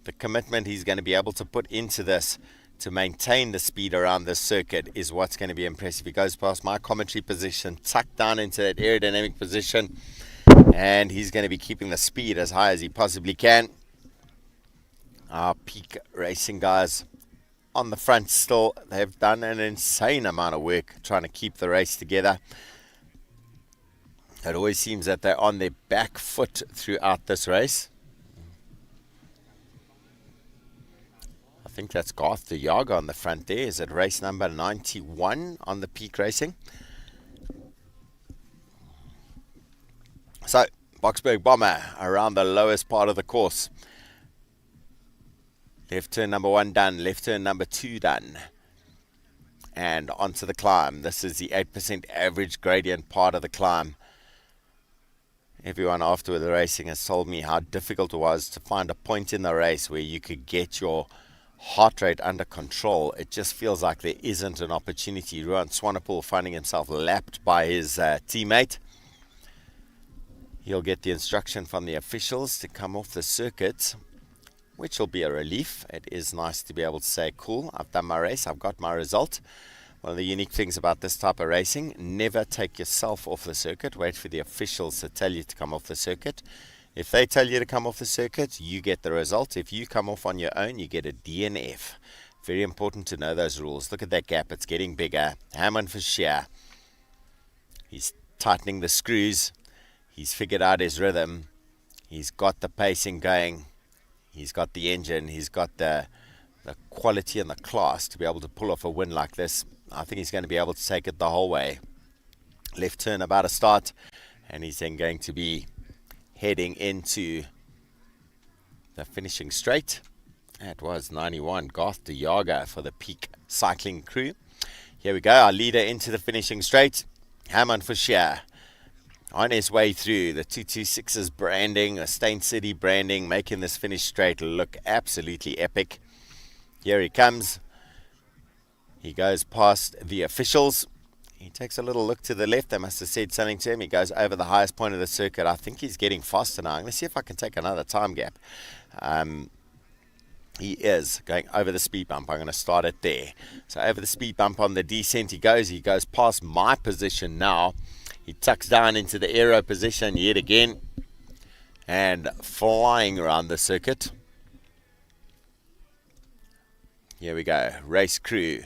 [SPEAKER 5] The commitment he's going to be able to put into this to maintain the speed around this circuit is what's going to be impressive. He goes past my commentary position, tucked down into that aerodynamic position, and he's going to be keeping the speed as high as he possibly can. Our peak racing guys on the front still, they've done an insane amount of work trying to keep the race together. It always seems that they're on their back foot throughout this race. I think that's Garth de Jager on the front there. Is it race number 91 on the peak racing? So, Boksburg bomber around the lowest part of the course. Left turn number 1 done, left turn number 2 done. And onto the climb. This is the 8% average gradient part of the climb. Everyone after the racing has told me how difficult it was to find a point in the race where you could get your heart rate under control. It just feels like there isn't an opportunity. Ruan Swanepoel finding himself lapped by his teammate. He'll get the instruction from the officials to come off the circuit, which will be a relief. It is nice to be able to say, cool, I've done my race, I've got my result. One of the unique things about this type of racing, never take yourself off the circuit. Wait for the officials to tell you to come off the circuit. If they tell you to come off the circuit, you get the result. If you come off on your own, you get a DNF. Very important to know those rules. Look at that gap, it's getting bigger. Herman Fischer, he's tightening the screws. He's figured out his rhythm. He's got the pacing going. He's got the engine, he's got the quality and the class to be able to pull off a win like this. I think he's going to be able to take it the whole way. Left turn about to start, and he's then going to be heading into the finishing straight. That was 91, Garth de Jager for the Peak Cycling crew. Here we go, our leader into the finishing straight, Herman Fischer. On his way through, the 226's branding, the Steyn City branding, making this finish straight look absolutely epic. Here he comes. He goes past the officials. He takes a little look to the left. They must have said something to him. He goes over the highest point of the circuit. I think he's getting faster now. I'm going to see if I can take another time gap. He is going over the speed bump. I'm going to start it there. So over the speed bump on the descent he goes. He goes past my position now. He tucks down into the aero position yet again and flying around the circuit. Here we go, race crew.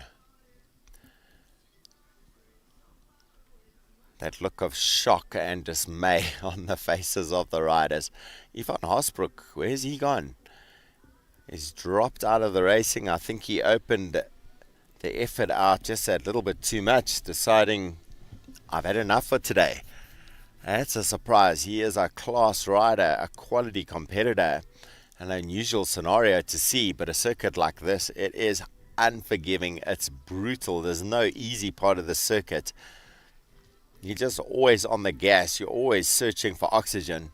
[SPEAKER 5] That look of shock and dismay on the faces of the riders. Ivan Haasbroek, where's he gone? He's dropped out of the racing. I think he opened the effort out just a little bit too much, deciding I've had enough for today. That's a surprise. He is a class rider, a quality competitor. An unusual scenario to see, but a circuit like this, it is unforgiving. It's brutal. There's no easy part of the circuit. You're just always on the gas. You're always searching for oxygen.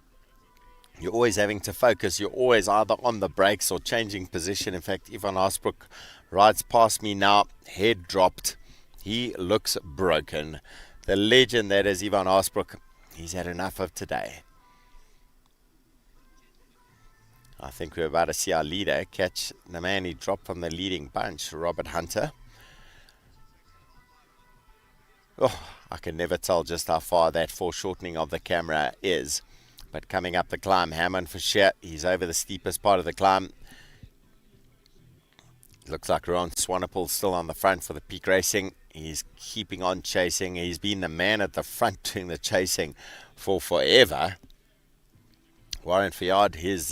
[SPEAKER 5] You're always having to focus. You're always either on the brakes or changing position. In fact, Ivan Haasbroek rides past me now, head dropped. He looks broken. The legend that is Ivan Haasbroek, he's had enough of today. I think we're about to see our leader catch the man he dropped from the leading bunch, Robert Hunter. Oh, I can never tell just how far that foreshortening of the camera is. But coming up the climb, Hammond for sure. He's over the steepest part of the climb. Looks like Ron Swanepoel's still on the front for the peak racing. He's keeping on chasing. He's been the man at the front doing the chasing for forever. Warren Fiard, his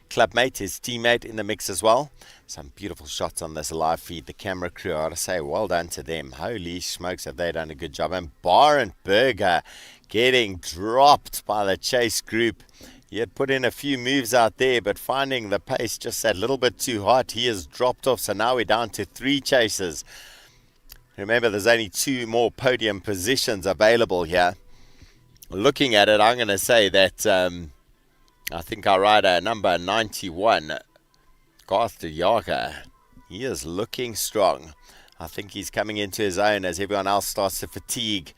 [SPEAKER 5] clubmate, his teammate in the mix as well. Some beautiful shots on this live feed. The camera crew, I ought to say, well done to them. Holy smokes, have they done a good job. And Barenberger getting dropped by the chase group. He had put in a few moves out there, but finding the pace just that little bit too hot, he has dropped off. So now we're down to 3 chasers. Remember, there's only 2 more podium positions available here. Looking at it, I'm going to say that I think our rider number 91, Garth de Jager, he is looking strong. I think he's coming into his own as everyone else starts to fatigue.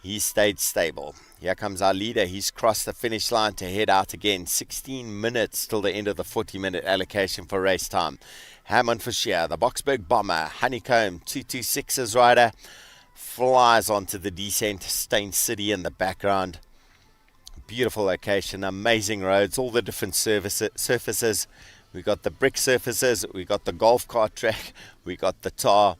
[SPEAKER 5] He stayed stable. Here comes our leader. He's crossed the finish line to head out again. 16 minutes till the end of the 40-minute allocation for race time. Hammond for Sheer, the Boksburg Bomber, Honeycomb 226's rider, flies onto the descent. Steyn City in the background. Beautiful location, amazing roads, all the different surfaces. We got the brick surfaces, we got the golf cart track, we got the tar.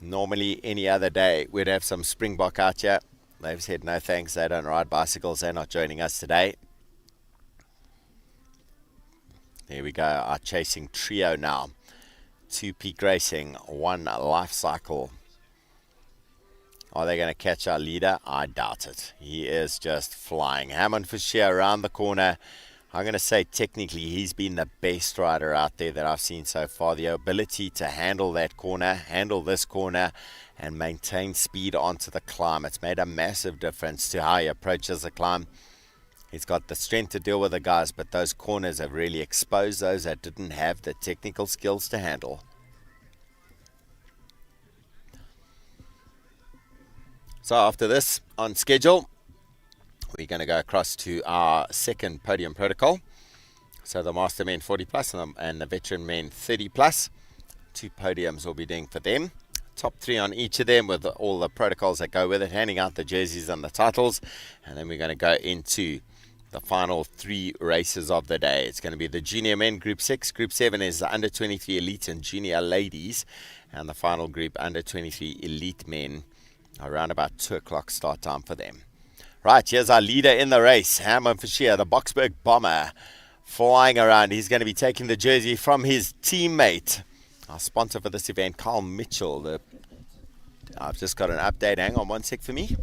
[SPEAKER 5] Normally, any other day, we'd have some Springbok out here. They've said no thanks, they don't ride bicycles, they're not joining us today. There we go, our chasing trio now. 2 peak racing, 1 life cycle. Are they going to catch our leader? I doubt it. He is just flying. Hammond for sheer around the corner. I'm going to say technically he's been the best rider out there that I've seen so far. The ability to handle that corner, handle this corner, and maintain speed onto the climb. It's made a massive difference to how he approaches the climb. He's got the strength to deal with the guys, but those corners have really exposed those that didn't have the technical skills to handle. So after this, on schedule, we're going to go across to our second podium protocol. So the Master Men 40 plus and the Veteran Men 30 plus. 2 podiums we'll be doing for them. Top 3 on each of them with all the protocols that go with it, handing out the jerseys and the titles. And then we're going to go into the final 3 races of the day. It's going to be the Junior Men Group 6. Group 7 is the Under 23 Elite and Junior Ladies. And the final group, Under 23 Elite Men. Around about 2 o'clock start time for them. Right, here's our leader in the race, Hammond for sheer, the Boksburg Bomber, flying around. He's going to be taking the jersey from his teammate. Our sponsor for this event, Carl Mitchell. I've just got an update. Hang on one sec for me.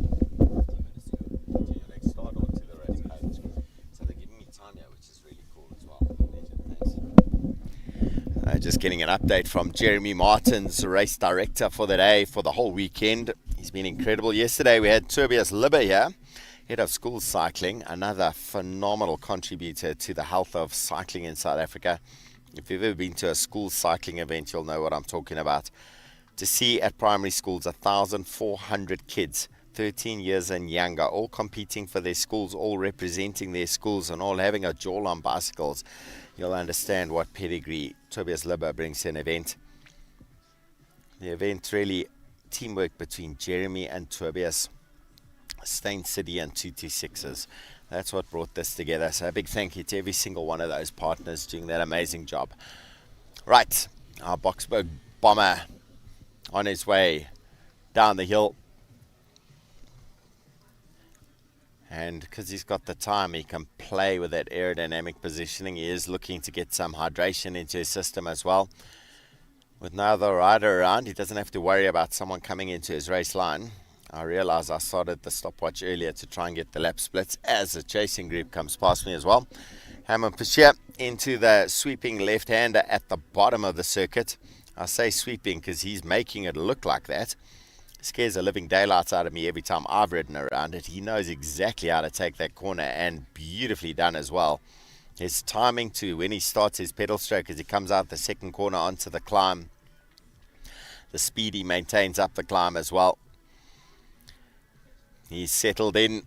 [SPEAKER 5] Just getting an update from Jeremy Martins, race director for the day, for the whole weekend. He's been incredible. Yesterday we had Tobias Libber here, head of school cycling, another phenomenal contributor to the health of cycling in South Africa. If you've ever been to a school cycling event, you'll know what I'm talking about. To see at primary schools 1,400 kids, 13 years and younger, all competing for their schools, all representing their schools, and all having a jaw on bicycles, you'll understand what pedigree Tobias Libber brings to an event. The event really teamwork between Jeremy and Tobias, Steyn City and 226's. That's what brought this together. So a big thank you to every single one of those partners doing that amazing job. Right, our Boksburg Bomber on his way down the hill. And because he's got the time, he can play with that aerodynamic positioning. He is looking to get some hydration into his system as well. With no other rider around, he doesn't have to worry about someone coming into his race line. I realize I started the stopwatch earlier to try and get the lap splits as the chasing group comes past me as well. Hammond Pashia into the sweeping left-hander at the bottom of the circuit. I say sweeping because he's making it look like that. Scares the living daylights out of me every time I've ridden around it. He knows exactly how to take that corner, and beautifully done as well. His timing too, when he starts his pedal stroke as he comes out the second corner onto the climb. The speed he maintains up the climb as well. He's settled in.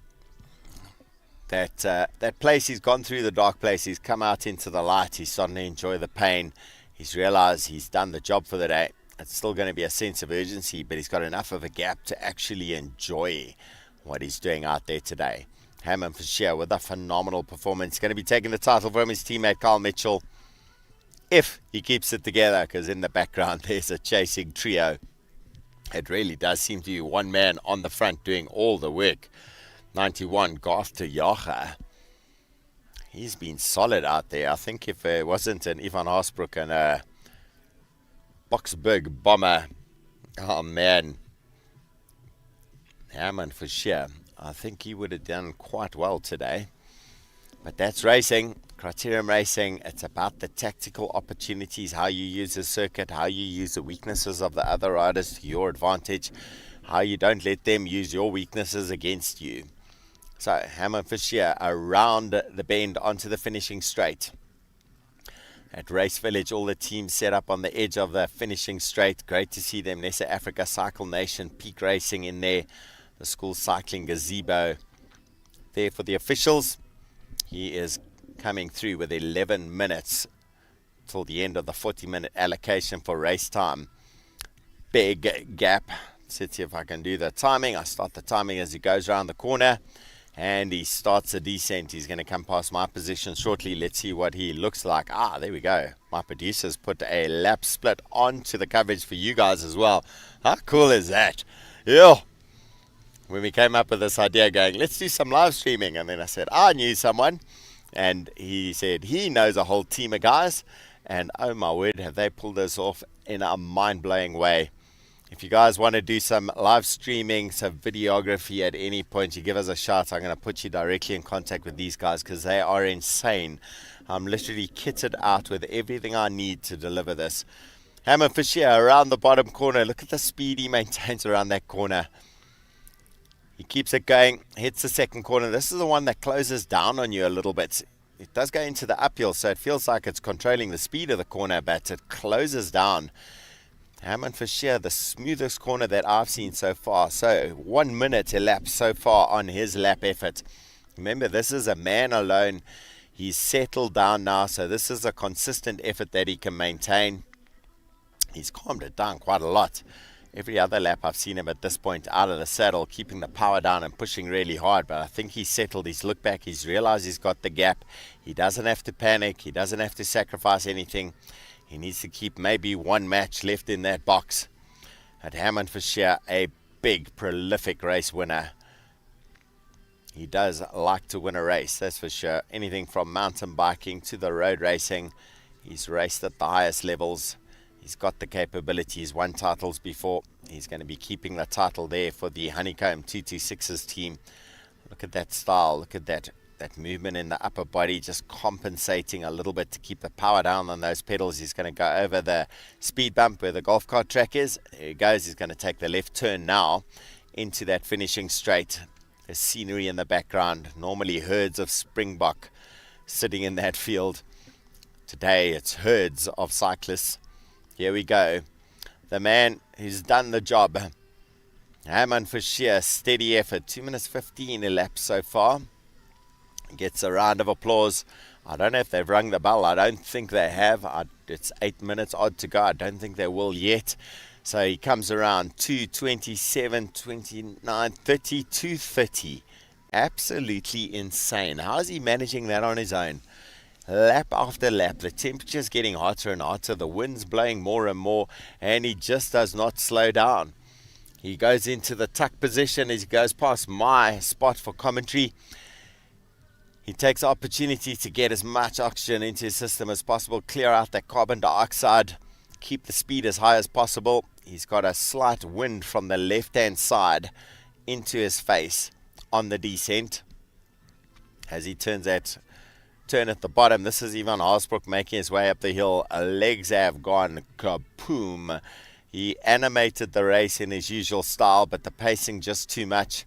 [SPEAKER 5] That place he's gone through, the dark place, he's come out into the light. He's starting to enjoy the pain. He's realized he's done the job for the day. It's still going to be a sense of urgency, but he's got enough of a gap to actually enjoy what he's doing out there today. Hammond Fisher with a phenomenal performance. Going to be taking the title from his teammate Carl Mitchell, if he keeps it together, because in the background there's a chasing trio. It really does seem to be one man on the front doing all the work. 91, Garth to Yacha. He's been solid out there. I think if it wasn't an Ivan Haasbroek and a Boksburg bomber, oh man, Hammond for sure. I think he would have done quite well today. But that's racing, Criterium racing. It's about the tactical opportunities, how you use the circuit, how you use the weaknesses of the other riders to your advantage, how you don't let them use your weaknesses against you. So Hammond Fisher around the bend onto the finishing straight. At Race Village, all the teams set up on the edge of the finishing straight. Great to see them. Nessa Africa Cycle Nation, Peak Racing in there. The school cycling gazebo there for the officials. He is coming through with 11 minutes till the end of the 40-minute allocation for race time. Big gap. Let's see if I can do the timing. I start the timing as he goes around the corner. And he starts a descent. He's going to come past my position shortly. Let's see what he looks like. There we go. My producers put a lap split onto the coverage for you guys as well. How cool is that? Yeah. When we came up with this idea going, let's do some live streaming. And then I said, I knew someone. And he said he knows a whole team of guys. And oh my word, have they pulled this off in a mind-blowing way. If you guys want to do some live streaming, some videography at any point, you give us a shout. I'm going to put you directly in contact with these guys because they are insane. I'm literally kitted out with everything I need to deliver this. Hammond Fisher around the bottom corner. Look at the speed he maintains around that corner. He keeps it going, hits the second corner. This is the one that closes down on you a little bit. It does go into the uphill, so it feels like it's controlling the speed of the corner, but it closes down. Hammond Fisher, the smoothest corner that I've seen so far. So 1 minute elapsed so far on his lap effort. Remember, this is a man alone. He's settled down now, so this is a consistent effort that he can maintain. He's calmed it down quite a lot. Every other lap I've seen him at this point out of the saddle, keeping the power down and pushing really hard. But I think he's settled. He's looked back. He's realized he's got the gap. He doesn't have to panic. He doesn't have to sacrifice anything. He needs to keep maybe one match left in that box. At Hammond Fisher, a big, prolific race winner. He does like to win a race, that's for sure. Anything from mountain biking to the road racing. He's raced at the highest levels. He's got the capability. He's won titles before. He's going to be keeping the title there for the Honeycomb 226's team. Look at that style. Look at that movement in the upper body, just compensating a little bit to keep the power down on those pedals. He's going to go over the speed bump where the golf cart track is. There he goes. He's going to take the left turn now into that finishing straight. The scenery in the background. Normally herds of springbok sitting in that field. Today it's herds of cyclists. Here we go. The man who's done the job. Hammond Fisher, steady effort. 2 minutes 15 elapsed so far. Gets a round of applause. I don't know if they've rung the bell. I don't think they have. It's 8 minutes odd to go. I don't think they will yet. So he comes around 2:27, 29, 30, 2:30. Absolutely insane. How is he managing that on his own? Lap after lap. The temperature's getting hotter and hotter. The wind's blowing more and more. And he just does not slow down. He goes into the tuck position as he goes past my spot for commentary. He takes the opportunity to get as much oxygen into his system as possible, clear out that carbon dioxide, keep the speed as high as possible. He's got a slight wind from the left-hand side into his face on the descent. As he turns that turn at the bottom, this is Ivan Haasbroek making his way up the hill. Legs have gone kaboom. He animated the race in his usual style, but the pacing just too much.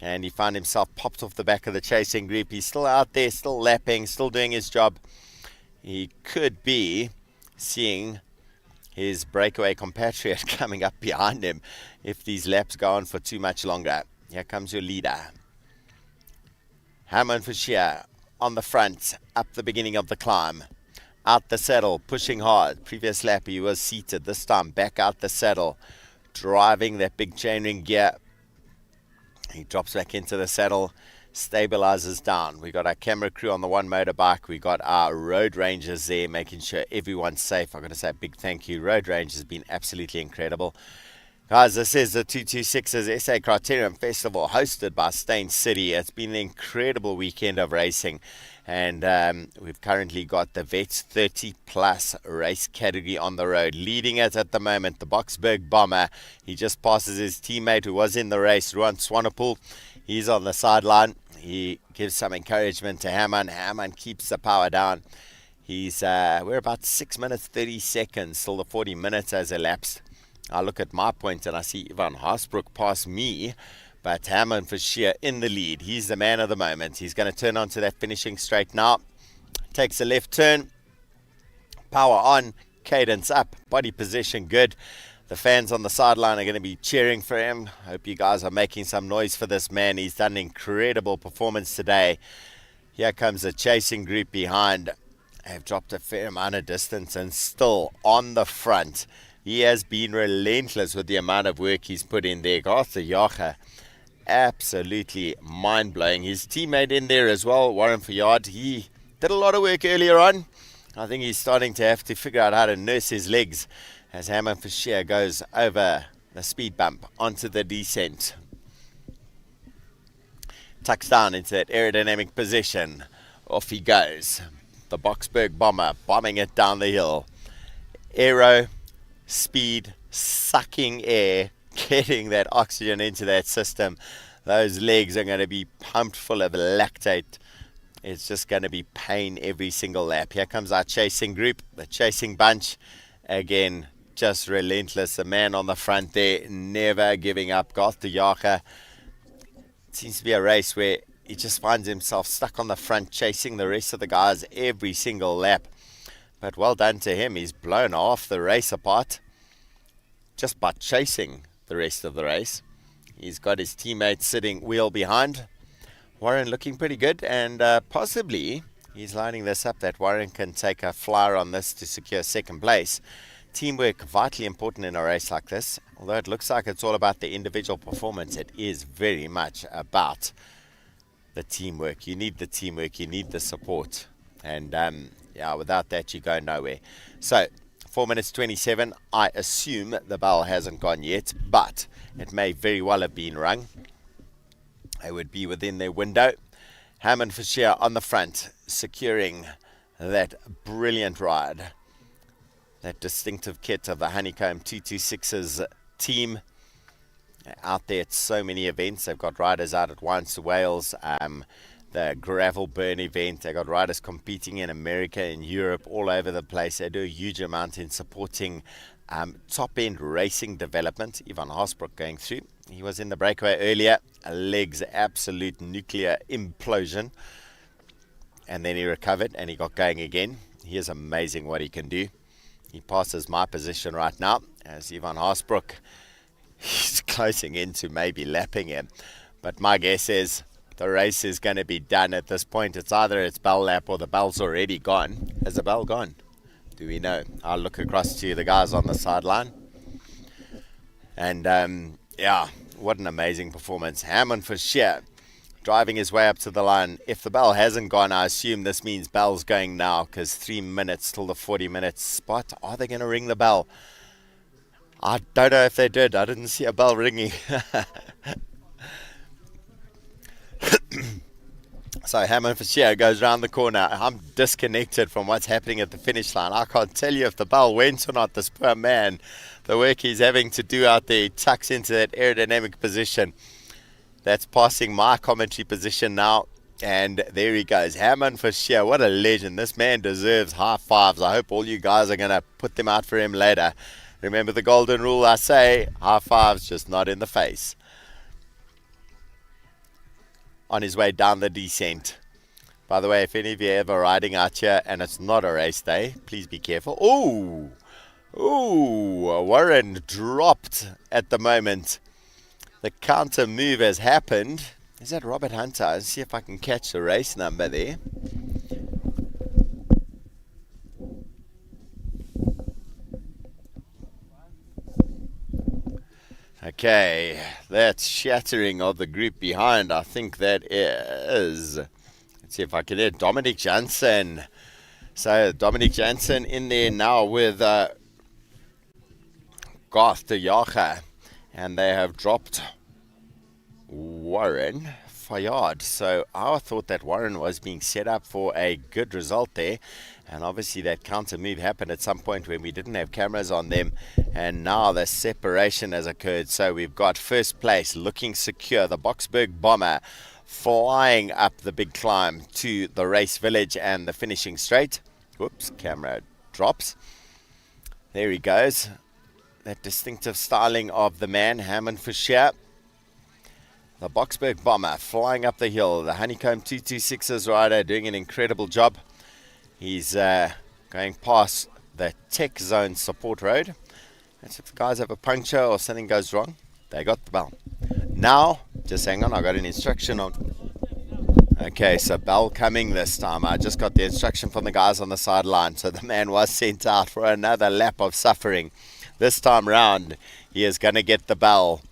[SPEAKER 5] And he found himself popped off the back of the chasing group. He's still out there, still lapping, still doing his job. He could be seeing his breakaway compatriot coming up behind him if these laps go on for too much longer. Here comes your leader. Herman Fischer on the front, up the beginning of the climb. Out the saddle, pushing hard. Previous lap he was seated. This time back out the saddle, driving that big chainring gear. He drops back into the saddle, stabilizes down. We got our camera crew on the one motorbike. We got our road rangers there, making sure everyone's safe. I've got to say a big thank you. Road rangers has been absolutely incredible. Guys, this is the 226's SA Criterium Festival, hosted by Steyn City. It's been an incredible weekend of racing. And we've currently got the Vets 30 plus race category on the road. Leading it at the moment, the Boksburg Bomber. He just passes his teammate who was in the race, Ruan Swanepoel. He's on the sideline. He gives some encouragement to Herman. Herman keeps the power down. We're about 6 minutes 30 seconds till the 40 minutes has elapsed. I look at my point and I see Ivan Haasbroek pass me. But Herman Fischer in the lead. He's the man of the moment. He's going to turn onto that finishing straight now. Takes a left turn. Power on. Cadence up. Body position good. The fans on the sideline are going to be cheering for him. Hope you guys are making some noise for this man. He's done an incredible performance today. Here comes the chasing group behind. They've dropped a fair amount of distance and still on the front. He has been relentless with the amount of work he's put in there. Arthur Jager. Absolutely mind-blowing. His teammate in there as well, Warren Fayard, he did a lot of work earlier on. I think he's starting to have to figure out how to nurse his legs as Herman Fischer goes over the speed bump onto the descent. Tucks down into that aerodynamic position. Off he goes. The Boksburg Bomber bombing it down the hill. Aero, speed, sucking air, getting that oxygen into that system. Those legs are going to be pumped full of lactate. It's just going to be pain every single lap. Here comes our chasing group, the chasing bunch. Again, just relentless. The man on the front there, never giving up. Arthur Jager. It seems to be a race where he just finds himself stuck on the front, chasing the rest of the guys every single lap. But well done to him. He's blown half the race apart just by chasing the rest of the race. He's got his teammates sitting wheel behind. Warren looking pretty good, and possibly he's lining this up that Warren can take a flyer on this to secure second place. Teamwork vitally important in a race like this. Although it looks like it's all about the individual performance, it is very much about the teamwork. You need the teamwork, you need the support, and without that you go nowhere. So 4 minutes 27. I assume the bell hasn't gone yet, but it may very well have been rung. They would be within their window. Herman Fischer on the front, securing that brilliant ride. That distinctive kit of the Honeycomb 226's team. Out there at so many events. They've got riders out at Once Wales, the Gravel Burn event. They got riders competing in America, in Europe, all over the place. They do a huge amount in supporting top-end racing development. Ivan Haasbroek going through. He was in the breakaway earlier. Legs absolute nuclear implosion. And then he recovered and he got going again. He is amazing what he can do. He passes my position right now as Ivan Haasbroek. He's closing in to maybe lapping him. But my guess is the race is going to be done at this point. It's either it's bell lap or the bell's already gone. Has the bell gone? Do we know? I'll look across to the guys on the sideline. And what an amazing performance. Herman Fischer driving his way up to the line. If the bell hasn't gone, I assume this means bell's going now, because 3 minutes till the 40-minute spot. Are they going to ring the bell? I don't know if they did. I didn't see a bell ringing. So Herman Fischer goes round the corner. I'm disconnected from what's happening at the finish line. I can't tell you if the bell went or not. This poor man, the work he's having to do out there, he tucks into that aerodynamic position. That's passing my commentary position now. And there he goes. Herman Fischer, what a legend. This man deserves high fives. I hope all you guys are going to put them out for him later. Remember the golden rule I say, high fives, just not in the face. On his way down the descent. By the way, if any of you are ever riding out here and it's not a race day, please be careful. Ooh, Warren dropped at the moment. The counter move has happened. Is that Robert Hunter? Let's see if I can catch the race number there. Okay, that's shattering of the group behind. I think that is, let's see if I can hear Dominic Jansen. So Dominic Jansen in there now with Garth de Jager, and they have dropped Warren Fayard. So I thought that Warren was being set up for a good result there, and obviously that counter move happened at some point when we didn't have cameras on them, and now the separation has occurred. So we've got first place looking secure, the Boksburg Bomber flying up the big climb to the race village and the finishing straight. Whoops, camera drops. There he goes. That distinctive styling of the man, Hammond Fisher. The Boksburg Bomber flying up the hill. The Honeycomb 226's rider doing an incredible job. He's going past the Tech Zone support road. That's if the guys have a puncture or something goes wrong. They got the bell. Now, just hang on, I got an instruction on. Okay, so bell coming this time. I just got the instruction from the guys on the sideline. So the man was sent out for another lap of suffering. This time round, he is going to get the bell.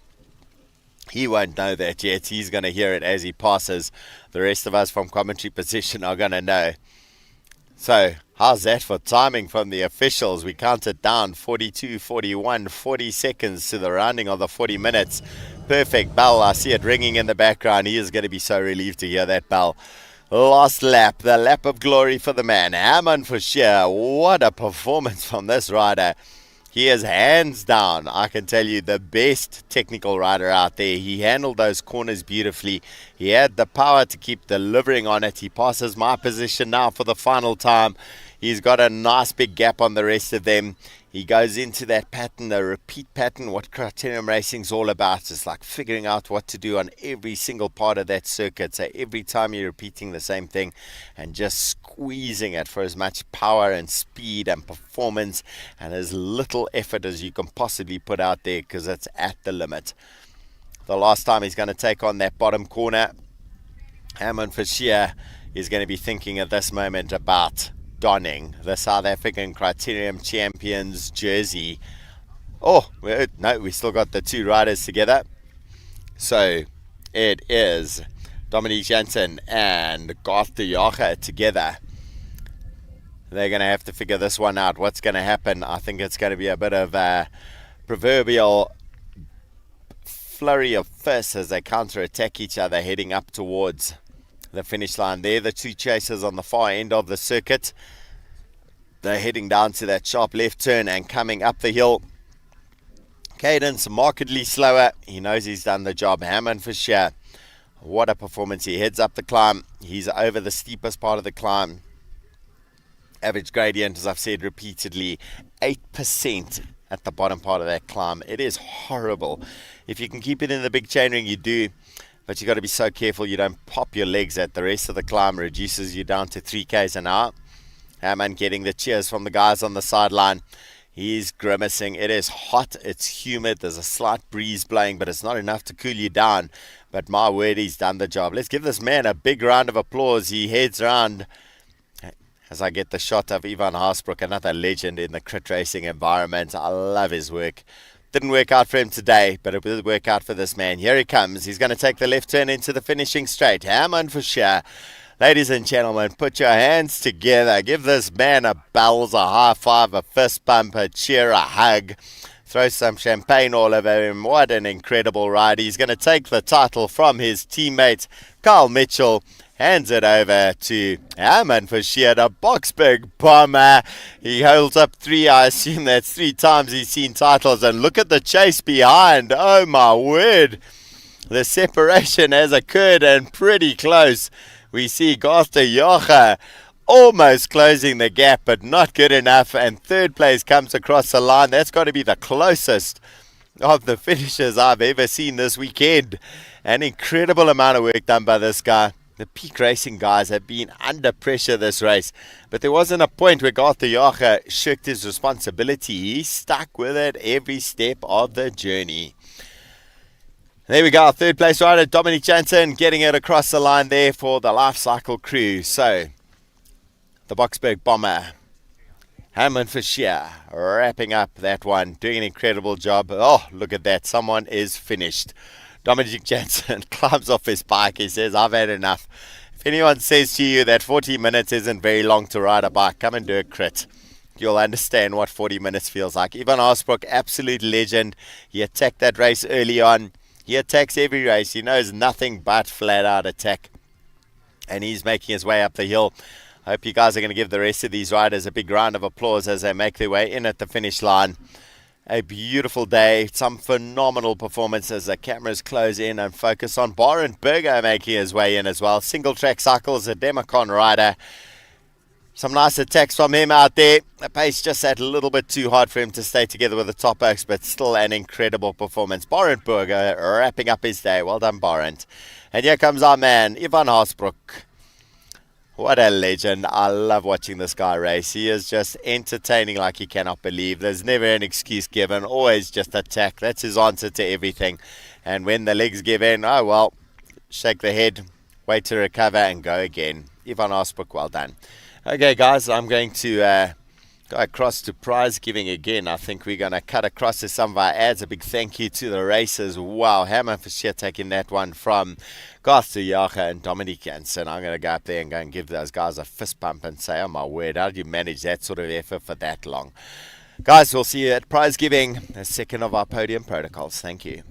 [SPEAKER 5] He won't know that yet. He's going to hear it as he passes. The rest of us from commentary position are going to know. So, how's that for timing from the officials? We counted down 42, 41, 40 seconds to the rounding of the 40 minutes. Perfect bell. I see it ringing in the background. He is going to be so relieved to hear that bell. Last lap, the lap of glory for the man. Hammond for sure. What a performance from this rider. He is hands down, I can tell you, the best technical rider out there. He handled those corners beautifully. He had the power to keep delivering on it. He passes my position now for the final time. He's got a nice big gap on the rest of them. He goes into that pattern, the repeat pattern, what Criterium Racing's all about. It's like figuring out what to do on every single part of that circuit. So every time you're repeating the same thing and just squeezing it for as much power and speed and performance and as little effort as you can possibly put out there, because it's at the limit. The last time he's going to take on that bottom corner, Hammond Fisher is going to be thinking at this moment about donning the South African Criterium Champions jersey. Oh, no, we still got the two riders together. So it is Dominique Jansen and Garth de Jager together. They're going to have to figure this one out. What's going to happen? I think it's going to be a bit of a proverbial flurry of fists as they counter-attack each other heading up towards the finish line. They're the two chasers on the far end of the circuit. They're heading down to that sharp left turn and coming up the hill. Cadence markedly slower. He knows he's done the job. Hammond for sure. What a performance. He heads up the climb. He's over the steepest part of the climb. Average gradient, as I've said repeatedly, 8% at the bottom part of that climb. It is horrible. If you can keep it in the big chainring, you do. But you got to be so careful you don't pop your legs at the rest of the climb. Reduces you down to 3 k's an hour. Hammond getting the cheers from the guys on the sideline. He's grimacing. It is hot. It's humid. There's a slight breeze blowing, but it's not enough to cool you down. But my word, he's done the job. Let's give this man a big round of applause. He heads around as I get the shot of Ivan Haasbroek, another legend in the crit racing environment. I love his work. Didn't work out for him today, but it will work out for this man. Here he comes. He's going to take the left turn into the finishing straight. Hammond for sure. Ladies and gentlemen, put your hands together. Give this man a bells, a high five, a fist bump, a cheer, a hug. Throw some champagne all over him. What an incredible ride. He's going to take the title from his teammate, Carl Mitchell. Hands it over to Hammond for sheer, the Boksburg Bomber. He holds up 3. I assume that's 3 times he's seen titles. And look at the chase behind. Oh my word. The separation has occurred and pretty close. We see Garth de Jager almost closing the gap, but not good enough. And third place comes across the line. That's got to be the closest of the finishes I've ever seen this weekend. An incredible amount of work done by this guy. The peak racing guys have been under pressure this race, but there wasn't a point where Gauteng shirked his responsibility. He stuck with it every step of the journey. There we go, our third place rider, Dominic Jansen, getting it across the line there for the Life Cycle crew. So, the Boksburg Bomber, Herman Fischer, wrapping up that one, doing an incredible job. Oh, look at that, someone is finished. Dominic Jansen climbs off his bike. He says, I've had enough. If anyone says to you that 40 minutes isn't very long to ride a bike, come and do a crit. You'll understand what 40 minutes feels like. Ivan Haasbroek, absolute legend. He attacked that race early on. He attacks every race. He knows nothing but flat-out attack. And he's making his way up the hill. I hope you guys are going to give the rest of these riders a big round of applause as they make their way in at the finish line. A beautiful day, some phenomenal performances. The cameras close in and focus on Barend Burger making his way in as well. Single track cycles, a Demicon rider. Some nice attacks from him out there. The pace just sat a little bit too hard for him to stay together with the top oaks, but still an incredible performance. Barend Burger wrapping up his day. Well done, Barend. And here comes our man, Ivan Haasbroek. What a legend. I love watching this guy race. He is just entertaining like you cannot believe. There's never an excuse given. Always just attack. That's his answer to everything. And when the legs give in, oh well, shake the head, wait to recover and go again. Ivan Haasbroek, well done. Okay guys, I'm going to go across to prize giving again. I think we're going to cut across to some of our ads. A big thank you to the racers. Wow, Herman Fischer taking that one from Gauteng and Dominic Jansen. I'm going to go up there and go and give those guys a fist bump and say, oh my word, how did you manage that sort of effort for that long? Guys, we'll see you at prize giving, the second of our podium protocols. Thank you.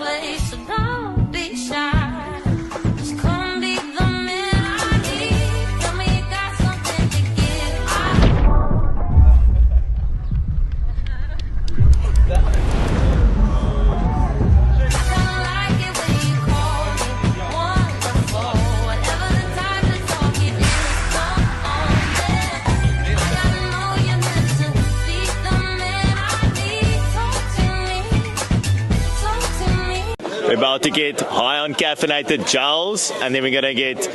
[SPEAKER 8] way, so don't be shy. Just come be the man I need. Tell me you got something to give. I like it when you call me wonderful. Whatever the time to talk, it is on there. I gotta know you're meant to be the man I need. Talk to me.
[SPEAKER 11] We're about to get high on caffeinated gels, and then we're gonna get,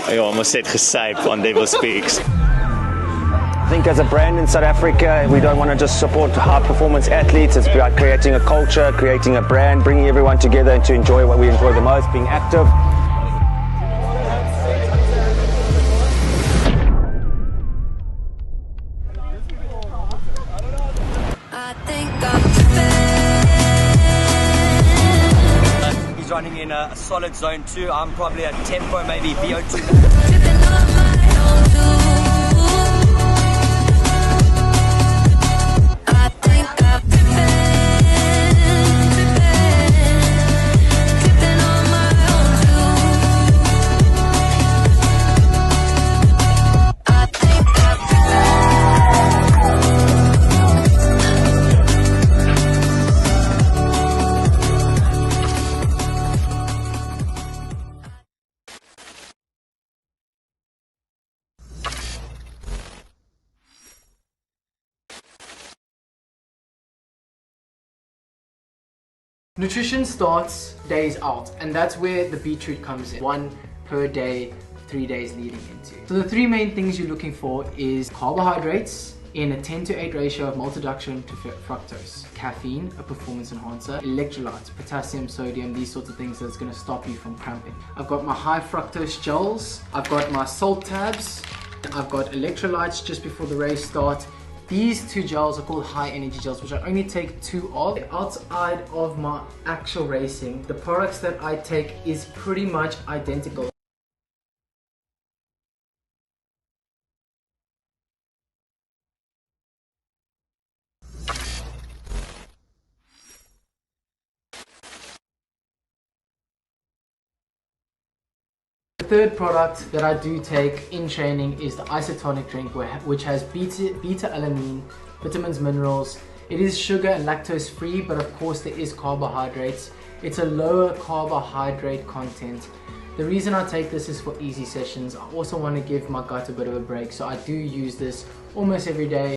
[SPEAKER 11] I almost said gesyp on Devil Speaks.
[SPEAKER 12] I think as a brand in South Africa, we don't want to just support high performance athletes. It's about creating a culture, creating a brand, bringing everyone together to enjoy what we enjoy the most, being active.
[SPEAKER 8] I think I'm prepared.
[SPEAKER 13] He's running in a solid zone 2. I'm probably at tempo, maybe VO2.
[SPEAKER 8] Tripping on my own too. I think I'm prepared. Tripping on my own too. I think I'm
[SPEAKER 14] Nutrition starts days out, and that's where the beetroot comes in. 1 per day, 3 days leading into. So the 3 main things you're looking for is carbohydrates in a 10:8 ratio of maltodextrin to fructose, caffeine, a performance enhancer, electrolytes, potassium, sodium, these sorts of things that's going to stop you from cramping. I've got my high fructose gels, I've got my salt tabs, I've got electrolytes just before the race starts. These 2 gels are called high energy gels, which I only take 2 of. Outside of my actual racing, the products that I take is pretty much identical. The third product that I do take in training is the isotonic drink, which has beta-alanine, vitamins, minerals. It is sugar and lactose free, but of course there is carbohydrates. It's a lower carbohydrate content. The reason I take this is for easy sessions. I also want to give my gut a bit of a break, so I do use this almost every day.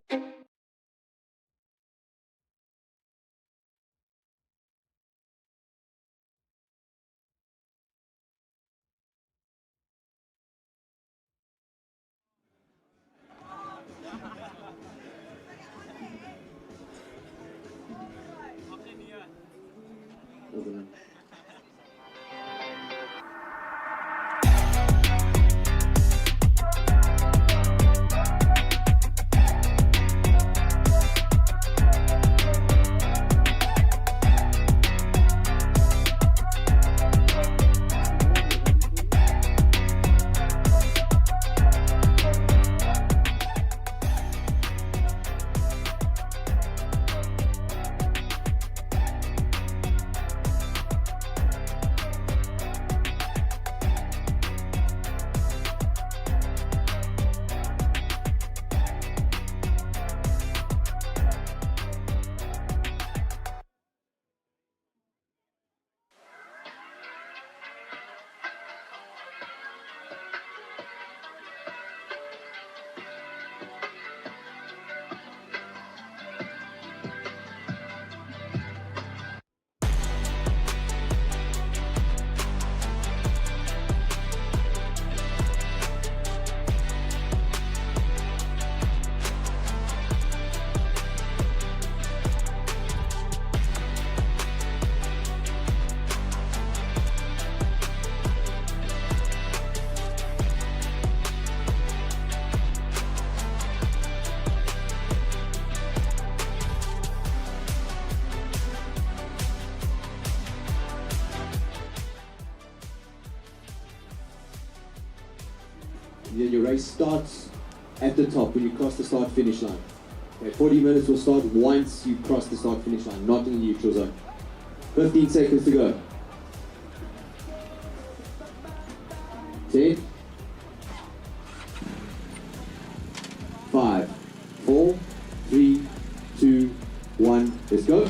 [SPEAKER 4] Then your race starts at the top when you cross the start finish line. Okay, 40 minutes will start once you cross the start finish line, not in the neutral zone. 15 seconds to go. 10, 5, 4, 3, 2, 1, let's go.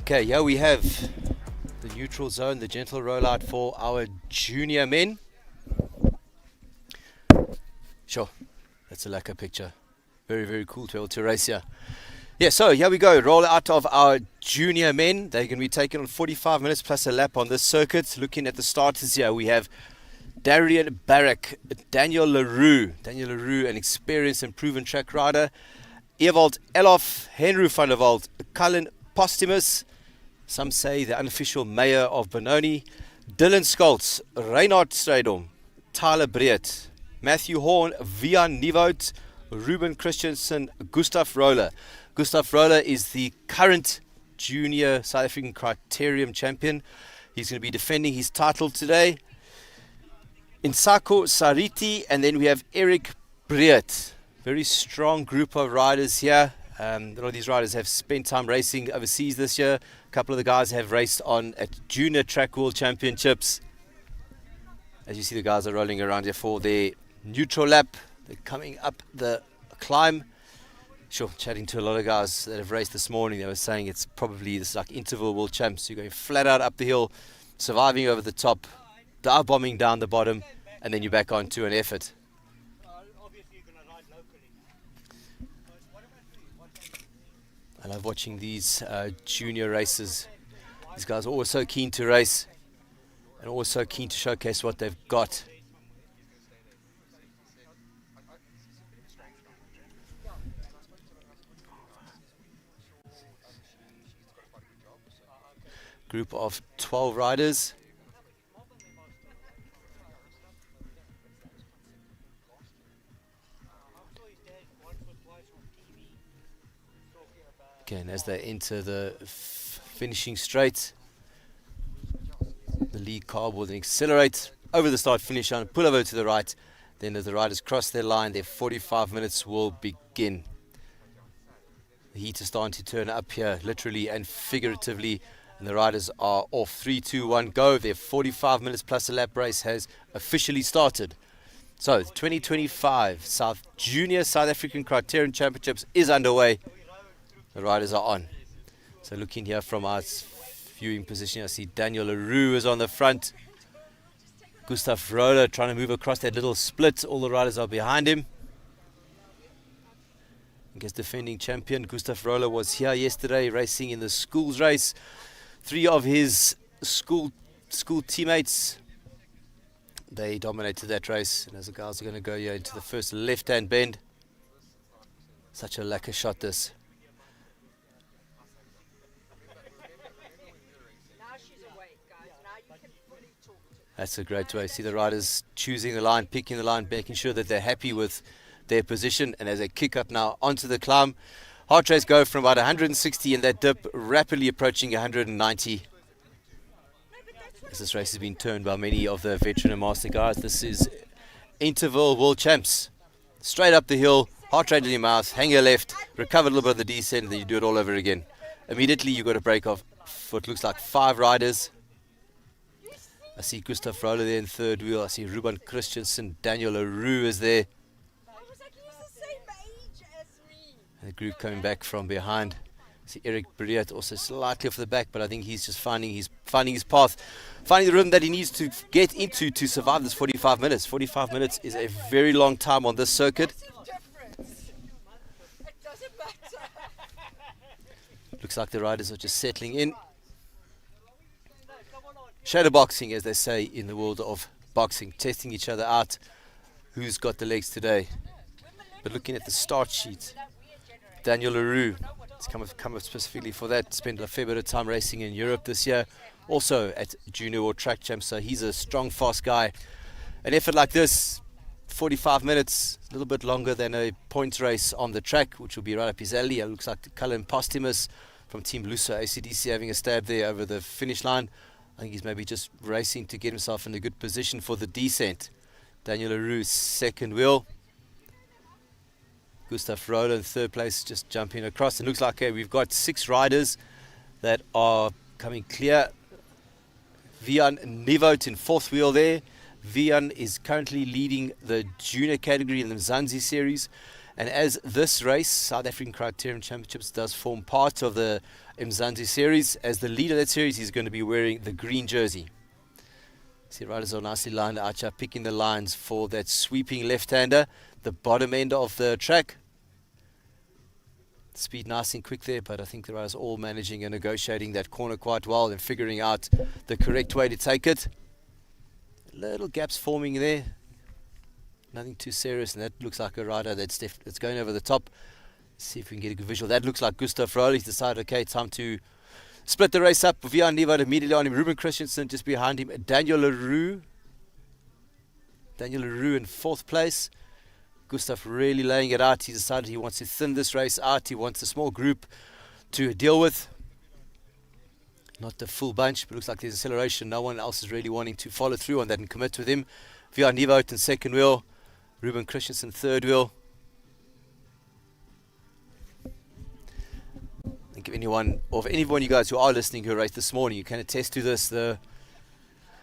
[SPEAKER 6] Okay, here we have the neutral zone, the gentle rollout for our junior men. Sure, that's a lacquer picture. Very, very cool to be able to race here. Yeah, so here we go, roll out of our junior men. They're going to be taken on 45 minutes plus a lap on this circuit. Looking at the starters here, we have Darian Barrack, Daniel Leroux. Daniel Leroux, an experienced and proven track rider. Ewald Elof, Henry van der Walt, Cullen Postumus, some say the unofficial mayor of Benoni, Dylan Skoltz, Reinhard Strydom, Tyler Breed, Matthew Horn, Vian Nieuwoud, Ruben Christensen, Gustav Roller. Gustav Roller is the current junior South African Criterium champion. He's going to be defending his title today. Insako Sariti, and then we have Eric Breed. Very strong group of riders here. A lot of these riders have spent time racing overseas this year. A couple of the guys have raced on at Junior Track World Championships. As you see, the guys are rolling around here for their neutral lap. They're coming up the climb. Sure, chatting to a lot of guys that have raced this morning, they were saying it's probably this like interval world champs. You're going flat out up the hill, surviving over the top, dive bombing down the bottom, and then you're back onto an effort. I love watching these junior races. These guys are always so keen to race and always so keen to showcase what they've got. Group of 12 riders. Again, as they enter the finishing straight, the lead car will then accelerate over the start finish line, pull over to the right. Then as the riders cross their line, their 45 minutes will begin. The heat is starting to turn up here, literally and figuratively, and the riders are off. 3, 2, 1, go. Their 45 minutes plus a lap race has officially started. So, the 2025 Junior South African Criterium Championships is underway. The riders are on. So looking here from our viewing position, I see Daniel Leroux is on the front. Gustav Roller trying to move across that little split. All the riders are behind him. I guess defending champion Gustav Roller was here yesterday racing in the schools race. 3 of his school teammates, they dominated that race. And as the guys are going to go here into the first left-hand bend. Such a lacquer shot this. That's a great way. See the riders choosing the line, picking the line, making sure that they're happy with their position. And as they kick up now onto the climb, heart rates go from about 160 in that dip, rapidly approaching 190. As this race has been turned by many of the veteran and master guys, this is interval world champs. Straight up the hill, heart rate in your mouth, hang your left, recover a little bit of the descent, and then you do it all over again. Immediately you've got a break of what looks like 5 riders. I see Gustav Roller there in third wheel. I see Ruben Christensen, Daniel Leroux is there. And the group coming back from behind. I see Eric Breed also slightly off the back, but I think he's just finding his path, finding the rhythm that he needs to get into to survive this 45 minutes. 45 minutes is a very long time on this circuit. Looks like the riders are just settling in. shadow boxing, as they say in the world of boxing, testing each other out, who's got the legs today. But looking at the start sheet, Daniel Leroux, it's come up specifically for that, spent a fair bit of time racing in Europe this year, also at Junior World Track Champs, so he's a strong, fast guy. An effort like this, 45 minutes, a little bit longer than a points race on the track, which will be right up his alley. It looks like Cullen Postumus from Team Luso ACDC having a stab there over the finish line. I think he's maybe just racing to get himself in a good position for the descent. Daniel Leroux, second wheel. Gustav Rohler in third place, just jumping across. It looks like we've got 6 riders that are coming clear. Vian Nivot in fourth wheel there. Vian is currently leading the junior category in the Mzansi series. And as this race, South African Criterium Championships, does form part of the Mzansi series, as the leader of that series, he's going to be wearing the green jersey. See, riders are nicely lined out here, picking the lines for that sweeping left-hander, the bottom end of the track. Speed nice and quick there, but I think the riders are all managing and negotiating that corner quite well and figuring out the correct way to take it. Little gaps forming there. Nothing too serious, and that looks like a rider that's going over the top. Let's see if we can get a good visual. That looks like Gustav Rohler. He's decided, okay, time to split the race up. Vian Nivot immediately on him. Ruben Christensen just behind him. Daniel Leroux in fourth place. Gustav really laying it out. He decided he wants to thin this race out. He wants a small group to deal with. Not the full bunch, but looks like there's acceleration. No one else is really wanting to follow through on that and commit with him. Vian Nivot in second wheel. Ruben Christensen third wheel. I think if any one of you guys who are listening who raced this morning, you can attest to this. I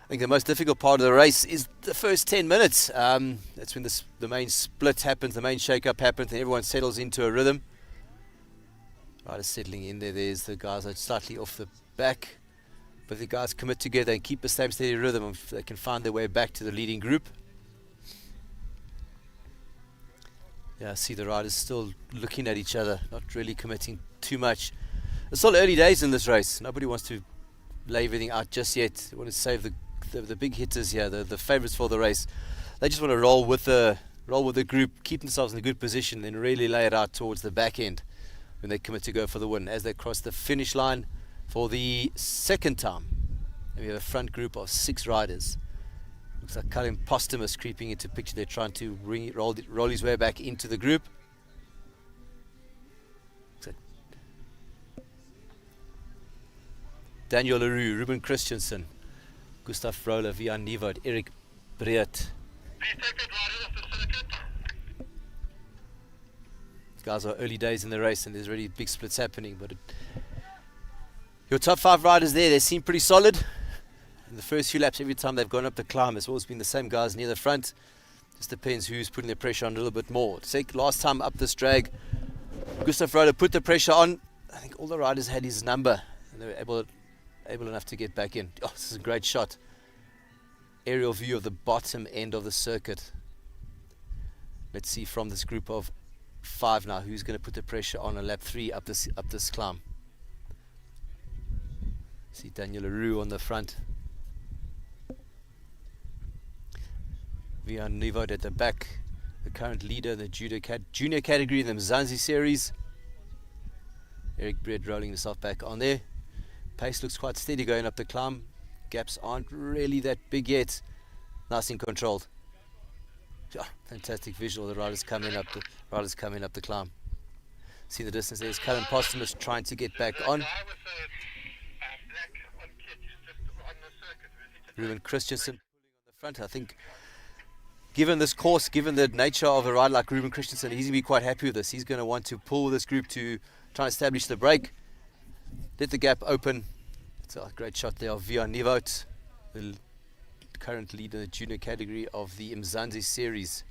[SPEAKER 6] think the most difficult part of the race is the first 10 minutes. That's when the main split happens, the main shake-up happens, and everyone settles into a rhythm. Riders settling in there. There's the guys that are slightly off the back. But the guys commit together and keep the same steady rhythm, and they can find their way back to the leading group. Yeah, I see the riders still looking at each other, not really committing too much. It's still early days in this race. Nobody wants to lay everything out just yet. They want to save the big hitters here, the favourites for the race. They just want to roll with the group, keep themselves in a good position, then really lay it out towards the back end when they commit to go for the win. As they cross the finish line for the second time, and we have a front group of 6 riders. Looks like Cullen Postumus creeping into picture. They're trying to roll his way back into the group. Looks like Daniel Leroux, Ruben Christensen, Gustav Rohler, Vian Nivot, Eric Breert. Guys are early days in the race and there's already big splits happening, but your top 5 riders there, they seem pretty solid. In the first few laps, every time they've gone up the climb, it's always been the same guys near the front. Just depends who's putting their pressure on a little bit more. Last time up this drag, Gustav Rohler put the pressure on. I think all the riders had his number and they were able enough to get back in. Oh, this is a great shot. Aerial view of the bottom end of the circuit. Let's see from this group of 5 now who's going to put the pressure on lap 3 up this climb. See Daniel Leroux on the front. Vian Nivot at the back, the current leader in the junior category in the Mzansi series. Eric Breert rolling himself back on there. Pace looks quite steady going up the climb. Gaps aren't really that big yet. Nice and controlled. Oh, fantastic visual. The riders coming up the climb. See the distance. There's Cullen Postumus trying to get back on. Ruben Christensen on the front. I think, given this course, given the nature of a rider like Ruben Christensen, he's going to be quite happy with this. He's going to want to pull this group to try and establish the break. Let the gap open. It's a great shot there of Vian Nivot, the current leader in the junior category of the Mzansi series.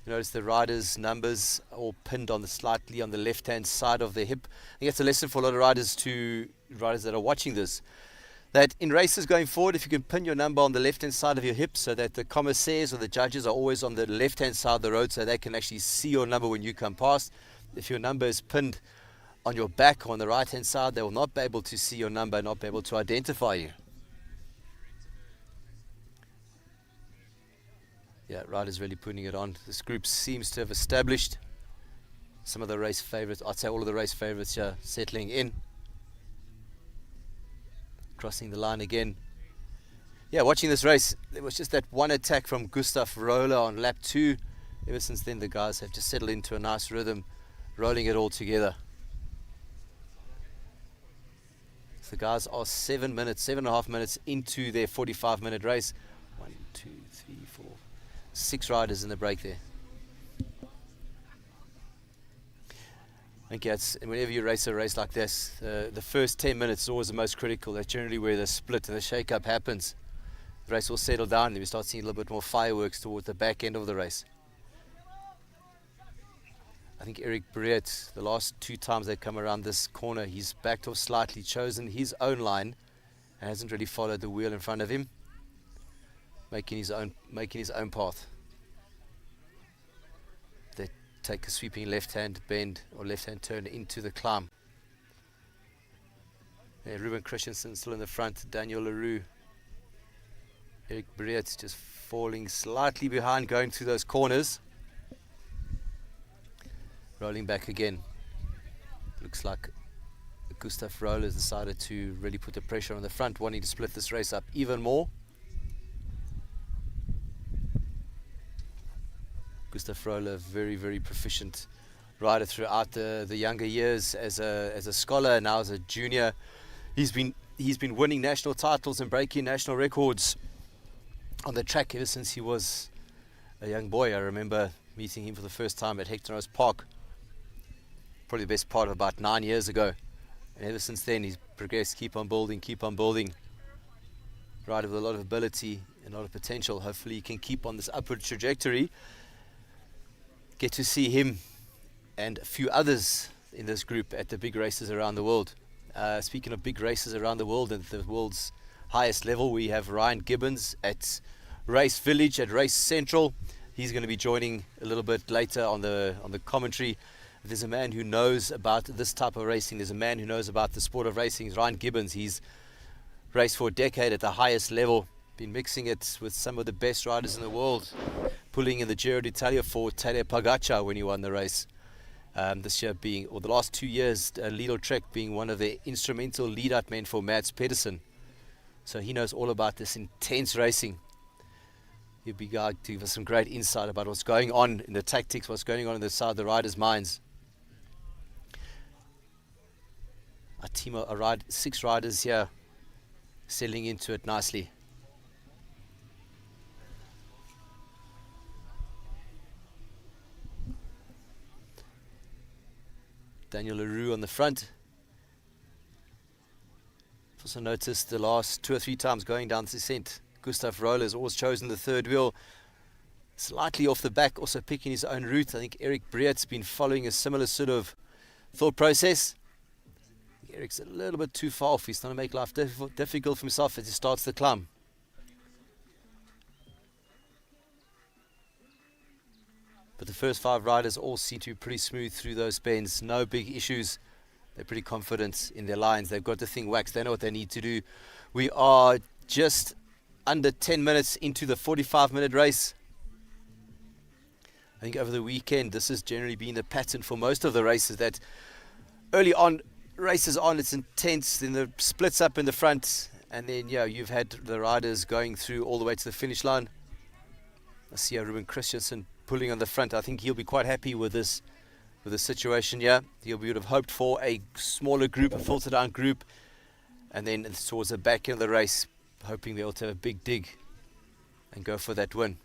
[SPEAKER 6] You notice the riders' numbers are all pinned slightly on the left-hand side of their hip. I think that's a lesson for a lot of riders that are watching this. That in races going forward, if you can pin your number on the left-hand side of your hip so that the commissaires or the judges are always on the left-hand side of the road so they can actually see your number when you come past. If your number is pinned on your back or on the right-hand side, they will not be able to see your number, not be able to identify you. Yeah, riders really putting it on. This group seems to have established some of the race favourites. I'd say all of the race favourites here settling in. Crossing the line again. Yeah, watching this race, there was just that one attack from Gustav Roller on lap 2. Ever since then, the guys have just settled into a nice rhythm, rolling it all together. So the guys are 7.5 minutes into their 45-minute race. 1, 2, 3, 4, 6 riders in the break there. I think whenever you race a race like this, the first 10 minutes is always the most critical. That's generally where the split and the shake-up happens. The race will settle down, and then we start seeing a little bit more fireworks towards the back end of the race. I think Eric Briet, the last 2 times they've come around this corner, he's backed off slightly, chosen his own line, and hasn't really followed the wheel in front of him, making his own path. They take a sweeping left-hand bend or left-hand turn into the climb. Ruben Christensen still in the front, Daniel Leroux. Eric Briet just falling slightly behind, going through those corners. Rolling back again. Looks like Gustav Roller has decided to really put the pressure on the front, wanting to split this race up even more. Gustav Roller, very, very proficient rider throughout the younger years as a scholar and now as a junior. He's been winning national titles and breaking national records on the track ever since he was a young boy. I remember meeting him for the first time at Hector Rose Park, probably the best part of about 9 years ago. And ever since then he's progressed, keep on building. Rider with a lot of ability and a lot of potential. Hopefully he can keep on this upward trajectory. Get to see him and a few others in this group at the big races around the world. Speaking of big races around the world, at the world's highest level, we have Ryan Gibbons at Race Village at Race Central. He's going to be joining a little bit later on the commentary. There's a man who knows about this type of racing. There's a man who knows about the sport of racing. It's Ryan Gibbons. He's raced for a decade at the highest level, been mixing it with some of the best riders in the world, pulling in the Giro d'Italia for Tadej Pogacar when he won the race. This year the last 2 years, Lidl Trek being one of the instrumental lead-up men for Mads Pedersen. So he knows all about this intense racing. He'll be going to give us some great insight about what's going on in the tactics, what's going on inside the riders' minds. Our team are 6 riders here, settling into it nicely. Daniel Leroux on the front. Also noticed the last 2 or 3 times going down the descent, Gustav Roller has always chosen the third wheel, slightly off the back, also picking his own route. I think Eric Briet's been following a similar sort of thought process. Eric's a little bit too far off. He's trying to make life difficult for himself as he starts the climb. But the first 5 riders all seem to be pretty smooth through those bends. No big issues. They're pretty confident in their lines. They've got the thing waxed. They know what they need to do. We are just under 10 minutes into the 45-minute race. I think over the weekend, this has generally been the pattern for most of the races, that early on, races on, it's intense, then the splits up in the front, and then, you've had the riders going through all the way to the finish line. I see Ruben Christensen pulling on the front. I think he'll be quite happy with this situation here. He would have hoped for a smaller group, a filtered down group, and then towards the back end of the race, hoping they'll have a big dig and go for that win.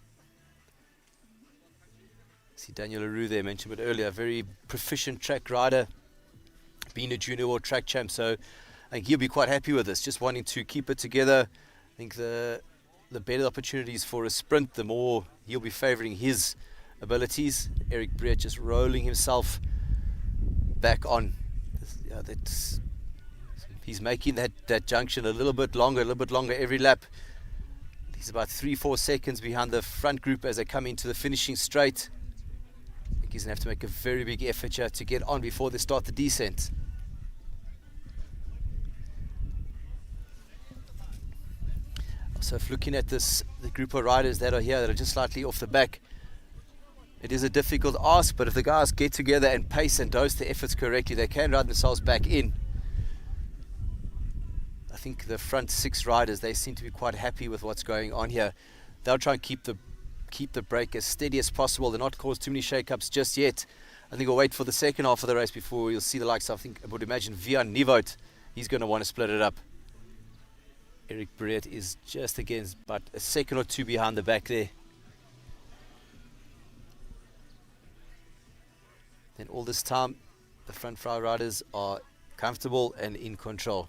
[SPEAKER 6] See Daniel Leroux there, mentioned it earlier, very proficient track rider, being a junior world track champ, so I think he'll be quite happy with this, just wanting to keep it together. I think the better opportunities for a sprint, the more he'll be favouring his abilities. Eric Briet just rolling himself back on. He's making that junction a little bit longer every lap. He's about 3-4 seconds behind the front group as they come into the finishing straight. I think he's going to have to make a very big effort here to get on before they start the descent. So if looking at this, the group of riders that are here that are just slightly off the back, it is a difficult ask, but if the guys get together and pace and dose their efforts correctly, they can ride themselves back in. I think the front 6 riders, they seem to be quite happy with what's going on here. They'll try and keep the break as steady as possible. They'll not cause too many shake-ups just yet. I think we'll wait for the second half of the race before you'll see the likes of, I would imagine, Vian Nivot. He's going to want to split it up. Eric Brett is just against, but a second or two behind the back there. And all this time, the front fry riders are comfortable and in control.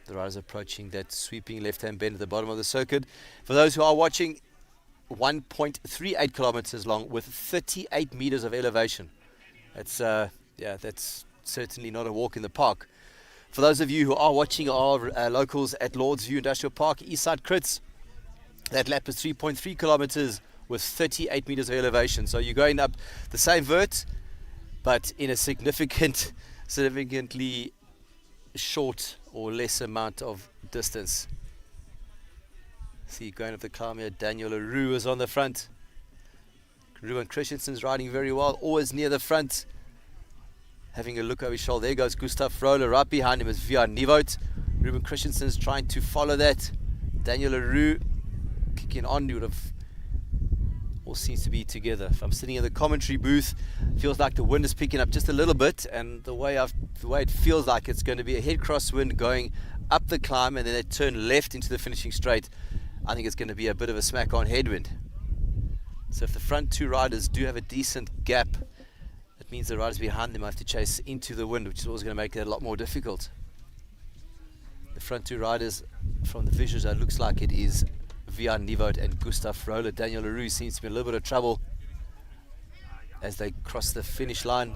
[SPEAKER 6] The riders approaching that sweeping left-hand bend at the bottom of the circuit. For those who are watching, 1.38 kilometers long with 38 meters of elevation. That's that's certainly not a walk in the park. For those of you who are watching our locals at Lords View Industrial Park, Eastside Crits, that lap is 3.3 kilometers with 38 meters of elevation. So you're going up the same vert, but in a significantly short or less amount of distance. See, going up the climb here, Daniel Leroux is on the front. Ruben Christensen's riding very well, always near the front. Having a look over his shoulder, there goes Gustav Roller. Right behind him is Vian Nivot. Ruben Christensen's trying to follow that. Daniel Leroux kicking on, would have all seems to be together. If I'm sitting in the commentary booth, feels like the wind is picking up just a little bit, and the way it feels like it's going to be a head cross wind going up the climb, and then they turn left into the finishing straight. I think it's going to be a bit of a smack on headwind. So if the front 2 riders do have a decent gap, that means the riders behind them have to chase into the wind, which is always going to make that a lot more difficult. The front 2 riders, from the visuals, it looks like it is Vian Nivot and Gustav Roller. Daniel Leroux seems to be in a little bit of trouble as they cross the finish line.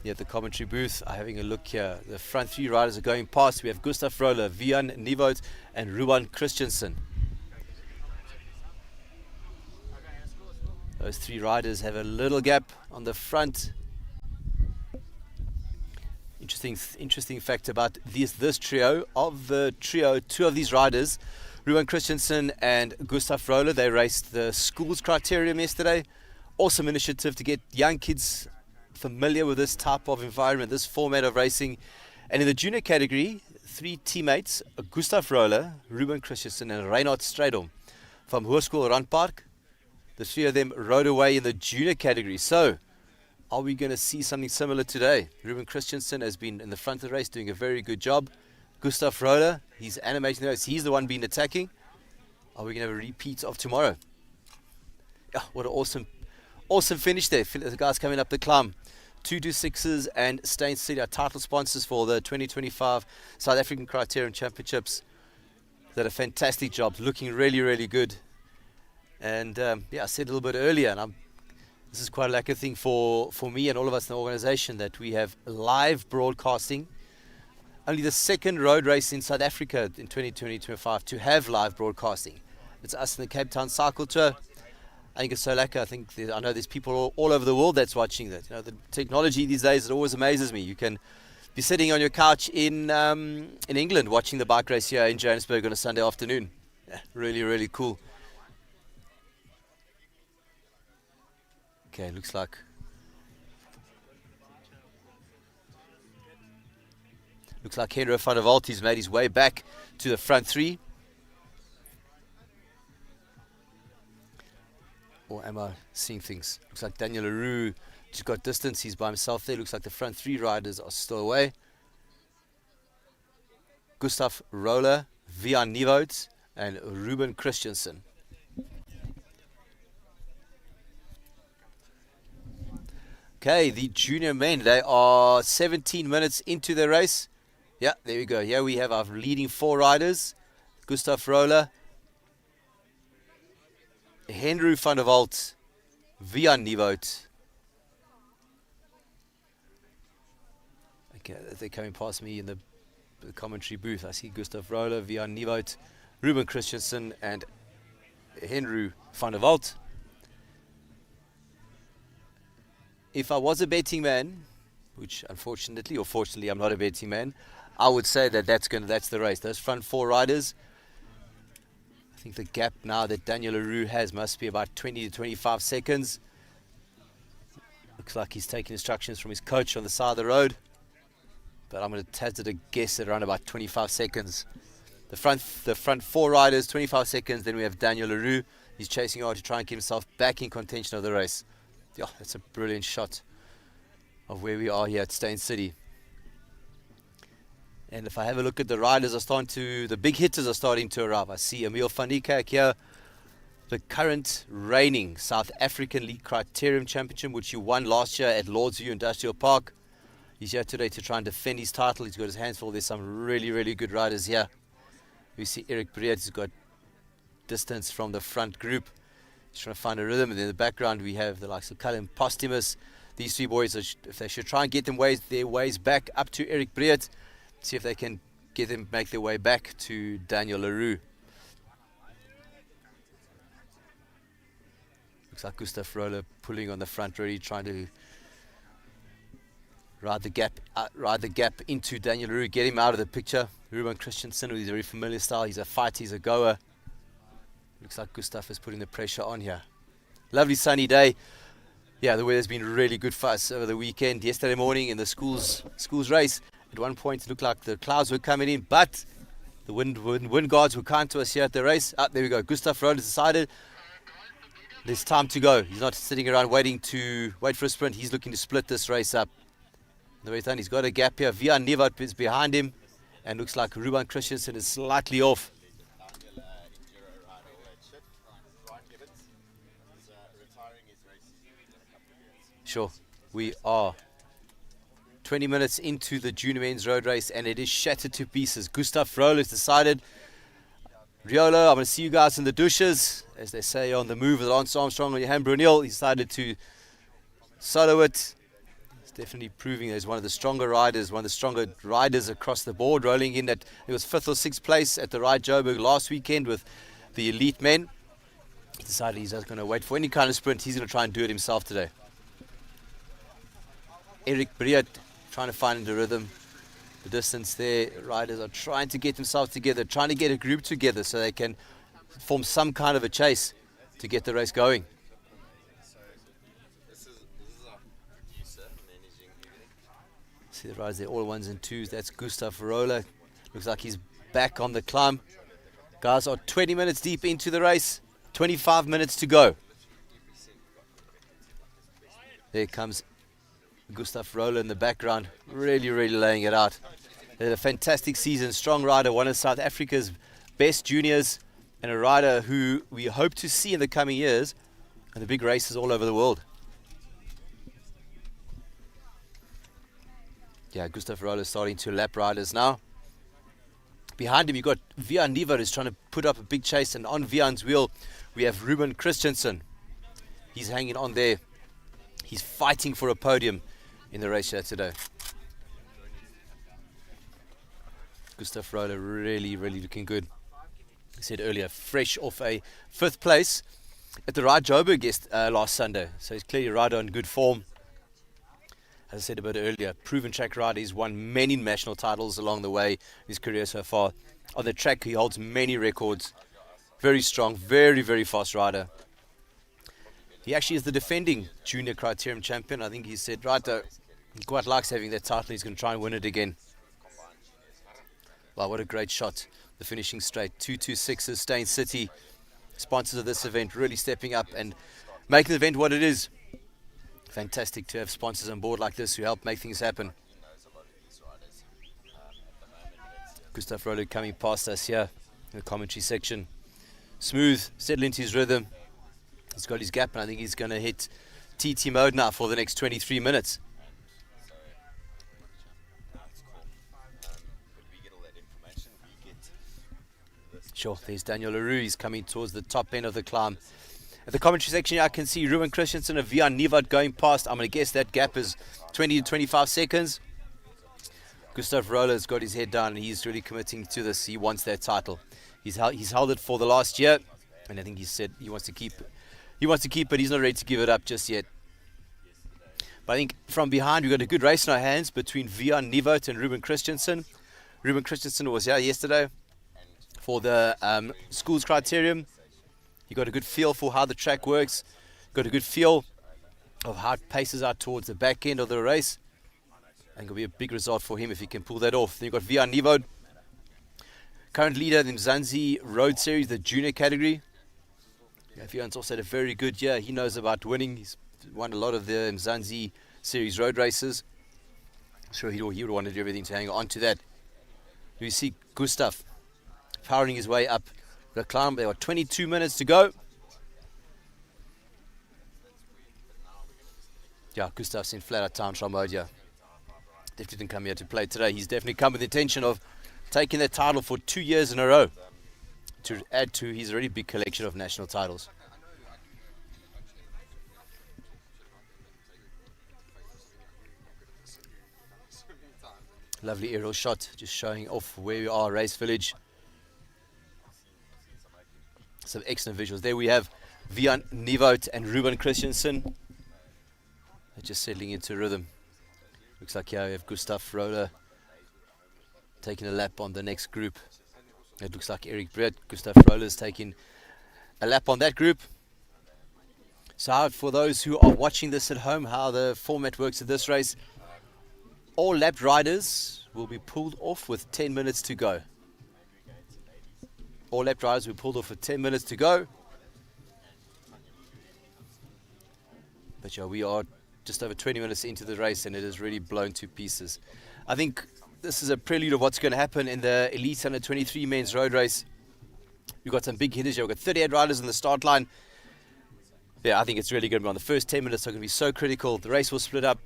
[SPEAKER 6] Yeah, the commentary booth are having a look here. The front 3 riders are going past. We have Gustav Roller, Vian Nivot and Ruben Christensen. Those 3 riders have a little gap on the front. Interesting fact about this trio. Of the trio, 2 of these riders, Ruben Christensen and Gustav Roller, they raced the schools criterium yesterday. Awesome initiative to get young kids familiar with this type of environment, this format of racing. And in the junior category, 3 teammates, Gustav Roller, Ruben Christensen and Reinhard Strydom from Hoërskool Randpark. The 3 of them rode away in the junior category. So, are we going to see something similar today? Ruben Christensen has been in the front of the race doing a very good job. Gustav Roller, he's animating the race. He's the one been attacking. Are we going to have a repeat of tomorrow? Yeah, what an awesome finish there. The guys coming up the climb. 226s and Steyn City are title sponsors for the 2025 South African Criterium Championships. They did a fantastic job, looking really, really good. And I said a little bit earlier, and this is quite a lucky thing for me and all of us in the organization, that we have live broadcasting. Only the second road race in South Africa in 2020-25 to have live broadcasting. It's us in the Cape Town Cycle Tour. I think it's so lucky. I know there's people all over the world that's watching that. You know, the technology these days, it always amazes me. You can be sitting on your couch in England watching the bike race here in Johannesburg on a Sunday afternoon. Yeah, really, really cool. Okay, looks like Henry van der Walt has made his way back to the front 3. Or am I seeing things? Looks like Daniel Leroux just got distance. He's by himself there. Looks like the front 3 riders are still away. Gustav Roller, Vian Nivot and Ruben Christensen. Okay, the junior men, they are 17 minutes into the race. Yeah, there we go. Here we have our leading 4 riders. Gustav Roller, Henry van der Walt, Vian Nivot. Okay, they're coming past me in the commentary booth. I see Gustav Roller, Vian Nivot, Ruben Christensen and Henry van der Walt. If I was a betting man, which unfortunately or fortunately I'm not a betting man, I would say that that's the race. Those front 4 riders, I think the gap now that Daniel Leroux has must be about 20 to 25 seconds. Looks like he's taking instructions from his coach on the side of the road, but I'm going to hazard a guess at around about 25 seconds. The front 4 riders, 25 seconds. Then we have Daniel Leroux. He's chasing hard to try and get himself back in contention of the race. Yeah, that's a brilliant shot of where we are here at Steyn City. And if I have a look at the riders, the big hitters are starting to arrive. I see Emil van Niekerk here, the current reigning South African League Criterium Championship, which he won last year at Lordsview Industrial Park. He's here today to try and defend his title. He's got his hands full. There's some really, really good riders here. We see Eric Breed, who's got distance from the front group. He's trying to find a rhythm. And in the background, we have the likes of Cullen Postumus. These 3 boys, if they should try and get their ways back up to Eric Breed, see if they can make their way back to Daniel Leroux. Looks like Gustav Roller pulling on the front, really trying to ride the gap into Daniel Leroux, get him out of the picture. Ruben Christensen with his very familiar style. He's a fighter, he's a goer. Looks like Gustav is putting the pressure on here. Lovely sunny day. Yeah, the weather's been really good for us over the weekend. Yesterday morning in the schools race, at one point it looked like the clouds were coming in, but the wind guards were kind to us here at the race. There we go. Gustav Roller decided there's time to go. He's not sitting around wait for a sprint. He's looking to split this race up. The way he's done, he's got a gap here. Vian Nivart is behind him, and looks like Ruben Christensen is slightly off. Sure, we are 20 minutes into the junior men's road race, and it is shattered to pieces. Gustav Roller has decided, Riolo, I'm going to see you guys in the douches, as they say on the move with Lance Armstrong on your hand. Brunel, he decided to solo it. He's definitely proving that he's one of the stronger riders across the board, rolling in at, it was 5th or 6th place at the Ride Joburg last weekend with the elite men. He decided he's not going to wait for any kind of sprint. He's going to try and do it himself today. Eric Breed trying to find the rhythm, the distance there. Riders are trying to get themselves together, trying to get a group together so they can form some kind of a chase to get the race going. See the riders there, all 1s and 2s. That's Gustav Roller. Looks like he's back on the climb. Guys are 20 minutes deep into the race, 25 minutes to go. There comes Gustav Roller in the background, really laying it out. They had a fantastic season, strong rider, one of South Africa's best juniors, and a rider who we hope to see in the coming years in the big races all over the world. Yeah, Gustav Roller starting to lap riders now. Behind him you've got Vian Nivart, who's trying to put up a big chase, and on Vian's wheel we have Ruben Christensen. He's hanging on there. He's fighting for a podium in the race here today. Gustav Roller really looking good. I said earlier, fresh off a 5th place at the Ride Joburg last Sunday. So he's clearly a rider in good form. As I said a bit earlier, proven track rider. He's won many national titles along the way in his career so far. On the track, he holds many records. Very strong, very fast rider. He actually is the defending junior Criterium champion. I think he said, he quite likes having that title. He's going to try and win it again. Wow, what a great shot. The finishing straight. 226's Steyn City, sponsors of this event, really stepping up and making the event what it is. Fantastic to have sponsors on board like this who help make things happen. Gustav Roller coming past us here in the commentary section. Smooth, settle into his rhythm. He's got his gap, and I think he's going to hit TT mode now for the next 23 minutes. Sure, there's Daniel Leroux. He's coming towards the top end of the climb. At the commentary section here, I can see Ruben Christensen and Vian Nivart going past. I'm going to guess that gap is 20 to 25 seconds. Gustav Roller's got his head down, and he's really committing to this. He wants that title. He's held it for the last year, and I think he said he wants to keep it. He's not ready to give it up just yet. But I think from behind we've got a good race in our hands between Vian Nivot and Ruben Christensen. Ruben Christensen was here yesterday for the schools criterium. He got a good feel for how the track works, got a good feel of how it paces out towards the back end of the race. I think it'll be a big result for him if he can pull that off. Then you've got Vian Nivot, current leader in the Mzansi Road Series, the junior category. Yeah, Vian's also had a very good year. He knows about winning. He's won a lot of the Mzansi Series road races. I'm sure he would want to do everything to hang on to that. You see Gustav powering his way up the climb. There are 22 minutes to go. Yeah, Gustav's in flat out time trial mode, yeah. Definitely didn't come here to play today. He's definitely come with the intention of taking that title for 2 years in a row to add to his already big collection of national titles. Lovely aerial shot, just showing off where we are, Race Village. Some excellent visuals. There we have Vian Nivot and Ruben Christensen. They're just settling into rhythm. Looks like here we have Gustav Roller taking a lap on the next group. It looks like Eric Brett. Gustav Roller's taking a lap on that group. So how, for those who are watching this at home, how the format works at this race, all lap riders will be pulled off with 10 minutes to go. All lap riders will be pulled off with 10 minutes to go. But yeah, we are just over 20 minutes into the race and it is really blown to pieces. I think this is a prelude of what's going to happen in the Elite Under 23 men's road race. We've got some big hitters here. We've got 38 riders on the start line. Yeah, I think it's really going to be on. The first 10 minutes are going to be so critical. The race will split up.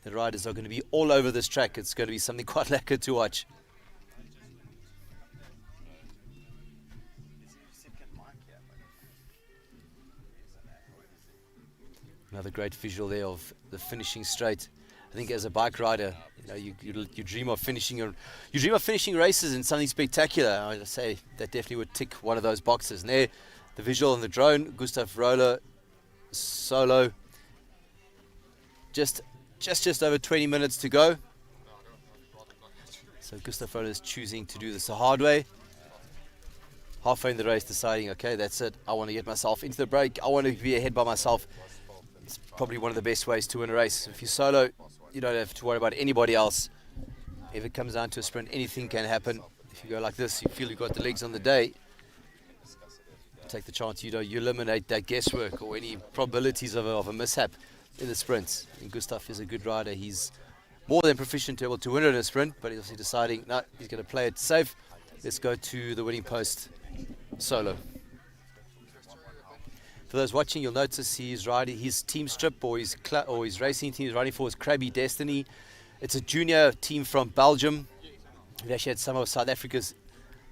[SPEAKER 6] The riders are going to be all over this track. It's going to be something quite lekker to watch. Another great visual there of the finishing straight. I think as a bike rider, you dream of finishing races in something spectacular. I would say that definitely would tick one of those boxes. And there, the visual on the drone, Gustav Roller solo. Just over 20 minutes to go. So Gustav Roller is choosing to do this the hard way. Halfway in the race, deciding, okay, that's it. I want to get myself into the break. I want to be ahead by myself. It's probably one of the best ways to win a race. If you solo, you don't have to worry about anybody else. If it comes down to a sprint, anything can happen. If you go like this, you feel you've got the legs on the day. Take the chance, you eliminate that guesswork or any probabilities of a mishap in the sprints. And Gustav is a good rider. He's more than proficient to be able to win it in a sprint, but he's also deciding, no, he's going to play it safe. Let's go to the winning post solo. For those watching, you'll notice he's riding his team strip or his racing team is riding for his Krabby Destiny. It's a junior team from Belgium. We've actually had some of South Africa's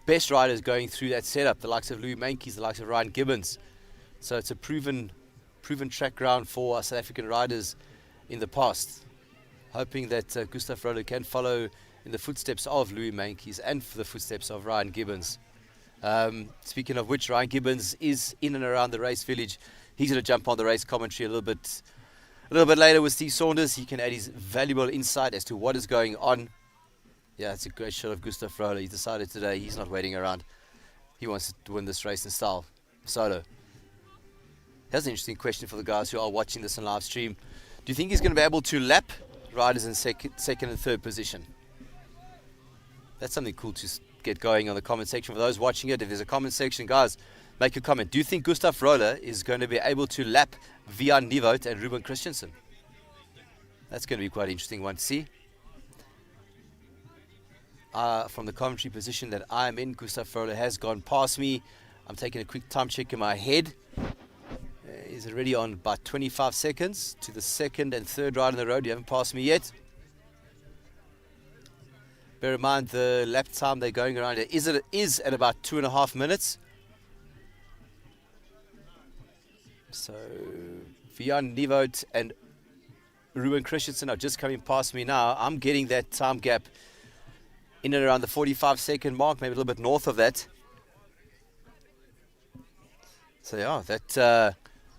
[SPEAKER 6] best riders going through that setup, the likes of Louis Mankis, the likes of Ryan Gibbons. So it's a proven track ground for our South African riders in the past. Hoping that Gustav Roller can follow in the footsteps of Louis Mankis and for the footsteps of Ryan Gibbons. Speaking of which, Ryan Gibbons is in and around the race village. He's going to jump on the race commentary a little bit later with Steve Saunders. He can add his valuable insight as to what is going on. Yeah, it's a great shot of Gustav Roller. He decided today he's not waiting around. He wants to win this race in style, solo. That's an interesting question for the guys who are watching this on live stream. Do you think he's going to be able to lap riders in second and third position? That's something cool to get going on the comment section. For those watching it, if there's a comment section, guys, make a comment. Do you think Gustav Roller is going to be able to lap Vian Nivot and Ruben Christensen? That's going to be quite an interesting one to see. From the commentary position that I'm in, Gustav Roller has gone past me. I'm taking a quick time check in my head. He's already on about 25 seconds to the second and third ride on the road. You haven't passed me yet. Bear in mind the lap time they're going around is at about 2.5 minutes. So Vian Nivot and Ruben Christensen are just coming past me now. I'm getting that time gap in and around the 45-second mark, maybe a little bit north of that. So yeah,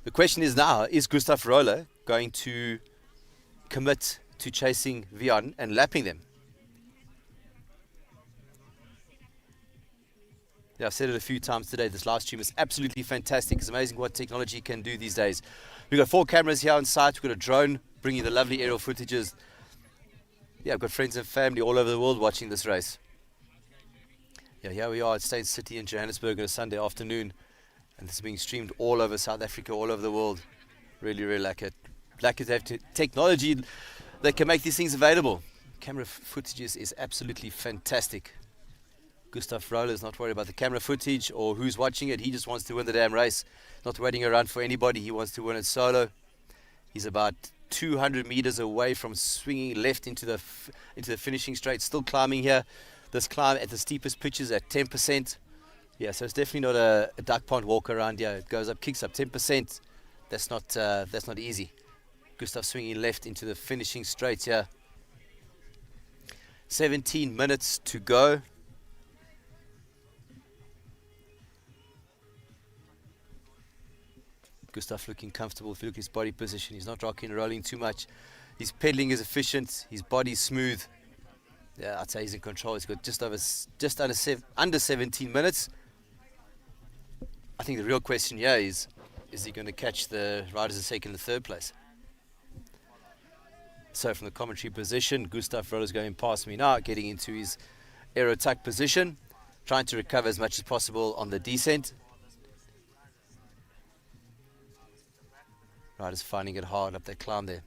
[SPEAKER 6] the question is now, is Gustav Roller going to commit to chasing Vian and lapping them? Yeah, I've said it a few times today. This live stream is absolutely fantastic. It's amazing what technology can do these days. We've got 4 cameras here on site. We've got a drone bringing the lovely aerial footages. Yeah, I've got friends and family all over the world watching this race. Yeah, here we are at Steyn City in Johannesburg on a Sunday afternoon. And this is being streamed all over South Africa, all over the world. Really, really like it. Like it to have technology that can make these things available. Camera footage is absolutely fantastic. Gustav Roller is not worried about the camera footage or who's watching it. He just wants to win the damn race. Not waiting around for anybody. He wants to win it solo. He's about 200 meters away from swinging left into the finishing straight. Still climbing here. This climb at the steepest pitches at 10%. Yeah, so it's definitely not a duck pond walk around here. It goes up, kicks up 10%. That's not easy. Gustav swinging left into the finishing straight here. 17 minutes to go. Gustav looking comfortable. If you look at his body position, he's not rocking and rolling too much. His pedaling is efficient. His body's smooth. Yeah, I'd say he's in control. He's got just under 17 minutes. I think the real question here is he going to catch the riders in second and third place? So from the commentary position, Gustav Roller's going past me now, getting into his aero tuck position, trying to recover as much as possible on the descent. Riders finding it hard up that climb there.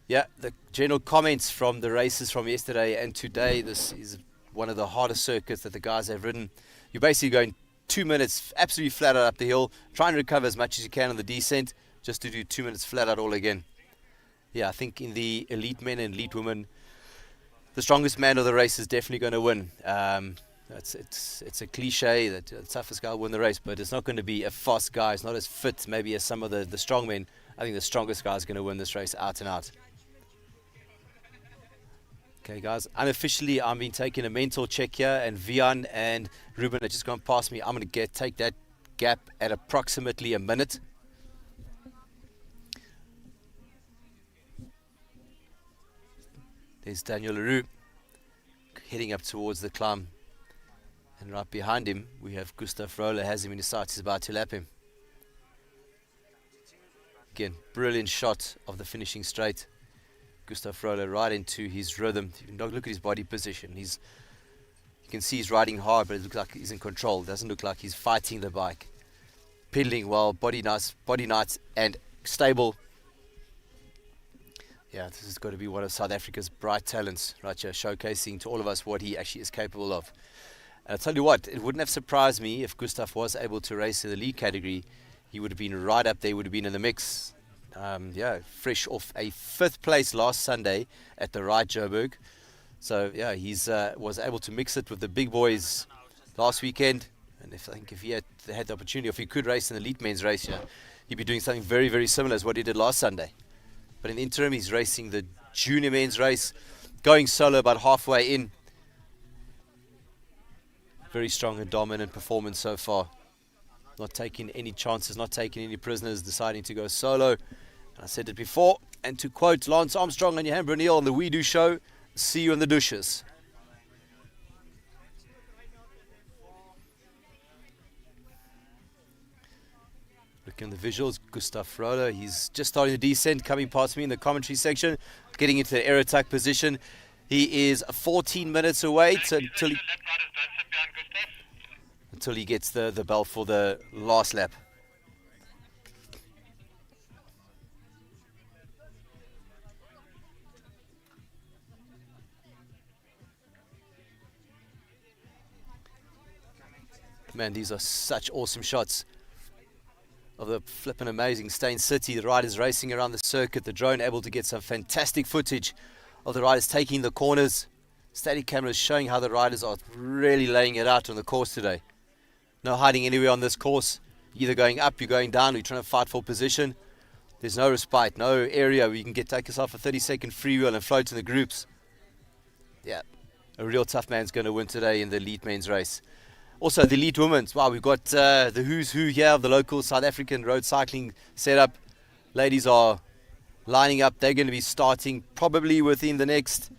[SPEAKER 6] Yeah, the general comments from the races from yesterday and today, this is one of the hardest circuits that the guys have ridden. You're basically going 2 minutes absolutely flat out up the hill, trying to recover as much as you can on the descent, just to do 2 minutes flat out all again. Yeah, I think in the elite men and elite women, the strongest man of the race is definitely going to win. It's a cliche that the toughest guy will win the race, but it's not going to be a fast guy. It's not as fit maybe as some of the strong men. I think the strongest guy is going to win this race out and out. Okay, guys, unofficially I'm being taking a mental check here, and Vian and Ruben have just gone past me. I'm going to take that gap at approximately a minute. There's Daniel Leroux heading up towards the climb. And right behind him, we have Gustav Roller, has him in his sights, he's about to lap him. Again, brilliant shot of the finishing straight. Gustav Roller right into his rhythm. Look at his body position. You can see he's riding hard, but it looks like he's in control. It doesn't look like he's fighting the bike. Pedaling well, body nice and stable. Yeah, this has got to be one of South Africa's bright talents right here, showcasing to all of us what he actually is capable of. And I'll tell you what, it wouldn't have surprised me if Gustav was able to race in the lead category. He would have been right up there, would have been in the mix. Yeah, fresh off a 5th place last Sunday at the Ride Joburg. So yeah, he's was able to mix it with the big boys last weekend. And I think if he had the opportunity, if he could race in the elite men's race here, he'd be doing something very, very similar as what he did last Sunday. But in the interim, he's racing the junior men's race, going solo about halfway in. Very strong and dominant performance so far. Not taking any chances, not taking any prisoners, deciding to go solo. And I said it before, and to quote Lance Armstrong and Johan Brunel on the We Do show, see you in the douches. Looking at the visuals, Gustav Roller, he's just starting to descend, coming past me in the commentary section, getting into the aero tuck position. He is 14 minutes away until he gets the bell for the last lap. Man, these are such awesome shots of the flippin' amazing Steyn City. The riders racing around the circuit, the drone able to get some fantastic footage of the riders taking the corners. Static cameras showing how the riders are really laying it out on the course today. No hiding anywhere on this course. You're either going up, you're going down, or you're trying to fight for position. There's no respite, no area where you can take yourself a 30-second freewheel and float in the groups. Yeah, a real tough man's going to win today in the elite men's race. Also, the elite women's. Wow, we've got the who's who here of the local South African road cycling setup. Ladies are lining up. They're going to be starting probably within the next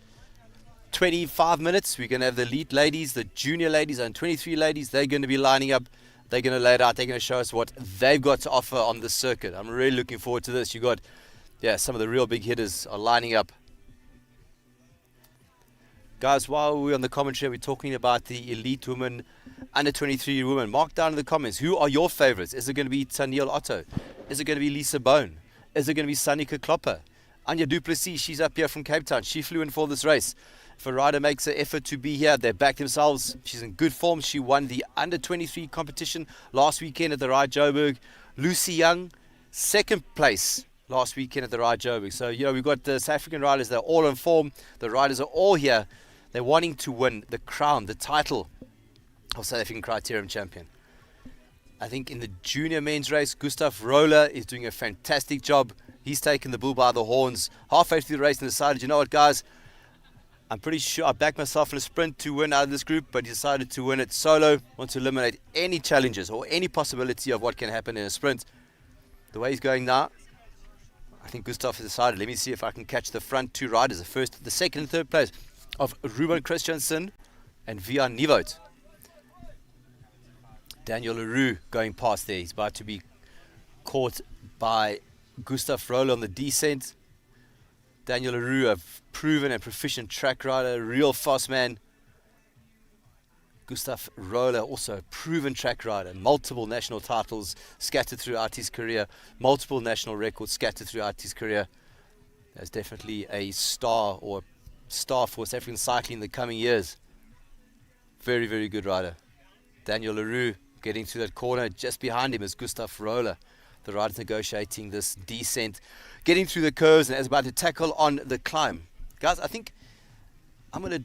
[SPEAKER 6] 25 minutes. We're going to have the elite ladies, the junior ladies, and 23 ladies. They're going to be lining up. They're going to lay it out. They're going to show us what they've got to offer on this circuit. I'm really looking forward to this. You got, some of the real big hitters are lining up. Guys, while we're on the commentary, we're talking about the elite women, under 23 women. Mark down in the comments, who are your favorites? Is it going to be Taniel Otto? Is it going to be Lisa Bone? Is it going to be Sanika Klopper? Anya Duplessis, she's up here from Cape Town. She flew in for this race. If a rider makes an effort to be here, they back themselves. She's in good form. She won the under 23 competition last weekend at the Ride Joburg. Lucy Young, second place last weekend at the Ride Joburg. So, we've got the South African riders. They're all in form. The riders are all here. They're wanting to win the crown, the title of South African Criterium Champion. I think in the junior men's race, Gustav Roller is doing a fantastic job. He's taken the bull by the horns halfway through the race and decided, you know what, guys, I'm pretty sure I backed myself in a sprint to win out of this group, but he decided to win it solo. Wants to eliminate any challenges or any possibility of what can happen in a sprint. The way he's going now, I think Gustav has decided, let me see if I can catch the front two riders, the second and third place of Ruben Christiansen and Vian Nieuwoud. Daniel Leroux going past there. He's about to be caught by Gustav Roller on the descent. Daniel Leroux, a proven and proficient track rider, real fast man. Gustav Roller, also a proven track rider, multiple national titles scattered throughout his career, multiple national records scattered throughout his career. There's definitely a star or star for South African cycling in the coming years. Very, very good rider. Daniel Leroux getting to that corner. Just behind him is Gustav Roller. The rider's negotiating this descent, getting through the curves and is about to tackle on the climb. Guys, I think I'm going to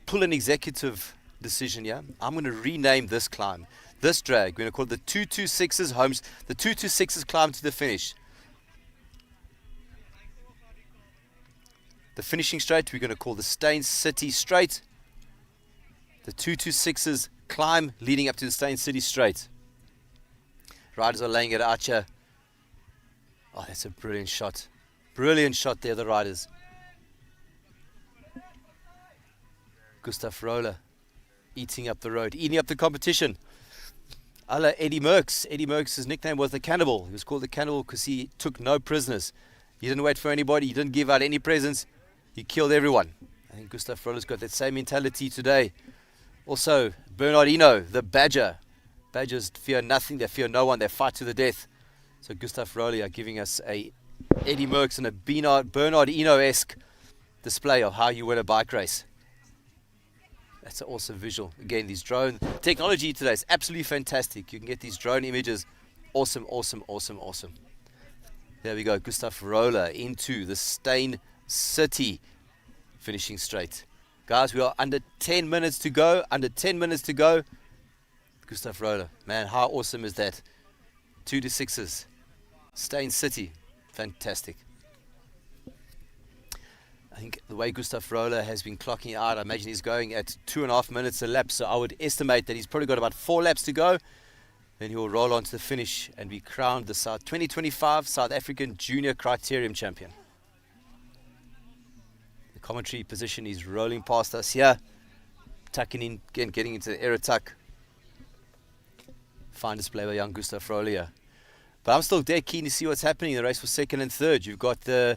[SPEAKER 6] pull an executive decision here. I'm going to rename this climb, this drag. We're going to call it the 226's homes, the 226's climb to the finish. The finishing straight we're going to call the Steyn City straight. The 226's climb leading up to the Steyn City straight. Riders are laying it out here. Oh, that's a brilliant shot. Brilliant shot there, the riders. Gustav Roller eating up the road, eating up the competition. Eddie Merckx. Eddie Merckx' nickname was the Cannibal. He was called the Cannibal because he took no prisoners. He didn't wait for anybody. He didn't give out any presents. He killed everyone. I think Gustav Roller's got that same mentality today. Also, Bernardino, the Badger. Badgers fear nothing. They fear no one. They fight to the death. So Gustav Roller are giving us a Eddie Merckx and a Bernardino-esque display of how you win a bike race. That's an awesome visual. Again, these drone technology today is absolutely fantastic. You can get these drone images. Awesome, awesome, awesome, awesome. There we go. Gustav Roller into the Steyn City finishing straight. Guys, we are under 10 minutes to go. Under 10 minutes to go. Gustav Roller. Man, how awesome is that? 226's. Steyn City. Fantastic. I think the way Gustav Roller has been clocking out, I imagine he's going at 2.5 minutes a lap. So I would estimate that he's probably got about 4 laps to go. Then he will roll on to the finish and be crowned the 2025 South African Junior Criterium Champion. The commentary position is rolling past us here. Tucking in, again, getting into the air tuck. Fine display by young Gustav Roller. But I'm still dead keen to see what's happening in the race for second and third. You've got the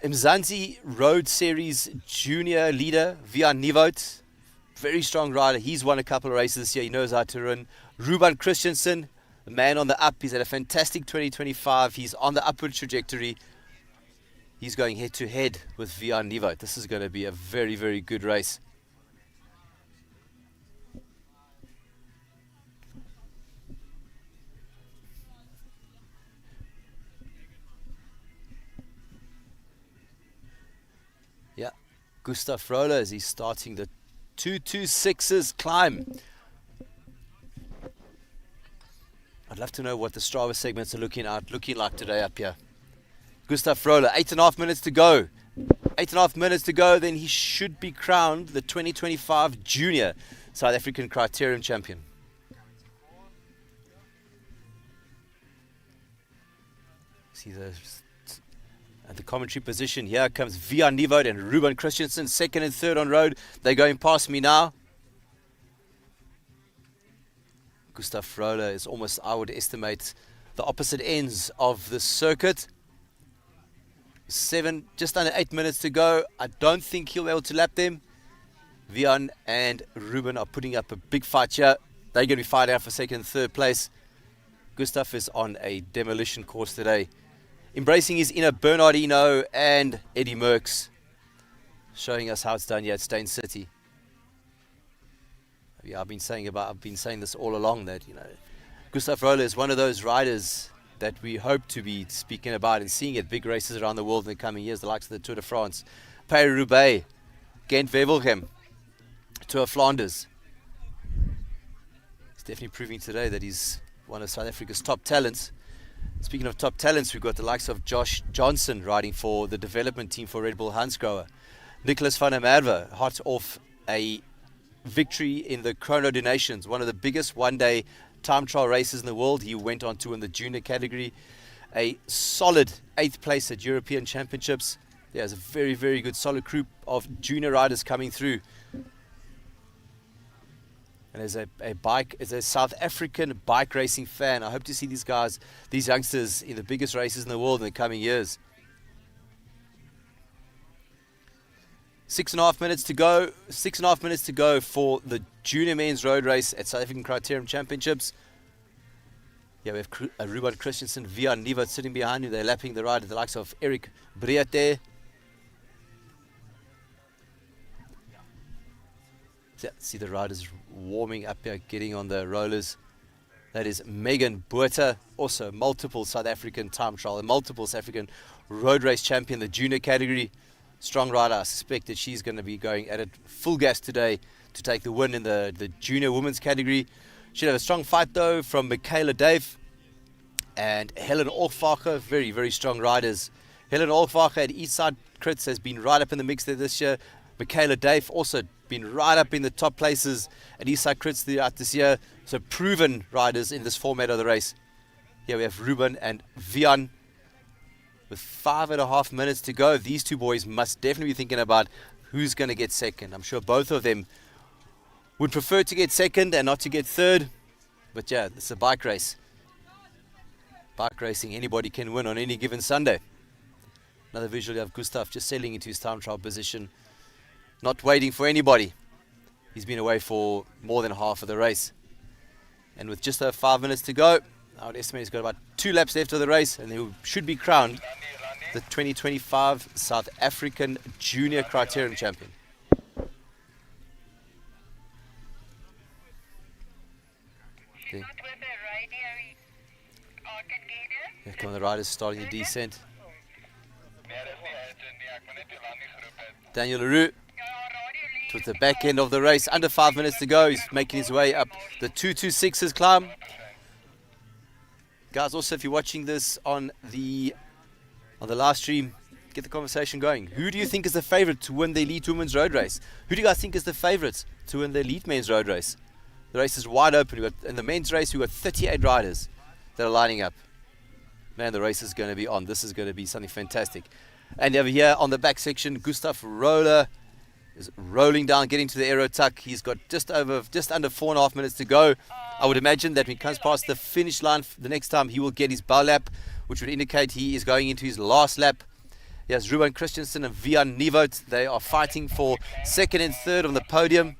[SPEAKER 6] Mzansi Road Series junior leader, Vian Nieuwoud. Very strong rider. He's won a couple of races this year. He knows how to run. Ruben Christiansen, the man on the up. He's had a fantastic 2025. He's on the upward trajectory. He's going head to head with Vian Nieuwoud. This is going to be a very, very good race. Yeah, Gustav Roller as he's starting the 226's climb. I'd love to know what the Strava segments are looking like today up here. Gustav Roller, 8.5 minutes to go. 8.5 minutes to go, then he should be crowned the 2025 Junior South African Criterium Champion. See at the commentary position, here comes Vian Nivot and Ruben Christensen, second and third on road. They're going past me now. Gustav Roller is almost, I would estimate, the opposite ends of the circuit. Just under 8 minutes to go. I don't think he'll be able to lap them. Vian and Ruben are putting up a big fight here. They're going to be fighting out for second and third place. Gustav is on a demolition course today. Embracing his inner Bernardino and Eddie Merckx, showing us how it's done here at Steyn City. Yeah, I've been saying this all along, that Gustav Roller is one of those riders that we hope to be speaking about and seeing at big races around the world in the coming years, the likes of the Tour de France, Paris-Roubaix, Ghent-Wevelgem, Tour of Flanders. He's definitely proving today that he's one of South Africa's top talents. Speaking of top talents, we've got the likes of Josh Johnson riding for the development team for Red Bull Hansgrohe. Nicholas van der Merwe, hot off a victory in the Chrono des Nations, one of the biggest one-day time trial races in the world. He went on to win the junior category. A solid 8th place at European Championships. There's a very, very good solid group of junior riders coming through. And as a South African bike racing fan, I hope to see these guys, these youngsters, in the biggest races in the world in the coming years. 6.5 minutes to go. 6.5 minutes to go for the junior men's road race at South African Criterium Championships. Yeah, we have Ruben Christensen, Vian Nivot sitting behind you. They're lapping the rider, the likes of Eric Briate. See the riders warming up here, getting on the rollers. That is Megan Botha, also multiple South African time trial and multiple South African road race champion, the junior category. Strong rider. I suspect that she's going to be going at it full gas today to take the win in the junior women's category. Should have a strong fight though from Michaela Dave and Helen Olfacher. Very, very strong riders. Helen Olfacher at Eastside Crits has been right up in the mix there this year. Michaela Dave also been right up in the top places at Eastside Crits throughout this year. So proven riders in this format of the race. Here we have Ruben and Vian. With 5.5 minutes to go, these two boys must definitely be thinking about who's going to get second. I'm sure both of them would prefer to get second and not to get third. But yeah, it's a bike race. Bike racing, anybody can win on any given Sunday. Another visual of Gustav just settling into his time trial position. Not waiting for anybody. He's been away for more than half of the race. And with just over 5 minutes to go, I would estimate he's got about 2 laps left of the race, and he should be crowned the 2025 South African Junior Criterium Champion. Here come the riders starting the descent. Daniel Leroux towards the back end of the race, under 5 minutes to go. He's making his way up the 226's climb. Guys, also if you're watching this on the live stream, get the conversation going. Who do you think is the favorite to win the elite women's road race? Who do you guys think is the favorite to win the elite men's road race? The race is wide open. In the men's race, we've got 38 riders that are lining up. Man, the race is going to be on. This is going to be something fantastic. And over here on the back section, Gustav Roller is rolling down, getting to the aero tuck. He's got just under 4.5 minutes to go. I would imagine that when he comes past the finish line, the next time he will get his bow lap, which would indicate he is going into his last lap. Yes, Ruben Christensen and Vian Nivot, they are fighting for second and third on the podium.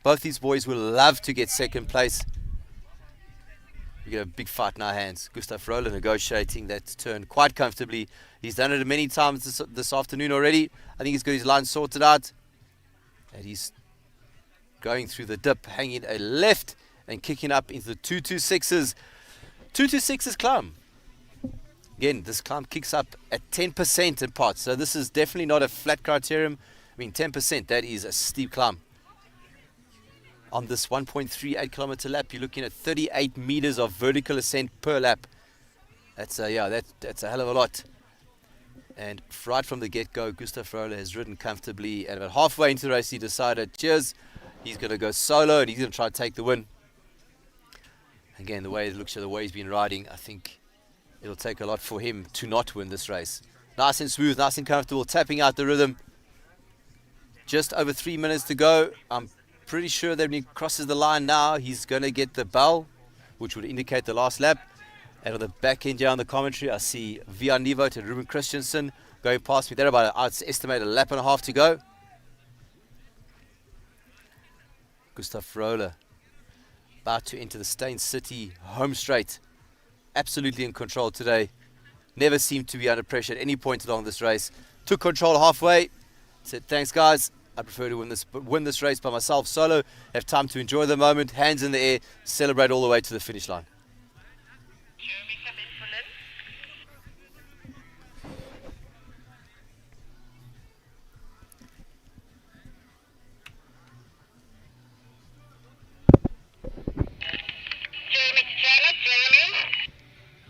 [SPEAKER 6] Both these boys will love to get second place. We get a big fight in our hands. Gustav Roller negotiating that turn quite comfortably. He's done it many times this afternoon already. I think he's got his line sorted out. And he's going through the dip, hanging a left and kicking up into the 226's. 226's climb. Again, this climb kicks up at 10% in parts. So this is definitely not a flat criterium. I mean, 10%, that is a steep climb. On this 1.38 kilometer lap, you're looking at 38 meters of vertical ascent per lap. That's a hell of a lot. And right from the get-go, Gustav Roller has ridden comfortably, and about halfway into the race he decided, cheers, he's going to go solo and he's going to try to take the win. Again, the way it looks at the way he's been riding, I think it'll take a lot for him to not win this race. Nice and smooth, nice and comfortable, tapping out the rhythm. Just over 3 minutes to go. I'm pretty sure that when he crosses the line now, he's going to get the bell, which would indicate the last lap. And on the back end here on the commentary, I see Vian Nivot and Ruben Christensen going past me. They're about, I'd estimate, a lap and a half to go. Gustav Roller about to enter the Steyn City home straight. Absolutely in control today. Never seemed to be under pressure at any point along this race. Took control halfway. Said, thanks guys. I prefer to win this race by myself solo. Have time to enjoy the moment. Hands in the air. Celebrate all the way to the finish line.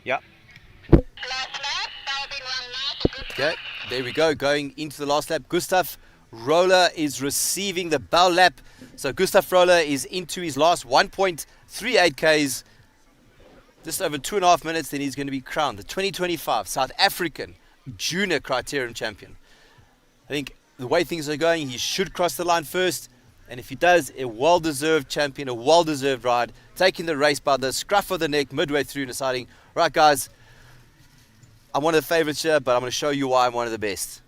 [SPEAKER 6] Yeah. Okay, there we go. Going into the last lap. Gustav Roller is receiving the bell lap. So Gustav Roller is into his last 1.38 Ks. Just over 2.5 minutes, then he's going to be crowned the 2025 South African Junior Criterium Champion. I think the way things are going, he should cross the line first. And if he does, a well-deserved champion, a well-deserved ride, taking the race by the scruff of the neck midway through and deciding, right guys, I'm one of the favorites here, but I'm going to show you why I'm one of the best.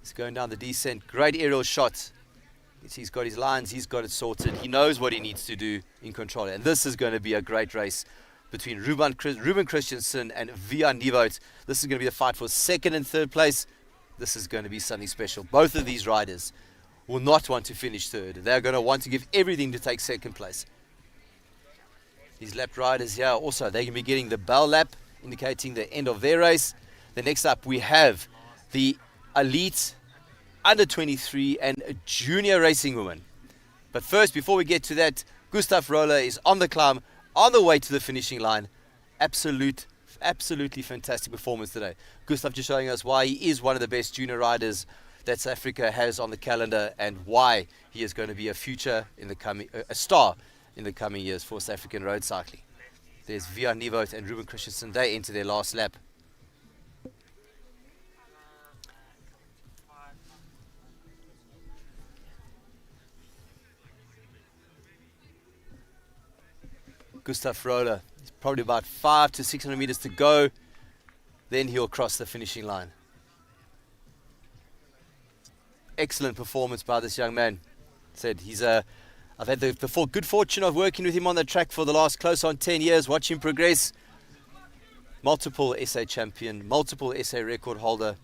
[SPEAKER 6] He's going down the descent, great aerial shot. He's got his lines, he's got it sorted. He knows what he needs to do in control. And this is going to be a great race between Ruben Christensen and Vian Nivot. This is going to be the fight for second and third place. This is going to be something special. Both of these riders will not want to finish third. They're going to want to give everything to take second place. These lap riders here also, they're going to be getting the bell lap, indicating the end of their race. The next up we have the elite under 23 and junior racing women. But first, before we get to that, Gustav Roller is on the climb, on the way to the finishing line. Absolutely fantastic performance today. Gustav just showing us why he is one of the best junior riders that South Africa has on the calendar and why he is going to be a star in the coming years for South African road cycling. There's Vian Nivot and Ruben Christensen. They enter their last lap. Gustav Roller, probably about 500 to 600 meters to go. Then he'll cross the finishing line. Excellent performance by this young man. Said I've had the good fortune of working with him on the track for the last close on 10 years, watch him progress. Multiple SA champion, multiple SA record holder.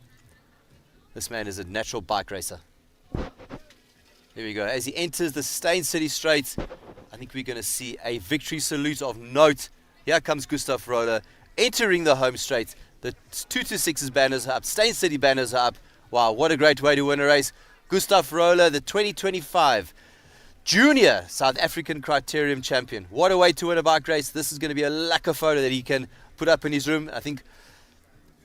[SPEAKER 6] This man is a natural bike racer. Here we go. As he enters the Steyn City straight, I think we're going to see a victory salute of note. Here comes Gustav Roller entering the home straight. The 226's banners are up, Steyn City banners are up. Wow, what a great way to win a race. Gustav Roller, the 2025 Junior South African Criterium Champion. What a way to win a bike race. This is going to be a lacquer photo that he can put up in his room. I think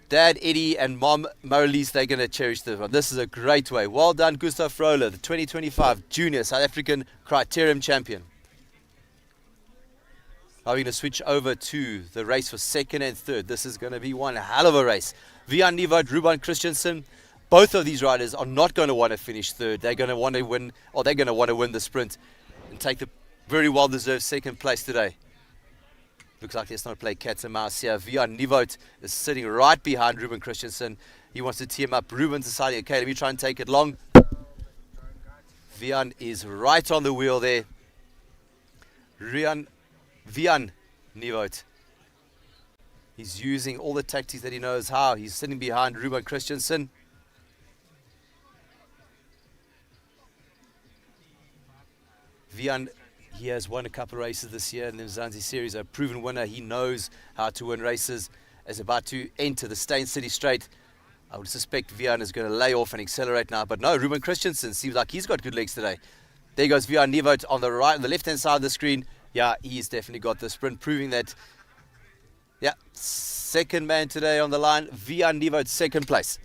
[SPEAKER 6] Dad Eddie and Mom Marlies, they're going to cherish this one. This is a great way. Well done, Gustav Roller, the 2025 Junior South African Criterium Champion. Now we're going to switch over to the race for second and third. This is going to be one hell of a race. Vian Nivot, Ruben Christensen. Both of these riders are not going to want to finish third. They're going to want to win, or they're going to want to win the sprint and take the very well-deserved second place today. Looks like let's not play cat and mouse here. Vian Nivot is sitting right behind Ruben Christensen. He wants to tee him up. Ruben's deciding, okay, let me try and take it long. Vian is right on the wheel there. Vian Nivot. He's using all the tactics that he knows how. He's sitting behind Ruben Christensen. Vian, he has won a couple of races this year in the Mzansi series, a proven winner. He knows how to win races. Is about to enter the Steyn City straight. I would suspect Vian is going to lay off and accelerate now, but no, Ruben Christensen seems like he's got good legs today. There goes Vian Nivot on the right, on the left-hand side of the screen. Yeah, he's definitely got the sprint, proving that. Yeah, second man today on the line, Vian Nivot, second place.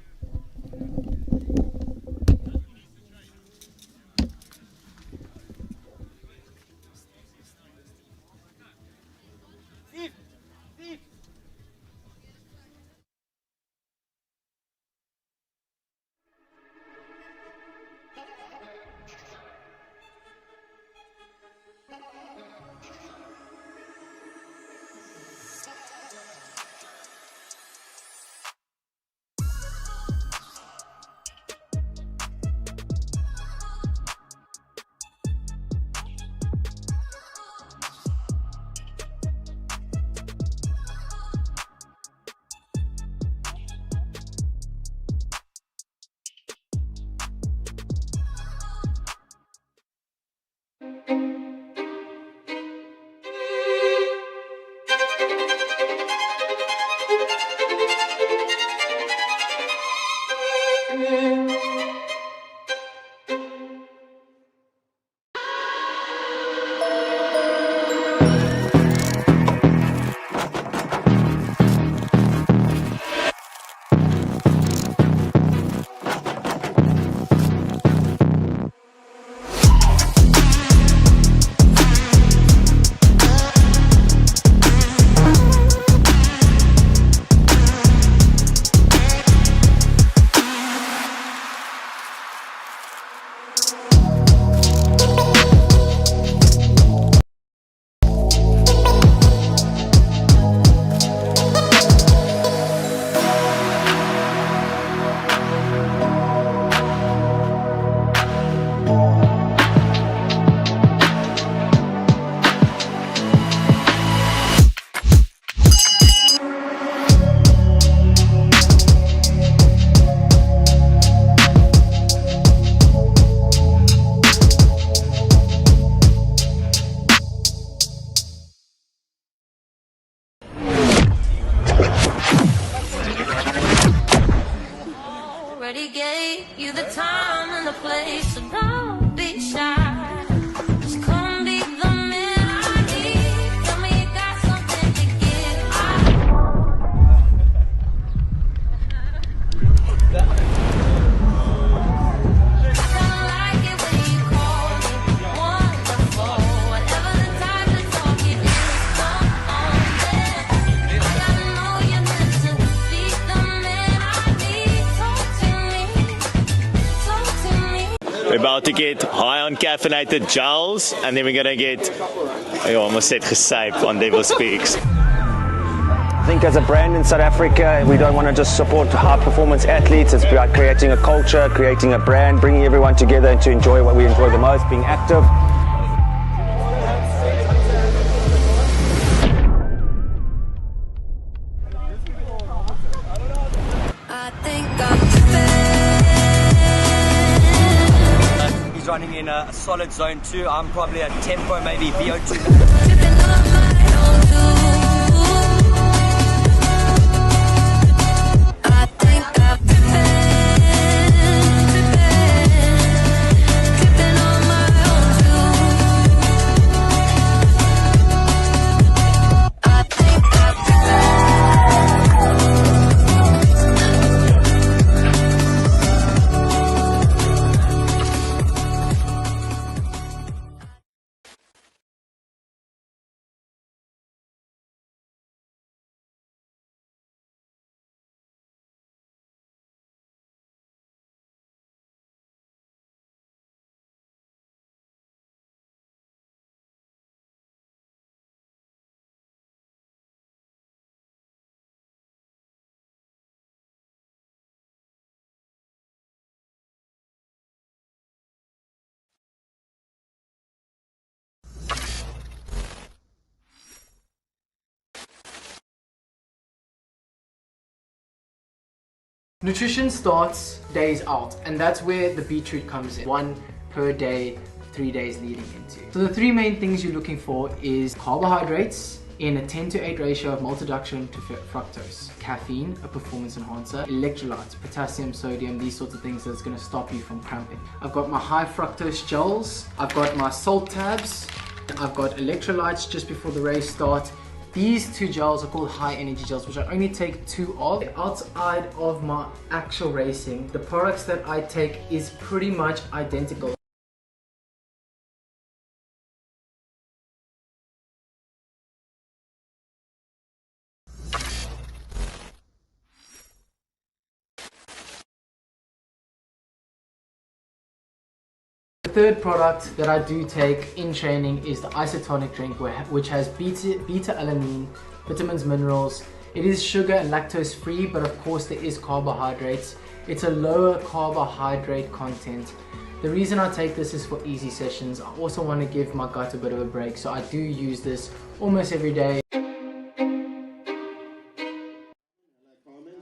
[SPEAKER 8] you the time and the place, so don't be shy. Just come be the man I need. Tell me you got something to give.
[SPEAKER 11] We're about to get high on caffeinated gels, and then we're gonna get, I almost said gesyp on Devil Speaks.
[SPEAKER 12] I think as a brand in South Africa, we don't want to just support high performance athletes. It's about creating a culture, creating a brand, bringing everyone together and to enjoy what we enjoy the most, being active.
[SPEAKER 13] He's running in a solid zone 2. I'm probably at tempo, maybe VO2.
[SPEAKER 14] Nutrition starts days out, and that's where the beetroot comes in. 1 per day, 3 days leading into. So the 3 main things you're looking for is carbohydrates in a 10:8 ratio of maltodextrin to fructose, caffeine, a performance enhancer, electrolytes, potassium, sodium, these sorts of things that's going to stop you from cramping. I've got my high fructose gels, I've got my salt tabs, I've got electrolytes just before the race starts. These 2 gels are called high energy gels, which I only take 2 of. Outside of my actual racing, the products that I take is pretty much identical. The third product that I do take in training is the isotonic drink, which has beta-alanine, vitamins, minerals. It is sugar and lactose free, but of course there is carbohydrates. It's a lower carbohydrate content. The reason I take this is for easy sessions. I also want to give my gut a bit of a break, so I do use this almost every day.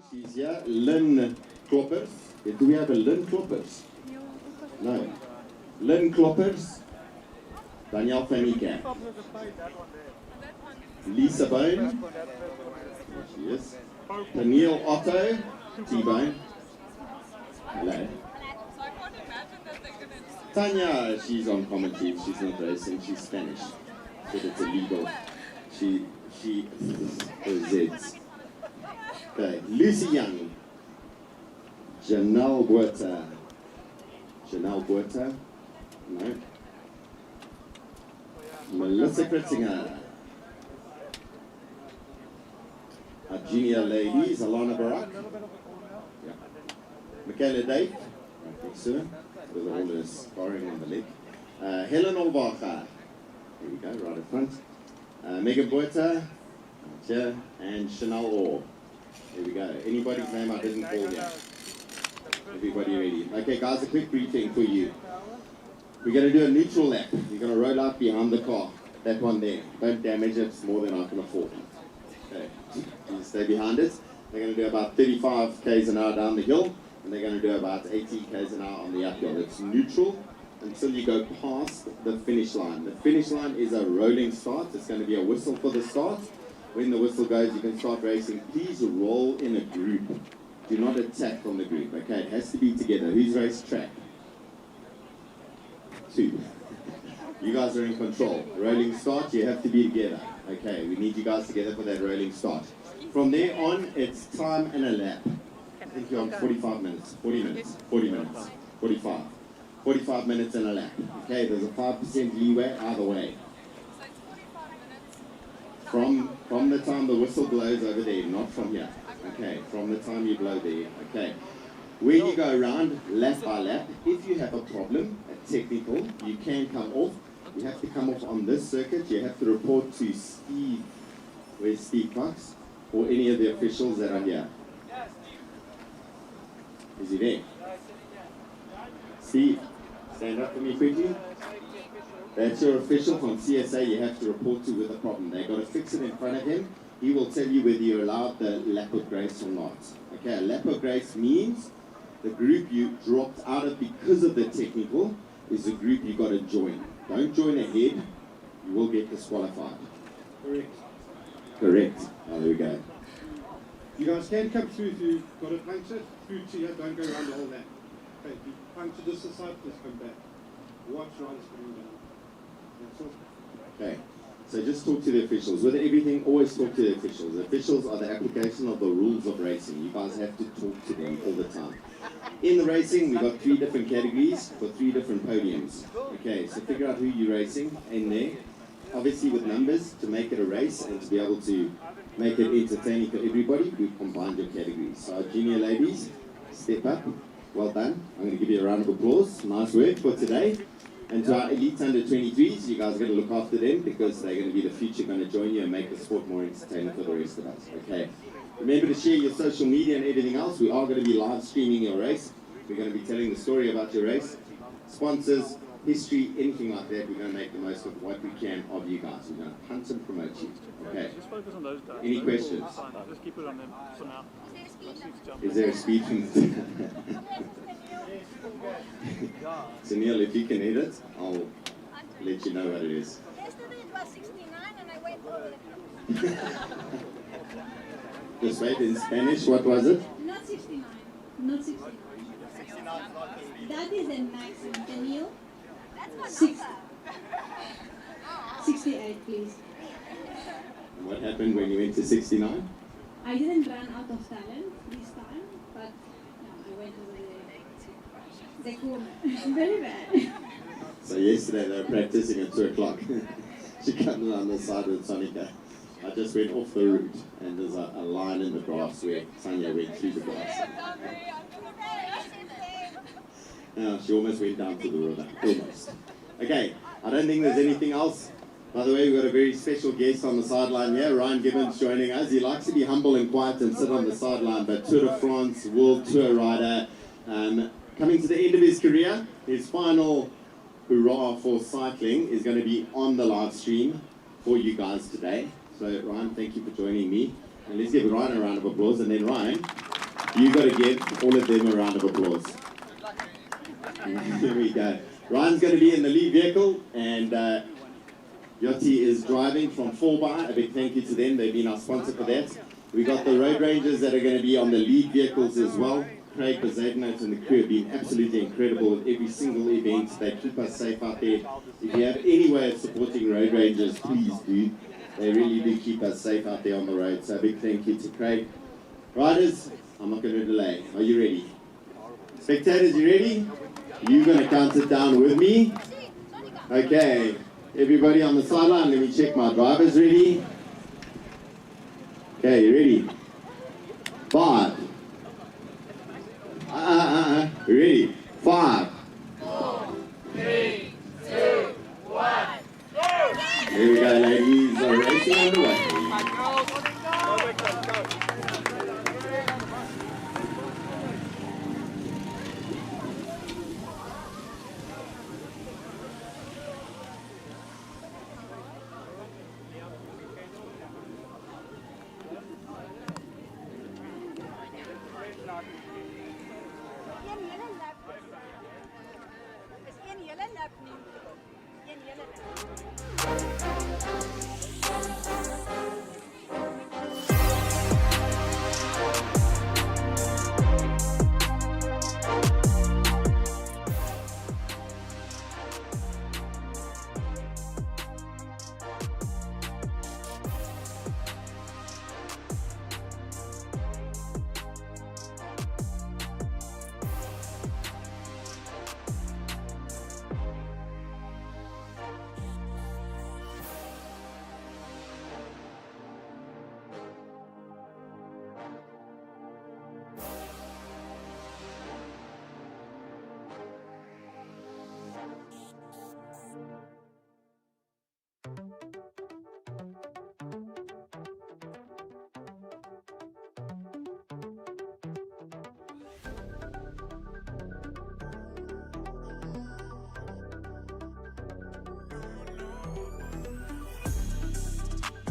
[SPEAKER 1] She's here. Lynn Kloppers. Do we have a Lynn Kloppers? No. Lynn Kloppers. Danielle Fanika. Lisa Bone. There she is. Danielle Otto. T-Bone. Hello. Tanya, she's on commentary. She's not racing. She's Spanish. So it's illegal. She Z's. Okay, Lucy Young, Janelle Buerta, no, Melissa Kritzinger, our junior ladies, Alana Barak, yeah. Michaela Dave, right next to her, with all the sparring on the leg, Helen Olbacher, here we go, right in front, Megan Buerta, right here, and Chanel Orr. Here we go. Anybody's name I didn't call yet. Everybody ready? Okay guys, a quick briefing for you. We're going to do a neutral lap. You're going to roll out behind the car. That one there. Don't damage it. It's more than I can afford. Okay. You stay behind it. They're going to do about 35 k's an hour down the hill. And they're going to do about 80 k's an hour on the uphill. It's neutral until you go past the finish line. The finish line is a rolling start. It's going to be a whistle for the start. When the whistle goes, you can start racing. Please roll in a group. Do not attack from the group, okay? It has to be together. Who's raced track? 2. You guys are in control. Rolling start, you have to be together. Okay, we need you guys together for that rolling start. From there on, it's time and a lap. I think you're on 45 minutes, 40 minutes, 40 minutes, 45. 45 minutes and a lap. Okay, there's a 5% leeway either way. From the time the whistle blows over there, not from here. Okay, from the time you blow there. Okay. When you go around, lap by lap, if you have a problem, a technical, you can come off. You have to come off on this circuit. You have to report to Steve, where's Steve Cox, or any of the officials that are here. Is he there? Steve, stand up for me quickly. That's your official from CSA you have to report to with a problem. They've got to fix it in front of him. He will tell you whether you're allowed the lap of grace or not. Okay, a lap of grace means the group you dropped out of because of the technical is the group you got to join. Don't join ahead, you will get disqualified.
[SPEAKER 15] Correct.
[SPEAKER 1] Correct. Oh, there we go.
[SPEAKER 15] You guys can come through if you've got a puncture, through to here, don't go around the whole lap. Okay, if you puncture this side, just come back. Watch riders coming down. That's all.
[SPEAKER 1] Okay, so just talk to the officials. With everything, always talk to the officials. The officials are the application of the rules of racing. You guys have to talk to them all the time. In the racing, we've got 3 different categories for 3 different podiums. Okay, so figure out who you're racing in there. Obviously with numbers, to make it a race and to be able to make it entertaining for everybody, we've combined your categories. So our junior ladies, step up. Well done. I'm going to give you a round of applause. Nice work for today. And to our elite under 23s, you guys are going to look after them because they're going to be the future, going to join you and make the sport more entertaining for the rest of us. Okay. Remember to share your social media and everything else. We are going to be live streaming your race. We're going to be telling the story about your race. Sponsors, history, anything like that, we're going to make the most of what we can of you guys. We're going to hunt and promote you. Okay.
[SPEAKER 16] Just focus on those guys.
[SPEAKER 1] Any questions?
[SPEAKER 16] Just keep it on them for now.
[SPEAKER 1] Is there a speed So Neil, if you can edit, I'll let you know what it is.
[SPEAKER 17] Yesterday it was 69 and I went over the
[SPEAKER 1] Just wait, in Spanish, what was it?
[SPEAKER 17] Not 69. Not 69. That is the maximum. Can you? 60. 68, please.
[SPEAKER 1] And what happened when you went to 69?
[SPEAKER 17] I didn't run out of talent this time, but no, I went over the corner. Very bad.
[SPEAKER 1] So yesterday they were practicing at 2 o'clock. She comes on the side with Sonica. I just went off the route and there's a line in the grass where Tanya went through the grass. She almost went down to the river. Almost. Okay, I don't think there's anything else. By the way, we've got a very special guest on the sideline here, Ryan Gibbons joining us. He likes to be humble and quiet and sit on the sideline, but Tour de France World Tour rider, coming to the end of his career. His final hurrah for cycling is going to be on the live stream for you guys today. So Ryan, thank you for joining me. And let's give Ryan a round of applause. And then Ryan, you've got to give all of them a round of applause. Here we go. Ryan's going to be in the lead vehicle, and Yoti is driving from 4x. A big thank you to them. They've been our sponsor for that. We got the road rangers that are going to be on the lead vehicles as well. Craig Bazadnote and the crew have been absolutely incredible with every single event. They keep us safe out there. If you have any way of supporting road rangers, please do. They really do keep us safe out there on the road. So a big thank you to Craig. Riders, I'm not going to delay. Are you ready? Spectators, you ready? You're going to count it down with me. Okay. Everybody on the sideline, let me check my drivers ready. Okay, you ready? 5. You ready? 5. 4, 3, 2, 1. Here we go, ladies. Are racing underway.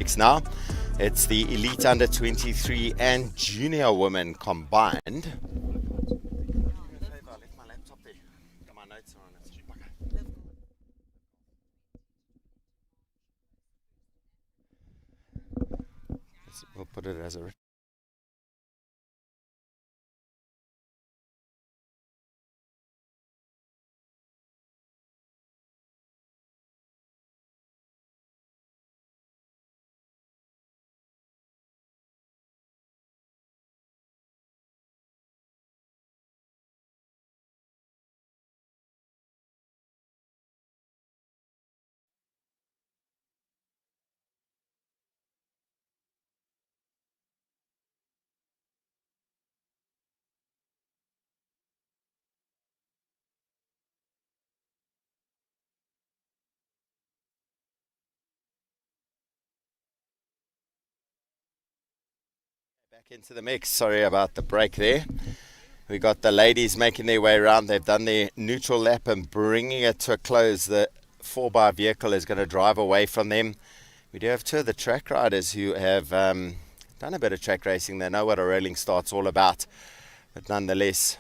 [SPEAKER 5] It's now. It's the elite under 23 and junior women combined. We'll put it as a back into the mix. Sorry about the break there. We got the ladies making their way around. They've done their neutral lap and bringing it to a close. The 4x vehicle is going to drive away from them. We do have two of the track riders who have done a bit of track racing. They know what a rolling start's all about. But nonetheless,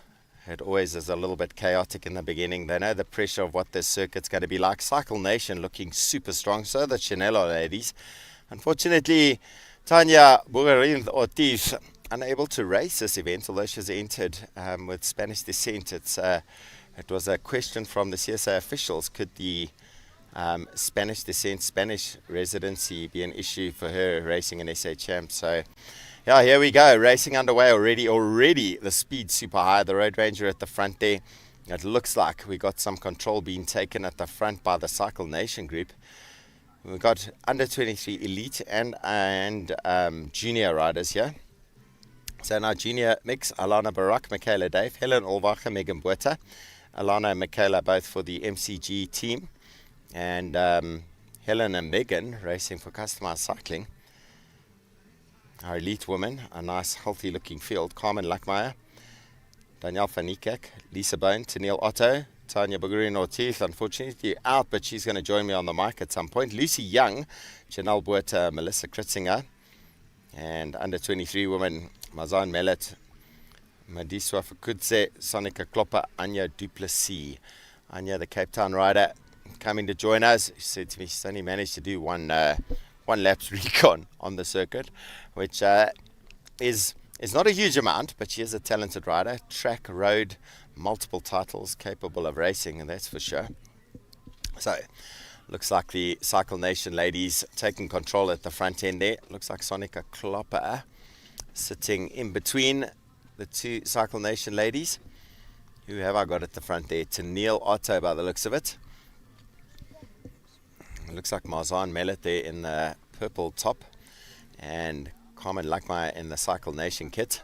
[SPEAKER 5] it always is a little bit chaotic in the beginning. They know the pressure of what this circuit's going to be like. Cycle Nation looking super strong. So the Chinelo ladies. Unfortunately, Tanya Bogarin-Ortiz unable to race this event, although she's entered with Spanish descent. It was a question from the CSA officials. Could the Spanish descent, Spanish residency be an issue for her racing in SA Champ? So, yeah, here we go. Racing underway already. Already the speed super high. The Road Ranger at the front there. It looks like we got some control being taken at the front by the Cycle Nation group. We've got under 23 elite and junior riders here. So in our junior mix, Alana Barak, Michaela Dave, Helen Olvacher, Megan Buerta, Alana and Michaela both for the MCG team, and Helen and Megan racing for customized cycling. Our elite women, a nice healthy looking field, Carmen Lackmeyer, Danielle van Niekerk, Lisa Bone, Tennille Otto, Tanya Bogarin-Ortiz, unfortunately out, but she's going to join me on the mic at some point. Lucy Young, Janelle Buerta, Melissa Kritzinger, and under 23 women, Mazan Mellet, Madiswa Fakudze, Sonika Klopper, Anya Duplessis. Anya, the Cape Town rider, coming to join us. She said to me she's only managed to do one lap's recon on the circuit, which is not a huge amount, but she is a talented rider. Track, road, multiple titles, capable of racing, and that's for sure. So, looks like the Cycle Nation ladies taking control at the front end there. Looks like Sonika Klopper sitting in between the two Cycle Nation ladies. Who have I got at the front there? Tennille Otto by the looks of it. It looks like Marzan Mellet there in the purple top. And Carmen Lackmeyer in the Cycle Nation kit.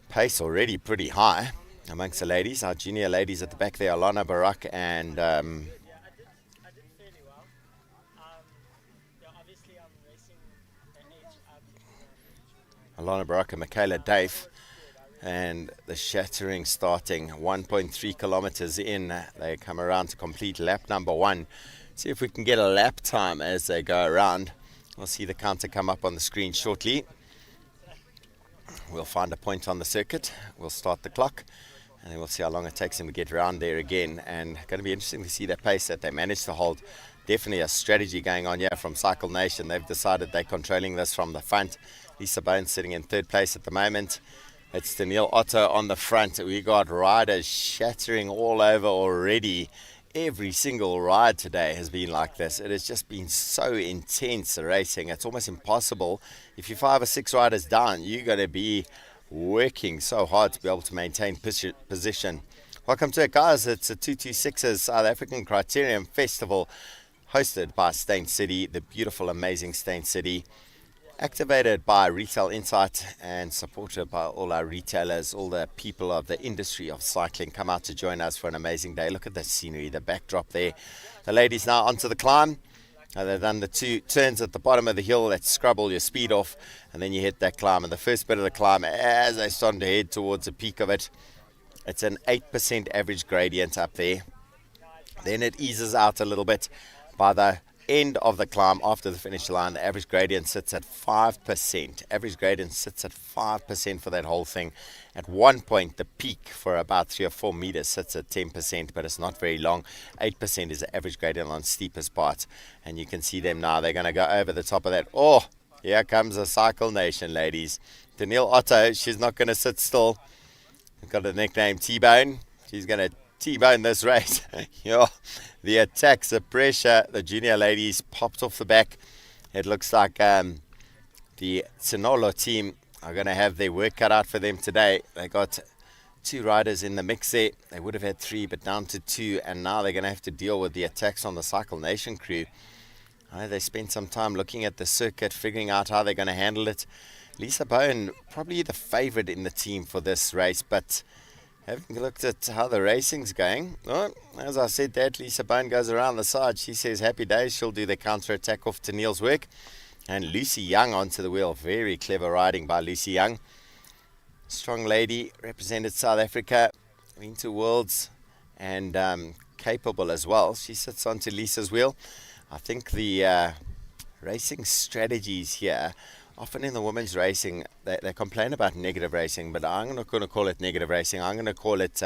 [SPEAKER 5] Pace already pretty high amongst the ladies. Our junior ladies at the back there, Alana Barak and Alana Barak and Michaela Dave. And the shattering starting 1.3 kilometers in. They come around to complete lap number 1. See if we can get a lap time as they go around. We'll see the counter come up on the screen shortly. We'll find a point on the circuit. We'll start the clock. And then we'll see how long it takes them to get around there again. And going to be interesting to see that pace that they managed to hold. Definitely a strategy going on here from Cycle Nation. They've decided they're controlling this from the front. Lisa Bones sitting in third place at the moment. It's Tennille Otto on the front. We got riders shattering all over already. Every single ride today has been like this. It has just been so intense, the racing. It's almost impossible. If you're 5 or 6 riders down, you're going to be working so hard to be able to maintain position. Welcome to it, guys. It's a 226's South African Criterium Festival hosted by Steyn City, the beautiful, amazing Steyn City. Activated by Retail Insight and supported by all our retailers, all the people of the industry of cycling come out to join us for an amazing day. Look at the scenery, the backdrop there. The ladies now onto the climb. They've done the 2 turns at the bottom of the hill that scrub all your speed off, and then you hit that climb. And the first bit of the climb, as they start to head towards the peak of it, it's an 8% average gradient up there. Then it eases out a little bit by the end of the climb, after the finish line, the average gradient sits at 5%. Average gradient sits at 5% for that whole thing. At one point, the peak for about 3 or 4 meters sits at 10%, but it's not very long. 8% is the average gradient on steepest parts. And you can see them now. They're going to go over the top of that. Oh, here comes the Cycle Nation, ladies. Danielle Otto, she's not going to sit still. Got the nickname T-Bone. She's going to T-bone this race. Yo, the attacks, the pressure, the junior ladies popped off the back. It looks like the Tsinolo team are going to have their work cut out for them today. They got 2 riders in the mix there. They would have had 3, but down to 2, and now they're going to have to deal with the attacks on the Cycle Nation crew. They spent some time looking at the circuit, figuring out how they're going to handle it. Lisa Bone, probably the favorite in the team for this race, but having looked at how the racing's going, well, as I said, that Lisa Bone goes around the side. She says happy days. She'll do the counter-attack off to Neil's work. And Lucy Young onto the wheel. Very clever riding by Lucy Young. Strong lady, represented South Africa, been to Worlds, and capable as well. She sits onto Lisa's wheel. I think the racing strategies here, often in the women's racing, they complain about negative racing, but I'm not going to call it negative racing. I'm going to call it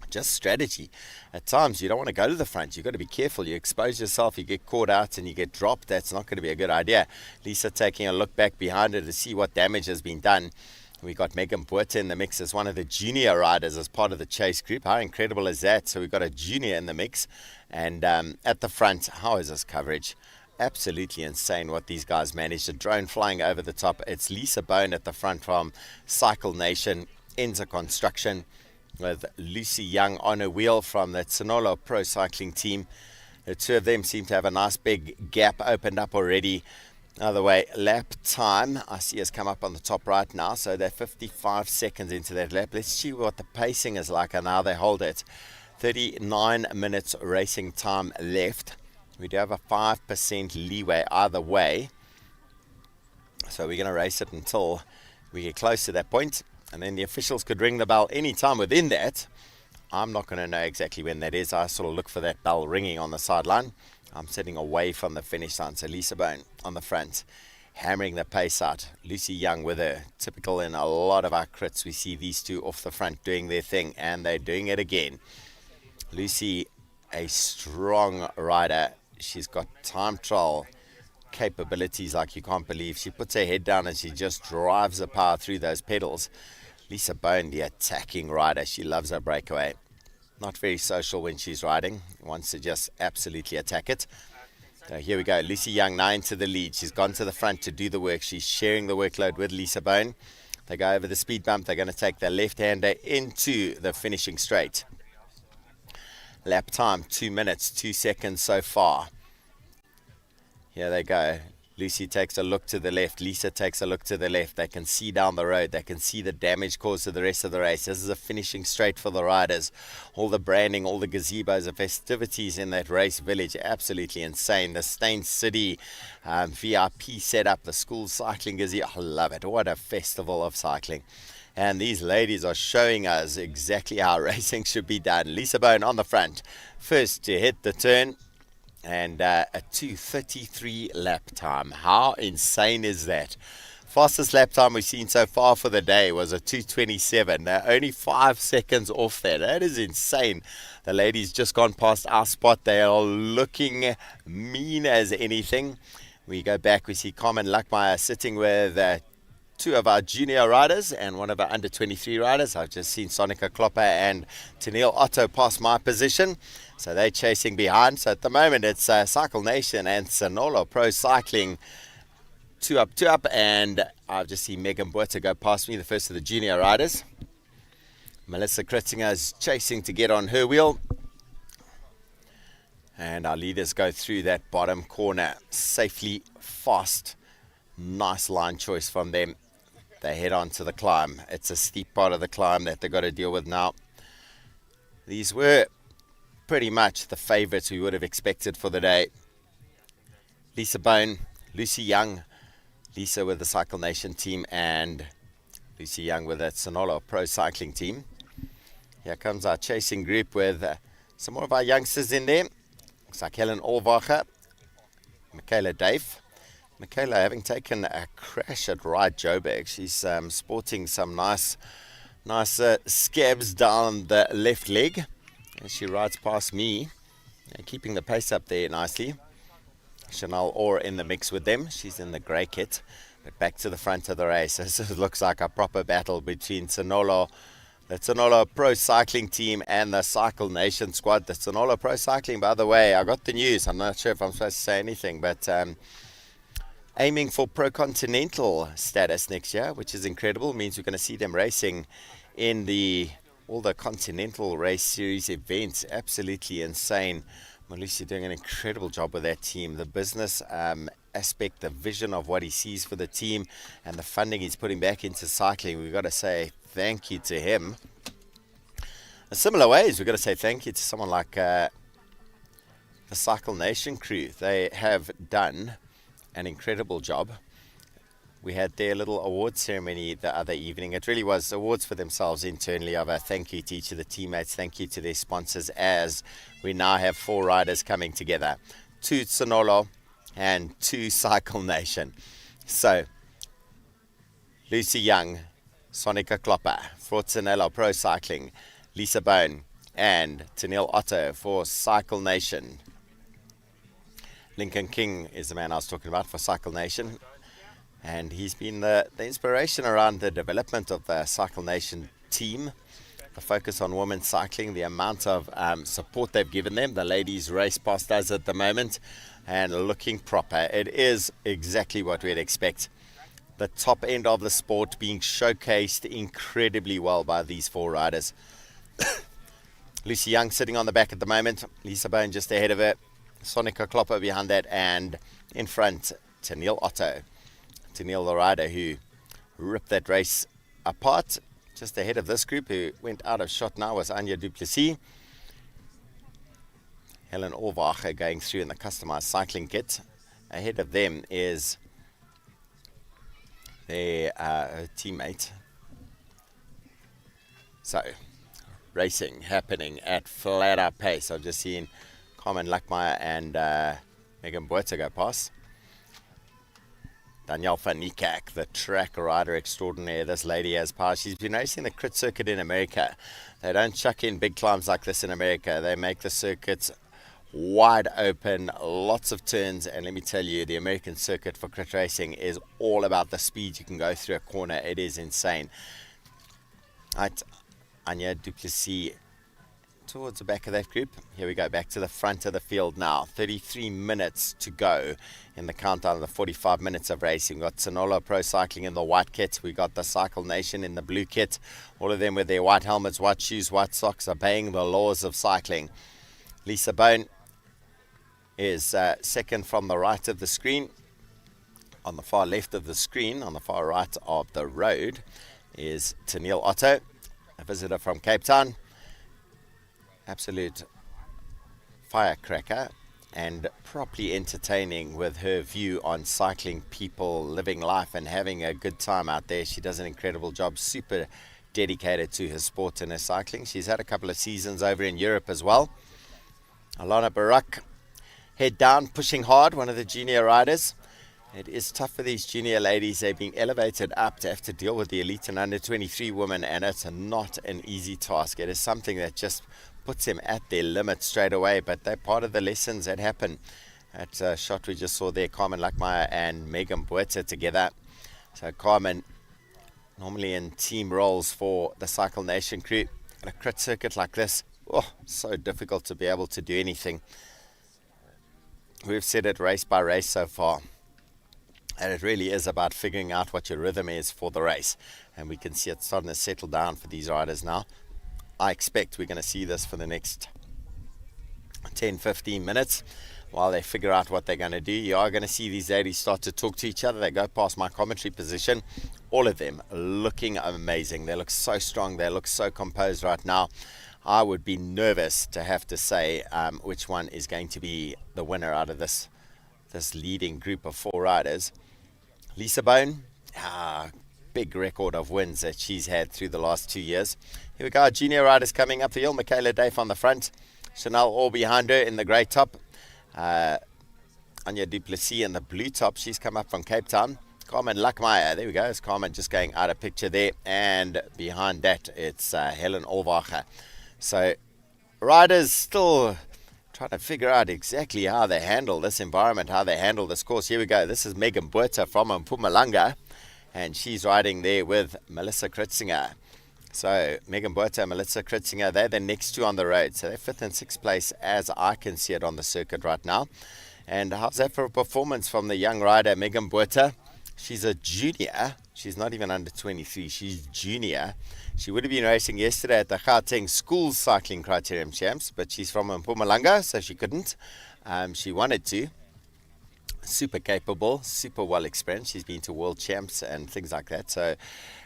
[SPEAKER 5] just strategy. At times, you don't want to go to the front. You've got to be careful. You expose yourself, you get caught out, and you get dropped. That's not going to be a good idea. Lisa taking a look back behind her to see what damage has been done. We got Megan Botha in the mix as one of the junior riders as part of the chase group. How incredible is that? So we've got a junior in the mix. And at the front, how is this coverage? Absolutely insane what these guys managed. A drone flying over the top. It's Lisa Bone at the front from Cycle Nation, Enza Construction, with Lucy Young on a wheel from the Tsinolo Pro Cycling team. The two of them seem to have a nice big gap opened up already. Other way, lap time, I see has come up on the top right now, so they're 55 seconds into that lap. Let's see what the pacing is like and how they hold it. 39 minutes racing time left. We do have a 5% leeway either way. So we're going to race it until we get close to that point. And then the officials could ring the bell any time within that. I'm not going to know exactly when that is. I sort of look for that bell ringing on the sideline. I'm sitting away from the finish line. So Lisa Bone on the front, hammering the pace out. Lucy Young with her. Typical in a lot of our crits. We see these two off the front doing their thing. And they're doing it again. Lucy, a strong rider. She's got time trial capabilities like you can't believe. She puts her head down and she just drives the power through those pedals. Lisa Bone, the attacking rider, she loves her breakaway. Not very social when she's riding. Wants to just absolutely attack it. So here we go. Lucy Young now into the lead. She's gone to the front to do the work. She's sharing the workload with Lisa Bone. They go over the speed bump. They're going to take the left-hander into the finishing straight. Lap time, 2 minutes, 2 seconds so far. Here they go. Lucy takes a look to the left. Lisa takes a look to the left. They can see down the road. They can see the damage caused to the rest of the race. This is a finishing straight for the riders. All the branding, all the gazebos, the festivities in that race village. Absolutely insane. The Steyn City VIP setup, the school cycling gazebo. I love it. What a festival of cycling. And these ladies are showing us exactly how racing should be done. Lisa Bone on the front. First to hit the turn. And a 2:33 lap time. How insane is that? Fastest lap time we've seen so far for the day was a 2:27. They're only 5 seconds off that. That is insane. The ladies just gone past our spot. They are looking mean as anything. We go back. We see Carmen Luckmeyer sitting with two of our junior riders and one of our under 23 riders. I've just seen Sonica Klopper and Tennille Otto pass my position. So they're chasing behind. So at the moment it's Cycle Nation and Tsinolo Pro Cycling. Two up. And I've just seen Megan Botha go past me, the first of the junior riders. Melissa Kritzinger is chasing to get on her wheel. And our leaders go through that bottom corner safely, fast. Nice line choice from them. They head on to the climb. It's a steep part of the climb that they've got to deal with now. These were pretty much the favorites we would have expected for the day. Lisa Bone, Lucy Young, Lisa with the Cycle Nation team, and Lucy Young with the Tsinolo Pro Cycling team. Here comes our chasing group with some more of our youngsters in there. Looks like Helen Olvacher, Michaela Dave. Michaela, having taken a crash at Right Joburg, she's sporting some nice scabs down the left leg. And she rides past me, and keeping the pace up there nicely. Chanel Orr in the mix with them. She's in the grey kit. But back to the front of the race. This looks like a proper battle between the Tsanolo Pro Cycling team and the Cycle Nation squad. The Tsanolo Pro Cycling, by the way, I got the news. I'm not sure if I'm supposed to say anything, but aiming for Pro Continental status next year, which is incredible. Means we're going to see them racing in all the Continental Race Series events. Absolutely insane. Malusi doing an incredible job with that team. The business aspect, the vision of what he sees for the team, and the funding he's putting back into cycling. We've got to say thank you to him. In similar ways, we've got to say thank you to someone like the Cycle Nation crew. They have done an incredible job. We had their little award ceremony the other evening. It really was awards for themselves internally of a thank you to each of the teammates, thank you to their sponsors, as we now have 4 riders coming together. 2 Tsanolo and 2 Cycle Nation. So, Lucy Young, Sonica Klopper for Tsanolo Pro Cycling, Lisa Bone and Tennille Otto for Cycle Nation. Lincoln King is the man I was talking about for Cycle Nation. And he's been the inspiration around the development of the Cycle Nation team, the focus on women's cycling, the amount of support they've given them. The ladies race past us at the moment and looking proper. It is exactly what we'd expect. The top end of the sport being showcased incredibly well by these 4 riders. Lucy Young sitting on the back at the moment. Lisa Bone just ahead of her. Sonica Klopper behind that, and in front, Tennille Otto. Tennille, the rider who ripped that race apart. Just ahead of this group, who went out of shot now, was Anya Duplessis. Helen Orvacher going through in the customized cycling kit. Ahead of them is their teammate. So, racing happening at flat out pace. I've just seen Carmen Lackmeyer and Megan Boerter go past. Danielle van Niekerk, the track rider extraordinaire. This lady has power. She's been racing the crit circuit in America. They don't chuck in big climbs like this in America. They make the circuits wide open, lots of turns, and let me tell you, the American circuit for crit racing is all about the speed you can go through a corner. It is insane. Right, Anya Duplessis towards the back of that group. Here we go, back to the front of the field now. 33 minutes to go in the countdown of the 45 minutes of racing. We've got Tsanolo Pro Cycling in the white kit. We got the Cycle Nation in the blue kit. All of them with their white helmets, white shoes, white socks, obeying the laws of cycling. Lisa Bone is second from the right of the screen. On the far left of the screen, on the far right of the road, is Tennille Otto, a visitor from Cape Town. Absolute firecracker and properly entertaining with her view on cycling, people living life and having a good time out there. She does an incredible job, super dedicated to her sport and her cycling. She's had a couple of seasons over in Europe as well. Alana Barak, head down, pushing hard, one of the junior riders. It is tough for these junior ladies. They're being elevated up to have to deal with the elite and under 23 women, and it's not an easy task. It is something that just puts them at their limit straight away, but they're part of the lessons that happen. At shot we just saw there, Carmen Lackmeyer and Megan Boerter together. So Carmen, normally in team roles for the Cycle Nation crew. At a crit circuit like this, so difficult to be able to do anything. We've said it race by race so far, and it really is about figuring out what your rhythm is for the race, and we can see it starting to settle down for these riders now. I expect we're going to see this for the next 10-15 minutes while they figure out what they're going to do. You are going to see these ladies start to talk to each other. They go past my commentary position, all of them looking amazing. They look so strong, they look so composed right now. I would be nervous to have to say which one is going to be the winner out of this leading group of 4 riders. Lisa Bone, big record of wins that she's had through the last 2 years. Here we go, our junior riders coming up the hill. Michaela Dave on the front, Chanel all behind her in the grey top. Anya Duplessis in the blue top. She's come up from Cape Town. Carmen Lackmeyer, there we go. It's Carmen just going out of picture there. And behind that, it's Helen Olwacher. So riders still trying to figure out exactly how they handle this environment, how they handle this course. Here we go. This is Megan Buerta from Mpumalanga, and she's riding there with Melissa Kritzinger. So Megan Buerta and Melissa Kritzinger, they're the next two on the road. So they're 5th and 6th place as I can see it on the circuit right now. And how's that for a performance from the young rider, Megan Buerta? She's a junior. She's not even under 23. She's junior. She would have been racing yesterday at the Gauteng School Cycling Criterium Champs, but she's from Mpumalanga, so she couldn't. She wanted to. Super capable, super well experienced. She's been to world champs and things like that. So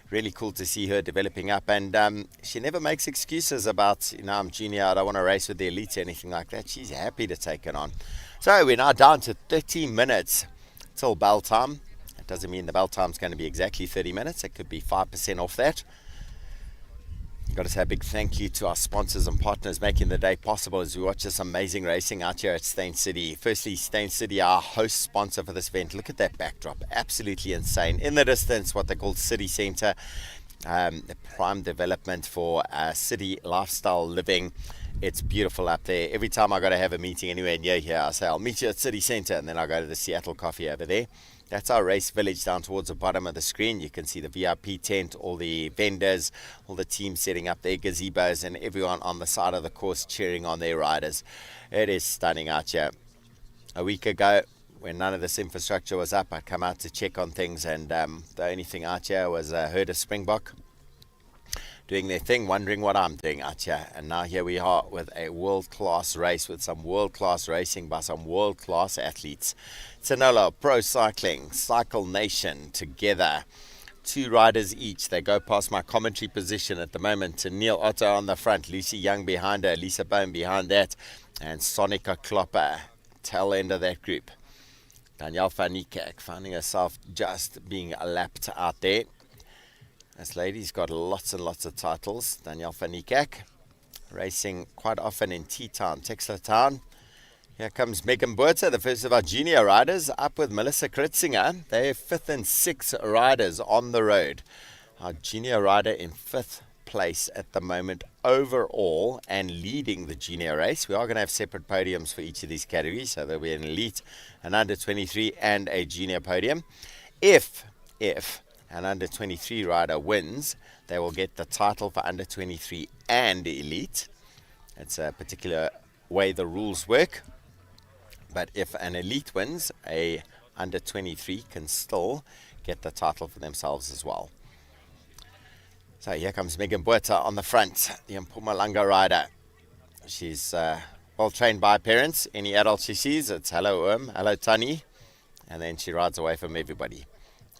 [SPEAKER 5] really cool to see her developing up. And she never makes excuses about, I'm junior, I don't want to race with the elite or anything like that. She's happy to take it on. So we're now down to 30 minutes till bell time. It doesn't mean the bell time's going to be exactly 30 minutes. It could be 5% off that. Got to say a big thank you to our sponsors and partners making the day possible as we watch this amazing racing out here at Steyn City. Firstly, Steyn City, our host sponsor for this event. Look at that backdrop. Absolutely insane. In the distance, what they call City Centre, the prime development for city lifestyle living. It's beautiful up there. Every time I got to have a meeting anywhere near here, I say, I'll meet you at City Centre, and then I'll go to the Seattle Coffee over there. That's our race village down towards the bottom of the screen. You can see the VIP tent, all the vendors, all the teams setting up their gazebos, and everyone on the side of the course cheering on their riders. It is stunning out here. A week ago, when none of this infrastructure was up, I'd come out to check on things, and the only thing out here was a herd of Springbok doing their thing, wondering what I'm doing out here. And now here we are with a world-class race, with some world-class racing by some world-class athletes. Tsanolo Pro Cycling, Cycle Nation together. 2 riders each. They go past my commentary position at the moment. To Neil Otto on the front, Lucy Young behind her, Lisa Bone behind that, and Sonica Klopper, tail end of that group. Danielle van Niekerk finding herself just being lapped out there. This lady's got lots and lots of titles. Danielle van Niekerk, racing quite often in T-Town, Texeltown. Here comes Megan Buerta, the first of our junior riders, up with Melissa Kritzinger. They're 5th and 6th riders on the road. Our junior rider in 5th place at the moment overall and leading the junior race. We are going to have separate podiums for each of these categories, so there'll be an elite, an under 23 and a junior podium. If an under 23 rider wins, they will get the title for under 23 and elite. It's a particular way the rules work. But if an elite wins, a under 23 can still get the title for themselves as well. So here comes Megan Buerta on the front, the Mpumalanga rider. She's well trained by parents. Any adult she sees, it's hello hello Tani, and then she rides away from everybody,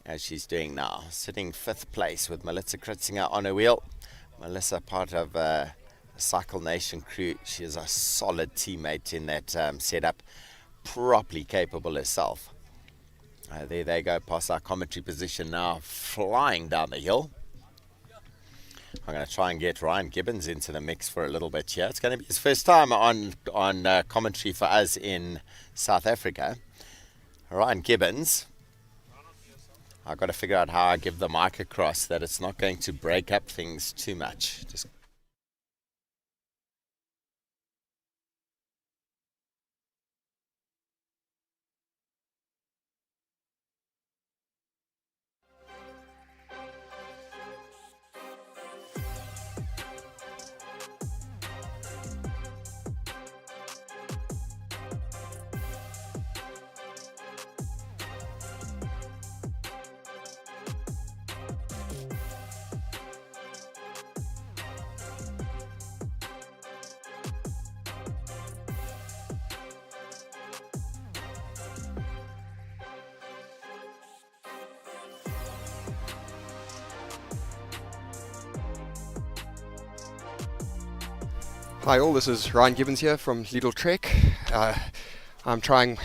[SPEAKER 5] as she's doing now. Sitting 5th place with Melissa Kritzinger on her wheel. Melissa, part of the Cycle Nation crew. She is a solid teammate in that setup. Properly capable herself. There they go past our commentary position now, flying down the hill. I'm going to try and get Ryan Gibbons into the mix for a little bit here. It's going to be his first time on commentary for us in South Africa. Ryan Gibbons. I've got to figure out how I give the mic across that it's not going to break up things too much. Just
[SPEAKER 18] Hi all, this is Ryan Gibbons here from Lidl Trek.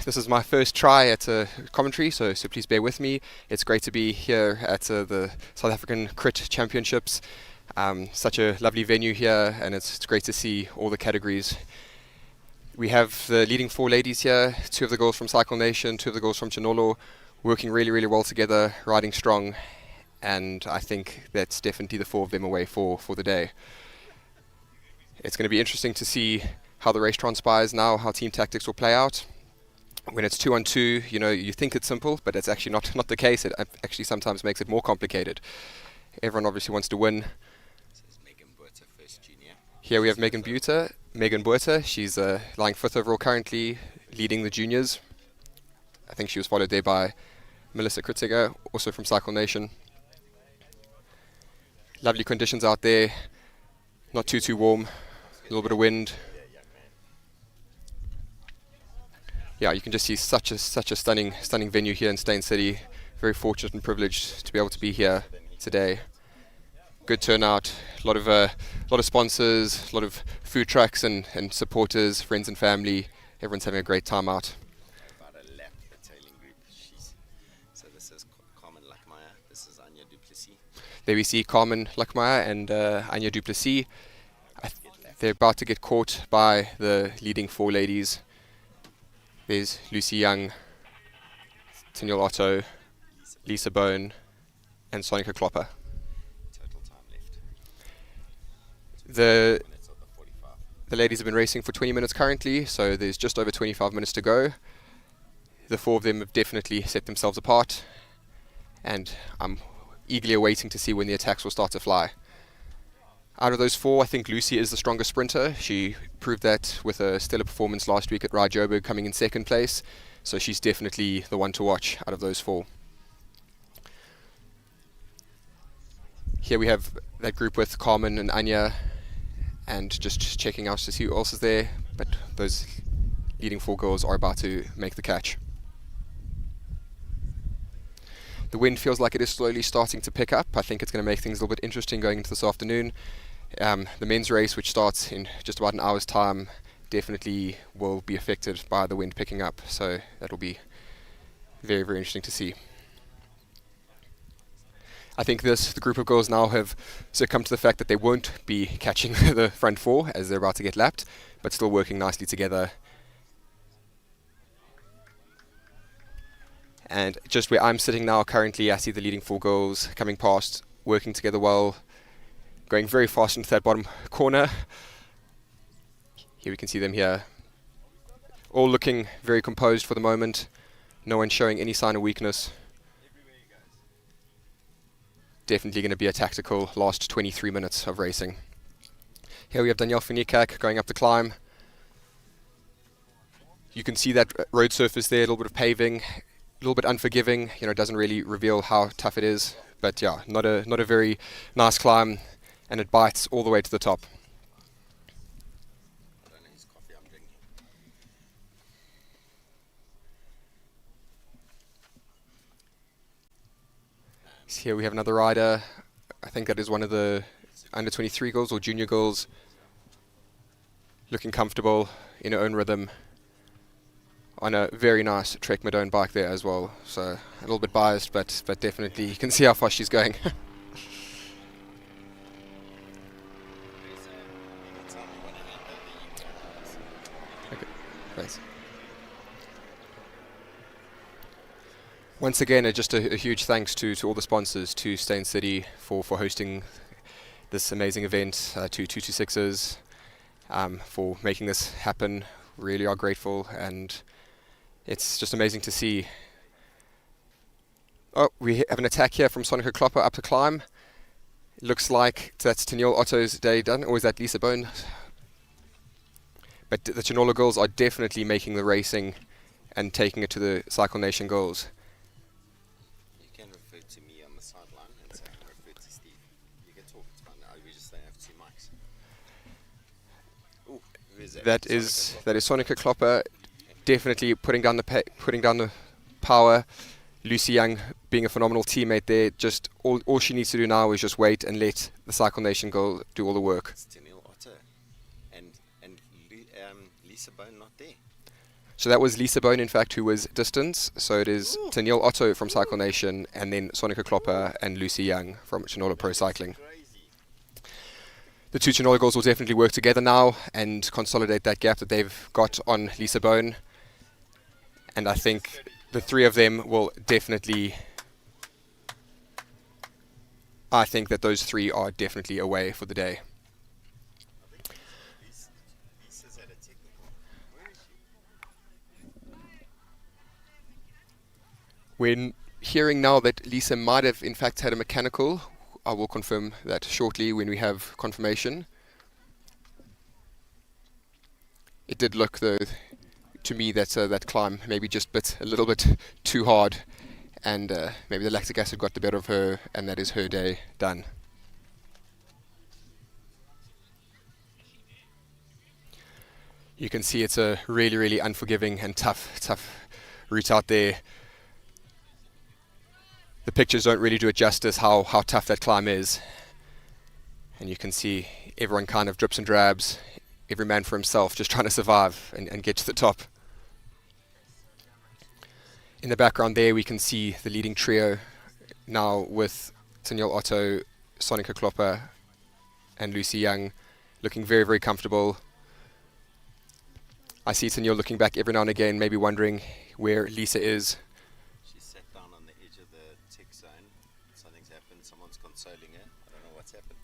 [SPEAKER 18] This is my first try at a commentary, so please bear with me. It's great to be here at the South African Crit Championships. Such a lovely venue here, and it's great to see all the categories We have the leading 4 ladies here, 2 of the girls from Cycle Nation, 2 of the girls from Chinolo, working really, really well together, riding strong, and I think that's definitely the 4 of them away for the day. It's going to be interesting to see how the race transpires now, how team tactics will play out. When it's 2-on-2, you know, you think it's simple, but it's actually not the case. It actually sometimes makes it more complicated. Everyone obviously wants to win. Here we have Megan Buerta. She's lying 5th overall currently, leading the juniors. I think she was followed there by Melissa Kritziger, also from Cycle Nation. Lovely conditions out there, not too warm, a little bit of wind. Yeah, you can just see such a stunning venue here in Steyn City. Very fortunate and privileged to be able to be here today. Good turnout, a lot of sponsors, a lot of food trucks and supporters, friends and family. Everyone's having a great time out.
[SPEAKER 5] About a lap, the tailing group. So this is Carmen Lakmaya, this is Anya Duplessis.
[SPEAKER 18] There we see Carmen Lakmaya and Anya Duplessis. They're about to get caught by the leading 4 ladies. There's Lucy Young, Tiniel Otto, Lisa Bone, and Sonika Klopper.
[SPEAKER 5] Total time left.
[SPEAKER 18] The ladies have been racing for 20 minutes currently, so there's just over 25 minutes to go. The 4 of them have definitely set themselves apart, and I'm eagerly awaiting to see when the attacks will start to fly. Out of those 4, I think Lucy is the strongest sprinter. She proved that with a stellar performance last week at Rye Joburg, coming in 2nd place, so she's definitely the one to watch out of those 4. Here we have that group with Carmen and Anya, and just checking out to see who else is there, but those leading 4 girls are about to make the catch. The wind feels like it is slowly starting to pick up. I think it's going to make things a little bit interesting going into this afternoon. The men's race, which starts in just about an hour's time, definitely will be affected by the wind picking up, so that'll be very, very interesting to see. I think the group of girls now have succumbed to the fact that they won't be catching the front 4 as they're about to get lapped, but still working nicely together. And just where I'm sitting now currently, I see the leading 4 girls coming past, working together well, going very fast into that bottom corner. Here we can see them here, all looking very composed for the moment, no one showing any sign of weakness. Definitely going to be a tactical last 23 minutes of racing. Here we have Danielle Finikak going up the climb. You can see that road surface there, a little bit of paving, a little bit unforgiving, you know, it doesn't really reveal how tough it is, but yeah, not a very nice climb, and it bites all the way to the top. So here we have another rider. I think that is one of the under 23 girls or junior girls, looking comfortable in her own rhythm on a very nice Trek Madone bike there as well. So a little bit biased, but definitely you can see how fast she's going. Okay, thanks. Once again, just a huge thanks to all the sponsors, to Steyn City for hosting this amazing event, to 226ers for making this happen. Really are grateful, and it's just amazing to see. Oh, we have an attack here from Sonika Klopper up the climb. Looks like that's Taniel Otto's day done, or is that Lisa Bone? But the Chinolo girls are definitely making the racing and taking it to the Cycle Nation girls.
[SPEAKER 5] You can refer to me on the sideline and say refer to Steve. You can talk, it's fine. We just don't have 2 mics. Ooh, who is that?
[SPEAKER 18] That is Sonika Klopper, definitely putting down the power. Lucy Young being a phenomenal teammate there. Just all she needs to do now is just wait and let the Cycle Nation girl do all the work.
[SPEAKER 5] It's Taniel Otto and Lisa Bone not there.
[SPEAKER 18] So that was Lisa Bone, in fact, who was distance. So it is Taniel Otto from Cycle Nation, and then Sonika Klopper and Lucy Young from Chinolo Pro Cycling. The two Chinolo girls will definitely work together now and consolidate that gap that they've got on Lisa Bone. And I think the three of them will definitely... I think that those three are definitely away for the day. We're hearing now that Lisa might have in fact had a mechanical. I will confirm that shortly when we have confirmation. It did look though to me that that climb maybe just bit a little bit too hard, and maybe the lactic acid got the better of her, and that is her day done. You can see it's a really, really unforgiving and tough route out there. The pictures don't really do it justice how tough that climb is. And you can see everyone kind of drips and drabs, every man for himself, just trying to survive and get to the top. In the background there we can see the leading trio now with Danielle Otto, Sonica Klopper and Lucy Young looking very, very comfortable. I see Danielle looking back every now and again, maybe wondering where Lisa is.
[SPEAKER 5] She's sat down on the edge of the tick zone. Something's happened. Someone's consoling her. I don't know what's happened.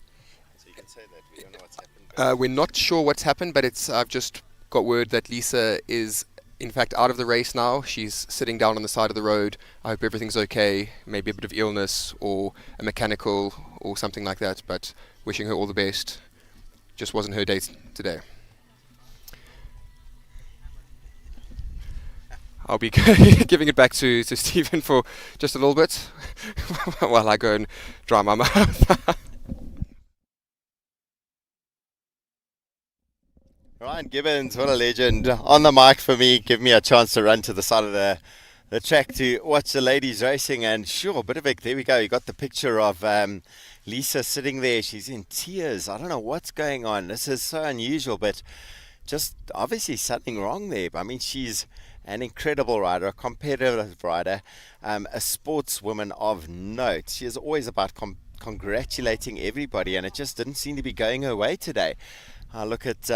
[SPEAKER 5] So you can say that. We don't know what's happened.
[SPEAKER 18] We're not sure what's happened, but I've just got word that Lisa is in fact out of the race now. She's sitting down on the side of the road. I hope everything's okay. Maybe a bit of illness or a mechanical or something like that, but wishing her all the best. Just wasn't her day today. I'll be giving it back to Stephen for just a little bit while I go and dry my mouth.
[SPEAKER 5] Ryan Gibbons, what a legend. On the mic for me, give me a chance to run to the side of the track to watch the ladies racing. And sure, Bidevik, there we go. You got the picture of Lisa sitting there. She's in tears. I don't know what's going on. This is so unusual, but just obviously something wrong there. I mean, she's an incredible rider, a competitive rider, a sportswoman of note. She is always about congratulating everybody, and it just didn't seem to be going her way today. I look at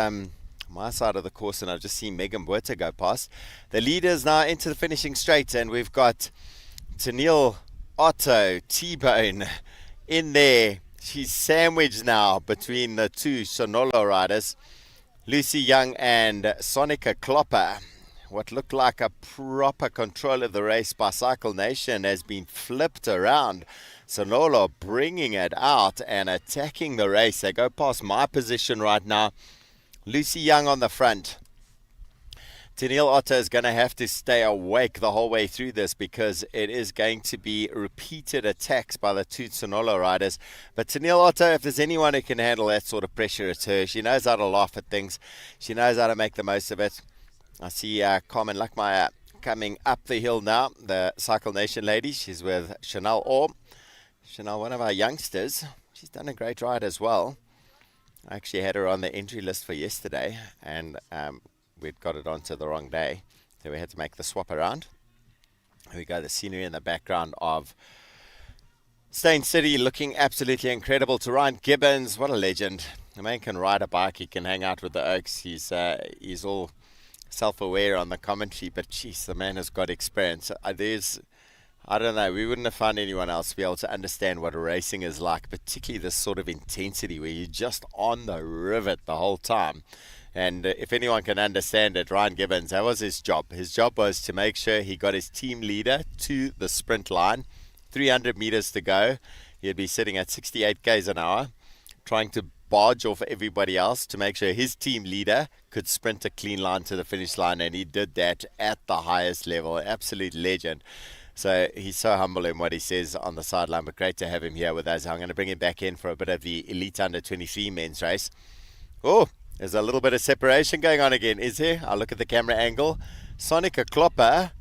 [SPEAKER 5] my side of the course and I've just seen Megan Buerta go past. The leaders now into the finishing straight, and we've got Danielle Otto, T-Bone in there. She's sandwiched now between the two Sonolo riders, Lucy Young and Sonica Klopper. What looked like a proper control of the race by Cycle Nation has been flipped around. Sonolo bringing it out and attacking the race. They go past my position right now. Lucy Young on the front. Danielle Otto is going to have to stay awake the whole way through this, because it is going to be repeated attacks by the two Sonolo riders. But Danielle Otto, if there's anyone who can handle that sort of pressure, it's her. She knows how to laugh at things. She knows how to make the most of it. I see Carmen Luckmeyer coming up the hill now, the Cycle Nation lady. She's with Chanel Orr. Chanel, one of our youngsters. She's done a great ride as well. I actually had her on the entry list for yesterday, and we'd got it onto the wrong day, so we had to make the swap around. Here we go, the scenery in the background of Steyn City looking absolutely incredible. To Ryan Gibbons, what a legend. The man can ride a bike, he can hang out with the Oaks. He's all self-aware on the commentary, but geez, the man has got experience. I don't know, we wouldn't have found anyone else to be able to understand what racing is like, particularly this sort of intensity where you're just on the rivet the whole time. And if anyone can understand it, Ryan Gibbons, that was his job. His job was to make sure he got his team leader to the sprint line. 300 meters to go. He'd be sitting at 68 k's an hour, trying to barge off everybody else to make sure his team leader could sprint a clean line to the finish line, and he did that at the highest level. Absolute legend. So he's so humble in what he says on the sideline, but great to have him here with us. I'm going to bring him back in for a bit of the Elite Under 23 men's race. Oh, there's a little bit of separation going on again, is there? I'll look at the camera angle. Sonica Klopper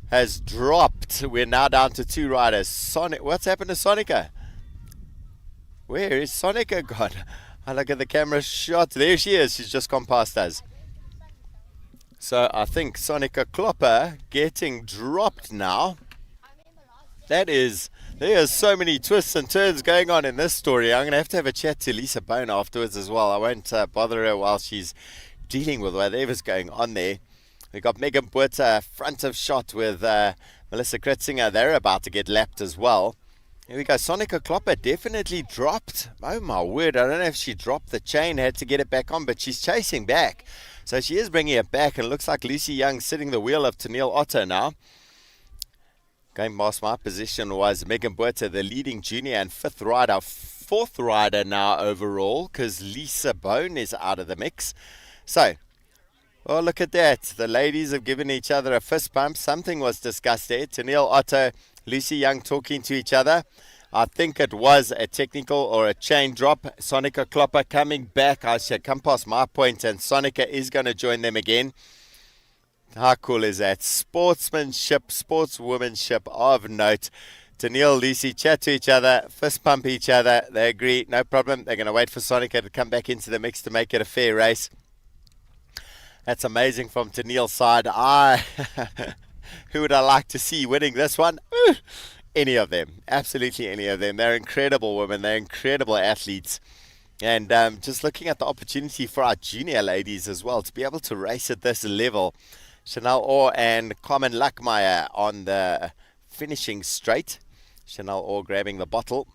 [SPEAKER 5] has dropped. We're now down to two riders. What's happened to Sonica? Where is Sonica gone? I look at the camera shot. There she is. She's just gone past us. So I think Sonica Klopper getting dropped now. That is There are so many twists and turns going on in this story. I'm going to have a chat to Lisa Bone afterwards as well. I won't bother her while she's dealing with whatever's going on there. We've got Megan Buerta front of shot with Melissa Kritzinger. They're about to get lapped as well. Here we go. Sonica Klopper definitely dropped. Oh my word. I don't know if she dropped the chain, had to get it back on, but she's chasing back. So she is bringing it back, and it looks like Lucy Young sitting the wheel of Tennille Otto now. Going past my position was Megan Buerta, the leading junior and fifth rider. Fourth rider now overall, because Lisa Bone is out of the mix. So, oh, look at that. The ladies have given each other a fist bump. Something was discussed there. Tennille Otto, Lucy Young talking to each other. I think it was a technical or a chain drop. Sonica Klopper coming back. I should come past my point, and Sonica is going to join them again. How cool is that? Sportsmanship, sportswomanship of note. Tennille, Lucy chat to each other, fist pump each other. They agree, no problem. They're going to wait for Sonica to come back into the mix to make it a fair race. That's amazing from Tennille's side. Who would I like to see winning this one? Any of them. Absolutely any of them. They're incredible women. They're incredible athletes. And just looking at the opportunity for our junior ladies as well to be able to race at this level. Chanel Orr and Carmen Lackmeyer on the finishing straight. Chanel Orr grabbing the bottle.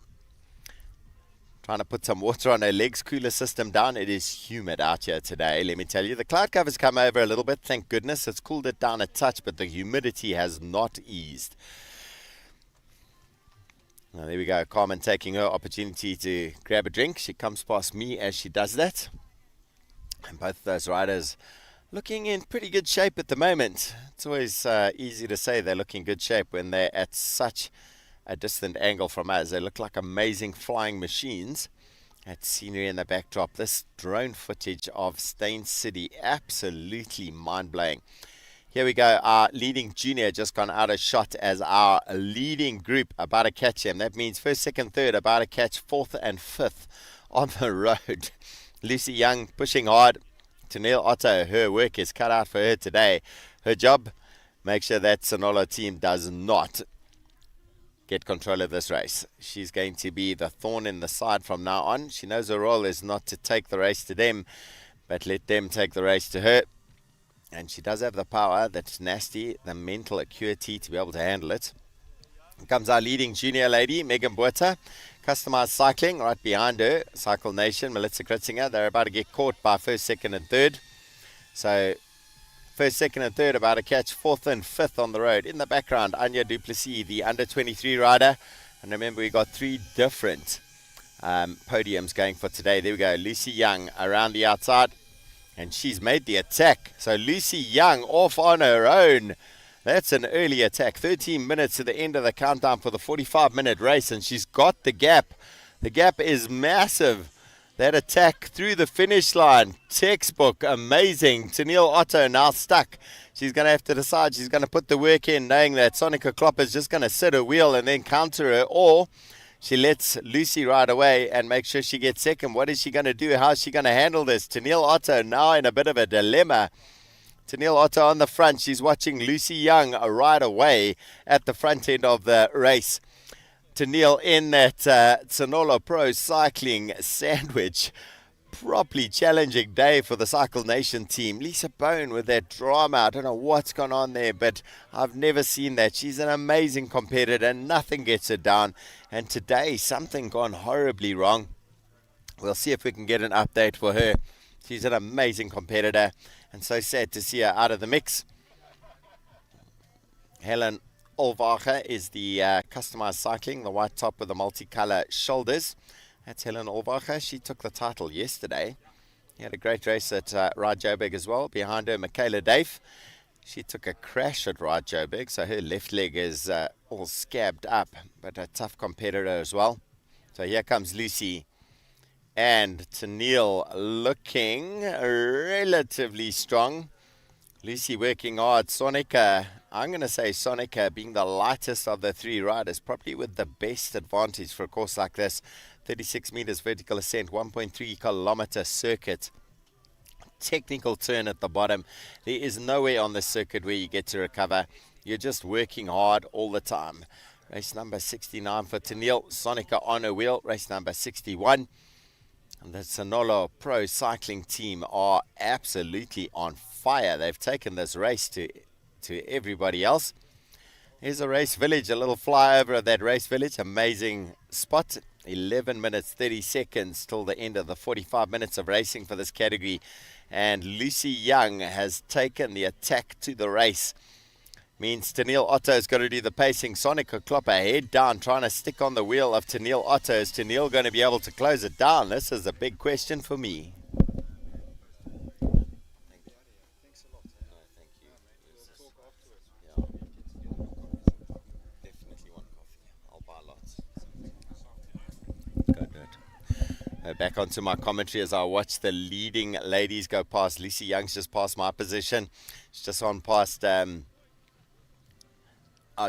[SPEAKER 5] Trying to put some water on her legs, cooler system down. It is humid out here today, let me tell you. The cloud cover's come over a little bit, thank goodness. It's cooled it down a touch, but the humidity has not eased. Now, there we go. Carmen taking her opportunity to grab a drink. She comes past me as she does that. And both of those riders looking in pretty good shape at the moment. It's always easy to say they're looking good shape when they're at such a distant angle from us. They look like amazing flying machines. That scenery in the backdrop. This drone footage of Steyn City, absolutely mind-blowing. Here we go. Our leading junior just gone out of shot as our leading group about to catch him. That means first, second, third about to catch fourth and fifth on the road. Lucy Young pushing hard. Tennille Otto, her work is cut out for her today. Her job, make sure that Sonolo team does not get control of this race. She's going to be the thorn in the side from now on. She knows her role is not to take the race to them, but let them take the race to her. And she does have the power, the tenacity, the mental acuity to be able to handle it. Here comes our leading junior lady, Megan Buerta. Customized cycling right behind her. Cycle Nation, Melissa Kritzinger. They're about to get caught by first, second, and third. So first, second, and third about to catch fourth and fifth on the road. In the background, Anya Duplessis, the under-23 rider. And remember, we got three different podiums going for today. There we go. Lucy Young around the outside. And she's made the attack. So Lucy Young off on her own. That's an early attack. 13 minutes to the end of the countdown for the 45-minute race. And she's got the gap. The gap is massive. That attack through the finish line. Textbook. Amazing. Tennille Otto now stuck. She's going to have to decide. She's going to put the work in, knowing that Sonica Klopper is just going to sit her wheel and then counter her. Or she lets Lucy ride away and make sure she gets second. What is she going to do? How is she going to handle this? Tennille Otto now in a bit of a dilemma. Tennille Otto on the front. She's watching Lucy Young ride away at the front end of the race. Tennille in that Sonolo Pro cycling sandwich. Properly challenging day for the Cycle Nation team. Lisa Bone with that drama. I don't know what's gone on there, but I've never seen that. She's an amazing competitor. Nothing gets her down. And today, something gone horribly wrong. We'll see if we can get an update for her. She's an amazing competitor. And so sad to see her out of the mix. Helen Olvacher is the customized cycling, the white top with the multicolor shoulders. That's Helen Olvacher. She took the title yesterday. He had a great race at Ride Joburg as well. Behind her, Michaela Dave. She took a crash at Ride Joburg, so her left leg is all scabbed up, but a tough competitor as well. So here comes Lucy. And Tennille looking relatively strong. Lucy working hard. Sonica, I'm going to say Sonica being the lightest of the three riders, probably with the best advantage for a course like this. 36 meters vertical ascent, 1.3 kilometer circuit. Technical turn at the bottom. There is nowhere on this circuit where you get to recover. You're just working hard all the time. Race number 69 for Tennille. Sonica on her wheel. Race number 61. And the Sonolo Pro Cycling team are absolutely on fire. They've taken this race to everybody else. Here's a race village, a little flyover of that race village. Amazing spot. 11 minutes 30 seconds till the end of the 45 minutes of racing for this category. And Lucy Young has taken the attack to the race. Means Tennille Otto's got to do the pacing. Sonica Klopper head down, trying to stick on the wheel of Tennille Otto. Is Tennille going to be able to close it down? This is a big question for me. Back onto my commentary as I watch the leading ladies go past. Lucy Young's just past my position. She's just on past our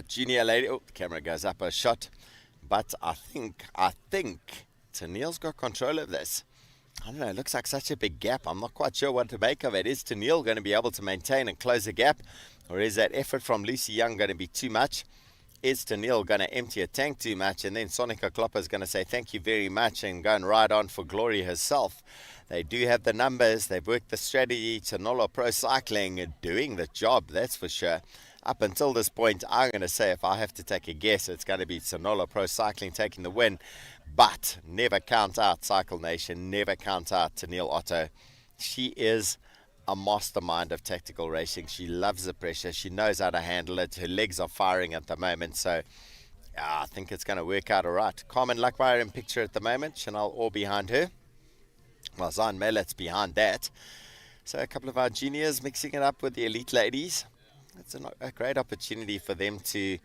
[SPEAKER 5] junior lady. Oh, the camera goes up a shot. But I think Tennille's got control of this. I don't know, it looks like such a big gap. I'm not quite sure what to make of it. Is Tennille going to be able to maintain and close the gap? Or is that effort from Lucy Young going to be too much? Is Tennille going to empty a tank too much? And then Sonica Klopper is going to say thank you very much and go and ride on for glory herself. They do have the numbers. They've worked the strategy. Sonolo Pro Cycling doing the job, that's for sure. Up until this point, I'm going to say if I have to take a guess, it's going to be Sonolo Pro Cycling taking the win. But never count out Cycle Nation. Never count out Tennille Otto. She is a mastermind of tactical racing. She loves the pressure. She knows how to handle it. Her legs are firing at the moment. So I think it's going to work out all right. Carmen Luckmeyer in picture at the moment. Chanel Orr behind her. Well, Zan Mellett's behind that. So a couple of our juniors mixing it up with the elite ladies. It's a great opportunity for them to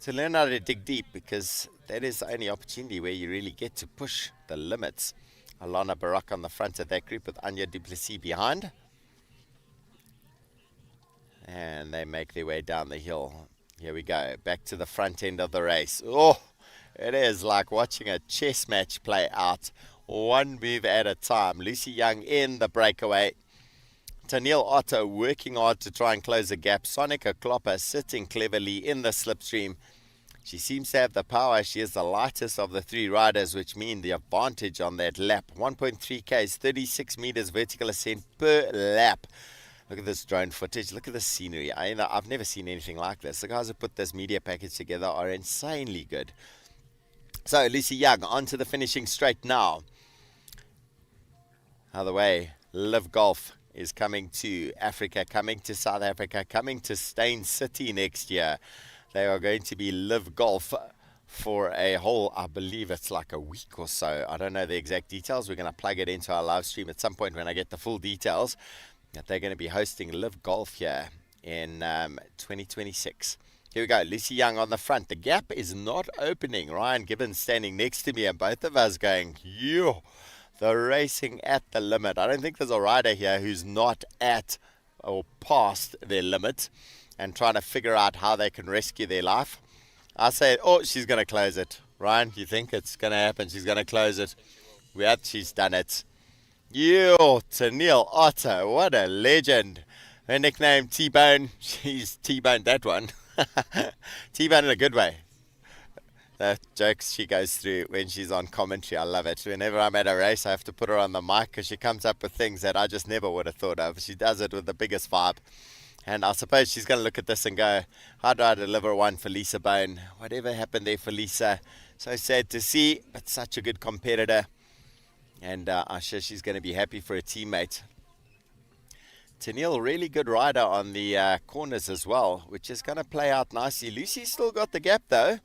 [SPEAKER 5] learn how to dig deep, because that is the only opportunity where you really get to push the limits. Alana Barak on the front of that group with Anya Duplessis behind. And they make their way down the hill. Here we go, back to the front end of the race. Oh, it is like watching a chess match play out, one move at a time. Lucy Young in the breakaway. Tennille Otto working hard to try and close the gap. Sonica Klopper sitting cleverly in the slipstream. She seems to have the power. She is the lightest of the three riders, which means the advantage on that lap. 1.3 Ks, 36 meters vertical ascent per lap. Look at this drone footage. Look at the scenery. I've never seen anything like this. The guys who put this media package together are insanely good. So Lucy Young onto the finishing straight now. Other way, Live Golf is coming to Africa, coming to South Africa, coming to Steyn City next year. They are going to be Live Golf for a whole, I believe it's like a week or so. I don't know the exact details. We're going to plug it into our live stream at some point when I get the full details. That they're going to be hosting Live Golf here in 2026. Here we go, Lucy Young on the front. The gap is not opening. Ryan Gibbons standing next to me and both of us going, yo, they're racing at the limit. I don't think there's a rider here who's not at or past their limit and trying to figure out how they can rescue their life. I say, oh, she's going to close it. Ryan, you think it's going to happen? She's going to close it. She's done it. Yo, Tennille Otto, what a legend. Her nickname, T-Bone. She's T-Boned that one. T-Bone in a good way. The jokes she goes through when she's on commentary, I love it. Whenever I'm at a race, I have to put her on the mic because she comes up with things that I just never would have thought of. She does it with the biggest vibe. And I suppose she's going to look at this and go, how do I deliver one for Lisa Bone? Whatever happened there for Lisa? So sad to see, but such a good competitor. And I'm sure she's going to be happy for her teammate. Tennille, really good rider on the corners as well, which is going to play out nicely. Lucy's still got the gap though.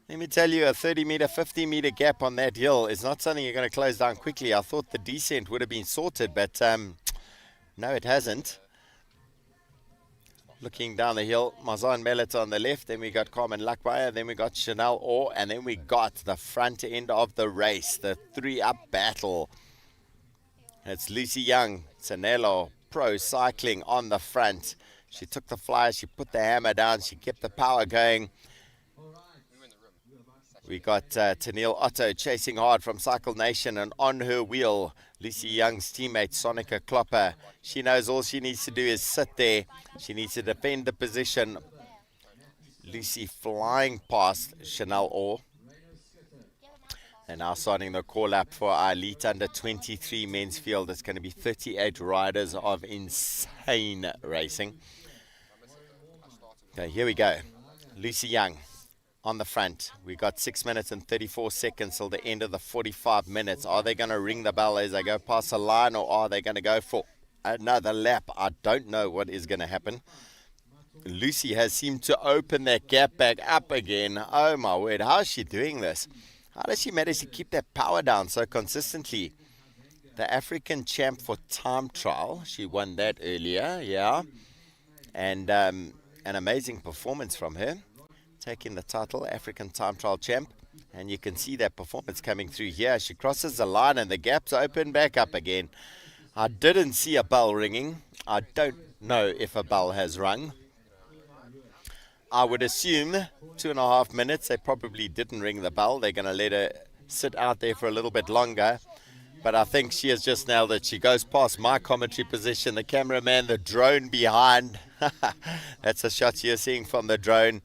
[SPEAKER 5] Let me tell you, a 30 meter, 50 meter gap on that hill is not something you're going to close down quickly. I thought the descent would have been sorted, but no, it hasn't. Looking down the hill, Mazan Mellet on the left, then we got Carmen Luckmeyer, then we got Chanel Orr, and then we got the front end of the race, the 3-up battle. It's Lucy Young, Sonolo Pro Cycling on the front. She took the flyer, she put the hammer down, she kept the power going. We got Tennille Otto chasing hard from Cycle Nation, and on her wheel, Lucy Young's teammate, Sonica Klopper. She knows all she needs to do is sit there. She needs to defend the position. Lucy flying past Chanel Orr. They're now starting the call up for our elite under 23 men's field. It's going to be 38 riders of insane racing. Okay, here we go. Lucy Young on the front. We got 6 minutes and 34 seconds till the end of the 45 minutes. Are they going to ring the bell as they go past the line, or are they going to go for another lap? I don't know what is going to happen. Lucy has seemed to open that gap back up again. Oh my word, how is she doing this? How does she manage to keep that power down so consistently? The African champ for time trial, she won that earlier, yeah. And an amazing performance from her, taking the title, African time trial champ. And you can see that performance coming through here. She crosses the line and the gap's open back up again. I didn't see a bell ringing. I don't know if a bell has rung. I would assume 2.5 minutes. They probably didn't ring the bell. They're going to let her sit out there for a little bit longer. But I think she has just nailed it. She goes past my commentary position, the cameraman, the drone behind. That's a shot you're seeing from the drone.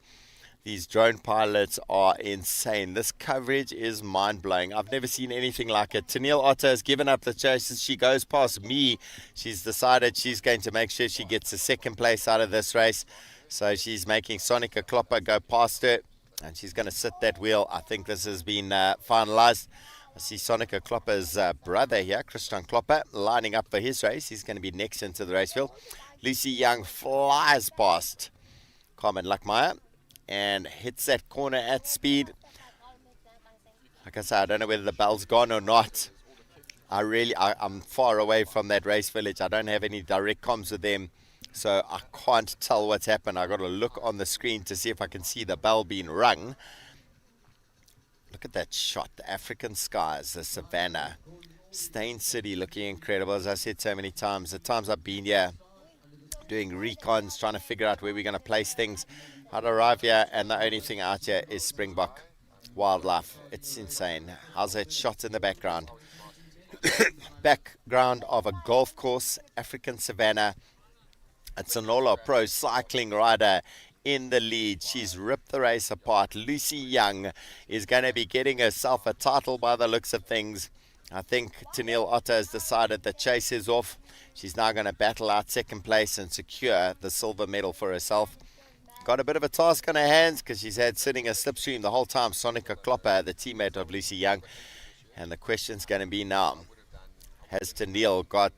[SPEAKER 5] These drone pilots are insane. This coverage is mind-blowing. I've never seen anything like it. Tennille Otto has given up the chase as she goes past me. She's decided she's going to make sure she gets a second place out of this race. So she's making Sonica Klopper go past her, and she's going to sit that wheel. I think this has been finalized. I see Sonica Klopper's brother here, Christian Klopper, lining up for his race. He's going to be next into the race field. Lucy Young flies past Carmen Luckmeyer and hits that corner at speed. Like I said, I don't know whether the bell's gone or not. I'm far away from that race village. I don't have any direct comms with them, so I can't tell what's happened. I've got to look on the screen to see if I can see the bell being rung. Look at that shot. The African skies, the savannah. Steyn City looking incredible. As I said so many times, the times I've been here doing recons, trying to figure out where we're going to place things. I'd arrive here, and the only thing out here is Springbok wildlife. It's insane. How's that shot in the background? Background of a golf course, African savannah. It's an all pro cycling rider in the lead. She's ripped the race apart. Lucy Young is going to be getting herself a title by the looks of things. I think Tennille Otto has decided the chase is off. She's now going to battle out second place and secure the silver medal for herself. Got a bit of a task on her hands because she's had sitting a slipstream the whole time. Sonica Klopper, the teammate of Lucy Young. And the question's going to be now, has Tennille got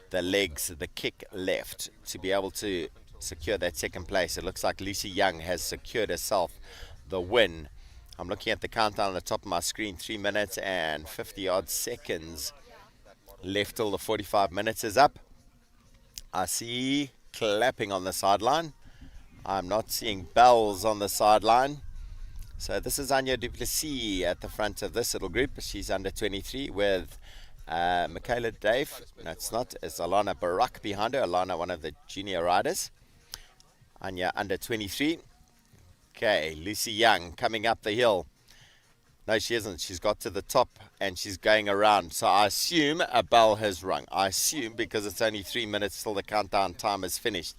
[SPEAKER 5] the legs, the kick left to be able to secure that second place? It looks like Lucy Young has secured herself the win. I'm looking at the countdown on the top of my screen. 3 minutes and 50 odd seconds left till the 45 minutes is up. I see clapping on the sideline. I'm not seeing bells on the sideline. So this is Anya Duplessis at the front of this little group. She's under 23 with Michaela Dave. No, it's not. It's Alana Barak behind her. Alana, one of the junior riders. Anya under 23. Okay, Lucy Young coming up the hill. No, she isn't. She's got to the top and she's going around. So I assume a bell has rung. I assume, because it's only 3 minutes till the countdown time is finished.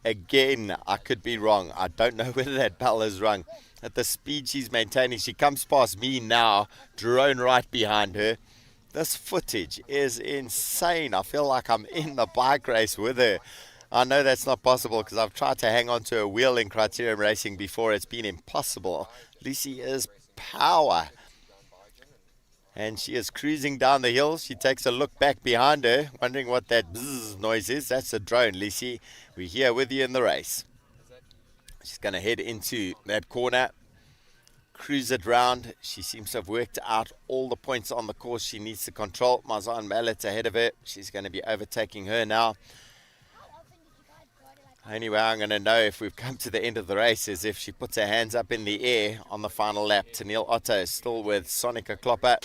[SPEAKER 5] Again, I could be wrong. I don't know whether that bell has rung. At the speed she's maintaining, she comes past me now, drone right behind her. This footage is insane. I feel like I'm in the bike race with her. I know that's not possible because I've tried to hang on to a wheel in Criterium Racing before. It's been impossible. Lucy is power. And she is cruising down the hill. She takes a look back behind her, wondering what that bzzz noise is. That's a drone, Lucy. We're here with you in the race. She's going to head into that corner, cruise it round. She seems to have worked out all the points on the course she needs to control. Mazan Mallet ahead of her. She's going to be overtaking her now. Only way I'm going to know if we've come to the end of the race is if she puts her hands up in the air on the final lap. Tennille Otto is still with Sonica Klopper.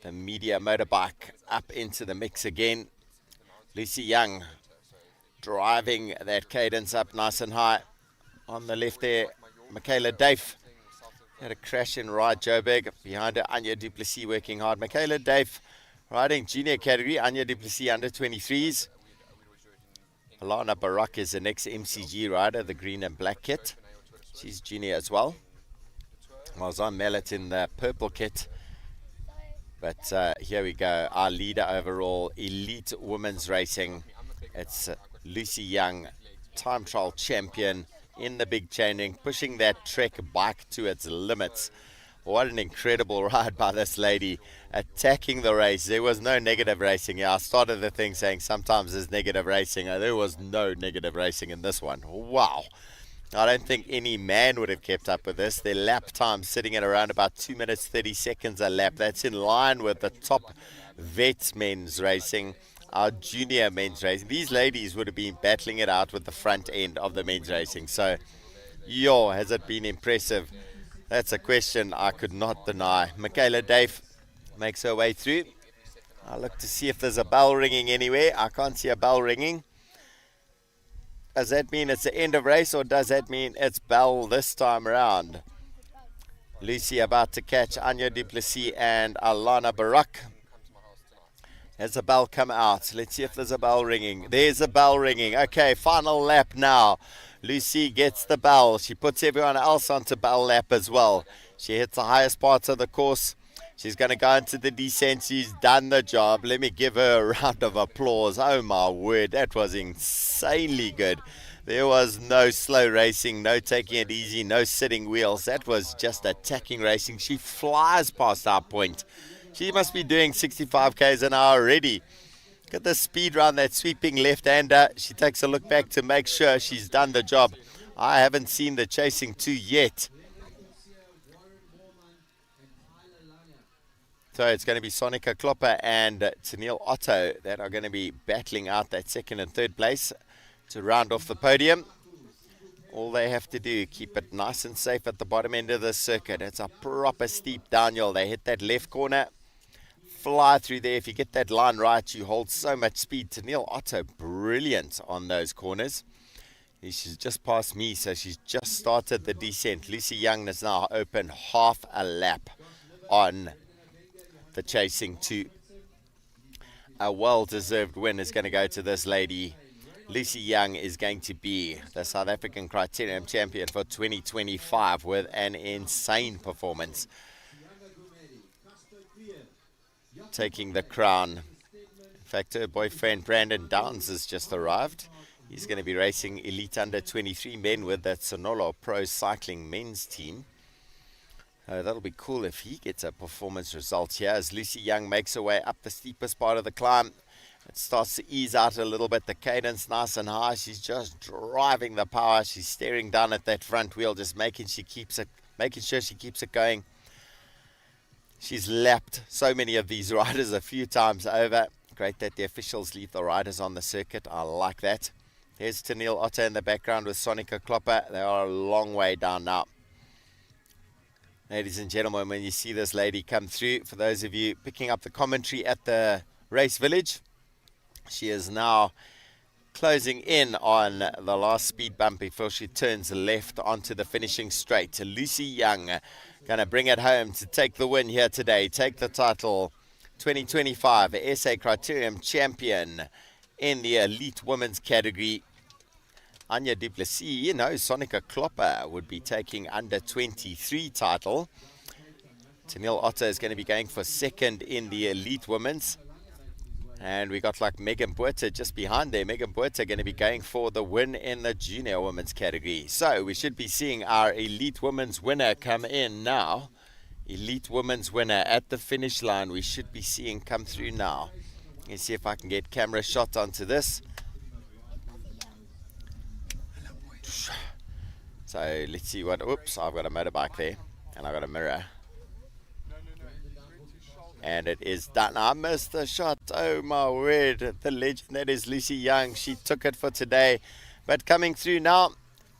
[SPEAKER 5] The media motorbike up into the mix again. Lucy Young driving that cadence up nice and high. On the left there, Michaela Dave. Had a crash in Ride Joburg. Behind her, Anya Duplessis working hard. Michaela Dave riding junior category. Anya Duplessis under 23s. Alana Barak is the next MCG rider, the green and black kit. She's junior as well. Mazan Mallet in the purple kit. But here we go. Our leader overall, elite women's racing. It's Lucy Young, time trial champion in the big chaining, pushing that Trek bike to its limits. What an incredible ride by this lady, attacking the race. There was no negative racing. Yeah, I started the thing saying sometimes there's negative racing. There was no negative racing in this one. Wow. I don't think any man would have kept up with this. Their lap time sitting at around about 2 minutes 30 seconds a lap. That's in line with the top vets men's racing, our junior men's racing. These ladies would have been battling it out with the front end of the men's racing. So, has it been impressive? That's a question I could not deny. Michaela Dave makes her way through. I'll look to see if there's a bell ringing anywhere. I can't see a bell ringing. Does that mean it's the end of race, or does that mean it's bell this time around? Lucy about to catch Anya Duplessis and Alana Barak. Has the bell come out? Let's see if there's a bell ringing. There's a bell ringing. Okay, final lap now. Lucy gets the bell. She puts everyone else onto bell lap as well. She hits the highest parts of the course. She's going to go into the descent. She's done the job. Let me give her a round of applause. Oh my word, that was insanely good. There was no slow racing, no taking it easy, no sitting wheels. That was just attacking racing. She flies past our point. She must be doing 65 k's an hour already. Look at the speed round that sweeping left-hander. She takes a look back to make sure she's done the job. I haven't seen the chasing two yet. So it's going to be Sonica Klopper and Tennille Otto that are going to be battling out that second and third place to round off the podium. All they have to do, keep it nice and safe at the bottom end of the circuit. It's a proper steep downhill. They hit that left corner, fly through there. If you get that line right, you hold so much speed. Tennille Otto, brilliant on those corners. She's just past me, so she's just started the descent. Lucy Young has now opened half a lap on the chasing two. A well-deserved win is going to go to this lady. Lucy Young is going to be the South African Criterium champion for 2025 with an insane performance, taking the crown. In fact, her boyfriend Brandon Downs has just arrived. He's going to be racing Elite Under 23 men with the Sonolo Pro Cycling men's team. That'll be cool if he gets a performance result here as Lucy Young makes her way up the steepest part of the climb. It starts to ease out a little bit. The cadence nice and high. She's just driving the power. She's staring down at that front wheel, just making sure she keeps it going. She's lapped so many of these riders a few times over. Great that the officials leave the riders on the circuit. I like that. Here's Tennille Otto in the background with Sonica Klopper. They are a long way down now. Ladies and gentlemen, when you see this lady come through, for those of you picking up the commentary at the race village, she is now closing in on the last speed bump before she turns left onto the finishing straight. Lucy Young going to bring it home to take the win here today, take the title 2025 SA Criterium Champion in the Elite Women's category. Anya Duplessis, Sonica Klopper would be taking under 23 title. Tennille Otto is going to be going for second in the Elite Women's. And we got like Megan Buerta just behind there. Megan Buerta going to be going for the win in the Junior Women's category. So we should be seeing our Elite Women's winner come in now. Elite Women's winner at the finish line. We should be seeing come through now. Let's see if I can get camera shot onto this. So let's see what, oops, I've got a motorbike there and I've got a mirror. And it is done. I missed the shot. Oh my word. The legend that is Lucy Young. She took it for today. But coming through now,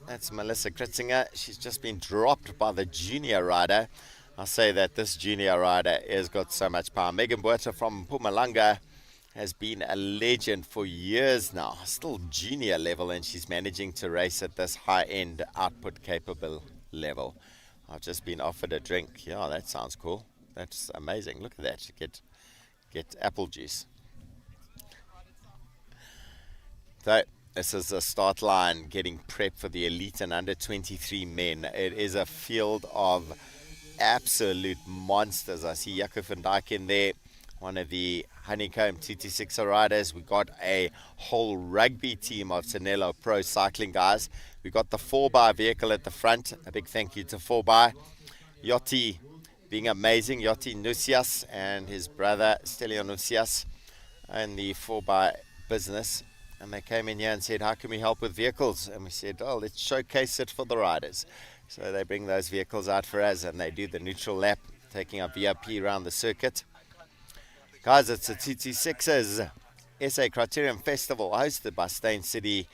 [SPEAKER 5] that's Melissa Kritzinger. She's just been dropped by the junior rider. I'll say that this junior rider has got so much power. Megan Buerta from Mpumalanga has been a legend for years now. Still junior level, and she's managing to race at this high-end output capable level. I've just been offered a drink. Yeah, that sounds cool. That's amazing. Look at that. You get apple juice. So This is the start line getting prepped for the elite and under 23 men. It is a field of absolute monsters. I see Jaco van Dijk in there, one of the Honeycomb 226 riders. We got a whole rugby team of Sanello Pro cycling guys. We got the 4x vehicle at the front. A big thank you to 4x. Yotti being amazing. Yotti Nusias and his brother Stelio Nusias and the 4x business. And they came in here and said, how can we help with vehicles? And we said, oh, let's showcase it for the riders. So they bring those vehicles out for us and they do the neutral lap, taking our VIP around the circuit. Guys, it's the 226's SA Criterium Festival hosted by Steyn City.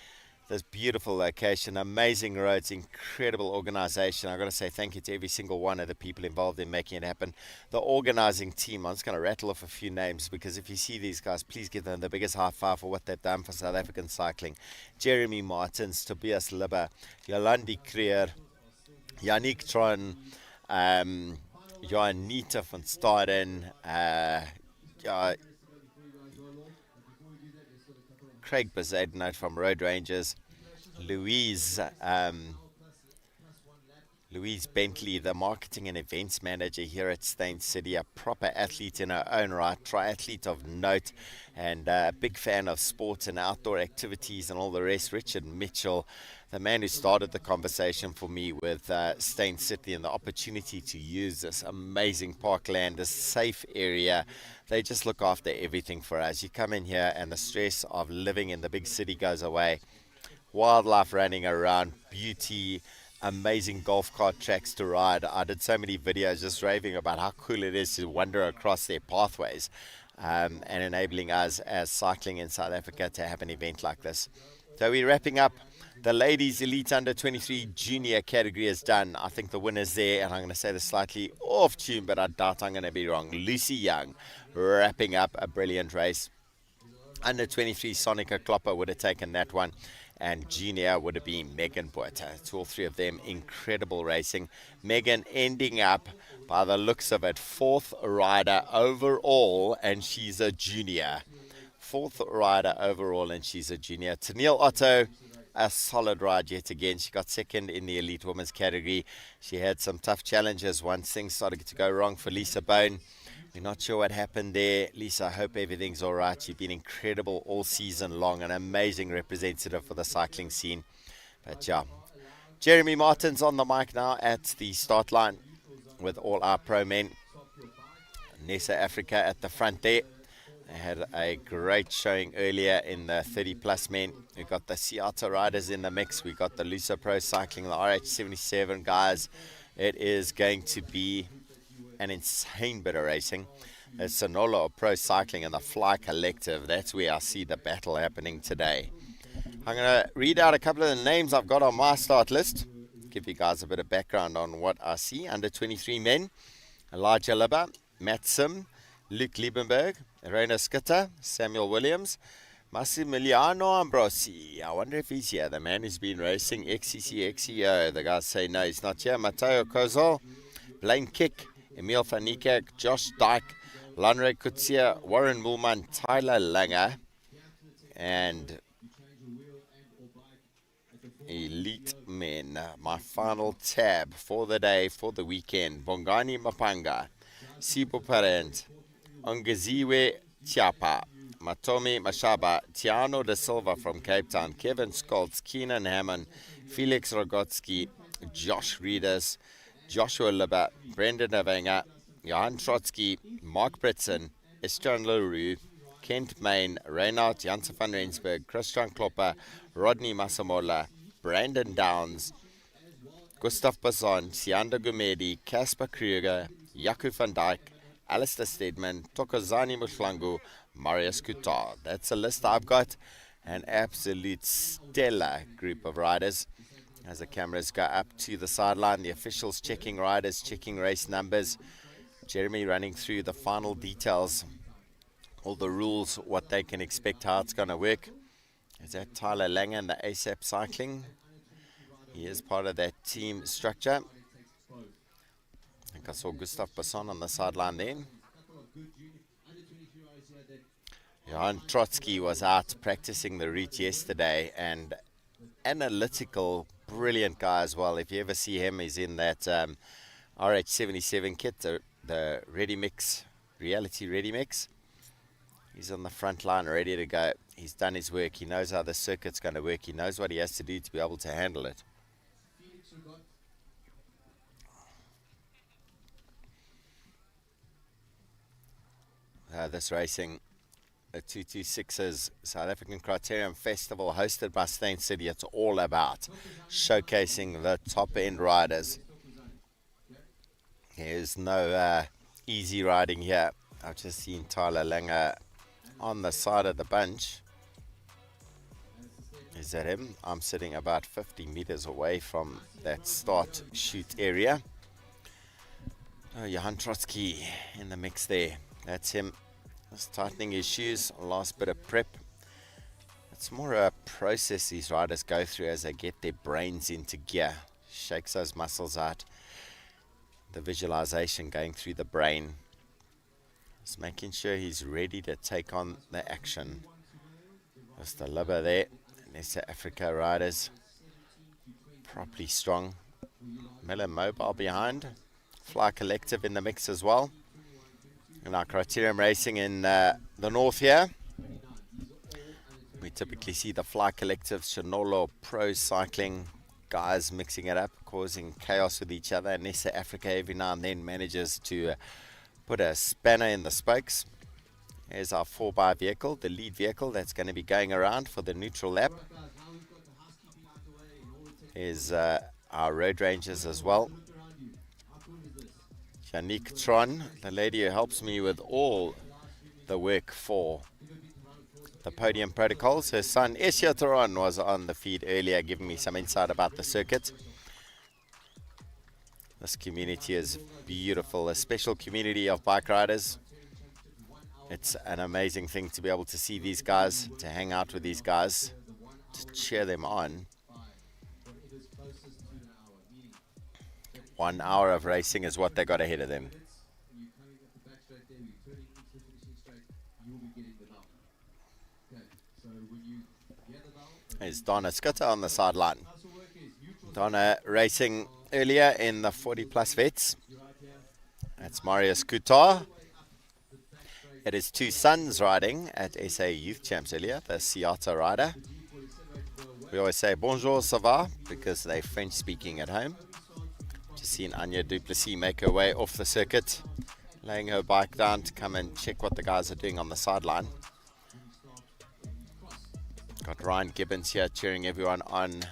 [SPEAKER 5] This beautiful location, amazing roads, incredible organization. I've got to say thank you to every single one of the people involved in making it happen. The organizing team, I'm just going to rattle off a few names because if you see these guys, please give them the biggest high five for what they've done for South African cycling. Jeremy Martins, Tobias Libber, Jolandi Creer, Yannick Tron, Joanita van Staden, Craig Bazadenote from Road Rangers, Louise Bentley, the marketing and events manager here at Steyn City, a proper athlete in her own right, triathlete of note, and a big fan of sports and outdoor activities and all the rest. Richard Mitchell, the man who started the conversation for me with Steyn City and the opportunity to use this amazing parkland, this safe area. They just look after everything for us. You come in here and the stress of living in the big city goes away. Wildlife running around, beauty, amazing golf cart tracks to ride. I did so many videos just raving about how cool it is to wander across their pathways and enabling us as cycling in South Africa to have an event like this. So we're wrapping up. The ladies elite under 23 junior category is done. I think the winner's there, and I'm going to say this slightly off tune, but I doubt I'm going to be wrong. Lucy Young wrapping up a brilliant race. Under 23 Sonica Klopper would have taken that one, and junior would have been Megan Porter. It's all three of them, incredible racing. Megan ending up, by the looks of it, 4th rider overall, and she's a junior. 4th rider overall, and she's a junior. Tennille Otto, a solid ride yet again. She got 2nd in the elite women's category. She had some tough challenges once things started to go wrong for Lisa Bone. We're not sure what happened there. Lisa, I hope everything's all right. You've been incredible all season long, an amazing representative for the cycling scene. But yeah, Jeremy Martin's on the mic now at the start line with all our pro men. Nessa Africa at the front there. They had a great showing earlier in the 30-plus men. We've got the Seattle riders in the mix. We've got the Lusa Pro Cycling, the RH77 guys. It is going to be an insane bit of racing. The Sonolo Pro Cycling and the Fly Collective. That's where I see the battle happening today. I'm going to read out a couple of the names I've got on my start list. Give you guys a bit of background on what I see. Under 23 men, Elijah Libber, Matt Sim, Luke Liebenberg, Rainer Skitter, Samuel Williams, Massimiliano Ambrosi. I wonder if he's here. The man who's been racing XCC, XCO. The guys say no, he's not here. Matteo Kozol, Blaine Kick, Emil van Niekerk, Josh Dyke, Lanre Kutsia, Warren Moolman, Tyler Langer, and elite men. My final tab for the day, for the weekend. Bongani Mapanga, Sipo Parent, Ongeziwe Tiapa, Matomi Mashaba, Tiano da Silva from Cape Town, Kevin Skoltz, Keenan Hammond, Felix Rogotsky, Josh Reeders, Joshua Libber, Brendan Navenga, Johan Trotsky, Mark Britson, Estran LaRue, Kent Main, Reinhard Janssen van Rensburg, Christian Klopper, Rodney Masamola, Brandon Downs, Gustav Bazon, Sianda Gumedi, Casper Kruger, Jaco van Dijk, Alistair Stedman, Tokozani Mushlangu, Marius Kutar. That's a list I've got. An absolute stellar group of riders. As the cameras go up to the sideline, the officials checking riders, checking race numbers. Jeremy running through the final details, all the rules, what they can expect, how it's going to work. Is that Tyler Langer and the ASAP Cycling? He is part of that team structure. I think I saw Gustav Basson on the sideline then. Johan Trotsky was out practicing the route yesterday, and analytical, brilliant guy as well. If you ever see him, he's in that RH77 kit, the Ready Mix, Reality Ready Mix. He's on the front line, ready to go. He's done his work. He knows how the circuit's going to work. He knows what he has to do to be able to handle it. This racing, the 226's South African Criterium Festival hosted by Steyn City. It's all about showcasing the top end riders. There's no easy riding here. I've just seen Tyler Langer on the side of the bunch. Is that him? I'm sitting about 50 meters away from that start shoot area. Oh, Johan Trotsky in the mix there. That's him. Just tightening his shoes, last bit of prep. It's more a process these riders go through as they get their brains into gear. Shakes those muscles out. The visualization going through the brain. Just making sure he's ready to take on the action. Just the Libba there. And SA Africa riders. Properly strong. Miller Mobile behind. Fly Collective in the mix as well. And our Criterium Racing in the north here. We typically see the Fly Collective, Chinolo Pro Cycling guys mixing it up, causing chaos with each other. And SA Africa every now and then manages to put a spanner in the spokes. Here's our 4x vehicle, the lead vehicle that's going to be going around for the neutral lap. Here's our road rangers as well. Yannick Tron, the lady who helps me with all the work for the podium protocols. Her son Essia Tron was on the feed earlier, giving me some insight about the circuit. This community is beautiful, a special community of bike riders. It's an amazing thing to be able to see these guys, to hang out with these guys, to cheer them on. 1 hour of racing is what they got ahead of them. There's Donna Skutter on the sideline. Donna racing earlier in the 40 plus vets. That's Marius Coutar. It is two sons riding at SA Youth Champs earlier, the Seattle rider. We always say bonjour, ça va, because they're French speaking at home. Just seen Anya Duplessis make her way off the circuit, laying her bike down to come and check what the guys are doing on the sideline. Got Ryan Gibbons here cheering everyone on.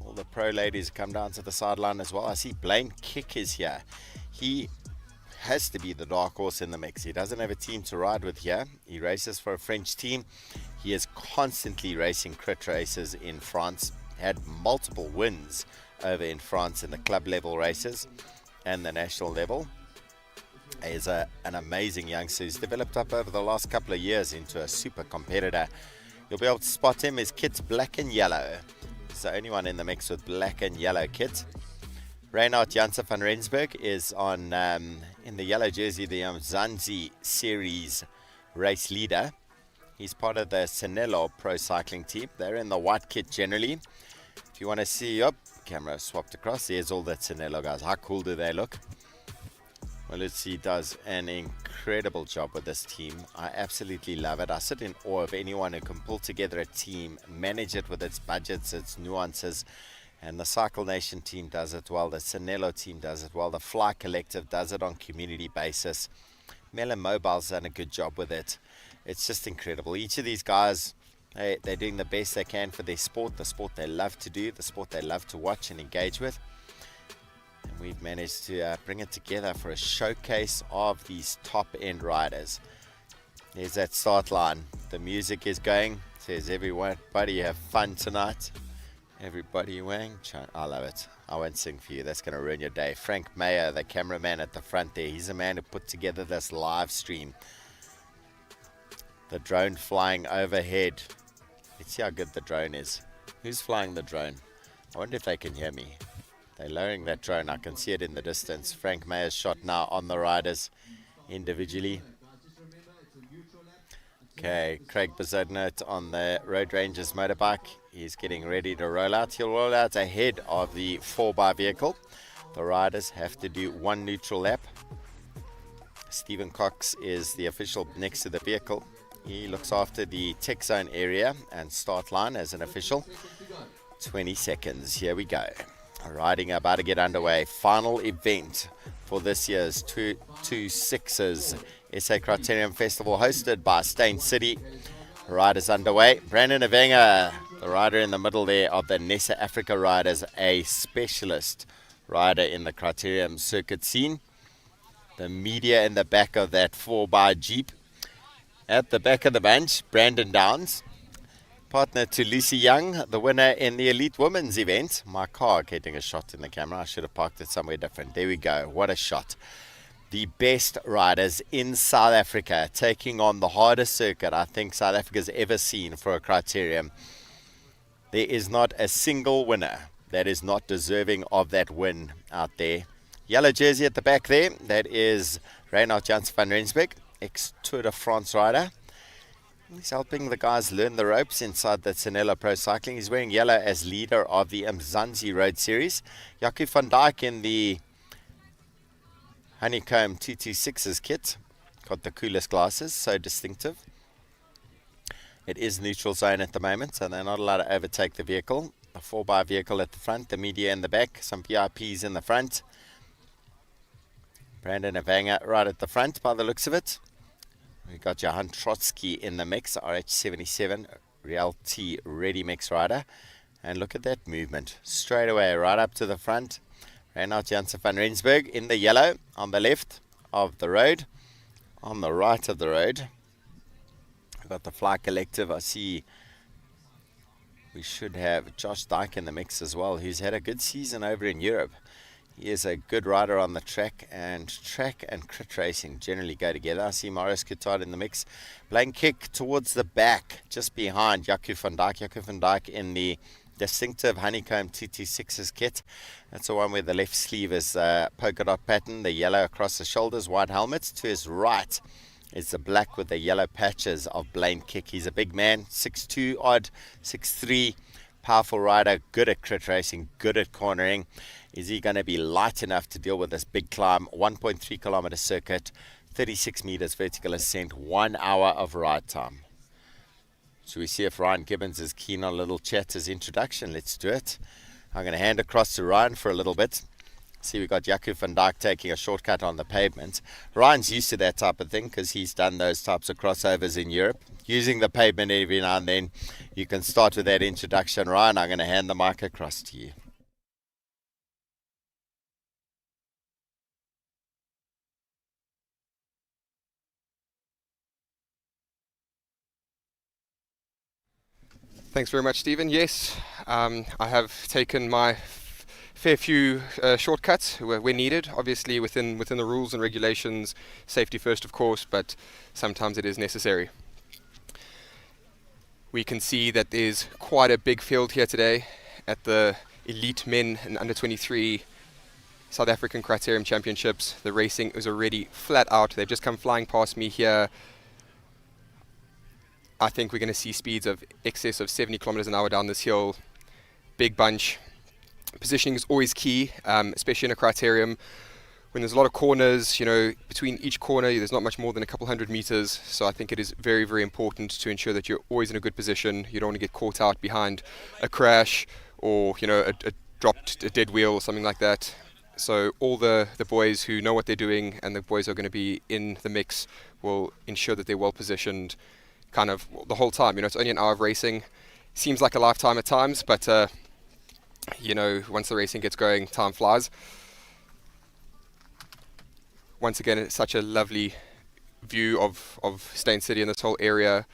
[SPEAKER 5] All the pro ladies come down to the sideline as well. I see Blaine Kick is here. He has to be the dark horse in the mix. He doesn't have a team to ride with here. He races for a French team. He is constantly racing crit races in France. Had multiple wins over in France in the club level races and the national level. He is an amazing youngster who's developed up over the last couple of years into a super competitor. You'll be able to spot him. His kit's black and yellow. He's the only one in the mix with black and yellow kit. Reinhard Janssen van Rensburg is on in the yellow jersey, the Zanzi Series race leader. He's part of the Sanello Pro Cycling team. They're in the white kit generally. If you want to see, camera swapped across. There's all the Sanello guys. How cool do they look? Well, he does an incredible job with this team. I absolutely love it. I sit in awe of anyone who can pull together a team, manage it with its budgets, its nuances. And the Cycle Nation team does it well. The Sanello team does it well. The Fly Collective does it on community basis. Melon Mobile's done a good job with it. It's just incredible. Each of these guys, they're doing the best they can for their sport, the sport they love to do, the sport they love to watch and engage with. And we've managed to bring it together for a showcase of these top-end riders. There's that start line. The music is going. It says, everybody have fun tonight. Everybody wang. I love it. I won't sing for you. That's going to ruin your day. Frank Mayer, the cameraman at the front there. He's the man who put together this live stream. The drone flying overhead. Let's see how good the drone is. Who's flying the drone? I wonder if they can hear me. They're lowering that drone. I can see it in the distance. Frank Mayer's shot now on the riders individually. Okay, Craig Bezodnert on the Road Rangers motorbike. He's getting ready to roll out. He'll roll out ahead of the 4x vehicle. The riders have to do one neutral lap. Stephen Cox is the official next to the vehicle. He looks after the tech zone area and start line as an official. 20 seconds. Here we go. Riding about to get underway. Final event for this year's 226's SA Criterium Festival, hosted by Steyn City. Riders underway. Brandon Avenga, the rider in the middle there of the Nessa Africa Riders, a specialist rider in the Criterium circuit scene. The media in the back of that 4x Jeep. At the back of the bunch, Brandon Downs, partner to Lucy Young, the winner in the Elite Women's event. My car getting a shot in the camera. I should have parked it somewhere different. There we go. What a shot. The best riders in South Africa taking on the hardest circuit I think South Africa's ever seen for a Criterium. There is not a single winner that is not deserving of that win out there. Yellow jersey at the back there, that is Reinhard Janssen van Rensburg, ex-Tour de France rider. He's helping the guys learn the ropes inside the Tsenela Pro Cycling. He's wearing yellow as leader of the Mzansi Road Series. Jaco van Dijk in the Honeycomb 226's kit. Got the coolest glasses, so distinctive. It is neutral zone at the moment, so they're not allowed to overtake the vehicle. A 4x vehicle at the front, the media in the back, some VIPs in the front. Brandon Avanga right at the front by the looks of it. We've got Johan Trotsky in the mix, RH77, Real T ready mix rider. And look at that movement. Straight away, right up to the front. Reinhard Janssen van Rensburg in the yellow on the left of the road. On the right of the road, we've got the Fly Collective. I see we should have Josh Dyke in the mix as well, who's had a good season over in Europe. He is a good rider on the track and crit racing generally go together. I see Marius Coutard in the mix. Blaine Kick towards the back, just behind Jaco van Dijk. Jaco van Dijk in the distinctive Honeycomb 226's kit. That's the one where the left sleeve is polka dot pattern, the yellow across the shoulders, white helmet. To his right is the black with the yellow patches of Blaine Kick. He's a big man, 6'2 odd, 6'3", powerful rider, good at crit racing, good at cornering. Is he going to be light enough to deal with this big climb? 1.3 kilometer circuit, 36 meters vertical ascent, 1 hour of ride time. Should we see if Ryan Gibbons is keen on a little chat as introduction? Let's do it. I'm going to hand across to Ryan for a little bit. See, we've got Jaco van Dijk taking a shortcut on the pavement. Ryan's used to that type of thing because he's done those types of crossovers in Europe. Using the pavement every now and then. You can start with that introduction, Ryan. I'm going to hand the mic across to you.
[SPEAKER 18] Thanks very much, Stephen. Yes, I have taken my fair few shortcuts where needed, obviously within the rules and regulations, safety first of course, but sometimes it is necessary. We can see that there's quite a big field here today at the Elite Men and Under 23 South African Criterium Championships. The racing is already flat out. They've just come flying past me here. I think we're going to see speeds of excess of 70 kilometers an hour down this hill. Big bunch. Positioning is always key, especially in a criterium. When there's a lot of corners, you know, between each corner there's not much more than a couple hundred meters. So I think it is very, very important to ensure that you're always in a good position. You don't want to get caught out behind a crash or, you know, a dead wheel or something like that. So all the boys who know what they're doing and the boys who are going to be in the mix will ensure that they're well positioned kind of the whole time. You know, it's only an hour of racing. Seems like a lifetime at times, but you know, once the racing gets going, time flies. Once again, it's such a lovely view of Steyn City and this whole area.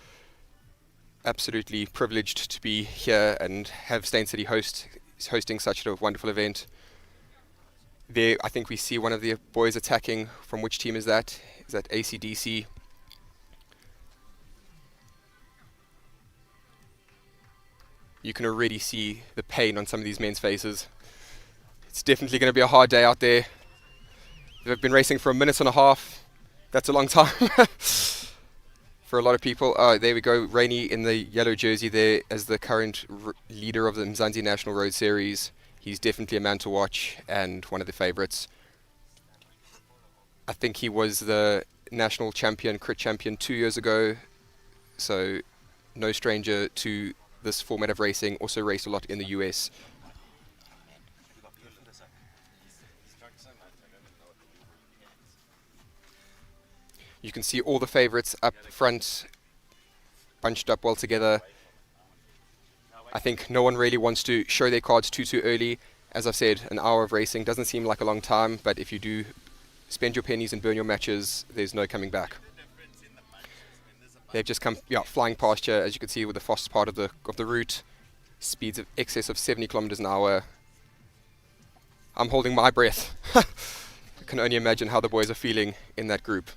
[SPEAKER 18] Absolutely privileged to be here and have Steyn City hosting such a wonderful event. There, I think we see one of the boys attacking. From which team is that? Is that ACDC? You can already see the pain on some of these men's faces. It's definitely going to be a hard day out there. They've been racing for a minute and a half. That's a long time. for a lot of people. Oh, there we go. Rainey in the yellow jersey there as the current leader of the Mzansi National Road Series. He's definitely a man to watch and one of the favourites. I think he was the national champion, crit champion 2 years ago. So no stranger to this format of racing. Also raced a lot in the US. You can see all the favourites up front, bunched up well together. I think no one really wants to show their cards too early. As I've said, an hour of racing doesn't seem like a long time, but if you do spend your pennies and burn your matches, there's no coming back. They've just come flying past here, as you can see, with the fastest part of the route. Speeds of excess of 70 kilometers an hour. I'm holding my breath. I can only imagine how the boys are feeling in that group.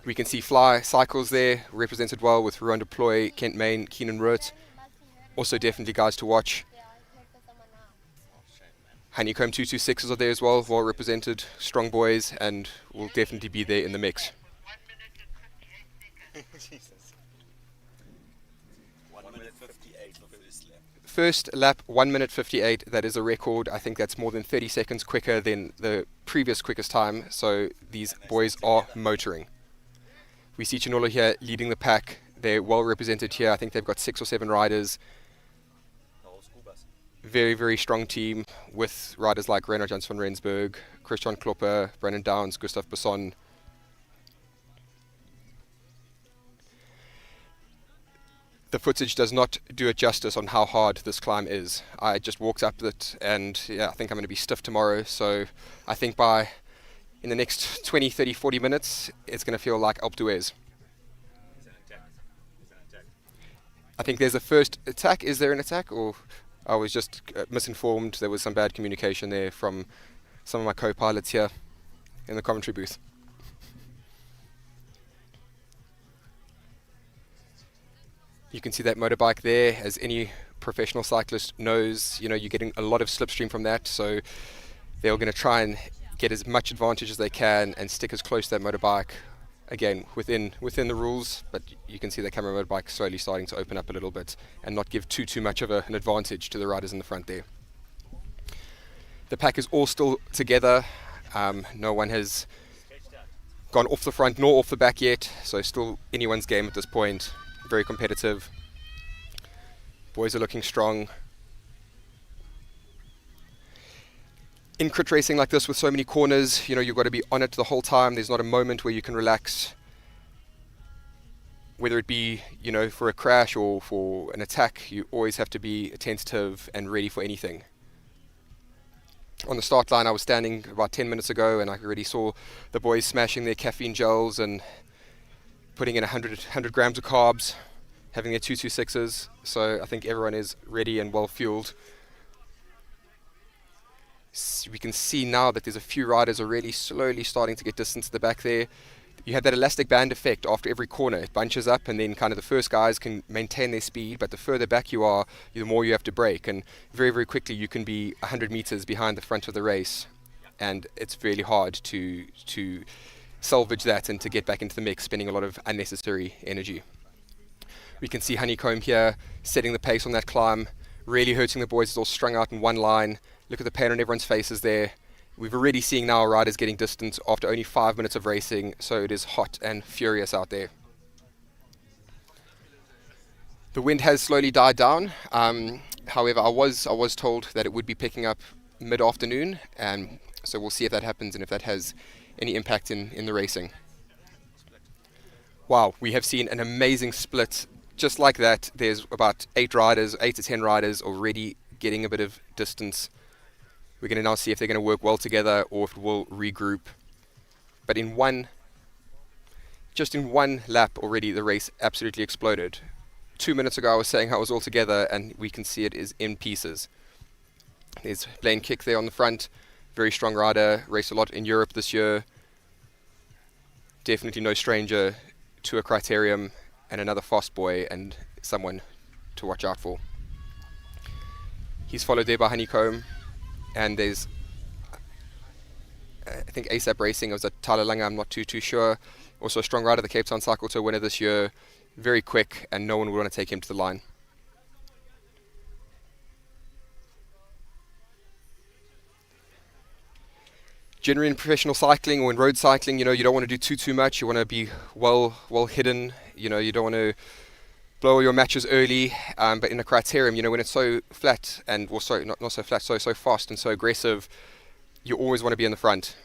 [SPEAKER 18] We can see Fly Cycles there, represented well with Ruan Deploy, Kent Main, Keenan Root. Also definitely guys to watch. Honeycomb 226s are there as well represented, strong boys, and will definitely be there in the mix. First lap, 1 minute 58. That is a record. I think that's more than 30 seconds quicker than the previous quickest time. So these boys are motoring. We see Chinolo here leading the pack. They're well represented here. I think they've got 6 or 7 riders. Very, very strong team with riders like Reiner Jans van Rensburg, Christian Klopper, Brandon Downs, Gustav Besson. The footage does not do it justice on how hard this climb is. I just walked up it, and I think I'm going to be stiff tomorrow. So I think in the next 20, 30, 40 minutes, it's going to feel like Alpe d'Huez. I think there's a first attack. Is there an attack? Or I was just misinformed. There was some bad communication there from some of my co-pilots here in the commentary booth. You can see that motorbike there. As any professional cyclist knows, you're getting a lot of slipstream from that. So they're going to try and get as much advantage as they can and stick as close to that motorbike. Again, within the rules, but you can see the camera motorbike slowly starting to open up a little bit and not give too much of an advantage to the riders in the front there. The pack is all still together. No one has gone off the front nor off the back yet, so still anyone's game at this point. Very competitive. Boys are looking strong. In crit racing like this with so many corners, you've got to be on it the whole time. There's not a moment where you can relax. Whether it be, for a crash or for an attack, you always have to be attentive and ready for anything. On the start line, I was standing about 10 minutes ago, and I already saw the boys smashing their caffeine gels and putting in 100 grams of carbs, having their 226s. So I think everyone is ready and well fueled. We can see now that there's a few riders already slowly starting to get distance to the back there. You have that elastic band effect after every corner. It bunches up, and then kind of the first guys can maintain their speed, but the further back you are, the more you have to brake. And very, very quickly you can be 100 meters behind the front of the race. And it's really hard to salvage that and to get back into the mix, spending a lot of unnecessary energy. We can see Honeycomb here setting the pace on that climb, really hurting the boys. It's all strung out in one line. Look at the pain on everyone's faces there. We've already seen now riders getting distance after only 5 minutes of racing, so it is hot and furious out there. The wind has slowly died down. However, I was told that it would be picking up mid-afternoon, and so we'll see if that happens and if that has any impact in the racing. Wow, we have seen an amazing split. Just like that, there's about 8 to 10 riders already getting a bit of distance. We're going to now see if they're going to work well together or if it will regroup. But just in one lap already, the race absolutely exploded. 2 minutes ago I was saying how it was all together, and we can see it is in pieces. There's Blaine Kick there on the front. Very strong rider, raced a lot in Europe this year. Definitely no stranger to a Criterium, and another fast boy and someone to watch out for. He's followed there by Honeycomb, and there's I think ASAP Racing, it was at Tyler Lange, I'm not too sure. Also a strong rider, the Cape Town Cycle Tour winner this year. Very quick, and no one would want to take him to the line. Generally in professional cycling or in road cycling, you don't want to do too much. You want to be well hidden. You don't want to blow all your matches early. But in a criterium, when it's so flat and not so flat, so fast and so aggressive, you always want to be in the front.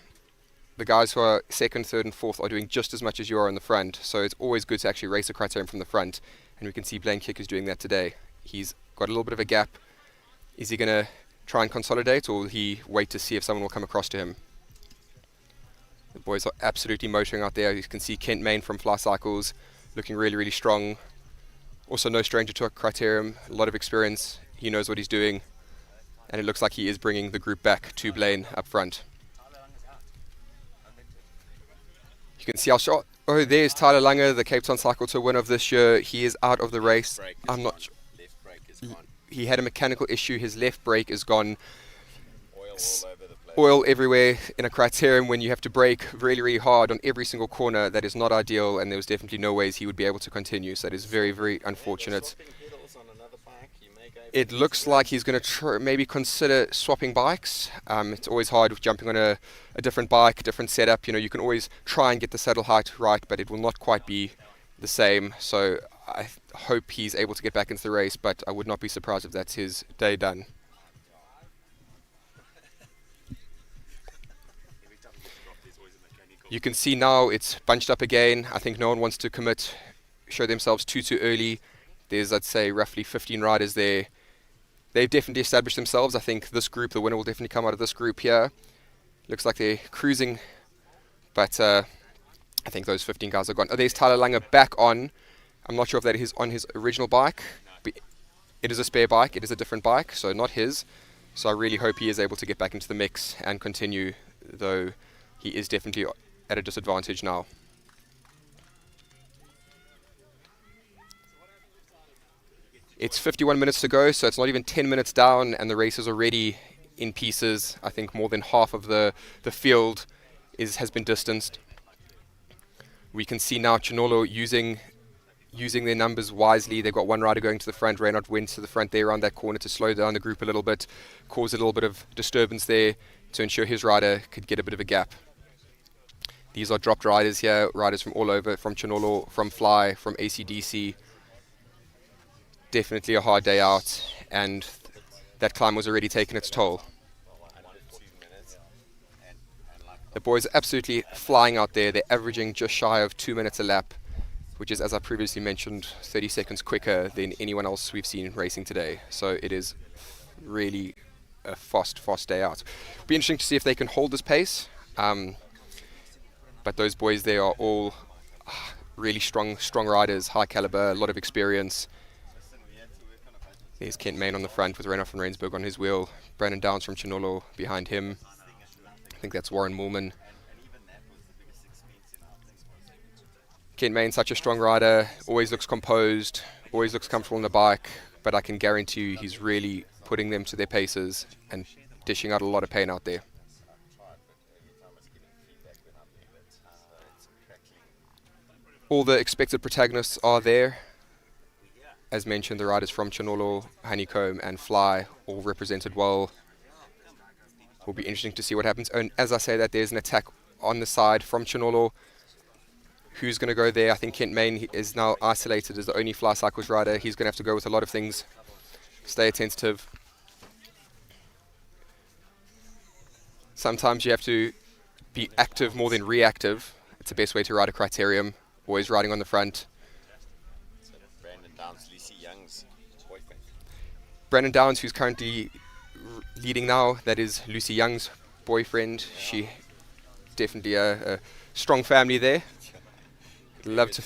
[SPEAKER 18] The guys who are second, third, and fourth are doing just as much as you are in the front. So it's always good to actually race a criterium from the front. And we can see Blaine Kick is doing that today. He's got a little bit of a gap. Is he going to try and consolidate, or will he wait to see if someone will come across to him? The boys are absolutely motoring out there. You can see Kent Main from Fly Cycles looking really, really strong. Also no stranger to a criterium, a lot of experience. He knows what he's doing. And it looks like he is bringing the group back to Blaine up front. You can see our shot. Oh, there's Tyler Lange, the Cape Town Cycle Tour winner of this year. He is out of the race. I'm not. He had a mechanical issue. His left brake is gone. Oil everywhere in a criterium when you have to brake really, really hard on every single corner. That is not ideal, and there was definitely no ways he would be able to continue. So that is very, very unfortunate. It looks like he's going to maybe consider swapping bikes. It's always hard with jumping on a different bike, different setup. You can always try and get the saddle height right, but it will not quite be the same. So I hope he's able to get back into the race, but I would not be surprised if that's his day done. You can see now it's bunched up again. I think no one wants to show themselves too early. There's, I'd say, roughly 15 riders there. They've definitely established themselves. I think this group, the winner will definitely come out of this group here. Looks like they're cruising, but I think those 15 guys are gone. Oh, there's Tyler Lange back on. I'm not sure if that is on his original bike. But it is a spare bike. It is a different bike, so not his. So I really hope he is able to get back into the mix and continue, though he is definitely at a disadvantage now. It's 51 minutes to go, so it's not even 10 minutes down, and the race is already in pieces. I think more than half of the field has been distanced. We can see now Chinolo using their numbers wisely. They've got one rider going to the front. Reynard went to the front there around that corner to slow down the group a little bit, cause a little bit of disturbance there to ensure his rider could get a bit of a gap. These are dropped riders here, riders from all over, from Chinolo, from Fly, from ACDC. Definitely a hard day out, and that climb was already taking its toll. The boys are absolutely flying out there. They're averaging just shy of 2 minutes a lap, which is, as I previously mentioned, 30 seconds quicker than anyone else we've seen racing today. So it is really a fast day out. It'll be interesting to see if they can hold this pace. But those boys there are all really strong riders, high caliber, a lot of experience. There's Kent Main on the front with Reynolds from Rainsburg on his wheel. Brandon Downs from Chinolo behind him. I think that's Warren Moorman. Kent Main, such a strong rider, always looks composed, always looks comfortable on the bike, but I can guarantee you he's really putting them to their paces and dishing out a lot of pain out there. All the expected protagonists are there. As mentioned, the riders from Chinolo, Honeycomb and Fly all represented well. Will be interesting to see what happens. And as I say that, there's an attack on the side from Chinolo. Who's going to go there? I think Kent Main is now isolated as the only Fly Cycles rider. He's going to have to go with a lot of things. Stay attentive. Sometimes you have to be active more than reactive. It's the best way to ride a criterium. Always riding on the front. Brandon Downs, who's currently leading now, that is Lucy Young's boyfriend. She definitely a strong family there. Love to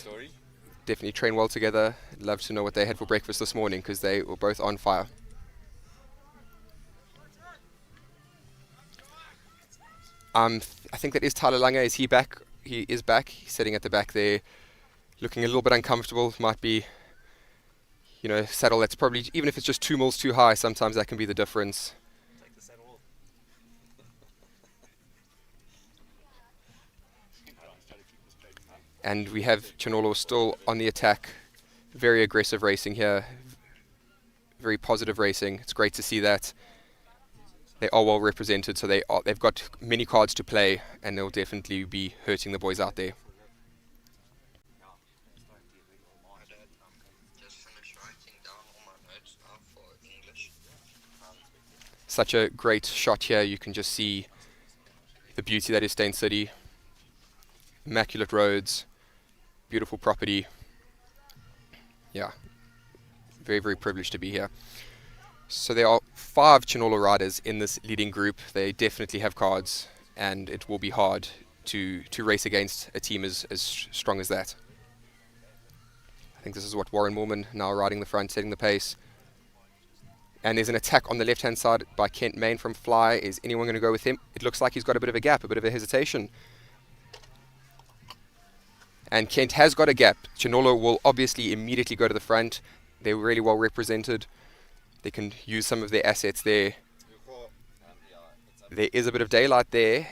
[SPEAKER 18] definitely train well together. Love to know what they had for breakfast this morning because they were both on fire. I think that is Tyler Lange. Is he back? He is back. He's sitting at the back there, looking a little bit uncomfortable. Might be, saddle that's probably, even if it's just 2 mils too high, sometimes that can be the difference. And we have Chinolo still on the attack. Very aggressive racing here. Very positive racing. It's great to see that. They are well represented, so they've got many cards to play, and they'll definitely be hurting the boys out there. Such a great shot here. You can just see the beauty that is Steyn City. Immaculate roads, beautiful property. Yeah, very, very privileged to be here. So there are 5 Chinolo riders in this leading group. They definitely have cards, and it will be hard to race against a team as strong as that. I think this is what Warren Moorman now riding the front, setting the pace. And there's an attack on the left-hand side by Kent Main from Fly. Is anyone going to go with him? It looks like he's got a bit of a gap, a bit of a hesitation. And Kent has got a gap. Chinolo will obviously immediately go to the front. They're really well represented. They can use some of their assets there. There is a bit of daylight there.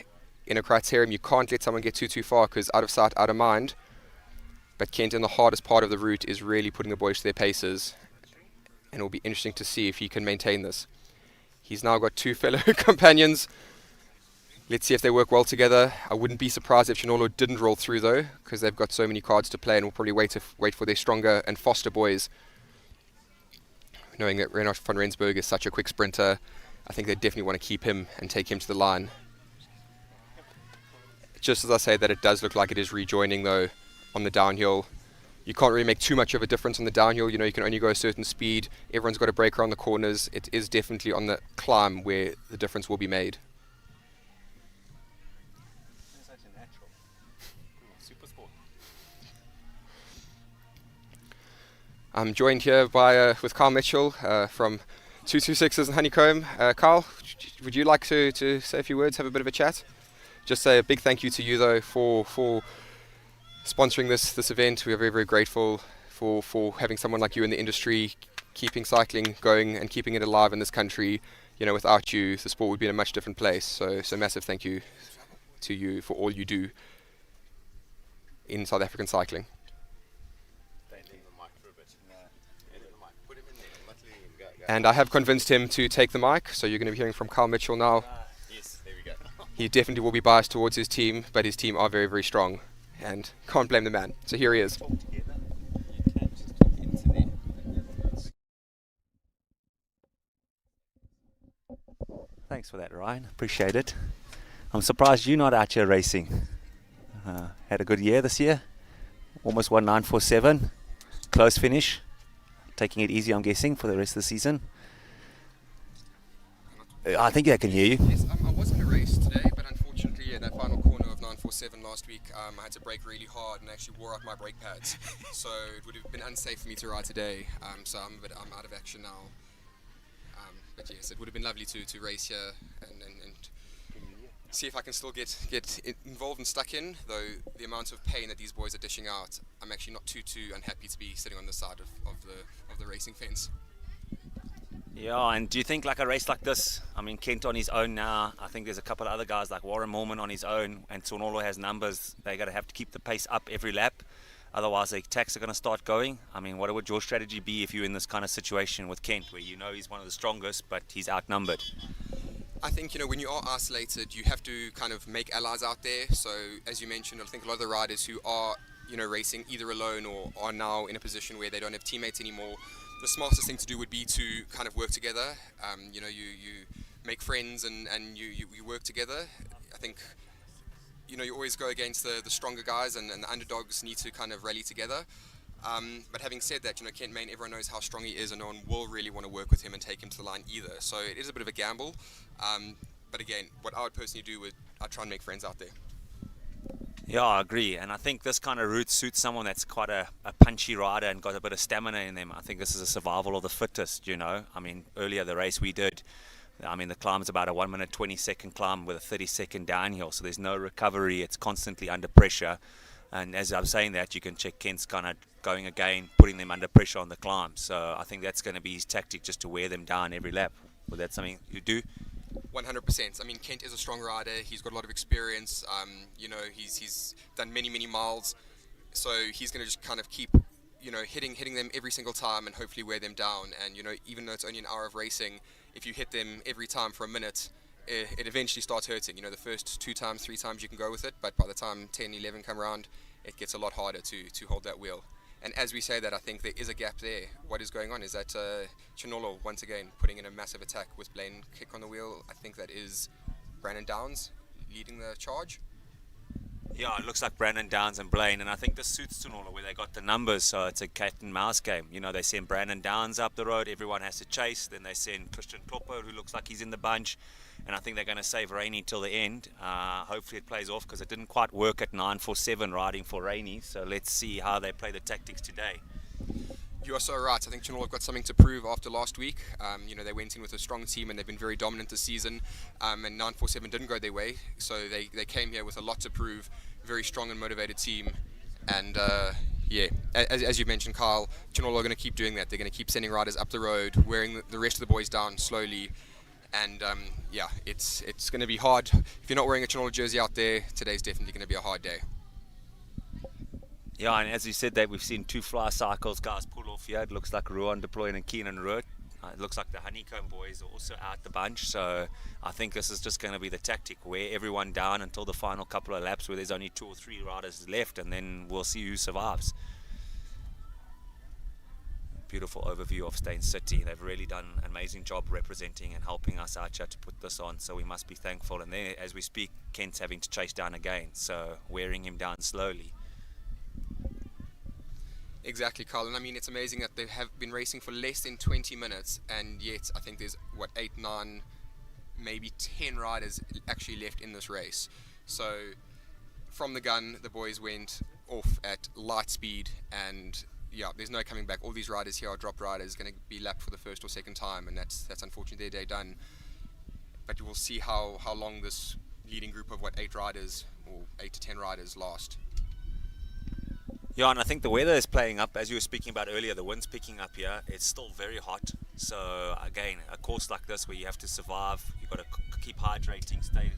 [SPEAKER 18] In a criterium, you can't let someone get too far because out of sight, out of mind. But Kent, in the hardest part of the route, is really putting the boys to their paces. And it will be interesting to see if he can maintain this. He's now got 2 fellow companions. Let's see if they work well together. I wouldn't be surprised if Chinolo didn't roll through though, because they've got so many cards to play, and will probably wait for their stronger and faster boys. Knowing that Reinhard van Rensburg is such a quick sprinter, I think they definitely want to keep him and take him to the line. Just as I say that, it does look like it is rejoining though on the downhill. You can't really make too much of a difference on the downhill. You know, you can only go a certain speed. Everyone's got a break around the corners. It is definitely on the climb where the difference will be made. I'm joined here by with Carl Mitchell from 226s and Honeycomb. Carl, would you like to say a few words, have a bit of a chat? Just say a big thank you to you though for sponsoring this event. We are very, very grateful for having someone like you in the industry, keeping cycling going and keeping it alive in this country. You know, without you, the sport would be in a much different place. So massive thank you to you for all you do in South African cycling. And I have convinced him to take the mic, so you're going to be hearing from Carl Mitchell now.
[SPEAKER 5] Yes, there we go.
[SPEAKER 18] He definitely will be biased towards his team, but his team are very, very strong, and can't blame the man. So here he is.
[SPEAKER 19] Thanks for that, Ryan. Appreciate it. I'm surprised you're not out here racing. Had a good year this year. Almost won 947. Close finish. Taking it easy, I'm guessing, for the rest of the season. I think I can hear you.
[SPEAKER 18] Yes, I was in a race today, but unfortunately, that final corner of 947 last week, I had to brake really hard and actually wore out my brake pads. So it would have been unsafe for me to ride today. So I'm out of action now. But yes, it would have been lovely to race here and see if I can still get involved and stuck in. Though the amount of pain that these boys are dishing out, I'm actually not too unhappy to be sitting on the side of the racing fence.
[SPEAKER 19] Yeah, and do you think like a race like this, I mean, Kent on his own now, I think there's a couple of other guys like Warren Moorman on his own, and Chinolo has numbers, they're going to have to keep the pace up every lap, otherwise the attacks are going to start going. I mean, what would your strategy be if you're in this kind of situation with Kent, where you know he's one of the strongest, but he's outnumbered?
[SPEAKER 18] I think, you know, when you are isolated, you have to kind of make allies out there. So, as you mentioned, I think a lot of the riders who are, you know, racing either alone or are now in a position where they don't have teammates anymore, the smartest thing to do would be to kind of work together. You know, you make friends and you work together. I think, you know, you always go against the stronger guys, and the underdogs need to kind of rally together. But having said that, you know, Kent Main, everyone knows how strong he is, and no one will really want to work with him and take him to the line either. So it is a bit of a gamble. But again, what I would personally do would, I'd try and make friends out there.
[SPEAKER 19] Yeah, I agree, and I think this kind of route suits someone that's quite a punchy rider and got a bit of stamina in them. I think this is a survival of the fittest, you know. I mean, earlier the race we did, I mean, the climb is about a 1 minute 20-second climb with a 30-second downhill, so there's no recovery, it's constantly under pressure. And as I'm saying that, you can check Kent's kind of going again, putting them under pressure on the climb. So I think that's going to be his tactic, just to wear them down every lap. Well, that's something you do?
[SPEAKER 18] 100%. I mean, Kent is a strong rider. He's got a lot of experience. You know, he's done many miles. So he's going to just kind of keep, hitting them every single time and hopefully wear them down. And, even though it's only an hour of racing, if you hit them every time for a minute, it eventually starts hurting. The first 2 times, 3 times you can go with it, but by the time 10, 11 come around, it gets a lot harder to hold that wheel. And as we say that, I think there is a gap there. What is going on is that Chinolo, once again, putting in a massive attack with Blaine kick on the wheel. I think that is Brandon Downs leading the charge.
[SPEAKER 19] Yeah, it looks like Brandon Downs and Blaine, and I think this suits Tanola where they got the numbers, so it's a cat and mouse game. They send Brandon Downs up the road, everyone has to chase, then they send Christian Klopper, who looks like he's in the bunch, and I think they're going to save Rainey till the end. Hopefully it plays off, because it didn't quite work at 947 riding for Rainey, so let's see how they play the tactics today.
[SPEAKER 18] You are so right. I think Chinolo have got something to prove after last week. They went in with a strong team and they've been very dominant this season. And 947 didn't go their way, so they came here with a lot to prove. Very strong and motivated team. And as you mentioned, Kyle, Chinolo are going to keep doing that. They're going to keep sending riders up the road, wearing the rest of the boys down slowly. And it's going to be hard. If you're not wearing a Chinolo jersey out there, today's definitely going to be a hard day.
[SPEAKER 19] Yeah, and as you said that, we've seen 2 fly cycles guys pull off here. It looks like Ruan deploying and Keenan Root. It looks like the Honeycomb boys are also out the bunch, so I think this is just going to be the tactic, wear everyone down until the final couple of laps where there's only 2 or 3 riders left, and then we'll see who survives. Beautiful overview of Steyn City. They've really done an amazing job representing and helping us out here to put this on, so we must be thankful. And then as we speak, Kent's having to chase down again, so wearing him down slowly.
[SPEAKER 18] Exactly, Carl, and I mean, it's amazing that they have been racing for less than 20 minutes, and yet I think there's 8, 9, maybe 10 riders actually left in this race. So from the gun, the boys went off at light speed, and there's no coming back. All these riders here are drop riders, going to be lapped for the first or second time, and that's unfortunately their day done. But you will see how long this leading group of 8 riders or 8 to 10 riders last.
[SPEAKER 19] Yeah, and I think the weather is playing up. As you were speaking about earlier, the wind's picking up here. It's still very hot. So again, a course like this where you have to survive, you've got to keep hydrating, stay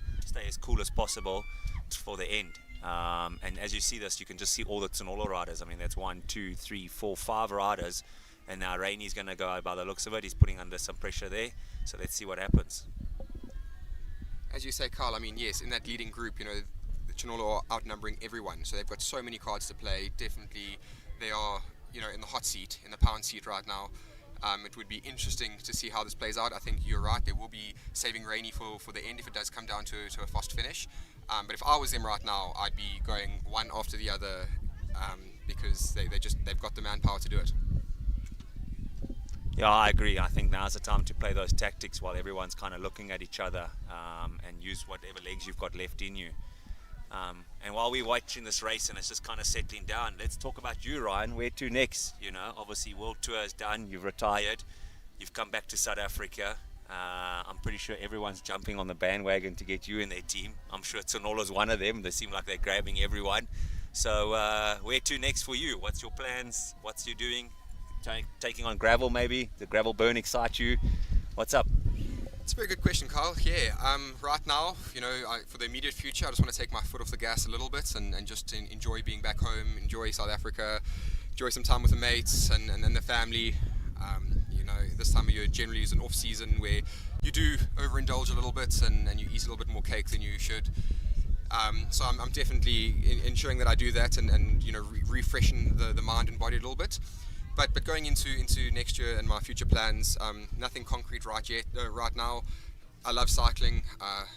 [SPEAKER 19] as cool as possible for the end. And as you see this, you can just see all the Tanola riders. I mean, that's 1, 2, 3, 4, 5 riders. And now Rainey's going to go, by the looks of it, he's putting under some pressure there. So let's see what happens.
[SPEAKER 18] As you say, Carl, I mean, yes, in that leading group, Chinolo are outnumbering everyone, so they've got so many cards to play. Definitely they are in the hot seat, in the pound seat right now. It would be interesting to see how this plays out. I think you're right, they will be saving Rainey for the end if it does come down to a fast finish. But if I was them right now, I'd be going one after the other, because they've got the manpower to do it.
[SPEAKER 19] Yeah, I agree. I think now's the time to play those tactics while everyone's kind of looking at each other, and use whatever legs you've got left in you. And while we're watching this race and it's just kind of settling down, let's talk about you, Ryan. Where to next? Obviously World Tour is done, you've retired, you've come back to South Africa. I'm pretty sure everyone's jumping on the bandwagon to get you in their team. I'm sure Tsanola's one of them. They seem like they're grabbing everyone. So where to next for you? What's your plans? What's you doing? Taking on gravel maybe? The gravel burn excite you? What's up?
[SPEAKER 18] It's a very good question, Carl. Yeah, right now, for the immediate future, I just want to take my foot off the gas a little bit and just enjoy being back home, enjoy South Africa, enjoy some time with the mates and then the family. This time of year generally is an off season where you do overindulge a little bit and you eat a little bit more cake than you should. So I'm definitely ensuring that I do that and refreshing the mind and body a little bit. But going into next year and my future plans, nothing concrete right now. I love cycling.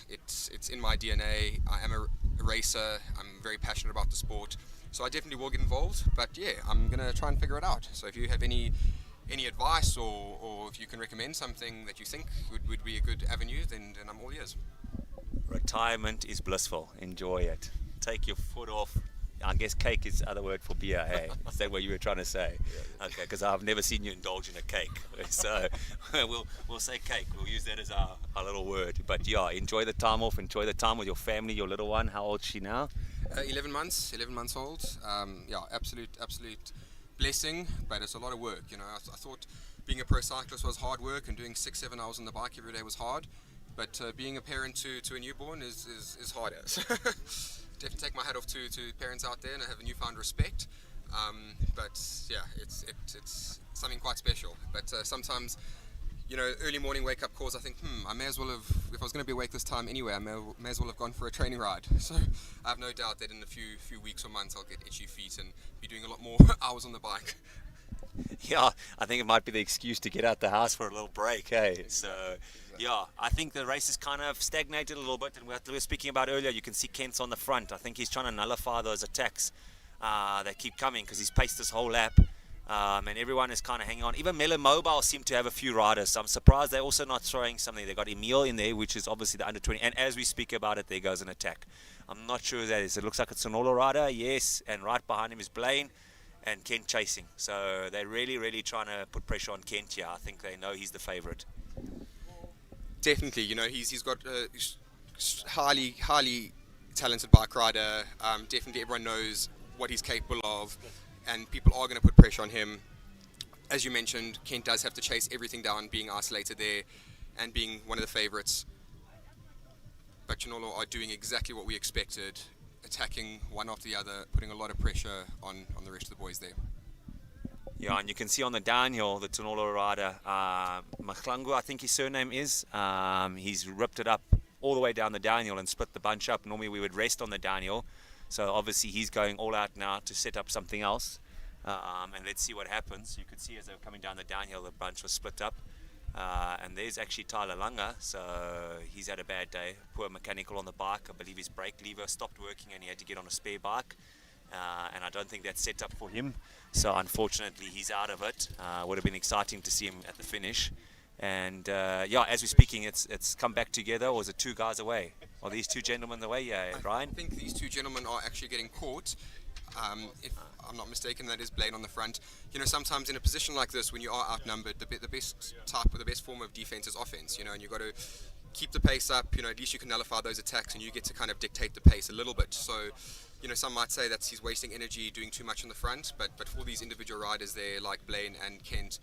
[SPEAKER 18] It's in my DNA. I am a racer. I'm very passionate about the sport. So I definitely will get involved. But yeah, I'm going to try and figure it out. So if you have any advice or if you can recommend something that you think would be a good avenue, then I'm all ears.
[SPEAKER 19] Retirement is blissful. Enjoy it. Take your foot off. I guess cake is the other word for beer, hey? Is that what you were trying to say? Okay, because I've never seen you indulge in a cake. So we'll say cake. We'll use that as our little word. But yeah, enjoy the time off. Enjoy the time with your family, your little one. How old is she now?
[SPEAKER 18] 11 months old. Absolute blessing, but it's a lot of work. I thought being a pro cyclist was hard work and doing 6-7 hours on the bike every day was hard. But being a parent to a newborn is harder.
[SPEAKER 20] definitely take my hat off to parents out there, and I have a newfound respect. But yeah, it's something quite special. But sometimes, early morning wake up calls, I think, I may as well have, if I was going to be awake this time anyway, I may as well have gone for a training ride. So I have no doubt that in a few weeks or months I'll get itchy feet and be doing a lot more hours on the bike.
[SPEAKER 19] Yeah, I think it might be the excuse to get out the house for a little break, hey? So, yeah, I think the race is kind of stagnated a little bit, and we were speaking about earlier, you can see Kent's on the front. I think he's trying to nullify those attacks that keep coming, because he's paced this whole lap, and everyone is kind of hanging on. Even Melon Mobile seem to have a few riders, so I'm surprised they're also not throwing something. They got Emil in there, which is obviously the under 20, and as we speak about it, there goes an attack. I'm not sure who that is. It looks like it's an Sonolo rider, yes, and right behind him is Blaine and Kent chasing. So they're really, really trying to put pressure on Kent here. I think they know he's the favourite.
[SPEAKER 20] Definitely, he's got a highly talented bike rider. Definitely everyone knows what he's capable of, and people are going to put pressure on him. As you mentioned, Kent does have to chase everything down, being isolated there and being one of the favourites. But Chinolo are doing exactly what we expected, attacking one after the other, putting a lot of pressure on the rest of the boys there.
[SPEAKER 19] Yeah, and you can see on the downhill, the Tunolo rider, Mahlangu, I think his surname is, he's ripped it up all the way down the downhill and split the bunch up. Normally we would rest on the downhill, so obviously he's going all out now to set up something else, and let's see what happens. You could see as they were coming down the downhill, the bunch was split up. And there's actually Tyler Lunga, so he's had a bad day. Poor mechanical on the bike. I believe his brake lever stopped working and he had to get on a spare bike. And I don't think that's set up for him. So unfortunately, he's out of it. Would have been exciting to see him at the finish. And yeah, as we're speaking, it's come back together, or is it two guys away? Are these two gentlemen away, Ryan?
[SPEAKER 20] I think these two gentlemen are actually getting caught. If I'm not mistaken, that is Blaine on the front. Sometimes in a position like this, when you are outnumbered, the best type or the best form of defense is offense, and you've got to keep the pace up, at least you can nullify those attacks and you get to kind of dictate the pace a little bit. So, some might say that he's wasting energy doing too much on the front, but for these individual riders there, like Blaine and Kent,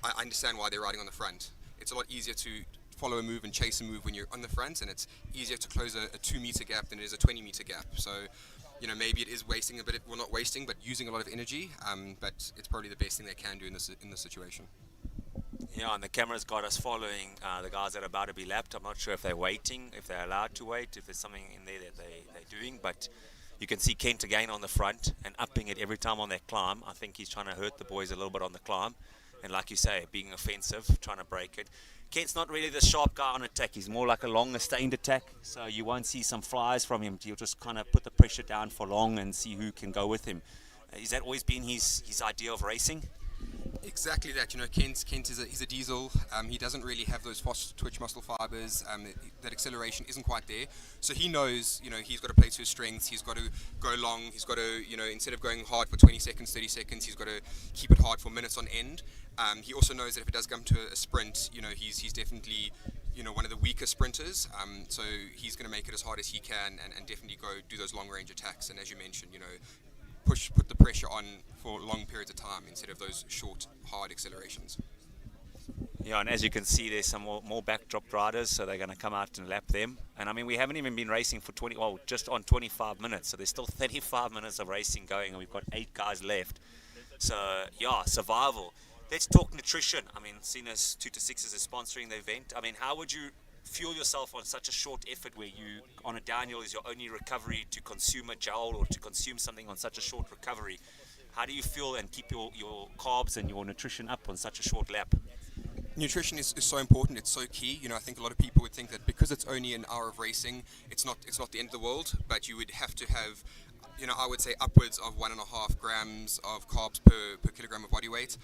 [SPEAKER 20] I understand why they're riding on the front. It's a lot easier to follow a move and chase a move when you're on the front, and it's easier to close a 2-meter gap than it is a 20-meter gap. So, maybe it is wasting a bit, well, not wasting, but using a lot of energy, but it's probably the best thing they can do in this situation.
[SPEAKER 19] Yeah, and the camera's got us following the guys that are about to be lapped. I'm not sure if they're waiting, if they're allowed to wait, if there's something in there that they're doing, but you can see Kent again on the front and upping it every time on that climb. I think he's trying to hurt the boys a little bit on the climb, and like you say, being offensive, trying to break it. Kent's not really the sharp guy on attack. He's more like a long, sustained attack, so you won't see some flies from him. He'll just kind of put the pressure down for long and see who can go with him. Has that always been his idea of racing?
[SPEAKER 20] Exactly that. Kent is a diesel. He doesn't really have those fast twitch muscle fibers. That acceleration isn't quite there. So he knows, he's got to play to his strengths. He's got to go long. He's got to, instead of going hard for 20 seconds, 30 seconds, he's got to keep it hard for minutes on end. He also knows that if it does come to a sprint, he's definitely, one of the weaker sprinters. So he's going to make it as hard as he can and definitely go do those long range attacks. And as you mentioned, put the pressure on for long periods of time instead of those short, hard accelerations.
[SPEAKER 19] Yeah, and as you can see, there's some more backdrop riders, so they're going to come out and lap them. And I mean, we haven't even been racing for just on 25 minutes, so there's still 35 minutes of racing going, and we've got 8 guys left. So yeah, survival. Let's talk nutrition. I mean, seeing as 2 to 6 is sponsoring the event, I mean, how would you fuel yourself on such a short effort where you, on a downhill, is your only recovery to consume a gel or to consume something on such a short recovery? How do you fuel and keep your carbs and your nutrition up on such a short lap?
[SPEAKER 20] Nutrition is so important. It's so key. I think a lot of people would think that because it's only an hour of racing, it's not the end of the world. But you would have to have, I would say upwards of 1.5 grams of carbs per kilogram of body weight.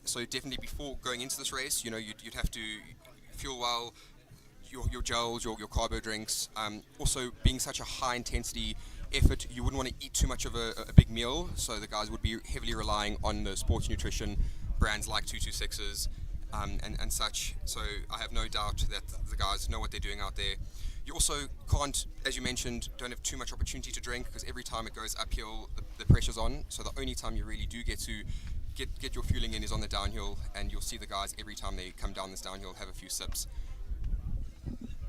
[SPEAKER 20] So definitely before going into this race, you'd have to fuel well, your gels, your carbo drinks. Also, being such a high intensity effort, you wouldn't want to eat too much of a big meal. So the guys would be heavily relying on the sports nutrition brands like 226s and such. So I have no doubt that the guys know what they're doing out there. You also can't, as you mentioned, don't have too much opportunity to drink because every time it goes uphill, the pressure's on. So the only time you really do get to get your fueling in is on the downhill, and you'll see the guys every time they come down this downhill have a few sips.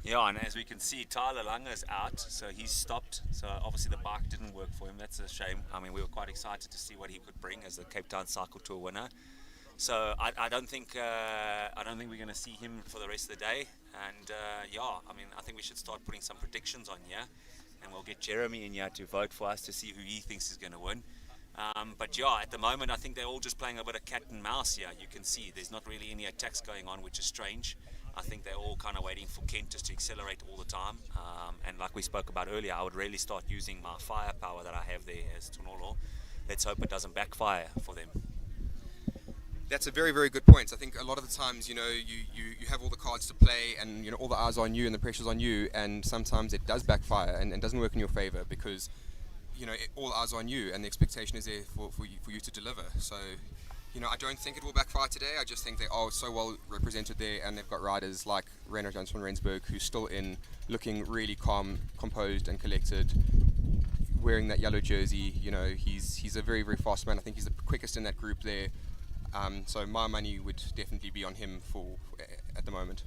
[SPEAKER 19] Yeah, and as we can see, Tyler Langer's out, so he's stopped. So obviously the bike didn't work for him. That's a shame. I mean, we were quite excited to see what he could bring as the Cape Town Cycle Tour winner. So I don't think we're going to see him for the rest of the day. And yeah, I mean, I think we should start putting some predictions on here, and we'll get Jeremy in here to vote for us to see who he thinks is going to win. But yeah, at the moment, I think they're all just playing a bit of cat and mouse here. You can see there's not really any attacks going on, which is strange. I think they're all kind of waiting for Kent just to accelerate all the time. And like we spoke about earlier, I would really start using my firepower that I have there as Tonolo. Let's hope it doesn't backfire for them.
[SPEAKER 20] That's a very, very good point. I think a lot of the times, you have all the cards to play, and all the eyes are on you and the pressure's on you, and sometimes it does backfire and doesn't work in your favor because all eyes are on you and the expectation is there for you to deliver. So I don't think it will backfire today. I just think they are so well represented there, and they've got riders like Reiner Jones van Rensburg, who's still in, looking really calm, composed and collected, wearing that yellow jersey. He's a very, very fast man. I think he's the quickest in that group there. So my money would definitely be on him at the moment.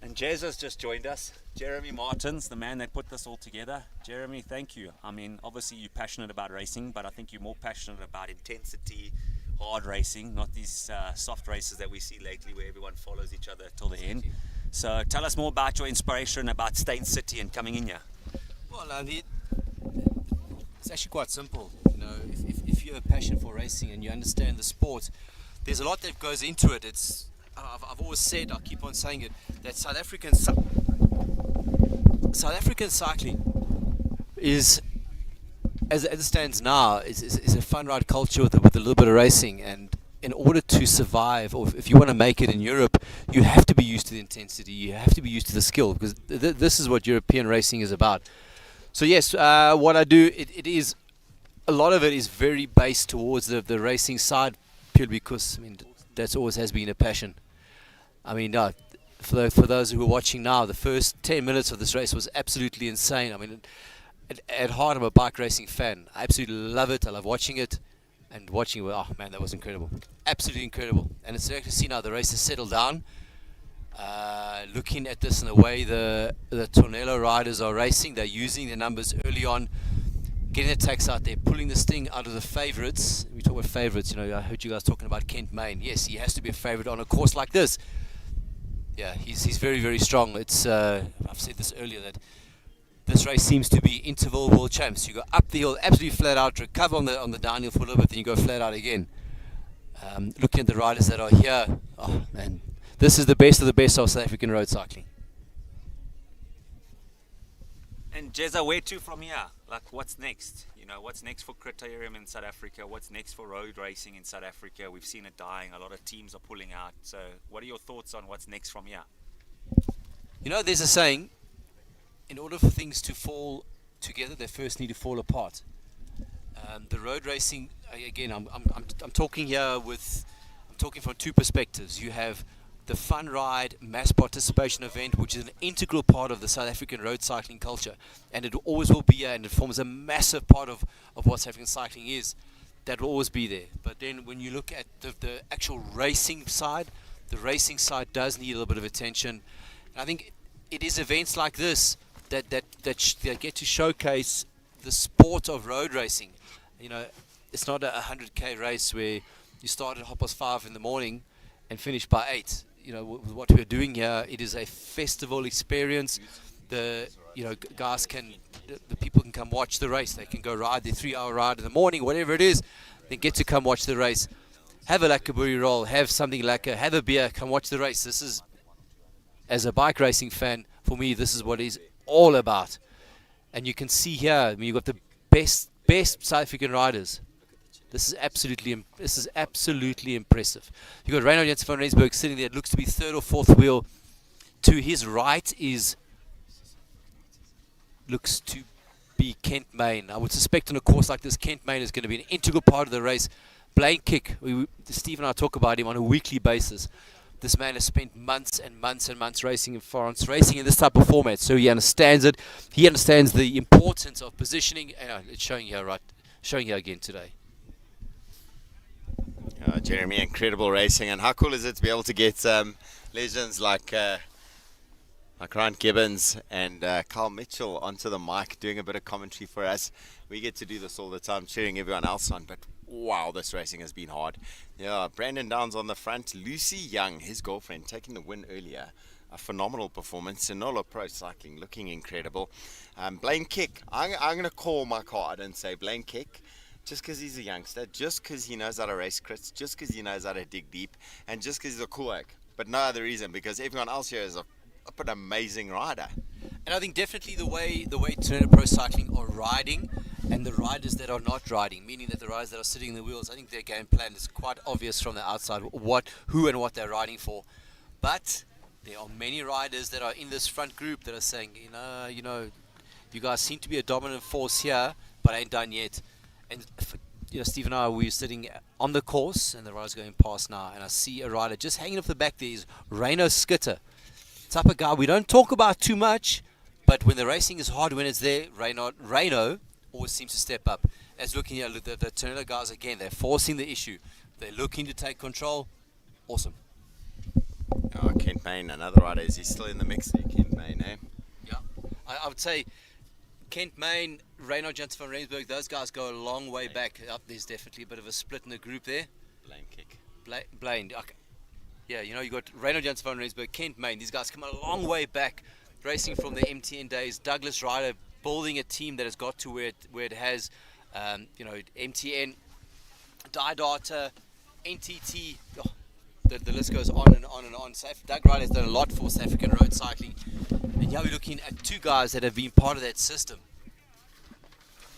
[SPEAKER 19] And Jez has just joined us. Jeremy Martins, the man that put this all together. Jeremy, thank you. I mean, obviously you're passionate about racing, but I think you're more passionate about intensity, hard racing, not these soft races that we see lately where everyone follows each other till the end. So tell us more about your inspiration about Steyn City and coming in here.
[SPEAKER 6] Well, it's actually quite simple. If you have a passion for racing and you understand the sport, there's a lot that goes into it. I've always said, I'll keep on saying it, that South African cycling is, as it stands now, is a fun ride culture with a little bit of racing. And in order to survive, or if you want to make it in Europe, you have to be used to the intensity. You have to be used to the skill, because this is what European racing is about. So yes, what I do, it is a lot of it is very based towards the racing side, purely because that's always has been a passion. For those who are watching now, the first 10 minutes of this race was absolutely insane. At heart, I'm a bike racing fan. I absolutely love it. I love watching it, and watching it. Oh man, that was incredible, absolutely incredible. And it's great to see now the race has settled down. Looking at this in the way the Tornello riders are racing, they're using their numbers early on, getting the attacks out there, pulling this thing out of the favourites. We talk about favourites, I heard you guys talking about Kent Main. Yes, he has to be a favourite on a course like this. Yeah, he's very, very strong. It's I've said this earlier, that this race seems to be interval world champs. You go up the hill, absolutely flat out, recover on the downhill for a little bit, then you go flat out again. Looking at the riders that are here, oh man, this is the best of the best of South African road cycling.
[SPEAKER 19] And Jezza, where to from here? Like, what's next? What's next for Criterium in South Africa? What's next for road racing in South Africa? We've seen it dying. A lot of teams are pulling out. So what are your thoughts on what's next from here?
[SPEAKER 6] There's a saying, in order for things to fall together, they first need to fall apart. The road racing, again, I'm talking here I'm talking from two perspectives. You have the fun ride mass participation event, which is an integral part of the South African road cycling culture, and it always will be, and it forms a massive part of what South African cycling is. That will always be there. But then when you look at the actual racing side, the racing side does need a little bit of attention. And I think it is events like this that get to showcase the sport of road racing. It's not a 100k race where you start at 5:30 in the morning and finish by 8. With what we're doing here, it is a festival experience. The people can come watch the race. They can go ride their 3-hour ride in the morning, whatever it is. They get to come watch the race. Have a lakaburi roll, have something lacquer, have a beer, come watch the race. This is, as a bike racing fan, for me, this is what it's all about. And you can see here, you've got the best South African riders. This is absolutely impressive. You've got Reiner Jones van Rensburg sitting there. It looks to be third or fourth wheel. To his right looks to be Kent Main. I would suspect on a course like this, Kent Main is going to be an integral part of the race. Blaine Kick, Steve and I talk about him on a weekly basis. This man has spent months and months and months racing in France, racing in this type of format, so he understands it. He understands the importance of positioning. It's showing here again today.
[SPEAKER 5] Jeremy, incredible racing, and how cool is it to be able to get legends like Grant Gibbons and Carl Mitchell onto the mic doing a bit of commentary for us. We get to do this all the time, cheering everyone else on, but wow, this racing has been hard. Yeah, Brandon Downs on the front, Lucy Young, his girlfriend, taking the win earlier. A phenomenal performance. Sinolo Pro Cycling looking incredible. Blaine Kick, I'm going to call my card and say Blaine Kick, just because he's a youngster, just because he knows how to race crits, just because he knows how to dig deep, and just because he's a cool egg. But no other reason, because everyone else here is an amazing rider.
[SPEAKER 6] And I think definitely the way Tornado Pro Cycling are riding, and the riders that are not riding, meaning that the riders that are sitting in the wheels, I think their game plan is quite obvious from the outside, who and what they're riding for. But there are many riders that are in this front group that are saying, you guys seem to be a dominant force here, but I ain't done yet. And Steve and I, we were sitting on the course, and the rider's going past now, and I see a rider just hanging off the back there is Reno Skitter. Type of guy we don't talk about too much, but when the racing is hard, when it's there, Reno always seems to step up. As looking here, look, the Tornado guys again, they're forcing the issue. They're looking to take control. Awesome.
[SPEAKER 5] Kent Main, another rider. Is he still in the mix there, Kent Main, eh?
[SPEAKER 6] Yeah. I would say Kent Main, Reynard Jansen van Rensburg, those guys go a long way back. There's definitely a bit of a split in the group there.
[SPEAKER 5] Blaine Kick.
[SPEAKER 6] Blaine. Okay. Yeah, you got Reynard Jansen van Rensburg, Kent Main. These guys come a long way back, racing from the MTN days. Douglas Ryder building a team that has got to where it has, MTN, Didata, NTT. Oh, the list goes on and on and on. Doug Ryder has done a lot for South African road cycling. And now we're looking at two guys that have been part of that system.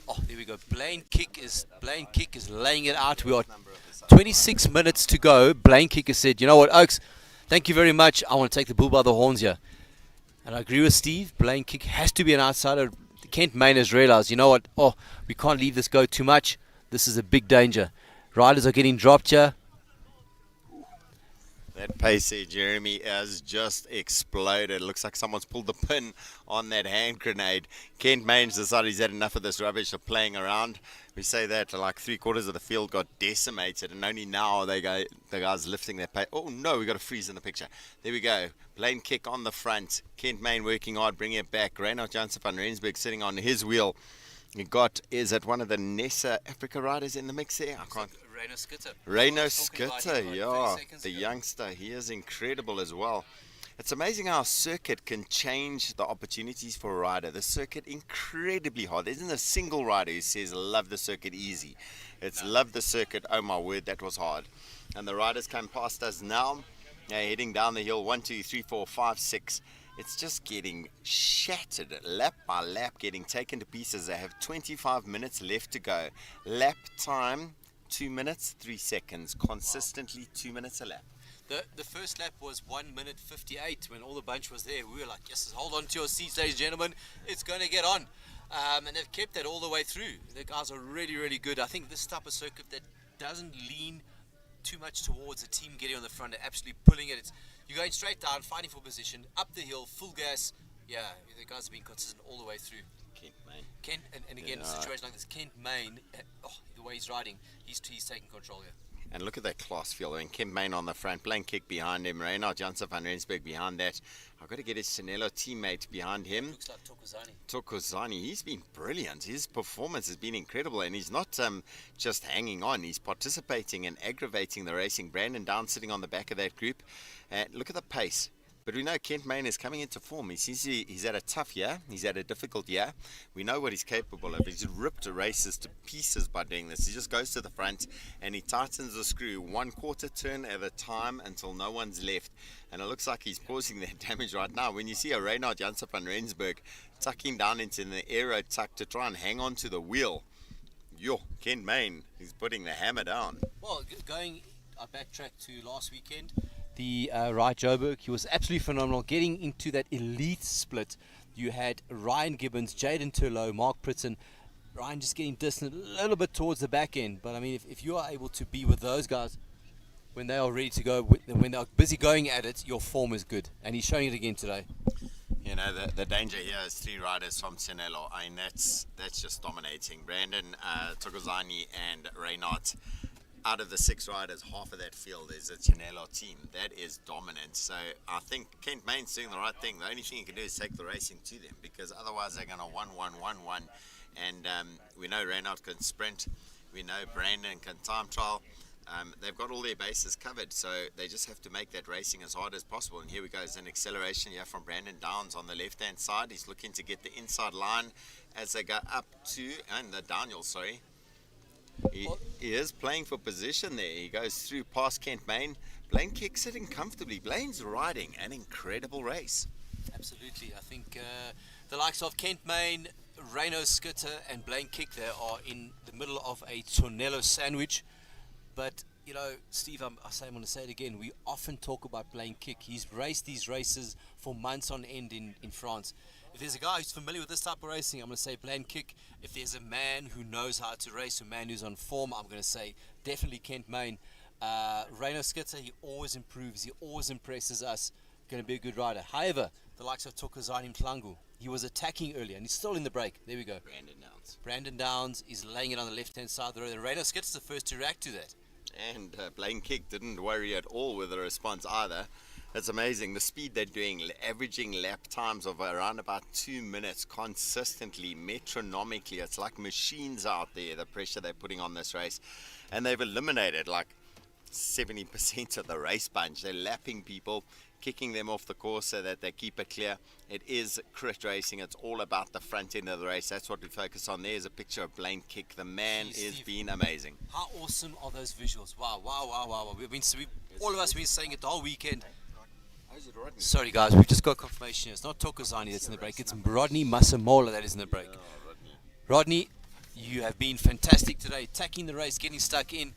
[SPEAKER 6] Oh, there we go. Blaine Kick is laying it out. We are 26 minutes to go. Blaine Kick has said, you know what, Oaks, thank you very much. I want to take the bull by the horns here. And I agree with Steve. Blaine Kick has to be an outsider. Kent Main has realized, you know what, we can't leave this go too much. This is a big danger. Riders are getting dropped here.
[SPEAKER 5] That pace there, Jeremy, has just exploded. It looks like someone's pulled the pin on that hand grenade. Kent Main's decided he's had enough of this rubbish of playing around. We say that like 3/4 of the field got decimated, and only now the guys lifting their pace. Oh no, we got a freeze in the picture. There we go. Blaine Kick on the front. Kent Main working hard, bringing it back. Reynard Jansen van Rensburg sitting on his wheel. Is it one of the Nessa Africa riders in the mix there? I can't. Reno Skitter, yeah, the youngster. He is incredible as well. It's amazing how a circuit can change the opportunities for a rider. The circuit incredibly hard. There isn't a single rider who says love the circuit easy. It's love the circuit. Oh my word, that was hard. And the riders come past us now. They're heading down the hill. 1, 2, 3, 4, 5, 6. It's just getting shattered, lap by lap, getting taken to pieces. They have 25 minutes left to go. Lap time, 2 minutes, 3 seconds. Consistently 2 minutes a lap.
[SPEAKER 6] The first lap was 1 minute 58 when all the bunch was there. We were like, yes, hold on to your seats, ladies and gentlemen. It's going to get on. And they've kept that all the way through. The guys are really, really good. I think this type of circuit that doesn't lean too much towards a team getting on the front and absolutely pulling it. You're going straight down, fighting for position, up the hill, full gas. Yeah, the guys have been consistent all the way through.
[SPEAKER 5] Kent Main.
[SPEAKER 6] And again, a situation like this, Kent Main, the way he's riding, he's taking control here.
[SPEAKER 5] And look at that class field. I mean, Kent Main on the front, Blaine Kick behind him, Reynard Jansen van Rensburg behind that. I've got to get his Sinello teammate behind him.
[SPEAKER 6] Looks like
[SPEAKER 5] Tokozani. He's been brilliant. His performance has been incredible, and he's not just hanging on. He's participating and aggravating the racing. Brandon Down sitting on the back of that group. Look at the pace. But we know Kent Main is coming into form. He's had a tough year. He's had a difficult year. We know what he's capable of. He's ripped races to pieces by doing this. He just goes to the front and he tightens the screw 1/4 turn at a time until no one's left. And it looks like he's causing that damage right now. When you see a Reynard Jansen van Rensburg tucking down into the aero tuck to try and hang on to the wheel, Kent Main is putting the hammer down.
[SPEAKER 6] Well, I backtrack to last weekend. The Wright Joburg, he was absolutely phenomenal. Getting into that elite split, you had Ryan Gibbons, Jaden Turlow, Mark Pritson. Ryan just getting distant a little bit towards the back end. But I mean, if you are able to be with those guys when they are ready to go, when they're busy going at it, your form is good. And he's showing it again today.
[SPEAKER 5] You know, the danger here is 3 riders from Sinello. I mean, that's just dominating. Brandon, Tokozani and Reynard. out of the 6 riders, half of that field is a Chinelo team. That is dominant. So I think Kent Main's doing the right thing. The only thing you can do is take the racing to them, because otherwise they're going to 1-1-1-1. And we know Reynard can sprint. We know Brandon can time trial. They've got all their bases covered, so they just have to make that racing as hard as possible. And here we go, there's an acceleration here from Brandon Downs on the left-hand side. He's looking to get the inside line as they go up to, and the Daniel, sorry. He is playing for position there. He goes through past Kent Main. Blaine Kick sitting comfortably. Blaine's riding an incredible race.
[SPEAKER 6] Absolutely. I think the likes of Kent Main, Reno Skitter and Blaine Kick there are in the middle of a tornado sandwich. But, you know, Steve, I'm going to say it again. We often talk about Blaine Kick. He's raced these races for months on end in France. If there's a guy who's familiar with this type of racing, I'm going to say Blaine Kick. If there's a man who knows how to race, a man who's on form, I'm going to say definitely Kent Main. Reno Skitter, he always improves. He always impresses us. Going to be a good rider. However, the likes of Tokozani Mklangu, he was attacking earlier and he's still in the break. There we go. Brandon Downs is laying it on the left-hand side of the road. And Reno Skitter's the first to react to that.
[SPEAKER 5] And Blaine Kick didn't worry at all with the response either. It's amazing the speed they're doing, averaging lap times of around about 2 minutes consistently, metronomically. It's like machines out there, the pressure they're putting on this race. And they've eliminated like 70% of the race bunch. They're lapping people, kicking them off the course so that they keep it clear. It is crit racing. It's all about the front end of the race. That's what we focus on. There's a picture of Blaine Kick. The man is being amazing.
[SPEAKER 6] How awesome are those visuals? Wow, wow, wow, wow. All of us have been saying it the whole weekend. Sorry guys, we've just got confirmation. It's not Tokozani that's in the break. It's Rodney Masamola that is in the break. Rodney, you have been fantastic today. Attacking the race, getting stuck in.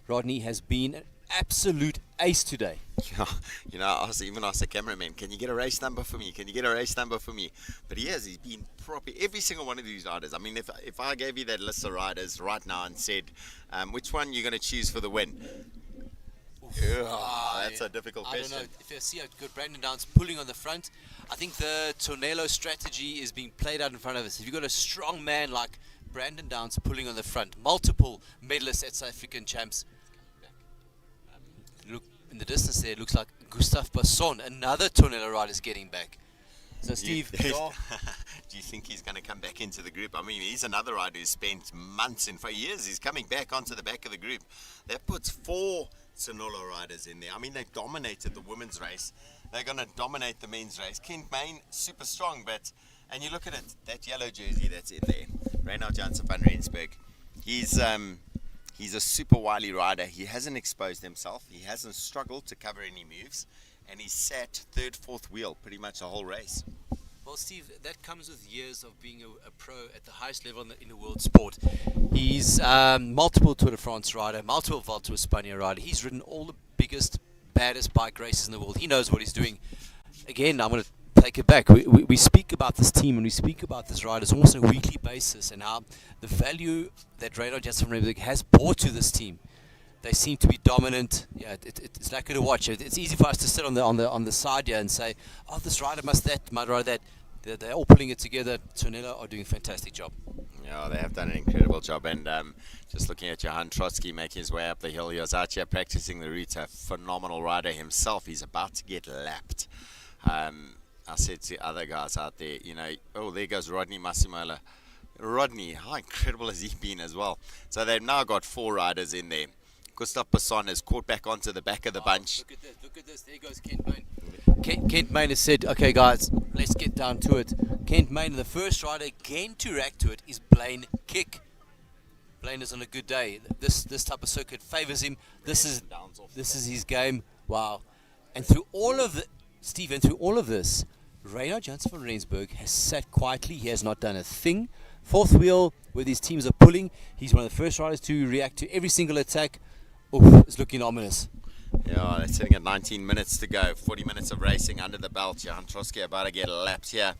[SPEAKER 6] Rodney has been an absolute ace today.
[SPEAKER 5] Yeah, you know, I even asked the cameraman, can you get a race number for me? Can you get a race number for me? But he's been proper. Every single one of these riders. I mean, if I gave you that list of riders right now and said, which one you're going to choose for the win? That's a difficult question.
[SPEAKER 6] I don't know. If you see a good Brandon Downs pulling on the front, I think the Tornado strategy is being played out in front of us. If you've got a strong man like Brandon Downs pulling on the front, multiple medalists at South African champs. Look in the distance there, it looks like Gustav Basson, another Tornado rider, is getting back. So Steve,
[SPEAKER 5] do you think he's going to come back into the group? I mean, he's another rider who spent months for years. He's coming back onto the back of the group. That puts 4 Sonolo riders in there. I mean, they've dominated the women's race. They're going to dominate the men's race. Kent Main, super strong, and you look at it, that yellow jersey that's in there, Reinhard Janssen van Rensburg, he's a super wily rider. He hasn't exposed himself. He hasn't struggled to cover any moves, and he's sat 3rd, 4th wheel pretty much the whole race.
[SPEAKER 6] Well, Steve, that comes with years of being a pro at the highest level in the world sport. He's multiple Tour de France rider, multiple Volta España rider. He's ridden all the biggest, baddest bike races in the world. He knows what he's doing. Again, I'm going to take it back. We speak about this team and we speak about this riders almost on a weekly basis, and how the value that Reinhard Janssen van Rensburg has brought to this team. They seem to be dominant. Yeah, it's like good to watch. It's easy for us to sit on the side here and say, oh, this rider must ride that. They're all pulling it together. Tornado are doing a fantastic job.
[SPEAKER 5] Yeah, they have done an incredible job. And just looking at Johan Trotsky making his way up the hill, he was out here practicing the route. A phenomenal rider himself. He's about to get lapped. I said to other guys out there, you know, oh, there goes Rodney Masimola. Rodney, how incredible has he been as well? So they've now got 4 riders in there. Gustav Passon has caught back onto the back of the bunch.
[SPEAKER 6] Look at this. There goes Kent Main. Kent Main has said, okay, guys, let's get down to it. Kent Main, the first rider again to react to it is Blaine Kick. Blaine is on a good day. This type of circuit favors him. This is his game. Wow. And through all of this, Reinhard Janssen van Rensburg has sat quietly. He has not done a thing. 4th wheel, where these teams are pulling. He's one of the first riders to react to every single attack. Oof, it's looking ominous.
[SPEAKER 5] Yeah, they're sitting at 19 minutes to go. 40 minutes of racing under the belt. Johan Trotsky about to get lapped here.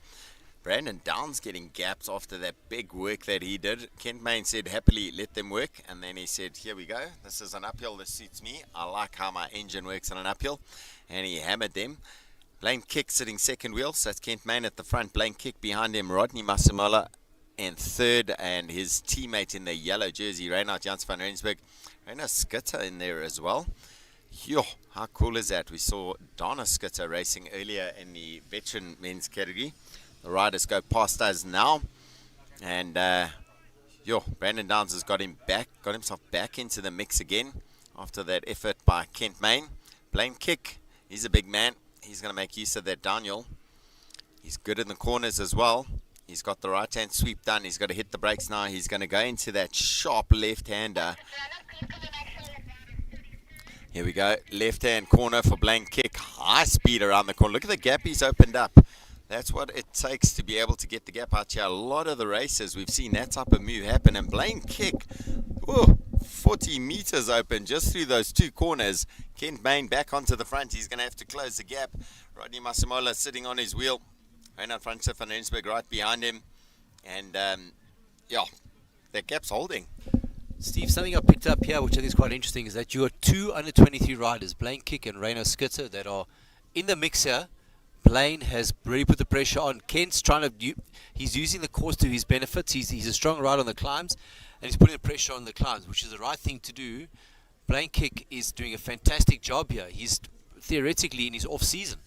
[SPEAKER 5] Brandon Downs getting gaps after that big work that he did. Kent Main said happily let them work, and then he said, here we go. This is an uphill. This suits me. I like how my engine works on an uphill. And he hammered them. Blaine Kick sitting 2nd wheel. So that's Kent Main at the front. Blaine Kick behind him. Rodney Masimola in third, and his teammate in the yellow jersey, Reinhard Jans van Rensburg. Reina Skitter in there as well. Yo, how cool is that? We saw Donna Skitter racing earlier in the veteran men's category. The riders go past us now, and Brandon Downs has got himself back into the mix again after that effort by Kent Main. Blaine Kick, he's a big man. He's going to make use of that downhill. He's good in the corners as well. He's got the right-hand sweep done. He's got to hit the brakes now. He's going to go into that sharp left-hander. Here we go. Left-hand corner for Blaine Kick. High speed around the corner. Look at the gap he's opened up. That's what it takes to be able to get the gap out here. A lot of the races, we've seen that type of move happen. And Blaine Kick, 40 meters open just through those two corners. Kent Main back onto the front. He's going to have to close the gap. Rodney Masimola sitting on his wheel. Reinhard Francis van Rensburg right behind him. And, that gap's holding.
[SPEAKER 6] Steve, something I picked up here, which I think is quite interesting, is that you are two under 23 riders, Blaine Kick and Reino Skitter, that are in the mix here. Blaine has really put the pressure on. Kent's he's using the course to his benefits. He's a strong rider on the climbs, and he's putting the pressure on the climbs, which is the right thing to do. Blaine Kick is doing a fantastic job here. He's theoretically in his off-season.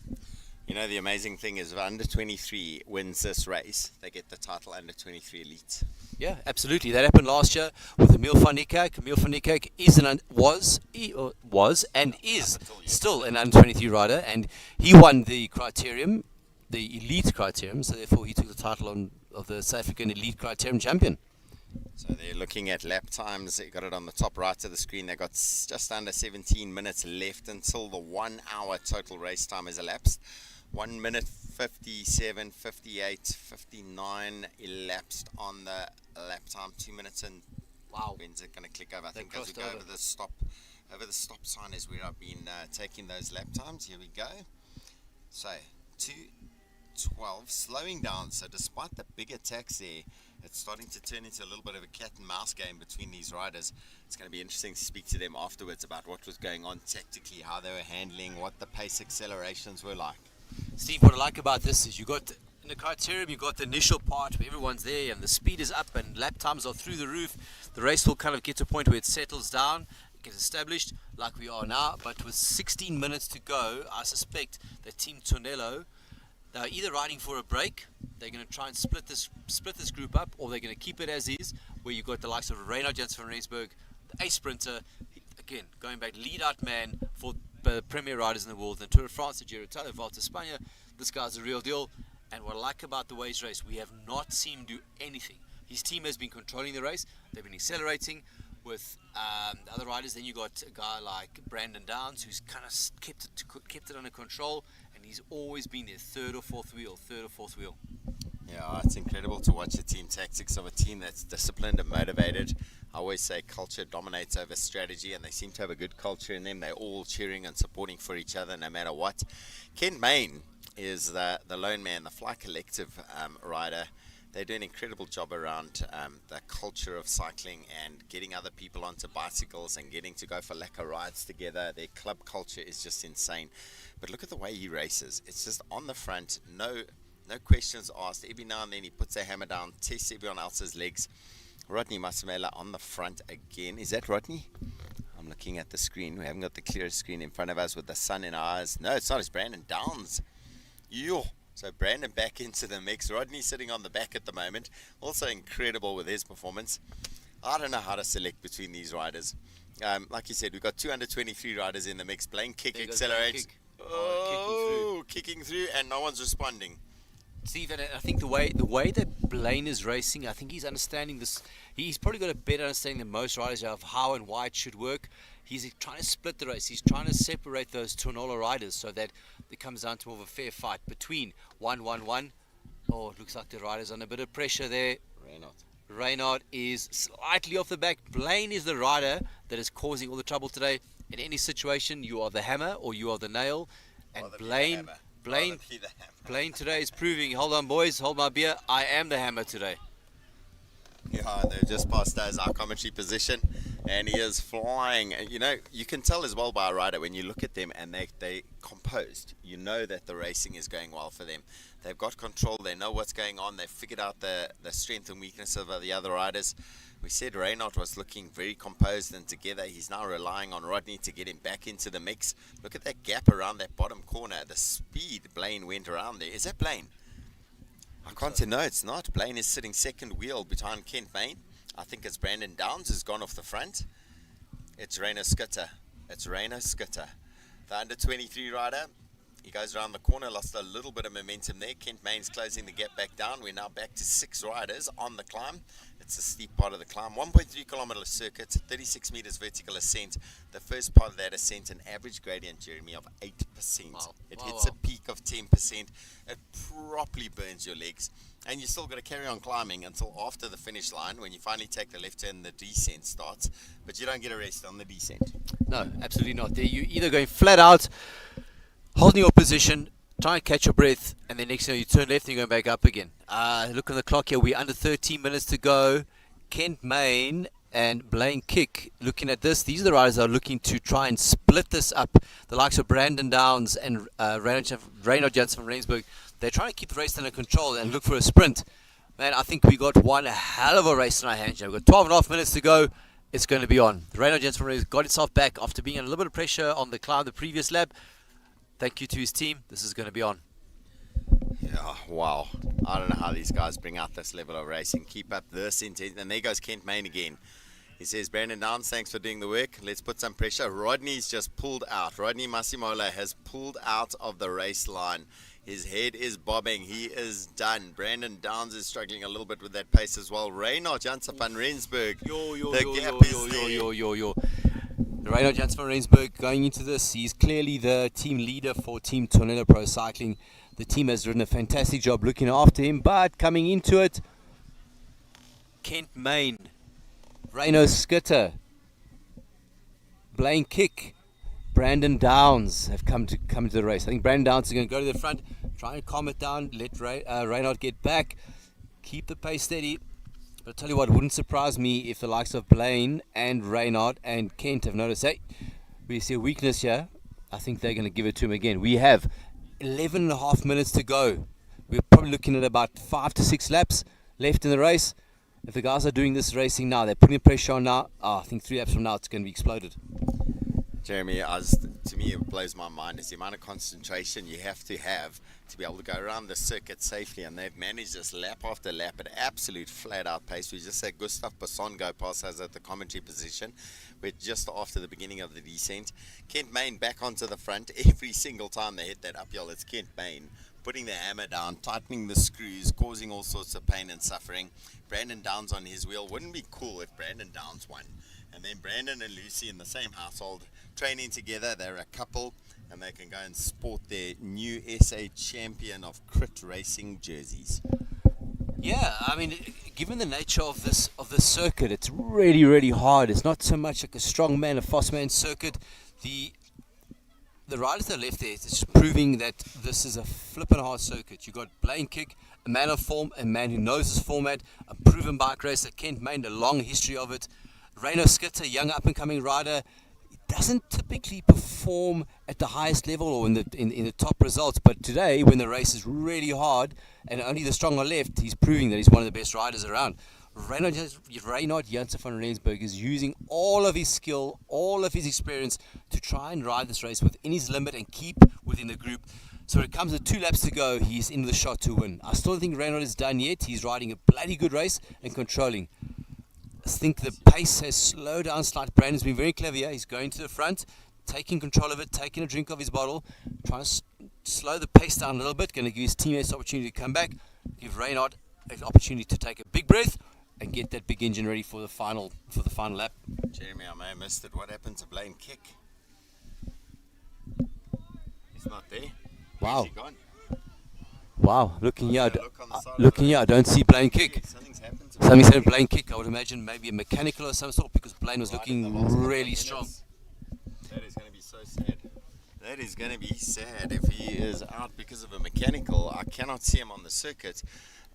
[SPEAKER 5] You know, the amazing thing is if under 23 wins this race, they get the title under 23 elite.
[SPEAKER 6] Yeah, absolutely. That happened last year with Emil van Niekerk. Emil van Niekerk was and is still an under 23 rider, and he won the criterium, the elite criterium, so therefore he took the title of the South African Elite Criterium Champion.
[SPEAKER 5] So they're looking at lap times. They got it on the top right of the screen. They got just under 17 minutes left until the 1 hour total race time has elapsed. 1 minute 57, 58, 59 elapsed on the lap time. 2 minutes and when's it going to click over? I think as we go over the stop sign is where I've been taking those lap times. Here we go. So 2:12, slowing down. So despite the big attacks there, it's starting to turn into a little bit of a cat and mouse game between these riders. It's going to be interesting to speak to them afterwards about what was going on tactically, how they were handling, what the pace accelerations were like.
[SPEAKER 6] Steve, what I like about this is in the criterium, you got the initial part where everyone's there and the speed is up and lap times are through the roof. The race will kind of get to a point where it settles down, gets established like we are now. But with 16 minutes to go, I suspect that Team Tonello, they're either riding for a break, they're going to try and split this group up, or they're going to keep it as is, where you've got the likes of Reino Jans van Rensburg, the ace sprinter, again, going back, lead-out man for the premier riders in the world, the Tour de France, the Giro d'Italia, Volta España. This guy's the real deal. And what I like about the way he's raced, we have not seen him do anything. His team has been controlling the race. They've been accelerating with the other riders. Then you got a guy like Brandon Downs, who's kind of kept it under control, and he's always been their third or fourth wheel.
[SPEAKER 5] Yeah, it's incredible to watch the team tactics of a team that's disciplined and motivated. I always say culture dominates over strategy, and they seem to have a good culture in them. They're all cheering and supporting for each other no matter what. Ken Main is the lone man, the Fly Collective rider. They do an incredible job around the culture of cycling and getting other people onto bicycles and getting to go for lacquer rides together. Their club culture is just insane. But look at the way he races. It's just on the front, no questions asked. Every now and then he puts a hammer down, tests everyone else's legs. Rodney Masamela on the front again. Is that Rodney? I'm looking at the screen. We haven't got the clearest screen in front of us with the sun in our eyes. No, it's not. It's Brandon Downs. Yo. So Brandon back into the mix. Rodney sitting on the back at the moment. Also incredible with his performance. I don't know how to select between these riders. Like you said, we've got 2 under 23 riders in the mix. Blaine Kick accelerates. Kicking through, and no one's responding.
[SPEAKER 6] Steve, and I think the way that Blaine is racing, I think he's understanding this. He's probably got a better understanding than most riders of how and why it should work. He's trying to split the race. He's trying to separate those Tonolo riders so that it comes down to more of a fair fight between 1-1-1. Oh, it looks like the rider's under a bit of pressure there. Reynard is slightly off the back. Blaine is the rider that is causing all the trouble today. In any situation, you are the hammer or you are the nail. And Blaine today is proving, hold on boys, hold my beer, I am the hammer today.
[SPEAKER 5] Yeah, they've just passed us our commentary position. And he is flying. And, you know, you can tell as well by a rider when you look at them and they composed. You know that the racing is going well for them. They've got control. They know what's going on. They've figured out the strength and weakness of the other riders. We said Reynard was looking very composed and together. He's now relying on Rodney to get him back into the mix. Look at that gap around that bottom corner. The speed Blaine went around there. Is that Blaine? I can't say no, it's not. Blaine is sitting second wheel behind Kent Main. I think it's Brandon Downs who's gone off the front. It's Rainer Skitter. The under 23 rider. He goes around the corner, lost a little bit of momentum there. Kent Main's closing the gap back down. We're now back to 6 riders on the climb. It's a steep part of the climb. 1.3 kilometer circuit, 36 meters vertical ascent. The first part of that ascent, an average gradient, Jeremy, of 8%.
[SPEAKER 6] Wow.
[SPEAKER 5] It
[SPEAKER 6] Wow,
[SPEAKER 5] hits
[SPEAKER 6] wow.
[SPEAKER 5] a peak of 10%. It properly burns your legs. And you still got to carry on climbing until after the finish line when you finally take the left turn, the descent starts. But you don't get a rest on the descent.
[SPEAKER 6] No, absolutely not. There you're either going flat out, holding your position, try and catch your breath, and then next thing you turn left and you're going back up again. Look at the clock here. We're under 13 minutes to go. Kent Main and Blaine Kick looking at this. These are the riders that are looking to try and split this up. The likes of Brandon Downs and Reynard Jansen from Rensburg. They're trying to keep the race under control and look for a sprint. Man, I think we got one hell of a race in our hands. We've got 12 and a half minutes to go. It's going to be on. Reynard Jansen from Rensburg got itself back after being under a little bit of pressure on the climb the previous lap. Thank you to his team. This is going to be on.
[SPEAKER 5] Yeah, wow. I don't know how these guys bring out this level of racing. Keep up this intensity. And there goes Kent Main again. He says, Brandon Downs, thanks for doing the work. Let's put some pressure. Rodney's just pulled out. Rodney Massimola has pulled out of the race line. His head is bobbing. He is done. Brandon Downs is struggling a little bit with that pace as well. Reynard Jansen van Rensburg. The gap is there.
[SPEAKER 6] Reynard Jansen van Rensburg going into this. He's clearly the team leader for Team Tornado Pro Cycling. The team has done a fantastic job looking after him, but coming into it, Kent Main, Reino Skitter, Blaine Kick, Brandon Downs have come to the race. I think Brandon Downs is going to go to the front, try and calm it down, let Reynard get back, keep the pace steady. But I'll tell you what, it wouldn't surprise me if the likes of Blaine and Reynard and Kent have noticed, hey, we see a weakness here. I think they're going to give it to him again. We have 11 and a half minutes to go. We're probably looking at about 5 to 6 laps left in the race. If the guys are doing this racing now, they're putting pressure on now. I think 3 laps from now it's going to be exploded.
[SPEAKER 5] Jeremy, to me it blows my mind is the amount of concentration you have to be able to go around the circuit safely, and they've managed this lap after lap at absolute flat out pace. We just had Gustav Basson go past us at the commentary position. We're just after the beginning of the descent. Kent Main back onto the front. Every single time they hit that uphill, it's Kent Main putting the hammer down, tightening the screws, causing all sorts of pain and suffering. Brandon Downs on his wheel. Wouldn't be cool if Brandon Downs won. And then Brandon and Lucy in the same household, training together. They're a couple, and they can go and sport their new SA Champion of Crit Racing jerseys.
[SPEAKER 6] Yeah, I mean, given the nature of this circuit, it's really, really hard. It's not so much like a strongman, a fast man circuit. The riders that are left there, it's just proving that this is a flippin' hard circuit. You've got Blaine Kick, a man of form, a man who knows his format, a proven bike racer. Kent Main, a long history of it. Reino Skitter, young up-and-coming rider, doesn't typically perform at the highest level or in the top results. But today, when the race is really hard and only the strong are left, he's proving that he's one of the best riders around. Reynard Jansen van Rensburg is using all of his skill, all of his experience to try and ride this race within his limit and keep within the group. So when it comes to 2 laps to go, he's in the shot to win. I still don't think Reynard is done yet. He's riding a bloody good race and controlling. I think the pace has slowed down slightly. Brandon's been very clever here. He's going to the front, taking control of it, taking a drink of his bottle, trying to slow the pace down a little bit, going to give his teammates the opportunity to come back, give Reynard an opportunity to take a big breath and get that big engine ready for the final lap.
[SPEAKER 5] Jeremy, I may have missed it. What happened to Blaine Kick? He's not there.
[SPEAKER 6] Wow.
[SPEAKER 5] Where's he gone?
[SPEAKER 6] Wow, looking here, I don't see Blaine Kick. Something's happened to Blaine Kick. I would imagine maybe a mechanical or some sort, because Blaine was looking really strong.
[SPEAKER 5] That is going to be so sad. That is going to be sad if he is out because of a mechanical. I cannot see him on the circuit,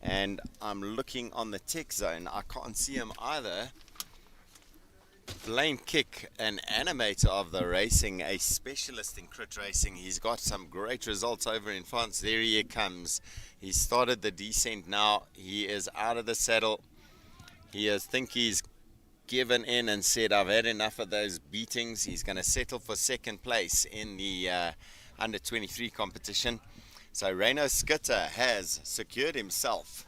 [SPEAKER 5] and I'm looking on the tech zone. I can't see him either. Blaine Kick, an animator of the racing, a specialist in crit racing. He's got some great results over in France. There he comes. He started the descent now. He is out of the saddle. Think he's given in and said, I've had enough of those beatings. He's going to settle for second place in the under 23 competition. So Reino Skitter has secured himself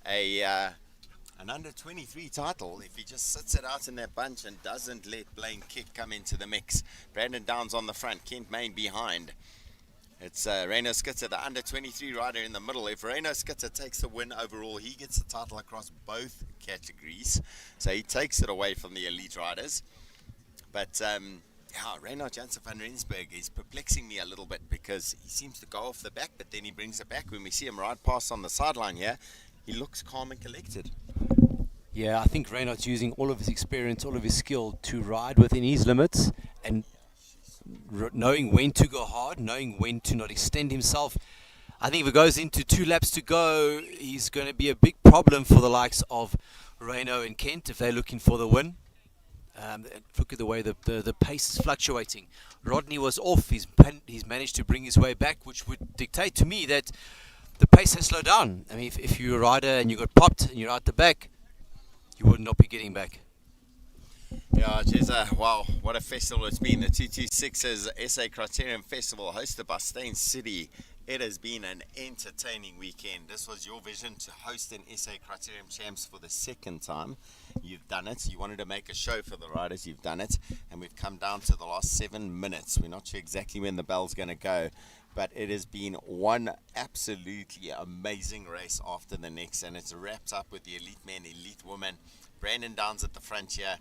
[SPEAKER 5] an under 23 title if he just sits it out in that bunch and doesn't let Blaine Kick come into the mix. Brandon Downs on the front, Kent Main behind. It's Reino Skitter, the under 23 rider, in the middle. If Reino Skitter takes the win overall, he gets the title across both categories. So he takes it away from the elite riders. But Reino Jansen van Rensburg is perplexing me a little bit because he seems to go off the back, but then he brings it back. When we see him ride past on the sideline here, he looks calm and collected.
[SPEAKER 6] Yeah, I think Reynard's using all of his experience, all of his skill to ride within his limits and knowing when to go hard, knowing when to not extend himself. I think if it goes into 2 laps to go, he's going to be a big problem for the likes of Reino and Kent if they're looking for the win. Look at the way the pace is fluctuating. Rodney was off. He's managed to bring his way back, which would dictate to me that the pace has slowed down. I mean, if you're a rider and you got popped and you're out the back, you would not be getting back.
[SPEAKER 5] Yeah, Jezza, wow, what a festival it's been. The 226's SA Criterium Festival hosted by Steyn City. It has been an entertaining weekend. This was your vision to host an SA Criterium Champs for the second time. You've done it. You wanted to make a show for the riders. You've done it. And we've come down to the last 7 minutes. We're not sure exactly when the bell's going to go, but it has been one absolutely amazing race after the next, and it's wrapped up with the elite men, elite women. Brandon Downs at the front here.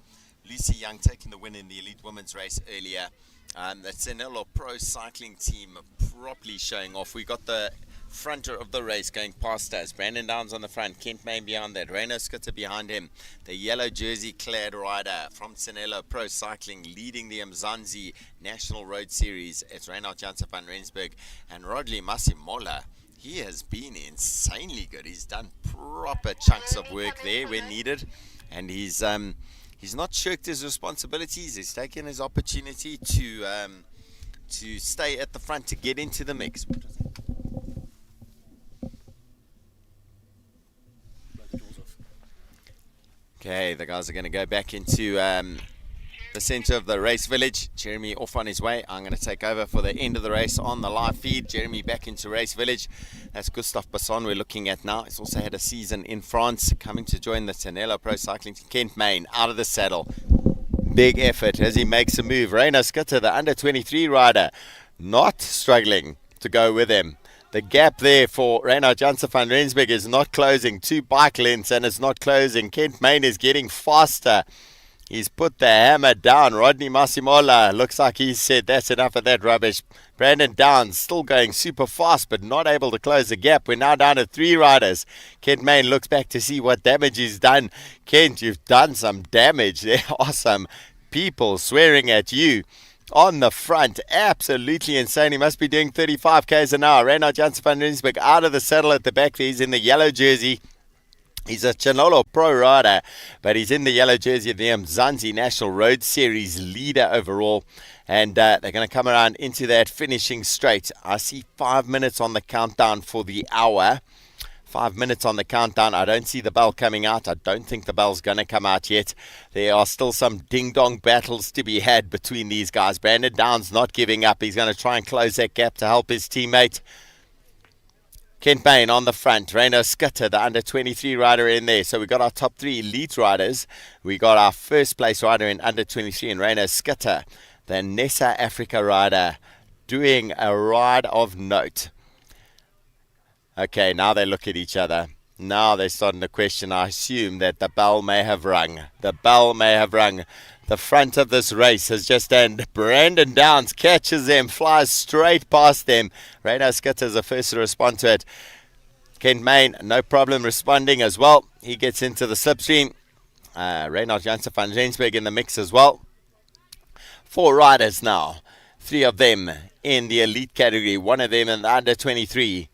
[SPEAKER 5] Lucy Young taking the win in the elite women's race earlier. The Tsenelo Pro Cycling team properly showing off. We got the fronter of the race going past us. Brandon Downs on the front, Kent Main behind that, Reino Skitter behind him. The yellow jersey clad rider from Tsenelo Pro Cycling leading the Mzansi National Road Series. It's Reinhard Jansen van Rensburg and Rodley Masimola. He has been insanely good. He's done proper chunks of work there when needed, and he's not shirked his responsibilities. He's taken his opportunity to stay at the front, to get into the mix. Okay, the guys are going to go back into the center of the race village. Jeremy off on his way. I'm going to take over for the end of the race on the live feed. Jeremy back into race village. That's Gustave Basson we're looking at now. He's also had a season in France, coming to join the Tsenelo Pro Cycling team. Kent Main out of the saddle. Big effort as he makes a move. Reino Skitter, the under 23 rider, not struggling to go with him. The gap there for Reino Jansen van Rensburg is not closing. 2 bike lengths and it's not closing. Kent Main is getting faster. He's put the hammer down. Rodney Masimola looks like he said, that's enough of that rubbish. Brandon Downs still going super fast but not able to close the gap. We're now down to 3 riders. Kent Main looks back to see what damage he's done. Kent, you've done some damage. There are some people swearing at you on the front. Absolutely insane. He must be doing 35 k's an hour. Reinhard Jansen van Rensburg out of the saddle at the back there. He's in the yellow jersey. He's a Tsenelo Pro rider, but he's in the yellow jersey of the Mzansi National Road Series leader overall. And they're going to come around into that finishing straight. I see 5 minutes on the countdown for the hour. 5 minutes on the countdown. I don't see the bell coming out. I don't think the bell's going to come out yet. There are still some ding-dong battles to be had between these guys. Brandon Downs not giving up. He's going to try and close that gap to help his teammate. Kent Main on the front. Reino Skitter, the under 23 rider, in there. So we got our top 3 elite riders. We got our first place rider in under 23 in Reino Skitter, the Nessa Africa rider, doing a ride of note. Okay, now they look at each other. Now they're starting to question. I assume that the bell may have rung. The bell may have rung. The front of this race has just ended. Brandon Downs catches them, flies straight past them. Reino Skitter is the first to respond to it. Kent Main, no problem responding as well. He gets into the slipstream. Reinhard Jansen van Rensburg in the mix as well. 4 riders now. 3 of them in the elite category. 1 of them in the under 23.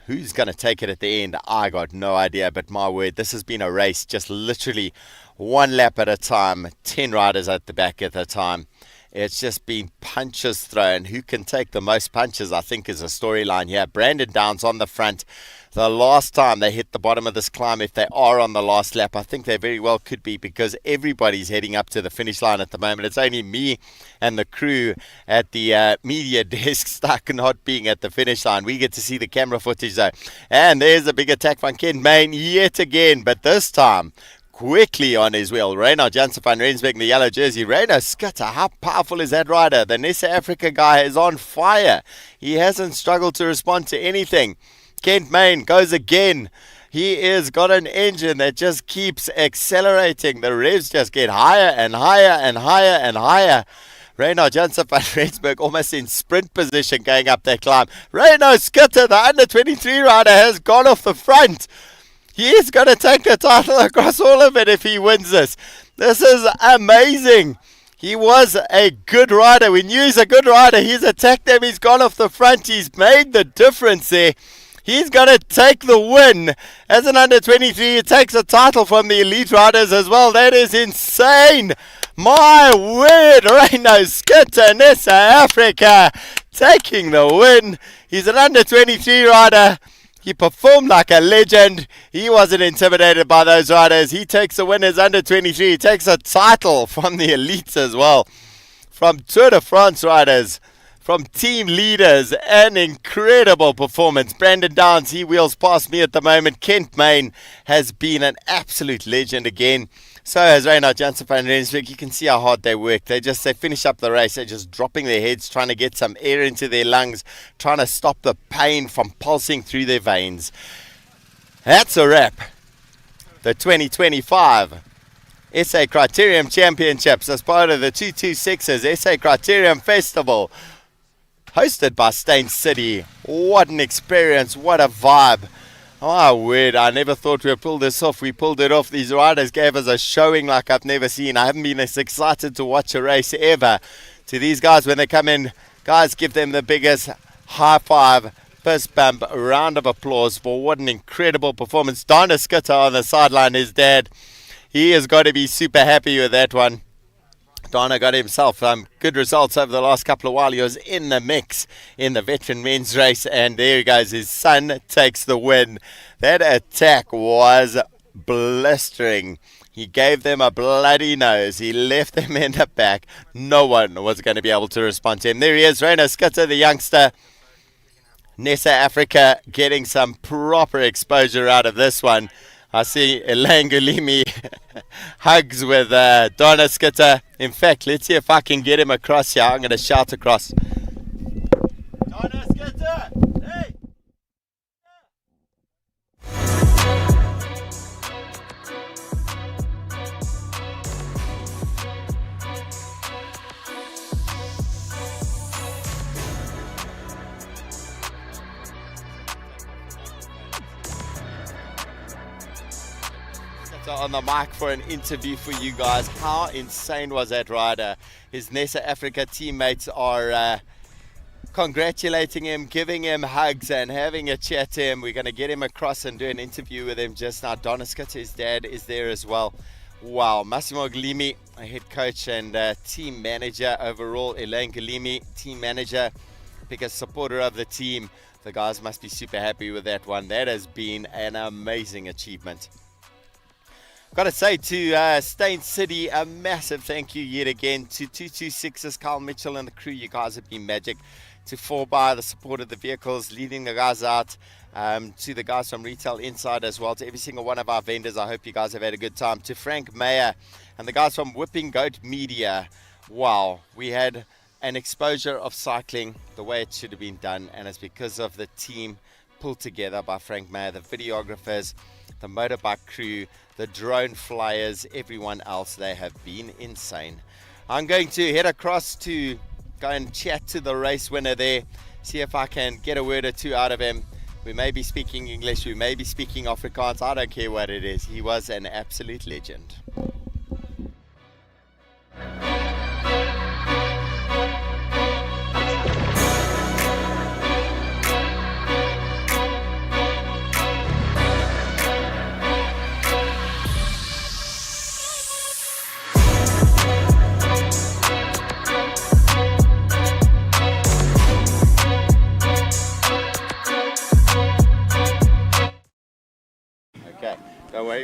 [SPEAKER 5] Who's going to take it at the end? I got no idea, but my word, this has been a race just literally one lap at a time, 10 riders at the back at a time. It's just been punches thrown. Who can take the most punches, I think, is a storyline here. Brandon Downs on the front. The last time they hit the bottom of this climb, if they are on the last lap, I think they very well could be, because everybody's heading up to the finish line at the moment. It's only me and the crew at the media desk stuck not being at the finish line. We get to see the camera footage though. And there's a big attack from Ken Main yet again, but this time quickly on his wheel. Reynard Janssen van Rensburg in the yellow jersey. Reynard Skutter, how powerful is that rider? The SA Africa guy is on fire. He hasn't struggled to respond to anything. Kent Main goes again. He is got an engine that just keeps accelerating. The revs just get higher and higher and higher and higher. Reynard Janssen van Rensburg almost in sprint position going up that climb. Reynard Skutter, the under-23 rider, has gone off the front. He is going to take the title across all of it if he wins this. This is amazing. He was a good rider. We knew he's a good rider. He's attacked them. He's gone off the front. He's made the difference there. He's going to take the win. As an under-23, he takes a title from the elite riders as well. That is insane. My word, Reino Skitter, SA Africa, taking the win. He's an under-23 rider. He performed like a legend. He wasn't intimidated by those riders. He takes the win as under-23. He takes a title from the elites as well. From Tour de France riders, from team leaders, an incredible performance. Brandon Downs, he wheels past me at the moment. Kent Main has been an absolute legend again. So has Reynard Janssen van Rensburg. You can see how hard they work. They finish up the race. They're just dropping their heads, trying to get some air into their lungs, trying to stop the pain from pulsing through their veins. That's a wrap. The 2025 SA Criterium Championships as part of the 226's SA Criterium Festival, hosted by Steyn City. What an experience, what a vibe. Oh, word, I never thought we would pull this off. We pulled it off. These riders gave us a showing like I've never seen. I haven't been as excited to watch a race ever. To these guys, when they come in, guys, give them the biggest high five, fist bump, a round of applause for what an incredible performance. Donna Skitter on the sideline, his dad, he has got to be super happy with that one. Donna got himself good results over the last couple of while. He was in the mix in the veteran men's race, and there he goes. His son takes the win. That attack was blistering. He gave them a bloody nose. He left them in the back. No one was going to be able to respond to him. There he is, Reino Skutter, the youngster. SA Africa getting some proper exposure out of this one. I see Elaine Gulimi hugs with Donna Skitter. In fact, let's see if I can get him across here. I'm going to shout across. Donna Skitter! Hey! On the mic for an interview for you guys. How insane was that rider? His SA Africa teammates are congratulating him, giving him hugs and having a chat to him. We're going to get him across and do an interview with him just now. Donna Skitter, his dad, is there as well. Wow. Massimo Glimi, a head coach and team manager overall. Elaine Galimi, team manager, biggest supporter of the team. The guys must be super happy with that one. That has been an amazing achievement. Got to say to Steyn City, a massive thank you yet again to 226's Carl Mitchell and the crew. You guys have been magic. To 4x, the support of the vehicles, leading the guys out. To the guys from Retail Inside as well. To every single one of our vendors, I hope you guys have had a good time. To Frank Mayer and the guys from Whipping Goat Media. Wow, we had an exposure of cycling the way it should have been done. And it's because of the team pulled together by Frank Mayer, the videographers, the motorbike crew, the drone flyers, everyone else. They have been insane. I'm going to head across to go and chat to the race winner there, see if I can get a word or two out of him. We may be speaking English, we may be speaking Afrikaans, I don't care what it is. He was an absolute legend.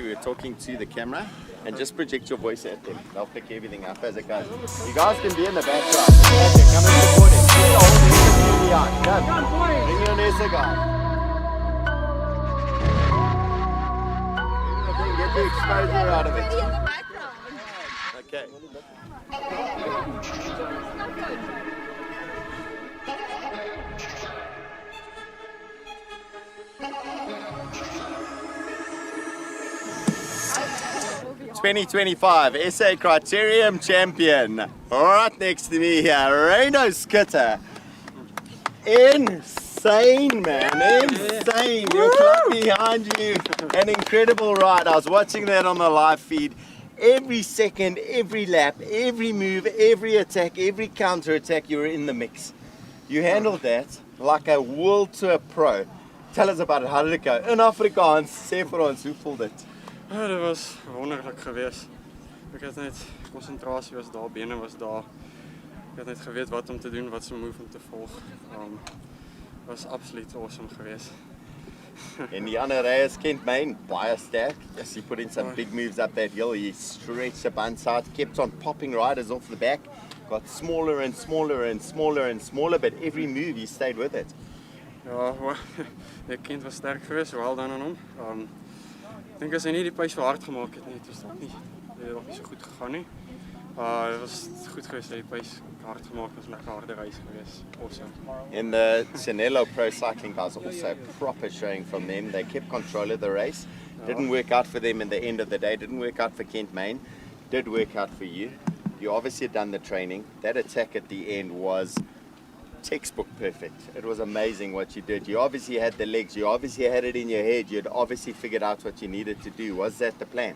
[SPEAKER 5] we were talking to the camera, and just project your voice at them. They'll pick everything up as it goes. You guys can be in the background. Okay, come and support it. Get the whole community on. Come. Bring your NASA guy. Get the exposure out of it. Okay. 2025 SA Criterium Champion. Right next to me here, Reno Skitter. Insane, man. Insane. Your club behind you. An incredible ride. I was watching that on the live feed. Every second, every lap, every move, every attack, every counter attack, you were in the mix. You handled that like a World Tour pro. Tell us about it. How did it go? In Afrikaans, sê vir ons, hoe voel dit?
[SPEAKER 3] Ja, dit was wonderlik geweest. Ek het net konsentrasie was daar, bene was daar. Ek het net geweet wat om te doen, wat se move om te volg. Was absoluut awesome geweest.
[SPEAKER 5] En die ander rijers kent my, baie sterk. Yes, he put in some big moves up that hill. He stretched the buns out, kept on popping riders off the back. Got smaller and smaller and smaller and smaller, but every move he stayed with it.
[SPEAKER 3] Ja, die kind was sterk geweest, wel dan aan hom. Ek dink as hy nie die pace so hard gemaak het nie, het was dit nie so goed gegaan nie. Dit was goed geweest dat die pace hard gemaak het, was lekker harde reis geweest. Awesome.
[SPEAKER 5] And the Chanello Pro Cycling guys also proper showing from them. They kept control of the race. Didn't work out for them in the end of the day. Didn't work out for Kent Main. Did work out for you. You obviously had done the training. That attack at the end was textbook perfect. It was amazing what you did. You obviously had the legs. You obviously had it in your head. You'd obviously figured out what you needed to do. Was that the plan?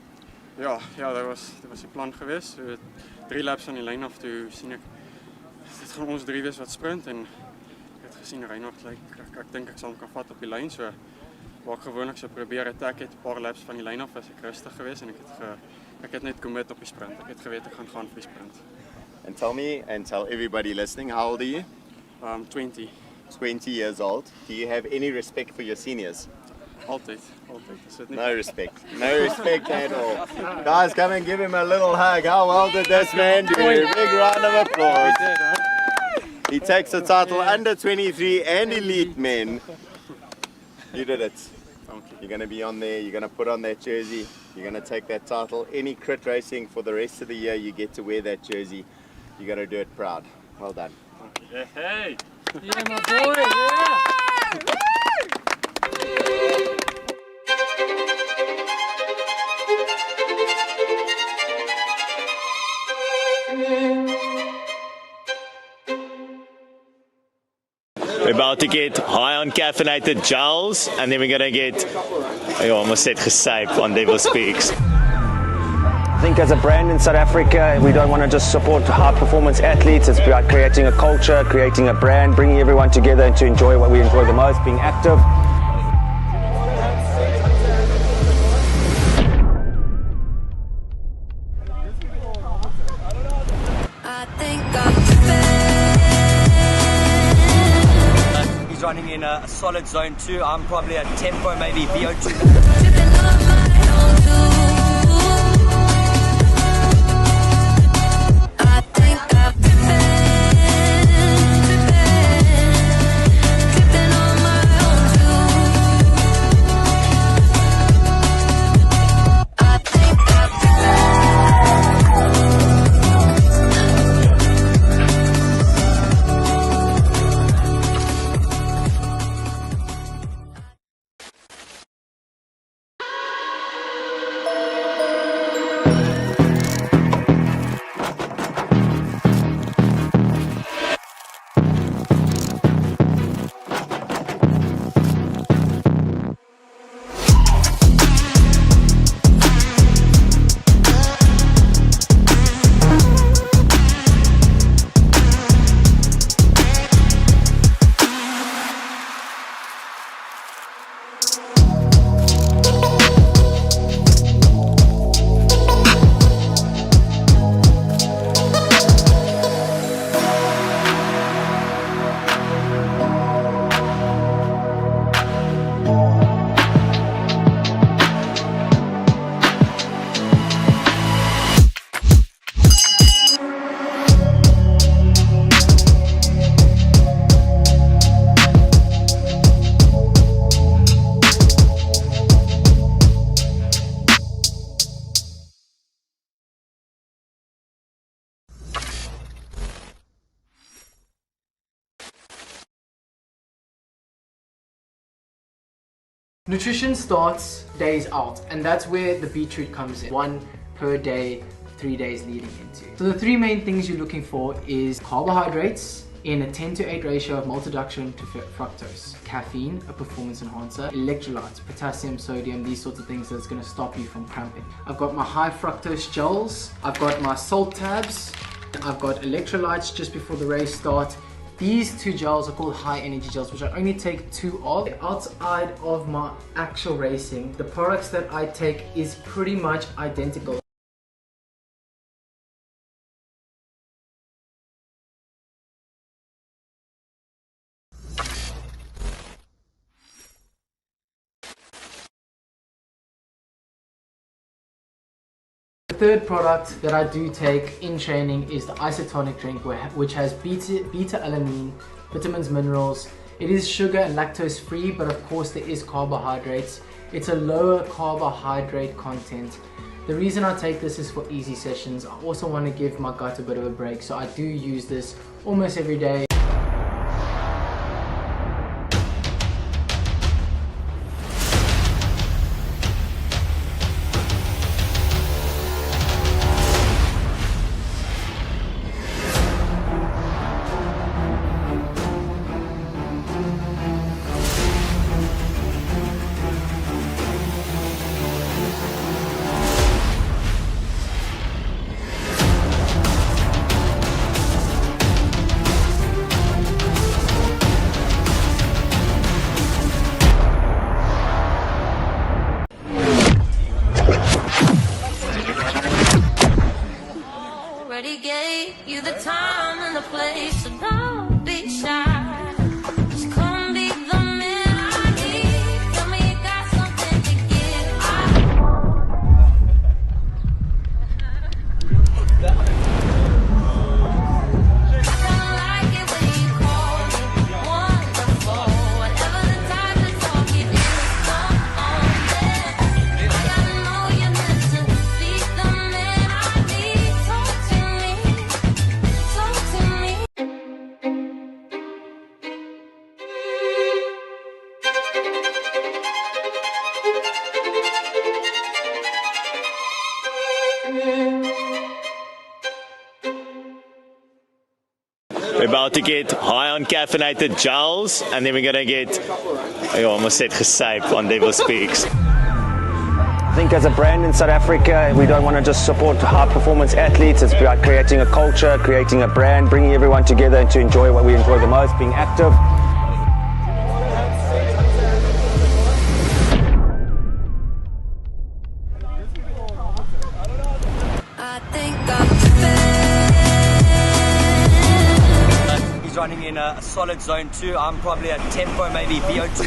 [SPEAKER 3] Ja, dat was die plan geweest. 3 laps aan die lyn af toe sien ek dit gaan ons 3 wees wat sprint en ek het gesien Reinhard ek dink ek sal hom kan vat op die lyn, so waar ek gewoonlik sou probeer attack het, 'n paar laps van die lyn af was ek rustig geweest en ek het net commit op die sprint. Ek het geweet ek gaan vir die sprint.
[SPEAKER 5] And tell me and tell everybody listening, how old are you?
[SPEAKER 3] 20.
[SPEAKER 5] 20 years old. Do you have any respect for your seniors?
[SPEAKER 3] Altyd.
[SPEAKER 5] No respect. No respect at all. Guys, come and give him a little hug. How well did this man do? Big round of applause. He takes the title under 23 and elite men. You did it. You're going to be on there. You're going to put on that jersey. You're going to take that title. Any crit racing for the rest of the year, you get to wear that jersey. You're going to do it proud. Well done.
[SPEAKER 3] Yeah, hey!
[SPEAKER 8] Yeah, my boy! Yeah!
[SPEAKER 11] We're about to get high on caffeinated gels, and then we're going to get, I almost said gesyp on Devil Speaks.
[SPEAKER 12] I think as a brand in South Africa, we don't want to just support high performance athletes. It's about creating a culture, creating a brand, bringing everyone together to enjoy what we enjoy the most, being active.
[SPEAKER 13] He's running in a solid zone 2. I'm probably a tempo, maybe VO2.
[SPEAKER 14] Nutrition starts days out, and that's where the beetroot comes in. One per day, 3 days leading into. So the three main things you're looking for is carbohydrates in a 10:8 ratio of maltodextrin to fructose, caffeine, a performance enhancer, electrolytes, potassium, sodium, these sorts of things that's going to stop you from cramping. I've got my high fructose gels, I've got my salt tabs, I've got electrolytes just before the race starts. These two gels are called high energy gels, which I only take 2 of. Outside of my actual racing, the products that I take is pretty much identical. The third product that I do take in training is the isotonic drink, which has beta-alanine, vitamins, minerals. It is sugar and lactose free, but of course there is carbohydrates. It's a lower carbohydrate content. The reason I take this is for easy sessions. I also want to give my gut a bit of a break, so I do use this almost every day.
[SPEAKER 8] Already gave you the time and the place, so don't be shy. Just come be the man I need. Tell me you got something to give. I like it when you call me wonderful. Whatever the time to talk, it is come on then. I gotta know you're meant to be the man I need. Talk to me, talk to me.
[SPEAKER 11] We're about to get high on caffeinated gels, and then we're gonna get, I almost said gesyp on Devil Speaks.
[SPEAKER 12] I think as a brand in South Africa, we don't want to just support high performance athletes. It's about creating a culture, creating a brand, bringing everyone together to enjoy what we enjoy the most, being active.
[SPEAKER 13] He's running in a solid zone 2. I'm probably a tempo, maybe VO2.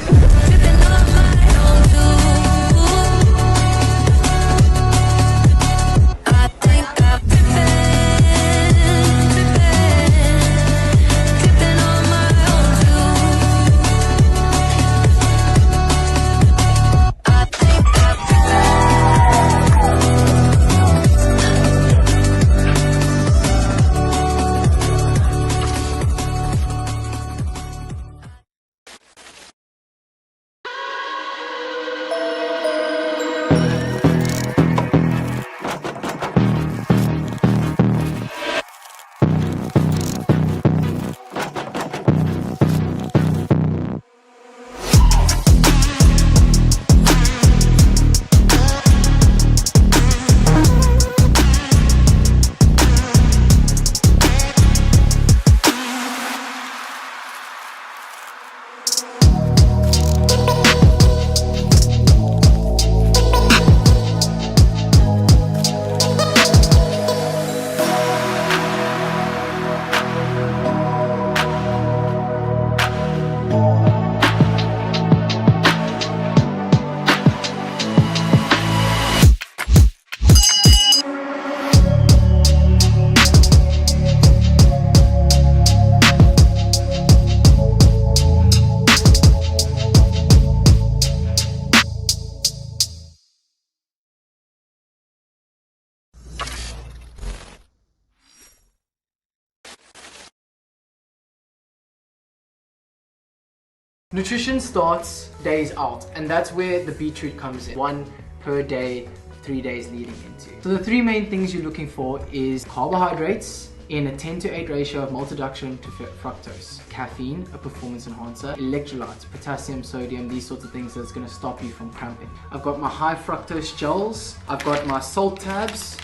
[SPEAKER 14] Nutrition starts days out, and that's where the beetroot comes in. 1 per day, 3 days leading into. So the 3 main things you're looking for is carbohydrates in a 10:8 ratio of maltodextrin to fructose, caffeine, a performance enhancer, electrolytes, potassium, sodium, these sorts of things that's going to stop you from cramping. I've got my high fructose gels, I've got my salt tabs,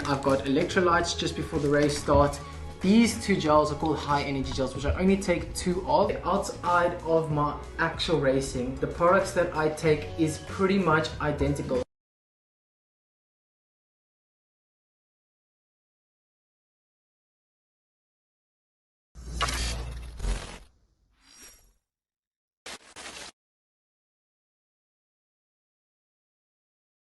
[SPEAKER 14] I've got electrolytes just before the race starts. These 2 gels are called high energy gels, which I only take 2 of. Outside of my actual racing, the products that I take is pretty much identical.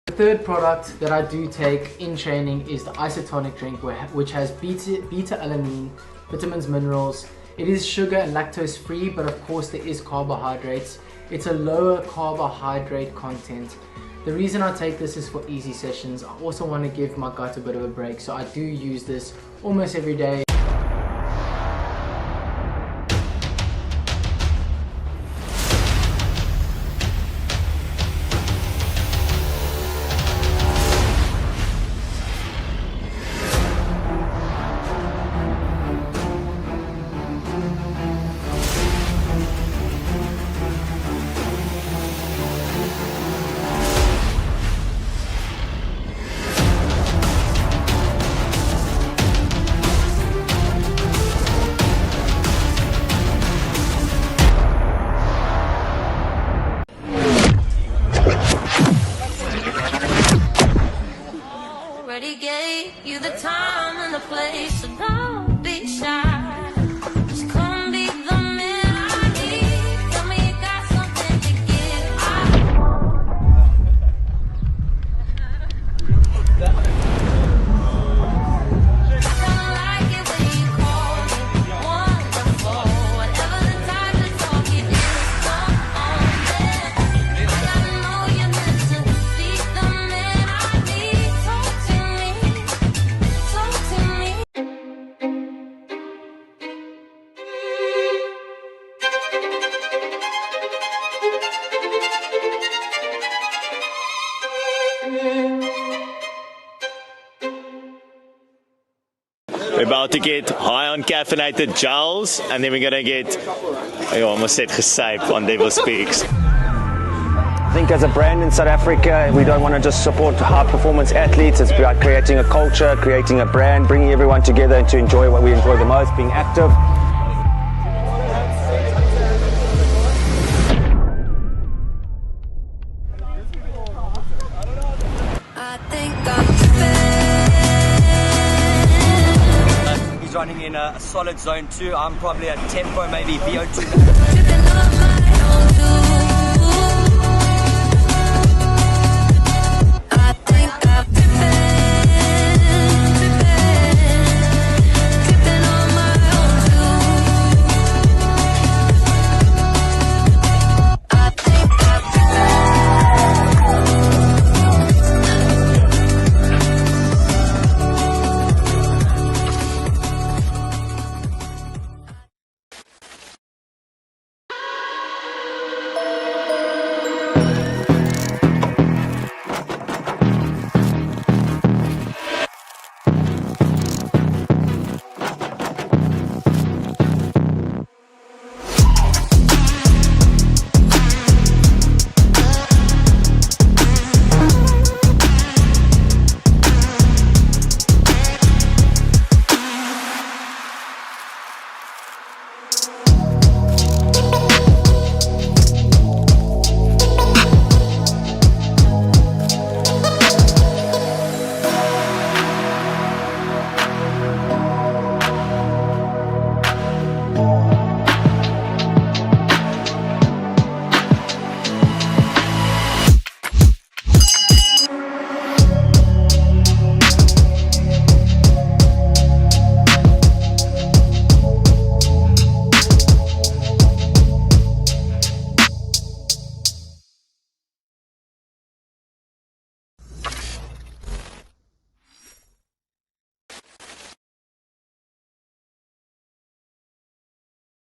[SPEAKER 14] The third product that I do take in training is the isotonic drink, which has beta-alanine, vitamins, minerals. It is sugar and lactose free, but of course there is carbohydrates. It's a lower carbohydrate content. The reason I take this is for easy sessions. I also want to give my gut a bit of a break, so I do use this almost every day.
[SPEAKER 8] Already gave you the time and the place, so don't be shy. Just come be the man I need. Tell me you got something to give. I like it when you call me wonderful. Whatever the time to talk, it is come on there. I gotta know you're meant to be the man I need. Talk to me, talk to me.
[SPEAKER 11] We're about to get high on caffeinated gels, and then we're gonna get, I almost said gesyp on Devil Speaks.
[SPEAKER 12] I think as a brand in South Africa, we don't want to just support high performance athletes. It's about creating a culture, creating a brand, bringing everyone together to enjoy what we enjoy the most, being active.
[SPEAKER 8] I think I'm
[SPEAKER 13] He's running in a solid zone 2. I'm probably at tempo, maybe VO2.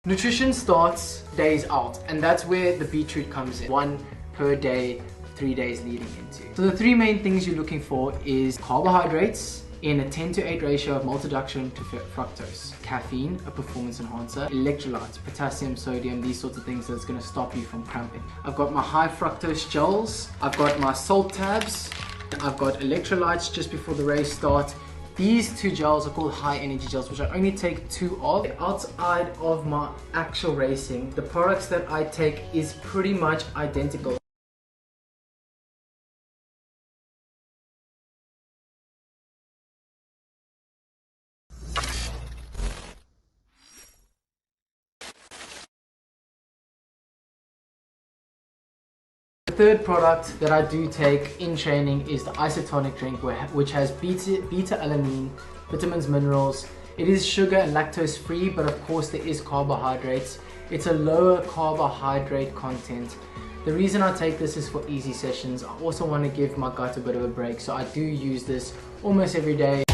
[SPEAKER 14] Nutrition starts days out, and that's where the beetroot comes in. 1 per day, 3 days leading into. So the 3 main things you're looking for is carbohydrates in a 10:8 ratio of maltodextrin to fructose. Caffeine, a performance enhancer. Electrolytes, potassium, sodium, these sorts of things that's going to stop you from cramping. I've got my high fructose gels. I've got my salt tabs. I've got electrolytes just before the race starts. These 2 gels are called high energy gels, which I only take 2 of. Outside of my actual racing, the products that I take is pretty much identical. The third product that I do take in training is the isotonic drink, which has beta-alanine, vitamins, minerals. It is sugar and lactose free, but of course there is carbohydrates. It's a lower carbohydrate content. The reason I take this is for easy sessions. I also want to give my gut a bit of a break, so I do use this almost every day.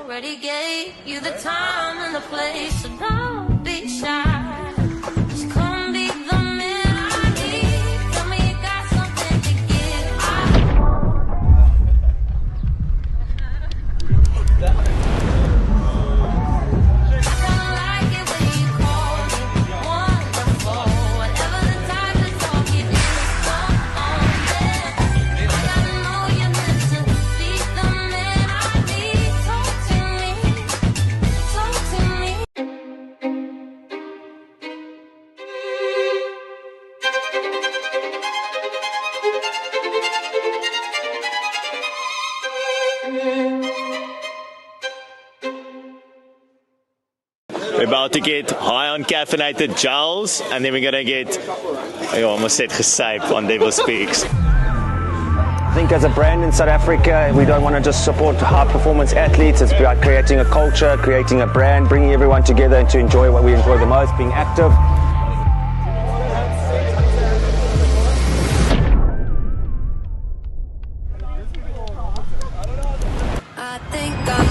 [SPEAKER 8] Already gave you the time and the place, so don't be shy. Just come be the man I need. Tell me you got something to give. I like it when you call me wonderful. Whatever the type of talk it is, come on then. I gotta know you're meant to be the man I need. Talk to me, talk to me.
[SPEAKER 11] We're about to get high on caffeinated gels, and then we're gonna get, I almost said gesyp on Devil Speaks.
[SPEAKER 12] I think as a brand in South Africa, we don't want to just support high performance athletes. It's about creating a culture, creating a brand, bringing everyone together to enjoy what we enjoy the most, being active.
[SPEAKER 8] I think I'm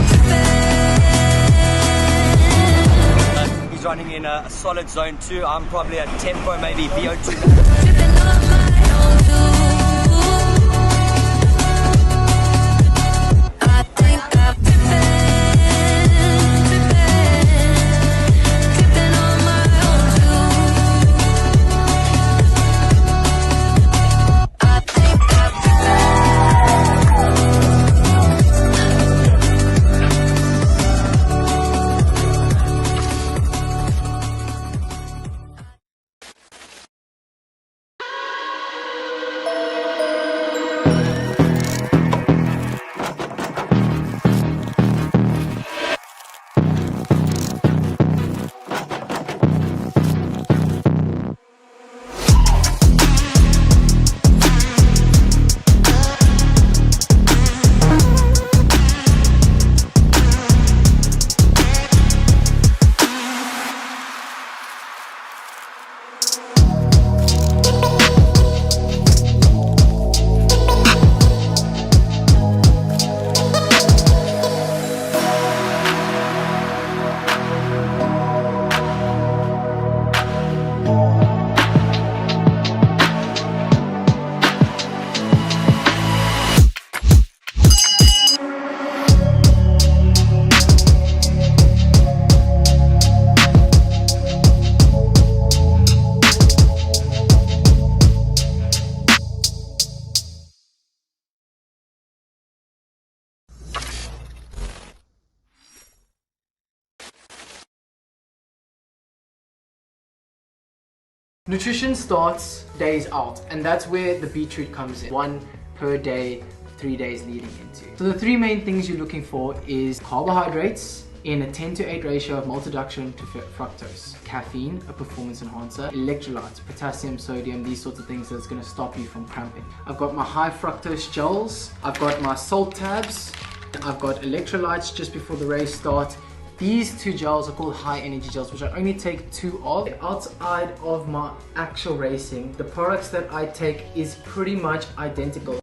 [SPEAKER 13] He's running in a solid zone 2. I'm probably a tempo, maybe VO2.
[SPEAKER 14] Nutrition starts days out, and that's where the beetroot comes in. One per day, 3 days leading into. So the three main things you're looking for is carbohydrates in a 10:8 ratio of maltodextrin to fructose, caffeine, a performance enhancer, electrolytes, potassium, sodium, these sorts of things that's going to stop you from cramping. I've got my high fructose gels, I've got my salt tabs, I've got electrolytes just before the race starts. These two gels are called high energy gels, which I only take 2 of. Outside of my actual racing, the products that I take is pretty much identical.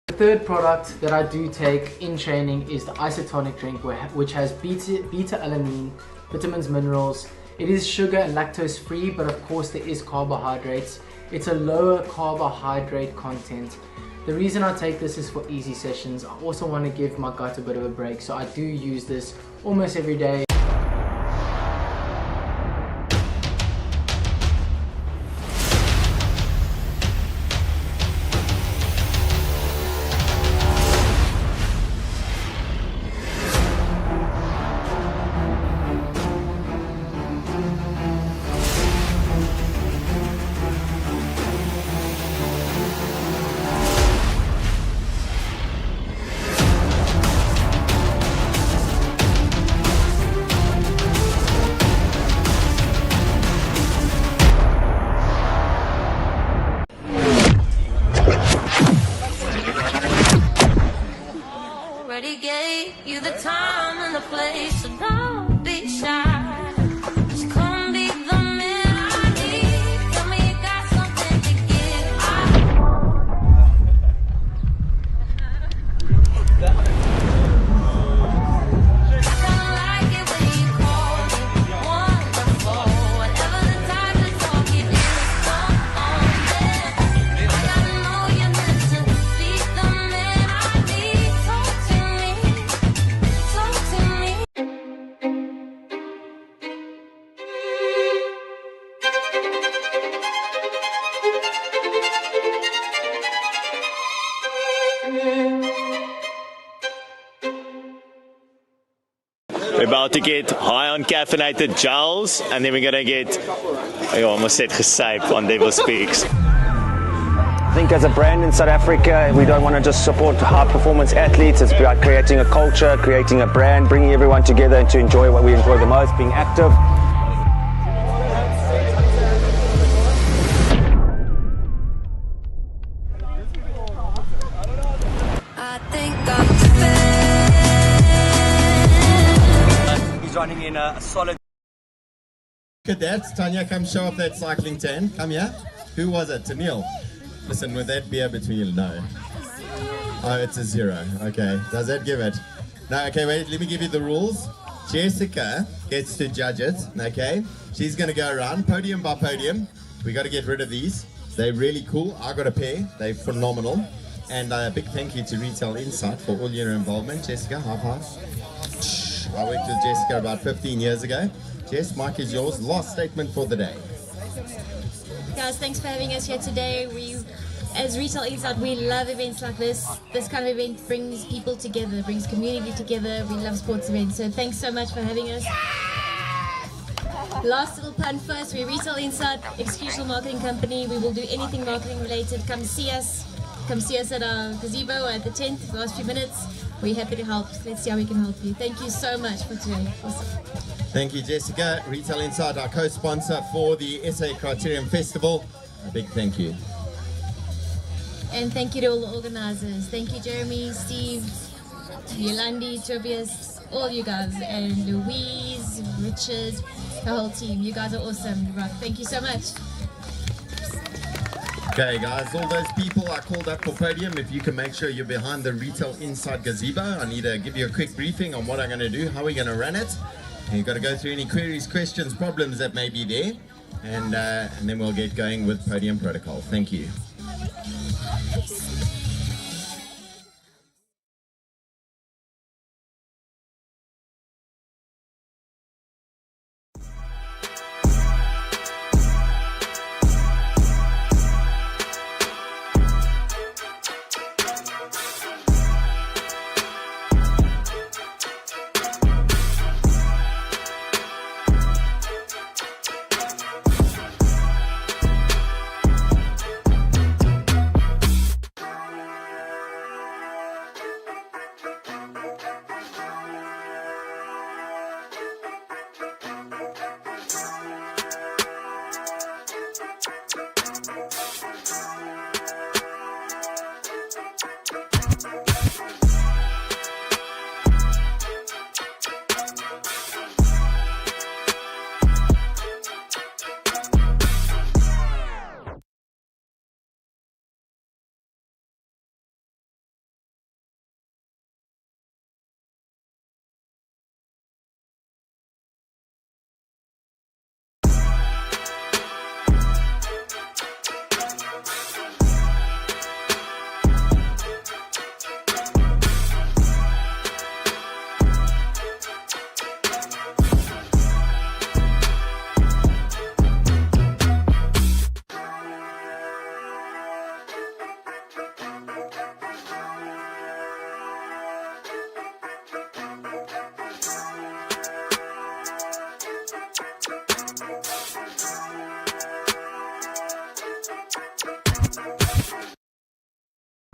[SPEAKER 14] The third product that I do take in training is the isotonic drink, which has beta-alanine, vitamins, minerals. It is sugar and lactose free, but of course there is carbohydrates. It's a lower carbohydrate content. The reason I take this is for easy sessions. I also want to give my gut a bit of a break, so I do use this almost every day.
[SPEAKER 8] Already gave you the time and the place, so don't be shy. Just come be the man I need. Tell me you got something to give. I like it when you call me wonderful. Whatever the time to talk, it is come on then. I gotta know you're meant to be the man I need. Talk to me, talk to me.
[SPEAKER 11] We're about to get high on caffeinated gels, and then we're gonna get, I almost said gesyp on Devil Speaks.
[SPEAKER 12] I think as a brand in South Africa, we don't want to just support high performance athletes. It's about creating a culture, creating a brand, bringing everyone together and to enjoy what we enjoy the most, being active.
[SPEAKER 8] I think I'm
[SPEAKER 13] He's running in a solid.
[SPEAKER 1] Look at that. Tanya, come show off that cycling tan. Come here. Who was it? Tanil. Listen, would that beer between you? No. Oh, it's a 0. Okay. Does that give it? No, okay, wait. Let me give you the rules. Jessica gets to judge it. Okay. She's going to go around podium by podium. We got to get rid of these. They're really cool. I got a pair. They're phenomenal. And a big thank you to Retail Insight for all your involvement. Jessica, high five. I worked with Jessica about 15 years ago. Jess, mic is yours. Last statement for the day.
[SPEAKER 21] Guys, thanks for having us here today. As Retail Insight, we love events like this. This kind of event brings people together, brings community together. We love sports events, so thanks so much for having us. Last little pun first, we're Retail Insight, executional marketing company. We will do anything marketing related. Come see us. Come see us at our gazebo at the tent for the last few minutes. We're happy to help. Let's see how we can help you. Thank you so much for today. Awesome.
[SPEAKER 1] Thank you, Jessica. Retail Insight, our co-sponsor for the SA Criterium Festival. A big thank you.
[SPEAKER 21] And thank you to all the organizers. Thank you, Jeremy, Steve, Yolandi, Tobias, all you guys, and Louise, Richard, the whole team. You guys are awesome. You rock. Thank you so much.
[SPEAKER 1] Okay, guys, all those people I called up for podium, if you can make sure you're behind the Retail Insight gazebo. I need to give you a quick briefing on what I'm going to do, how we're going to run it. And you've got to go through any queries, questions, problems that may be there. And then we'll get going with podium protocol. Thank you.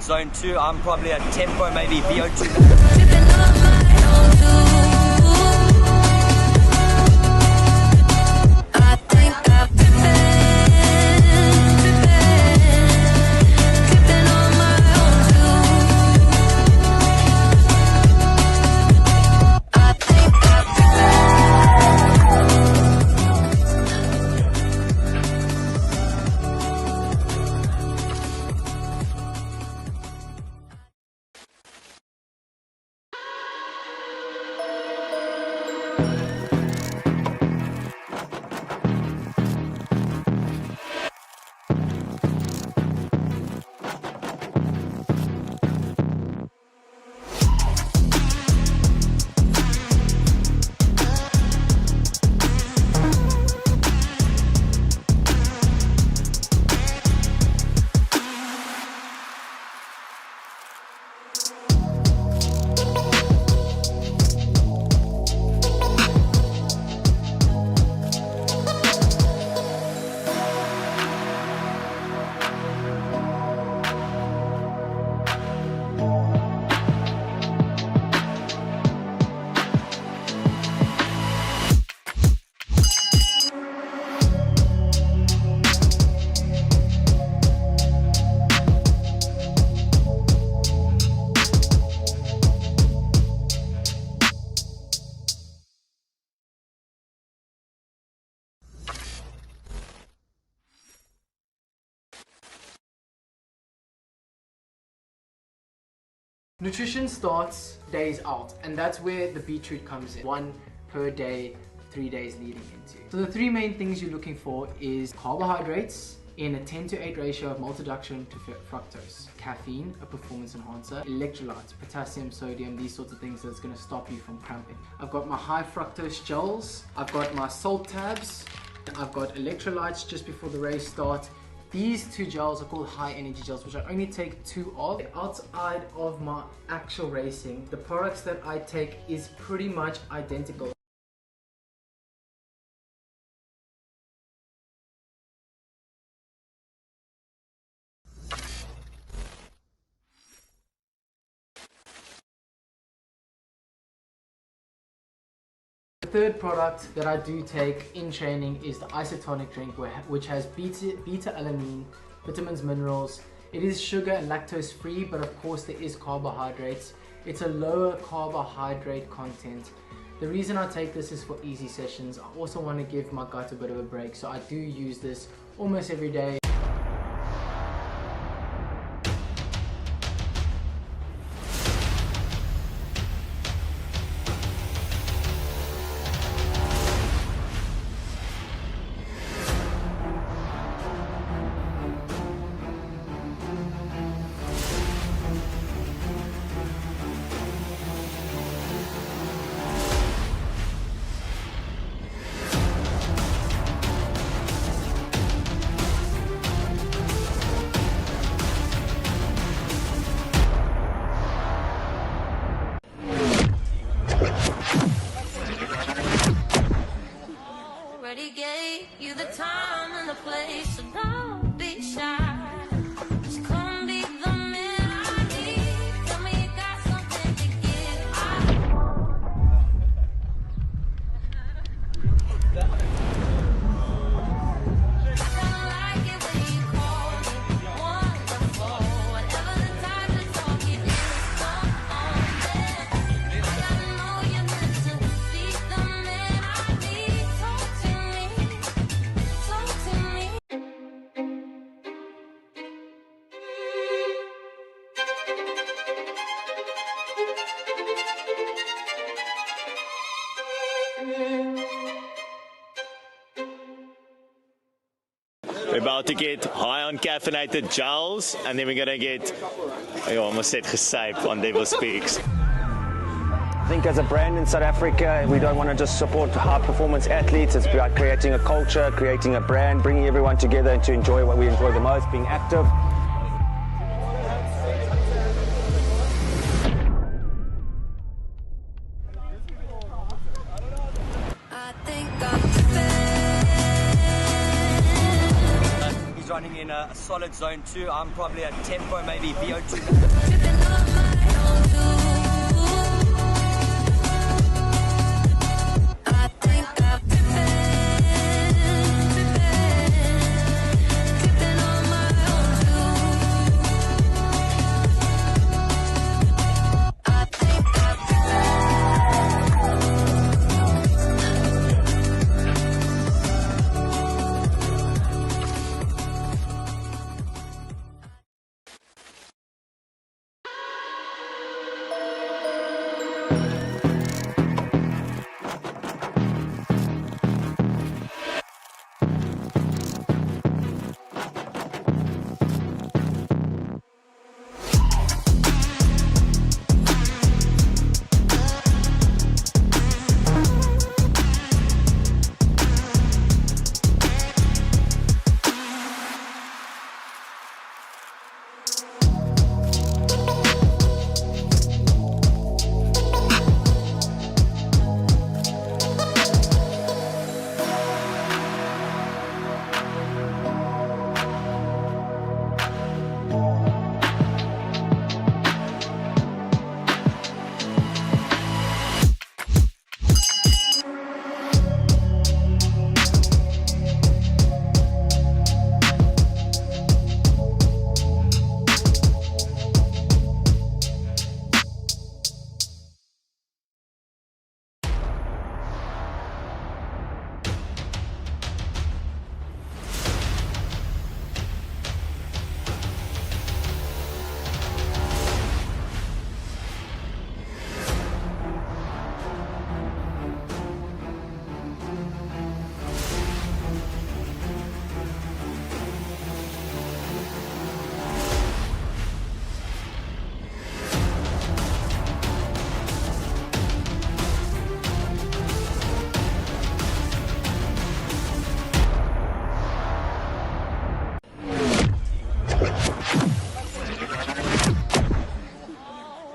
[SPEAKER 13] zone 2. I'm probably a tempo, maybe VO2.
[SPEAKER 14] Nutrition starts days out, and that's where the beetroot comes in. 1 per day, 3 days leading into. So the 3 main things you're looking for is carbohydrates in a 10:8 ratio of maltodextrin to fructose, caffeine, a performance enhancer, electrolytes, potassium, sodium, these sorts of things that's going to stop you from cramping. I've got my high fructose gels, I've got my salt tabs, I've got electrolytes just before the race starts. These 2 gels are called high energy gels, which I only take 2 of. Outside of my actual racing, the products that I take is pretty much identical. The third product that I do take in training is the isotonic drink, which has beta-alanine, vitamins, minerals. It is sugar and lactose free, but of course there is carbohydrates. It's a lower carbohydrate content. The reason I take this is for easy sessions. I also want to give my gut a bit of a break, so I do use this almost every day.
[SPEAKER 8] Already gave you the time and the place, so don't be shy. Just come be the man I need. Tell me you got something to give.
[SPEAKER 11] We're about to get high on caffeinated gels, and then we're gonna get, I almost said gesyp on Devil Speaks.
[SPEAKER 12] I think as a brand in South Africa, we don't want to just support high performance athletes. It's about creating a culture, creating a brand, bringing everyone together to enjoy what we enjoy the most, being active.
[SPEAKER 13] He's running in a solid solid zone 2. I'm probably a tempo, maybe VO2.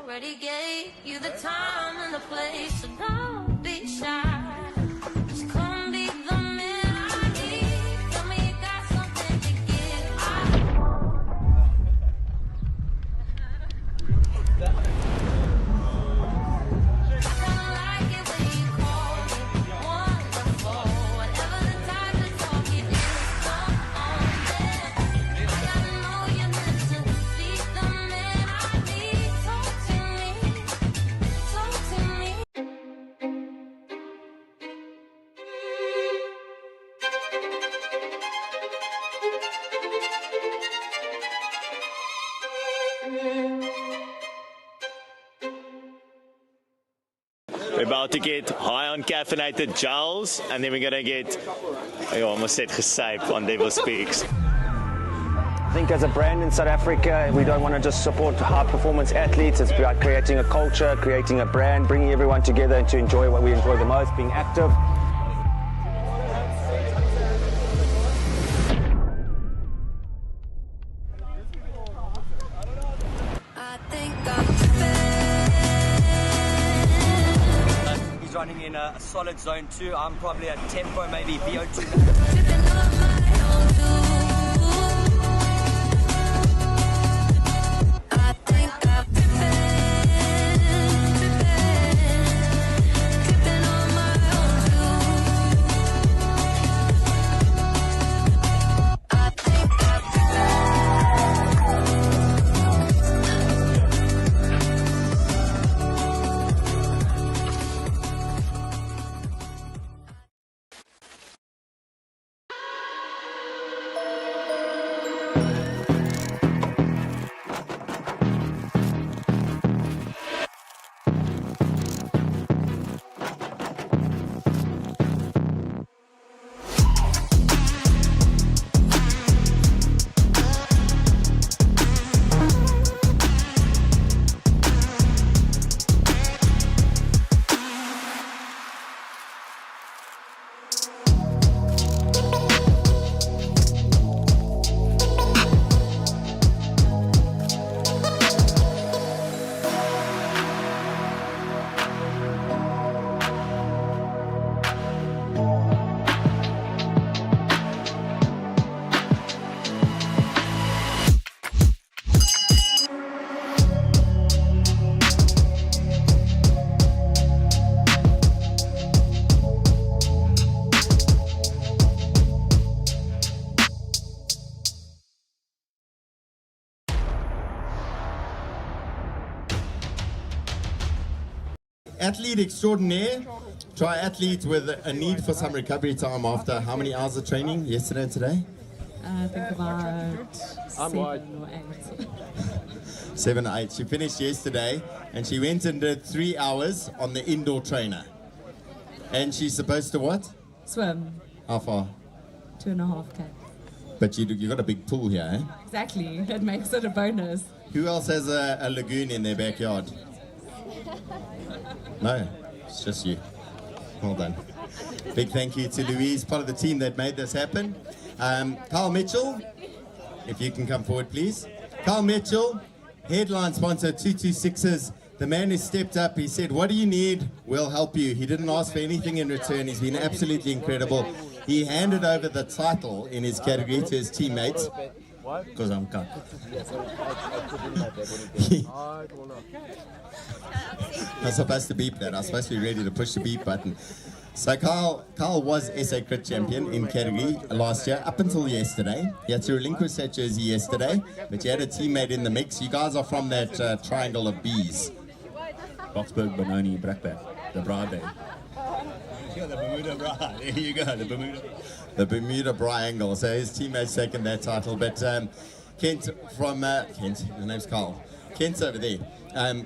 [SPEAKER 8] Already gave you the time and the place, so don't be shy. Just come be the man I need. Tell me you got something to give.
[SPEAKER 11] We're about to get high on caffeinated gels, and then we're gonna get, I almost said gesyp on Devil Speaks.
[SPEAKER 12] I think as a brand in South Africa, we don't want to just support high performance athletes. It's about creating a culture, creating a brand, bringing everyone together to enjoy what we enjoy the most, being active.
[SPEAKER 13] He's running in a solid zone 2. I'm probably a tempo, maybe VO2.
[SPEAKER 1] athlete extraordinaire, triathlete with a need for some recovery time after how many hours of training yesterday and today?
[SPEAKER 2] I think about 7 or 8.
[SPEAKER 1] 7 or 8. She finished yesterday and she went and did 3 hours on the indoor trainer. And she's supposed to what?
[SPEAKER 2] Swim.
[SPEAKER 1] How far?
[SPEAKER 2] 2.5K.
[SPEAKER 1] But you got a big pool here, eh?
[SPEAKER 2] Exactly. It makes it a bonus.
[SPEAKER 1] Who else has a lagoon in their backyard? No, it's just you. Well done. Big thank you to Louise, part of the team that made this happen. Carl Mitchell, if you can come forward, please. Carl Mitchell, headline sponsor 226's. The man who stepped up, he said, what do you need? We'll help you. He didn't ask for anything in return. He's been absolutely incredible. He handed over the title in his category to his teammates. Because I'm cut. I was supposed to beep that. I was supposed to be ready to push the beep button. So Carl was SA Crit champion in category last year, up until yesterday. He had to relinquish that jersey yesterday, but he had a teammate in the mix. You guys are from that triangle of bees. Boxburg, Benoni, Brakback, the Braai. The Bermuda Braai. There you go, the Bermuda Braai. So his teammates taken that title, but Kent from Kent, his name's Carl. Kent's over there.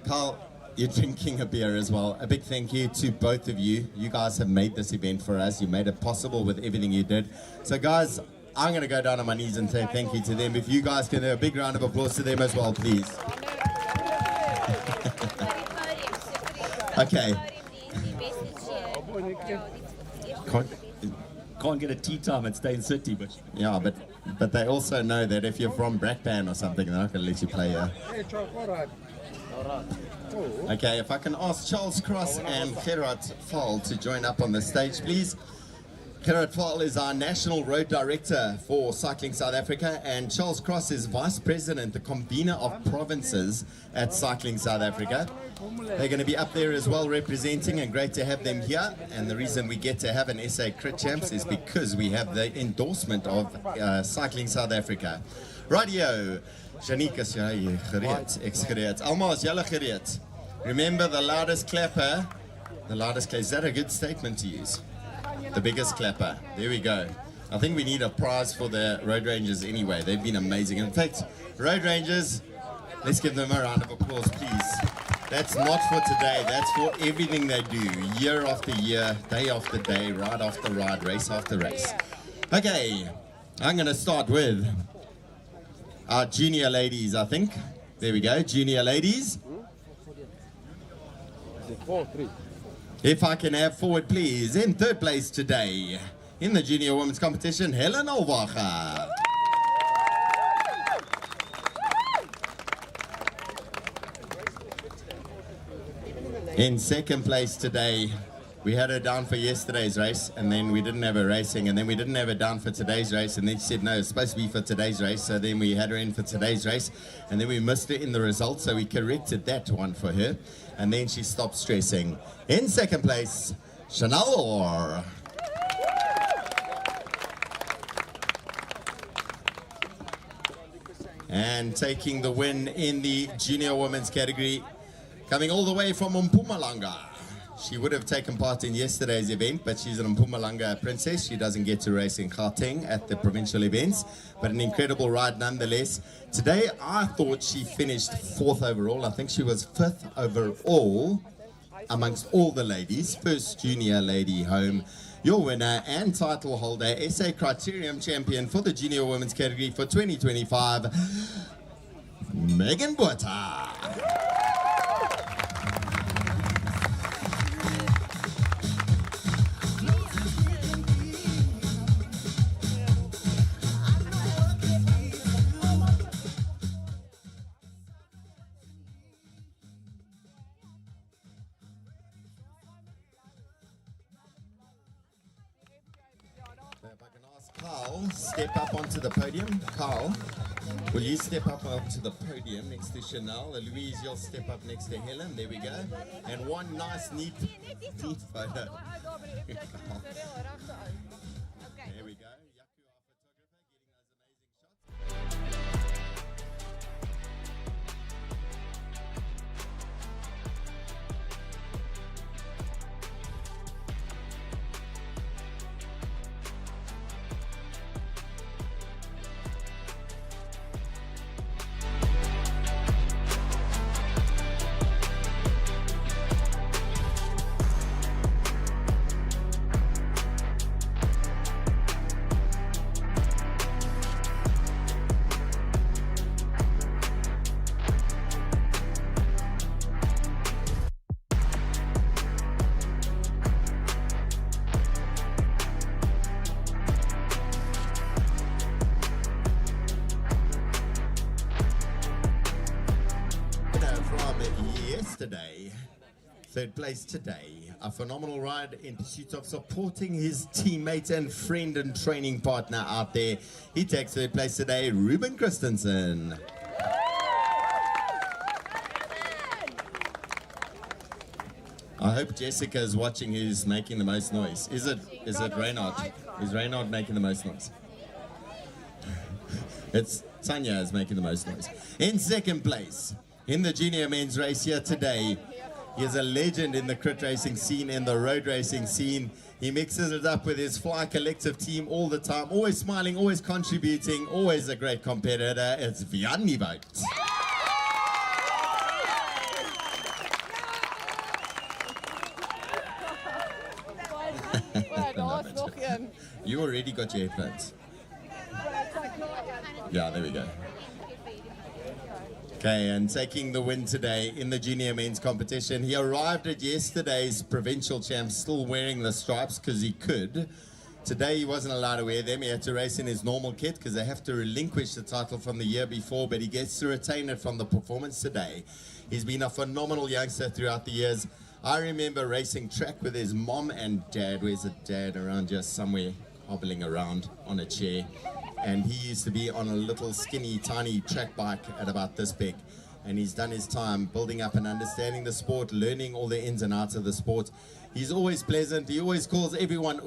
[SPEAKER 1] Carl, you're drinking a beer as well. A big thank you to both of you. You guys have made this event for us. You made it possible with everything you did. So guys, I'm going to go down on my knees and say thank you to them. If you guys can do a big round of applause to them as well, please. Okay. Can't get a tea time at Steyn City, but yeah, but they also know that if you're from Brakpan or something, they're not going to let you play here. Okay, if I can ask Charles Cross and Gerard Fall to join up on the stage, please. Gerard Fall is our National Road Director for Cycling South Africa, and Charles Cross is Vice President, the Convener of Provinces at Cycling South Africa. They're going to be up there as well representing, and great to have them here. And the reason we get to have an SA Crit Champs is because we have the endorsement of Cycling South Africa. Radio, Shanika, gereed. Almal is julle gereed. Remember the loudest clapper. The loudest clapper. Is that a good statement to use? The biggest clapper. There we go. I think we need a prize for the Road Rangers anyway. They've been amazing. In fact, Road Rangers, let's give them a round of applause, please. That's not for today. That's for everything they do, year after year, day after day, ride after ride, race after race. Okay, I'm going to start with our junior ladies, I think. There we go, junior ladies. If I can have forward, please. In third place today, in the junior women's competition, Helen Olwacha. In second place today, we had her down for yesterday's race, and then we didn't have her racing, and then we didn't have her down for today's race, and then she said no, it's supposed to be for today's race, so then we had her in for today's race, and then we missed her in the results, so we corrected that one for her, and then she stopped stressing. In second place, Chanel Orr. And taking the win in the junior women's category, coming all the way from Mpumalanga. She would have taken part in yesterday's event, but she's an Mpumalanga princess. She doesn't get to race in Gauteng at the provincial events, but an incredible ride nonetheless. Today, I thought she finished 4th overall. I think she was 5th overall amongst all the ladies. First junior lady home. Your winner and title holder, SA Criterium Champion for the junior women's category for 2025, Megan Botha. Carl, step up onto the podium. Carl, will you step up onto the podium next to Chanel? Louise, you'll step up next to Helen. There we go. And one nice, neat photo. There we go. yesterday, third place today. A phenomenal ride in pursuit of supporting his teammate and friend and training partner out there. He takes third place today, Ruben Christensen. I hope Jessica is watching who's making the most noise. Is it Reynard? Is Reynard making the most noise? It's Tanya is making the most noise. In second place, in the junior men's race here today, he is a legend in the crit racing scene, in the road racing scene. He mixes it up with his Fly Collective team all the time, always smiling, always contributing, always a great competitor. It's Vianney Bout. You already got your headphones. Yeah, there we go. Okay, and taking the win today in the junior men's competition. He arrived at yesterday's provincial champs still wearing the stripes because he could. Today he wasn't allowed to wear them. He had to race in his normal kit because they have to relinquish the title from the year before, but he gets to retain it from the performance today. He's been a phenomenal youngster throughout the years. I remember racing track with his mom and dad. Where's the dad? Around just somewhere, hobbling around on a chair. And he used to be on a little skinny tiny track bike at about this big, and he's done his time building up and understanding the sport, learning all the ins and outs of the sport. He's always pleasant. He always calls everyone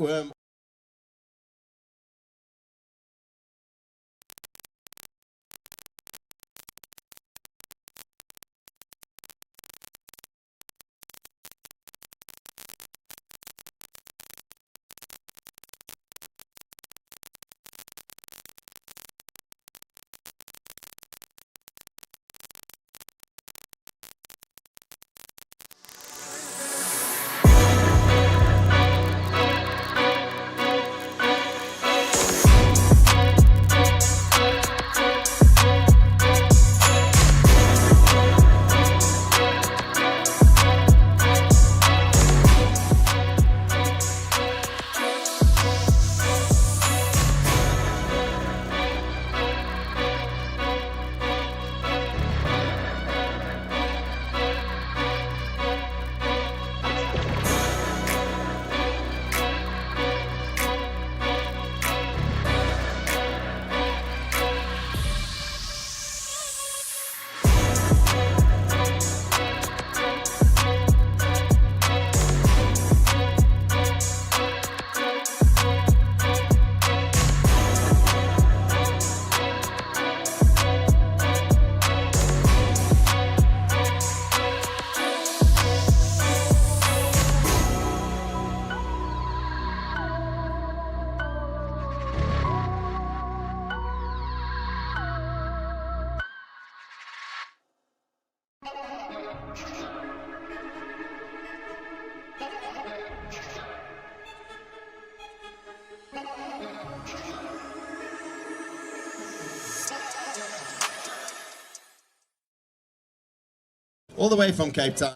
[SPEAKER 1] all the way from Cape Town.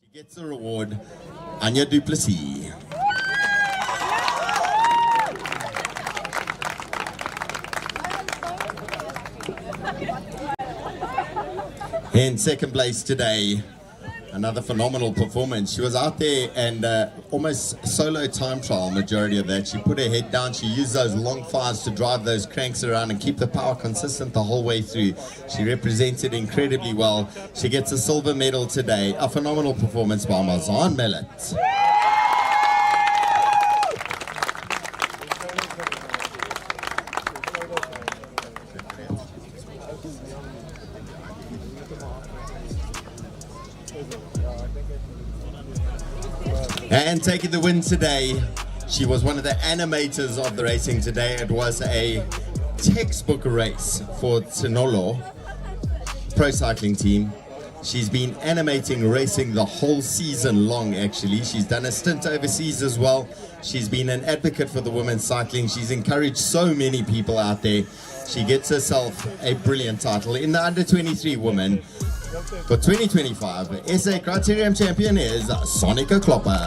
[SPEAKER 1] She gets a reward, Anya Duplessis. In second place today, another phenomenal performance. She was out there and almost solo time trial majority of that. She put her head down, she used those long fires to drive those cranks around and keep the power consistent the whole way through. She represented incredibly well. She gets a silver medal today. A phenomenal performance by Mazan Mellet. And taking the win today, she was one of the animators of the racing today. It was a textbook race for Tsinolo Pro Cycling Team. She's been animating racing the whole season long, actually. She's done a stint overseas as well. She's been an advocate for the women's cycling. She's encouraged so many people out there. She gets herself a brilliant title in the under-23 women. For 2025, SA Criterium champion is Sonica Klopper.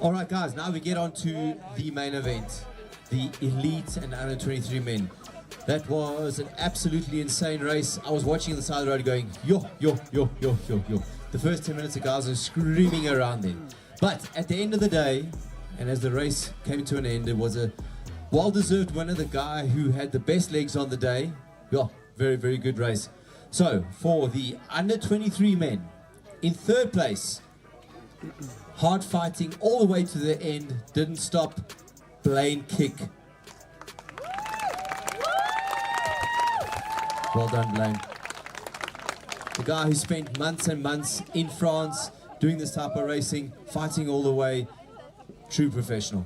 [SPEAKER 4] All right, guys, now we get on to the main event, the elite and under 23 men. That was an absolutely insane race. I was watching on the side of the road going, yo. The first 10 minutes, the guys are screaming around them. But at the end of the day, and as the race came to an end, it was a well-deserved winner, the guy who had the best legs on the day. Yeah, very, very good race. So, for the under 23 men, in third place, hard fighting all the way to the end, didn't stop, Blaine Kick. Well done, Blaine. The guy who spent months and months in France doing this type of racing, fighting all the way, true professional.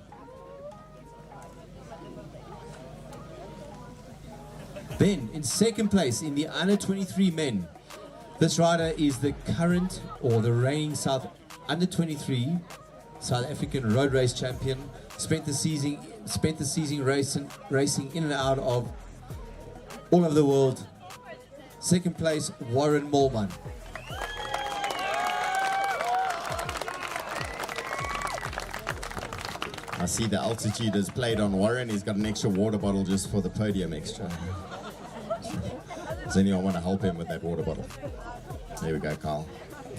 [SPEAKER 4] Then, in second place, in the under 23 men, this rider is the current or the reigning under 23 South African road race champion. Spent the season racing in and out of all over the world. Second place, Warren Mollman.
[SPEAKER 1] I see the altitude is played on Warren. He's got an extra water bottle just for the podium extra. Does anyone want to help him with that water bottle? There we go, Carl.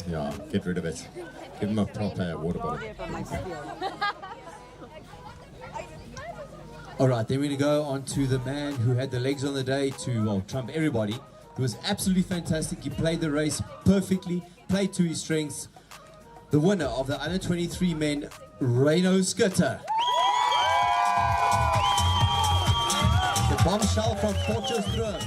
[SPEAKER 1] Yeah, get rid of it. Give him a proper water bottle.
[SPEAKER 4] All right, then we're going to go on to the man who had the legs on the day to, well, trump everybody. It was absolutely fantastic. He played the race perfectly, played to his strengths. The winner of the under 23 men, Reino Skutter. The bombshell from Potchefstroom.